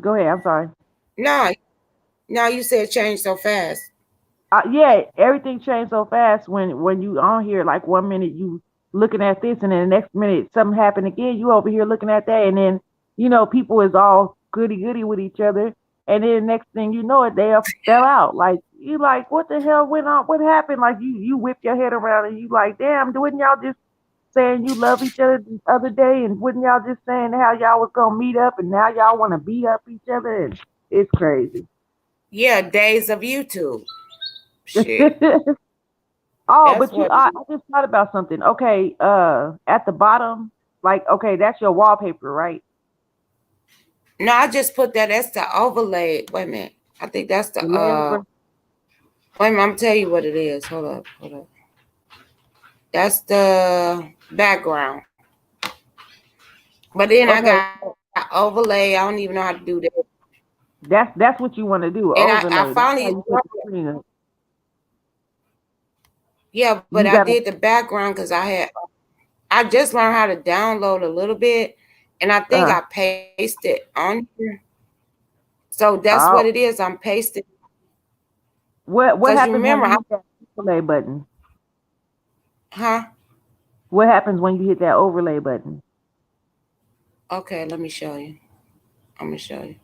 Go ahead. I'm sorry. No, no, you said change so fast. Yeah, everything changed so fast when you on here. Like 1 minute you looking at this, and then the next minute something happened again. You over here looking at that, and then people is all goody goody with each other, and then next thing you know it, they all fell out. Like you like what the hell went on? What happened? Like you whip your head around and you like, damn, wouldn't y'all just saying you love each other the other day, and wouldn't y'all just saying how y'all was gonna meet up, and now y'all want to beat up each other, and it's crazy. Yeah, days of YouTube. Shit, Oh, that's but what. I just thought about something. Okay, at the bottom, like, okay, that's your wallpaper, right? No, I just put that. That's the overlay. Wait a minute. I think that's the The layover. Wait a minute. I'm tell you what it is. Hold up. Hold up. That's the background. But then I Okay, got overlay. I don't even know how to do that. that's what you want to do, And I overlay. That's how finally you put the screen up. yeah, but You I gotta, did the background because I just learned how to download a little bit, and I think uh, I pasted on here. So that's what it oh, is. I'm pasting what because you happens when remember, you hit that overlay button? huh? What happens when you hit that overlay button? Okay, let me show you. I'm gonna show you.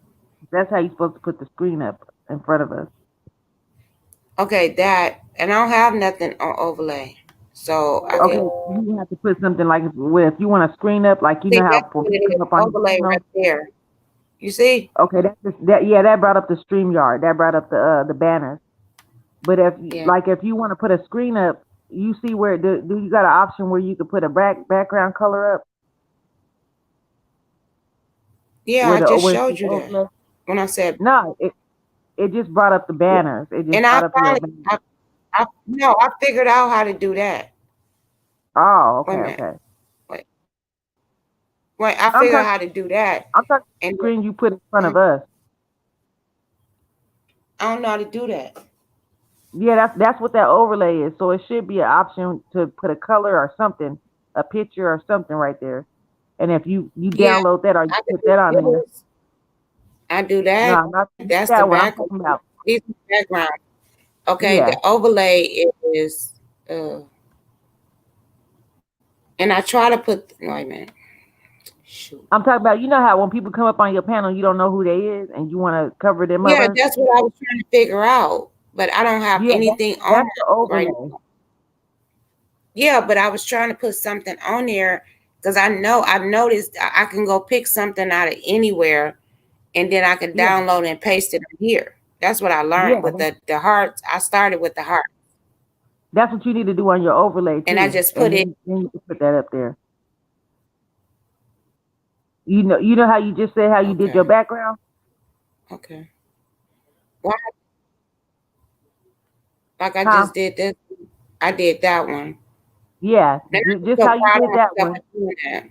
That's how you're supposed to put the screen up in front of us. Okay, that, and I don't have nothing on overlay, so I Okay, can you have to put something like if you want to screen up, like see how that's when what it people is. come up on your Overlay panel. right there. You see? Okay, that brought up the stream yard. That brought up the banners. But Yeah, if you want to put a screen up, you see where do you got an option where you could put a background color up yeah. I just where it showed says you that overlay? when I said, No, it just brought up the banners. It just and I brought up your finally, banner. I no, I figured out how to do that. Oh, Wait okay, a minute. okay. Wait, wait. I I'm figured out talking how to do that, I'm talking and screen you put in front mm, of us. I don't know how to do that. Yeah, that's what that overlay is. So it should be an option to put a color or something, a picture or something right there. And if you Yeah, download that or you I can put that on do there, this. I do that. no, not That's the that one. back. I'm talking about. These are the background. Okay, the Yeah, overlay is, uh, and I try to put. Wait a minute. Shoot. I'm talking about. You know how when people come up on your panel, you don't know who they is, and you want to cover them Yeah, up. that's what I was trying to figure out, but I don't have Yeah, anything on that's the there right overlay. now. Yeah, but I was trying to put something on there because I've noticed I can go pick something out of anywhere and then I can Yeah, download and paste it on here. That's what I yeah, learned with the hearts. I started with the heart that's what you need to do on your overlay and I too, just and put it. then you can put that up there. You know how you just said how you did your Okay, background. okay. Well, like I Huh? just did this. I did that one. Yeah, And I'm just so how you proud of did that myself one. for doing that.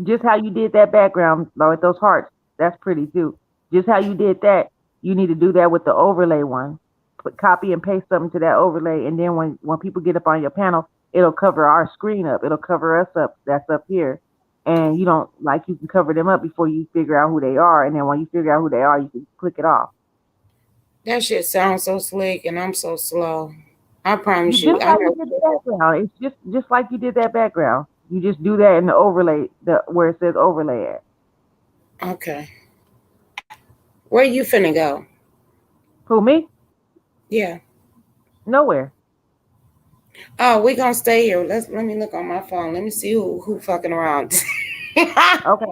Just how you did that background with those hearts. That's pretty too. Just how you did that, you need to do that with the overlay one. Put copy and paste something to that overlay, and then when people get up on your panel, it'll cover our screen up. It'll cover us up. That's up here, and you don't like you can cover them up before you figure out who they are, and then when you figure out who they are, you can click it off. That shit sounds so slick and I'm so slow. I You promise you. just I how you know. did the background. It's just like you did that background. You just do that in the overlay, the where it says overlay at. Okay. Where you finna go? Who me? Yeah. Nowhere. Oh, we gonna stay here. Let me look on my phone. Let me see who fucking around. Okay.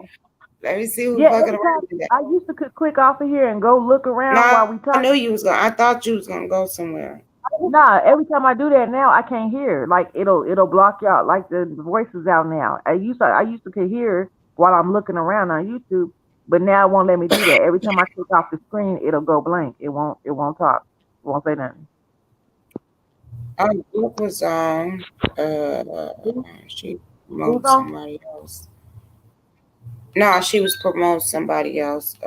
Let me see who Yeah, fucking every time around today. I used to click off of here and go look No, around while we I talk. knew you was gonna. I thought you was gonna go somewhere. Nah, every time I do that now, I can't hear. Like it'll block y'all. Like the voice is out now. I used to could hear while I'm looking around on YouTube, but now it won't let me do that. Every time I click off the screen, it'll go blank. It won't talk. It won't say nothing. Brooke was on. Who, She who's promoted on? somebody else. No, she was promoting somebody else.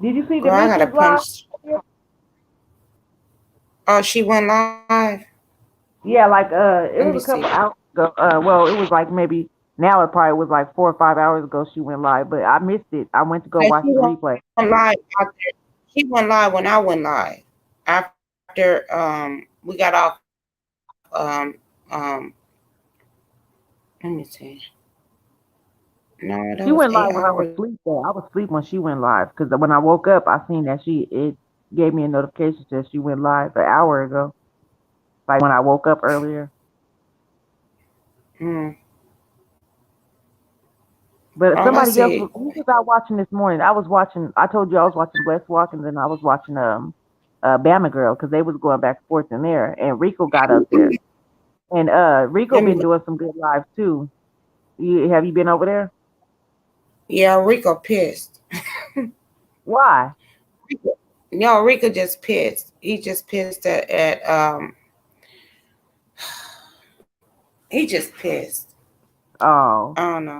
Did you see Girl, I gotta Demetrius live? punch. Oh, she went live. Yeah, like Let me it was a see. couple hours ago. Well, it was like maybe now it probably was like 4 or 5 hours ago she went live, but I missed it. I went to go So watch she the went replay. live after. She went live when I went live. After we got off. Um. Let me see. No, that She was went eight live when I was hours. asleep though. I was asleep when she went live because when I woke up, I seen that it gave me a notification that she went live an hour ago. Like when I woke up earlier. Mm. But Oh, let's somebody else see. who was I watching this morning? I was watching. I told you I was watching Bless Walkins and I was watching Bama Girl because they was going back and forth in there, and Rico got up there, and Rico Let me been look. doing some good lives too. Have you been over there? Yeah, Rico pissed. Why? Rico, no, Rico just pissed. He just pissed at he just pissed. Oh, I don't know.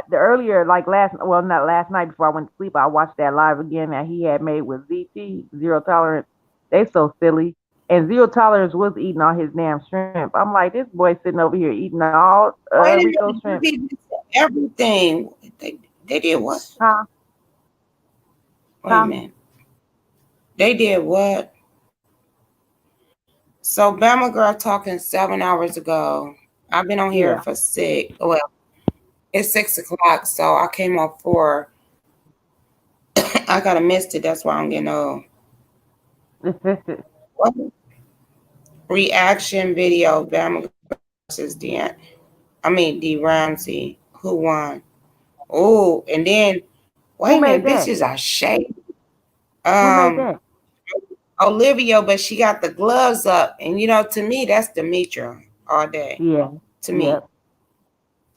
the earlier like not last night before I went to sleep. I watched that live again that he had made with ZT Zero Tolerance. They so silly. And Zero Tolerance was eating all his damn shrimp. I'm like, this boy sitting over here eating all Wait a Rico minute, shrimp. they did everything. They did what? Huh? Wait a Huh? minute. They did what? So Bama Girl talking 7 hours ago. I've been on here Yeah. for six. Well, it's 6 o'clock, so I came off 4. I gotta missed it. That's why I'm getting old. What? Reaction video: Bama versus D Ramsey. Who won? Oh, and then Who wait a made minute. that? Bitches are shady. Who made Um, that? Olivia, but she got the gloves up, and to me, that's Demetra all day. Yeah. To me, Yep.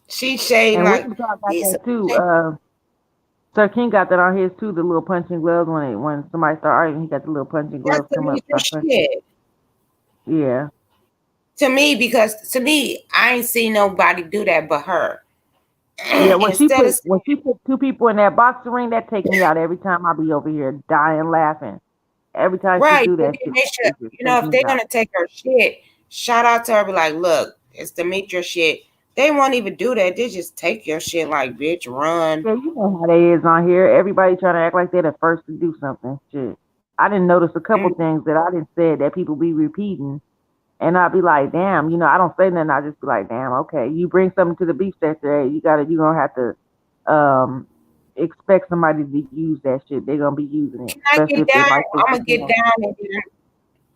she shade And like William Talk got he's. that too. Sir King got that on his too, the little punching gloves when somebody start arguing, he got the little punching That's gloves come up, Demetra start punching. shit. Yeah. To me, because to me, I ain't seen nobody do that but her. Yeah, Instead of when she put two people in that boxing ring, that take me out every time I be over here dying laughing. Every time she right, do but that then shit, they should, it just take if me they're out. gonna take her shit, shout out to her, be like, look, it's Demetra shit. They won't even do that. They just take your shit like, bitch, run. Yeah, you know how they is on here. Everybody trying to act like they're the first to do something. Shit. I didn't notice a couple Mm, things that I didn't say that people be repeating. And I'd be like, damn, I don't say nothing. I just be like, damn, okay. You bring something to the beef sector, hey, you gonna have to expect somebody to use that shit. They're gonna be using it, Can I especially get if they down? like the I'm gonna get reform. down, and then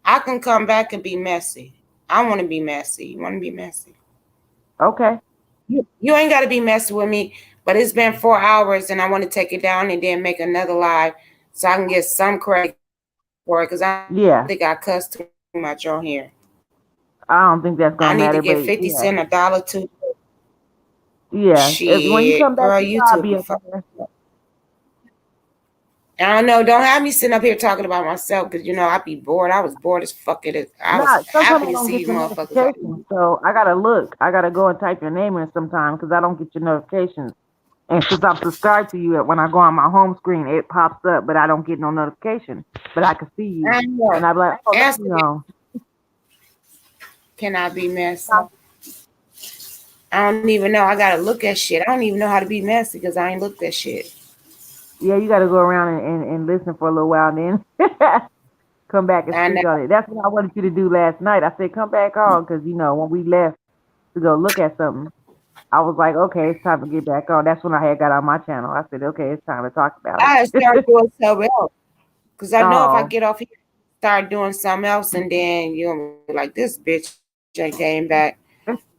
I can come back and be messy. I want to be messy. You want to be messy? Okay. You ain't got to be messy with me. But it's been 4 hours, and I want to take it down and then make another live so I can get some credit for it. Because I think I Yeah. cuss too much on here. I don't think I that's need gonna to get matter, 50 but cent, a yeah. dollar too. Yeah. When you Shit, come back girl, to I'll YouTube be be up fucking. there. I don't know. Don't have me sitting up here talking about myself because I be bored. I was bored as fuck. I was Nah, sometimes happy I to don't see get you your motherfuckers on notifications, so I gotta look. I gotta go and type your name in sometime because I don't get your notifications. And since I'm subscribed to you, when I go on my home screen, it pops up, but I don't get no notification. But I can see you, I know. and I'm like, oh, let Answer me me. on. Can I be messy? I don't even know. I gotta look at shit. I don't even know how to be messy because I ain't looked at shit. Yeah, you gotta go around and listen for a little while, then come back and I know. speak on it. That's what I wanted you to do last night. I said, come back on, because when we left to go look at something, I was like, okay, it's time to get back on. That's when I had got on my channel. I said, okay, it's time to talk about I start it. doing something else because I know if I Oh, get off here, start doing something else, and then you'll be like, this bitch ain't came back.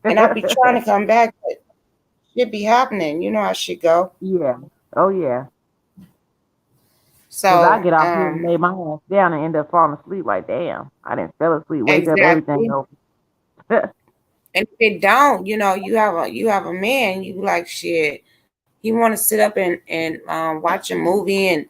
And I'll be trying to come back, but Shit be happening. You know how shit go. Yeah. Oh yeah. Cause I So, get off here and lay my ass down and end up falling asleep. Like, damn, I didn't fell asleep, wake up, everything exactly. over. And if it don't, you have a man, you be like shit. He want to sit up and watch a movie and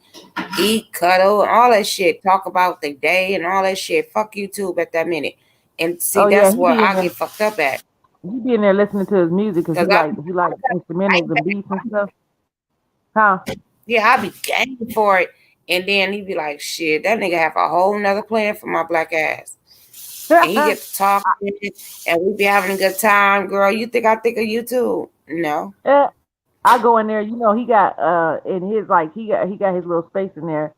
eat, cuddle, and all that shit. Talk about the day and all that shit. Fuck YouTube at that minute. And see, Oh yeah, that's where I get fucked up at. he be in there listening to his music because Cause I be he like instrumentals and beats and stuff. Huh? yeah, I be game for it. And then he be like, shit, that nigga have a whole nother plan for my black ass. And he get to talking and we be having a good time. Girl, you think I think of you too? No. Eh, I go in there, he got in his like he got his little space in there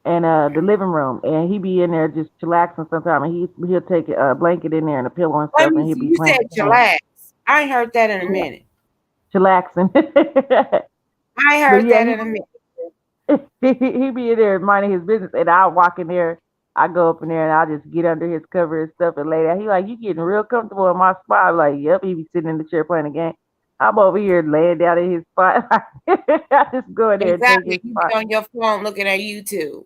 and the living room and he be in there just chillaxing sometime and he'll take a blanket in there and a pillow and Let stuff me and he'll see. be You playing said the game. chillax. I ain't heard that in a minute. Chillaxing. I ain't But heard yeah, that in a minute. he be in there minding his business, and I walk in there. I go up in there and I just get under his cover and stuff and lay down. He like, you getting real comfortable in my spot? I'm like, yep. He be sitting in the chair playing the game. I'm over here laying down in his spot. I just go in there and take Exactly. his You be spot. on your phone looking at YouTube.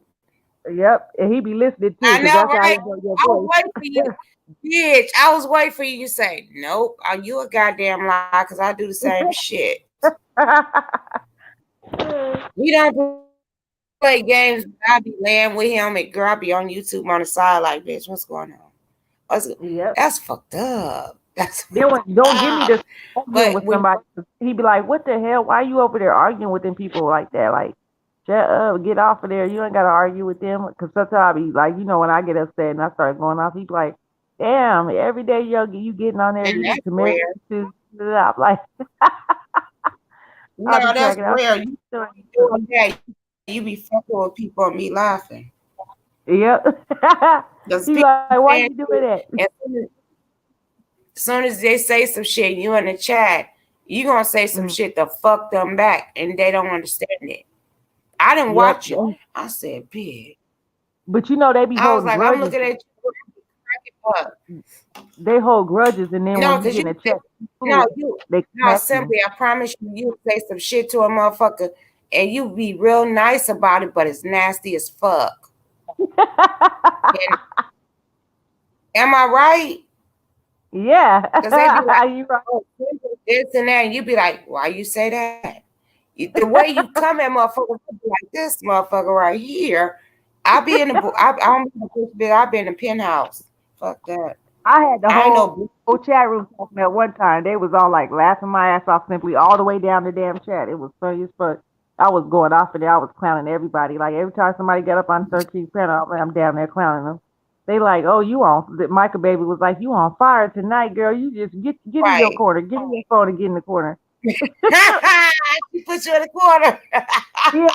Yep, and he be listening too, I because know, that's how he right? know your I was voice. waiting for you. Bitch, I was waiting for you to say, nope, are you a goddamn lie? Because I do the same shit. We don't play games. I be laying with him and girl, I be on YouTube on the side like, bitch, what's going on? That's Yep. fucked up. That's fucked Then when, up. don't give me this But arguing with when somebody. He be like, "What the hell? Why you over there arguing with them people like that? Like, shut up, get off of there. You ain't gotta argue with them." Because sometimes I be like, when I get upset and I start going off, he be like, "Damn, every day you getting on there, and you that's need to marry rare. to." I'm like, No, I'll be that's cracking out. rare. You doing that, you be fucking with people and me laughing. Yep. Because He people like, "Why saying you doing shit, that?" and soon as they say some shit, you in the chat, you gonna say some Mm, shit to fuck them back, and they don't understand it. I didn't yep. watch it. I said, "Big." But they be I was holding like, I'm grudges. looking at you, cracking up. They hold grudges, and then No, when you because get you, in a chat, no, fool, you, they no, smack you. simply, I promise you, you say some shit to a motherfucker, and you be real nice about it, but it's nasty as fuck. And am I right? Yeah, Because they be like, you right. oh, this and that, and you be like, why you say that? The way you come at motherfuckers be like this motherfucker right here. I be in the I don't be in the big. I be in the penthouse. Fuck that. I had the I ain't whole no chat room talking at one time. They was all like laughing my ass off simply all the way down the damn chat. It was funny as fuck. I was going off of there. I was clowning everybody. Like every time somebody got up on 13th panel, I'm down there clowning them. They like, oh, you on? Michael Baby was like, you on fire tonight, girl. You just get in your right. corner. Get in your phone and get in the corner. She put you in the corner. Yeah.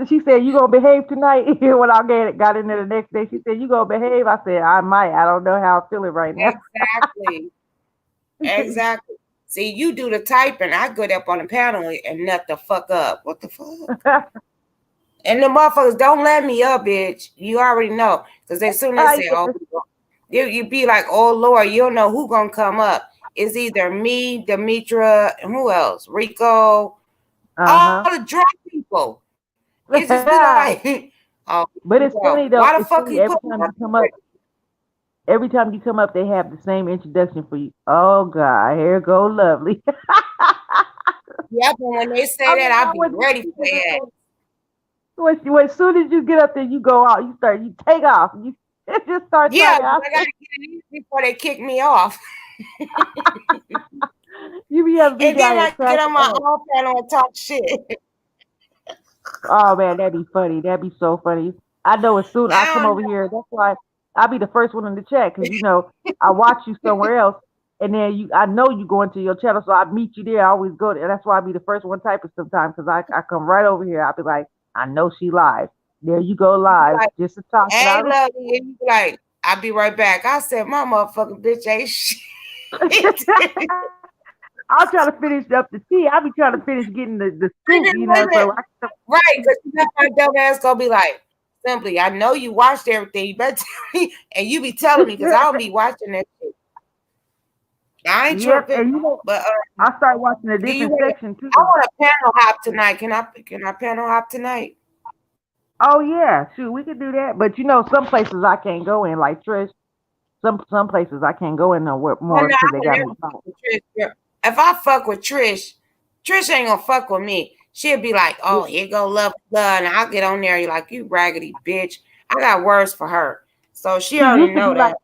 She said, you gonna behave tonight? When I got in there the next day, she said, you gonna behave? I said, I might. I don't know how I'm feeling right now. Exactly. Exactly. See, you do the typing. I go up on the panel and nut the fuck up. What the fuck? And the motherfuckers don't let me up, bitch. You already know. Because as soon as they say, oh, you be like, oh, Lord, you don't know who going to come up. It's either me, Demetra, and who else? Rico, all Uh-huh. the drunk people. It just be like, oh, But it's funny though. why the It's fuck funny he put me up? every time you come up, they have the same introduction for you. Oh God, here go lovely. Yep, and when they say I that, mean, I'll I be was ready for that. as soon as you get up there, you go out. You take off. You just start Yeah, talking. because I got to get it in before they kick me off. You be up, be And then down here I get on cracking my up. own panel and talk shit. Oh man, that'd be funny. That'd be so funny. I know as soon I I come don't over here, that's why I'll be the first one in the chat because I watch you somewhere else, and then I know you go into your channel, so I meet you there. I always go there. That's why I be the first one typing sometimes because I come right over here. I'll be like, I know she live. There you go live, like, just to talk it hey, out. lovely. And you be like, I'll be right back. I said, my motherfucking bitch ain't shit. I'll try to finish up the tea. I'll be trying to finish getting the scoop, so I can. Right, because you know my dumb ass gonna be like, simply, I know you watched everything. You better tell me. And you be telling me because I don't be watching that shit. I ain't Yep, tripping. and you know, But I started watching a do you different want? section too. I want a panel hop tonight. Can I panel hop tonight? Oh yeah, shoot, we could do that. But you know, some places I can't go in, like Trish. Some places I can't go in no Well, more no, because I they would got never me fuck blocked. with Trish. Girl. If I fuck with Trish, Trish ain't gonna fuck with me. She'll be like, Yeah, "Oh, here go love, love," and I'll get on there. You like, you raggedy bitch. I got words for her, so she she already used to know be like, that.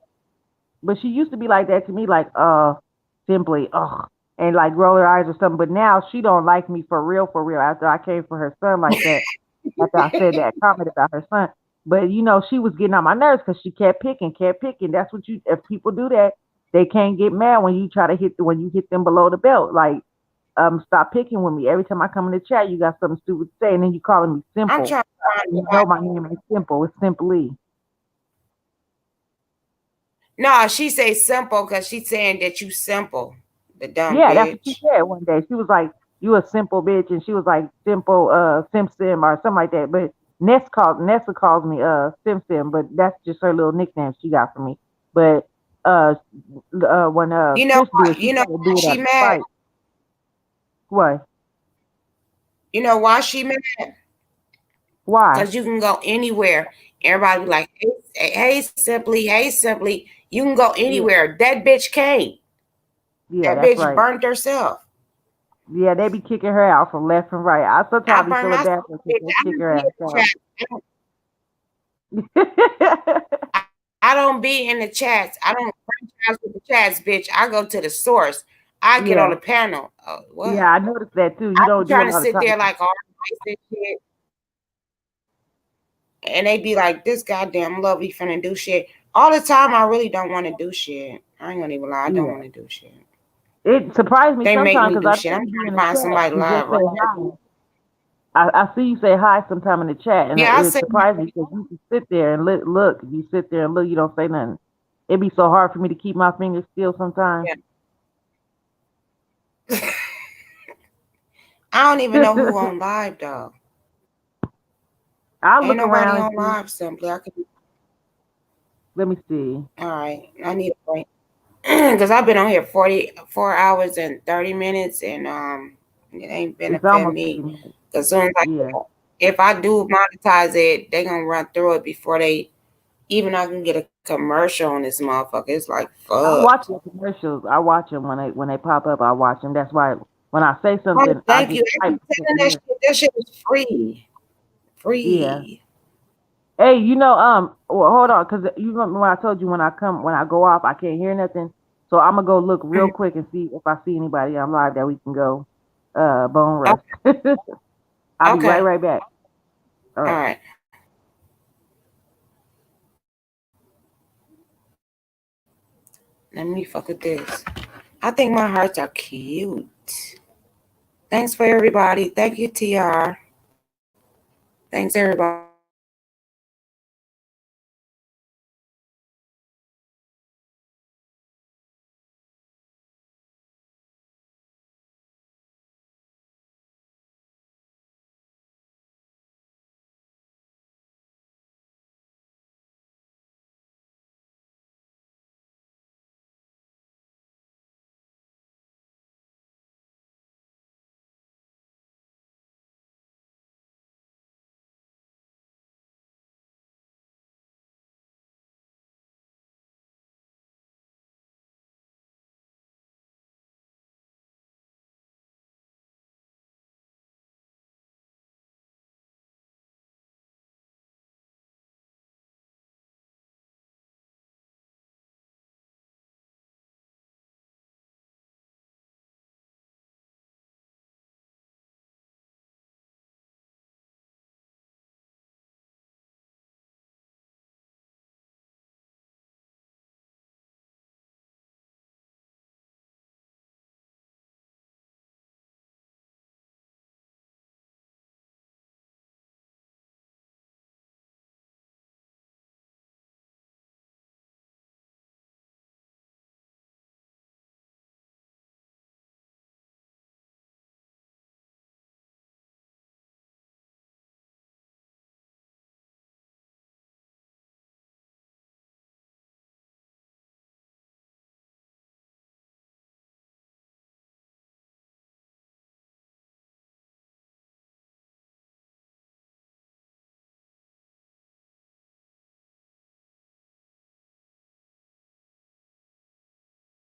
but she used to be like that to me, like simply and like roll her eyes or something. But now she don't like me for real, for real. After I came for her son like that, after I said that comment about her son. But you know, she was getting on my nerves because she kept picking, kept picking. That's what you. If people do that, they can't get mad when you try to when you hit them below the belt. Like, stop picking with me. Every time I come in the chat, you got something stupid to say, and then you calling me I'm simple. trying to find You out. know my name ain't simple. It's simply. No, she say simple because she's saying that you simple, the dumb Yeah, that's what she bitch. said one day. She was like, "You a simple bitch," and she was like, "Simple, Sim Sim" or something like that. But Nessa calls me Sim Sim, but that's just her little nickname she got for me. But uh, when Trish do it, she You know try to why do it she out of mad? spite. What? You know why she mad? Why? Because you can go anywhere. Everybody be like, hey, simply, hey, simply. You can go Yeah, anywhere. That bitch can't. yeah, That that's bitch right. burnt herself. Yeah, they be kicking her out from left and right. I I sometimes be burnt feeling myself, bad for her bitch. because they I kick don't her be in ass the out. chat. I don't be in the chats. I don't franchise with the chats, bitch. I go to the source. I get on Yeah, the panel. What? yeah, I noticed that too. You I be don't do a trying to lot of sit there talking. like all nice and shit. And they be like, this goddamn lovely finna do shit. All the time, I really don't want to do shit. I ain't gonna even lie. I don't Yeah. want to do shit. It surprised me They make sometimes me because do I shit. know I'm you be trying in to the find chat somebody and just live say right now. hi. I see you say hi sometime in the chat, and Yeah, I it say, surprised me because you can sit there and look. You sit there and look. You don't say nothing. It'd be so hard for me to keep my fingers still sometimes. yeah. I don't even know who on live though. I'll Ain't look nobody around and on see. live. Simply, I could. Let me see. All right, I need a break because I've been on here 44 hours and 30 minutes, and it ain't It's benefiting almost 30 me. minutes. As soon as Yeah. if I do monetize it, they gonna run through it before they even I can get a commercial on this motherfucker. It's like I fuck. watch the commercials. I watch them when they pop up. I watch them. That's why when I say Oh, something, I thank get you. I hyped keep because telling I that hear. shit. That shit is free. Yeah. Free. Hey, well, hold on, cause you remember when I told you when I go off, I can't hear nothing. So I'm gonna go look real Mhm. quick and see if I see anybody on live that we can go, bone rush. Okay. I'll be Okay. right back. All All right. right. Let me fuck with this. I think my hearts are cute. Thanks for everybody. Thank you, TR. Thanks everybody.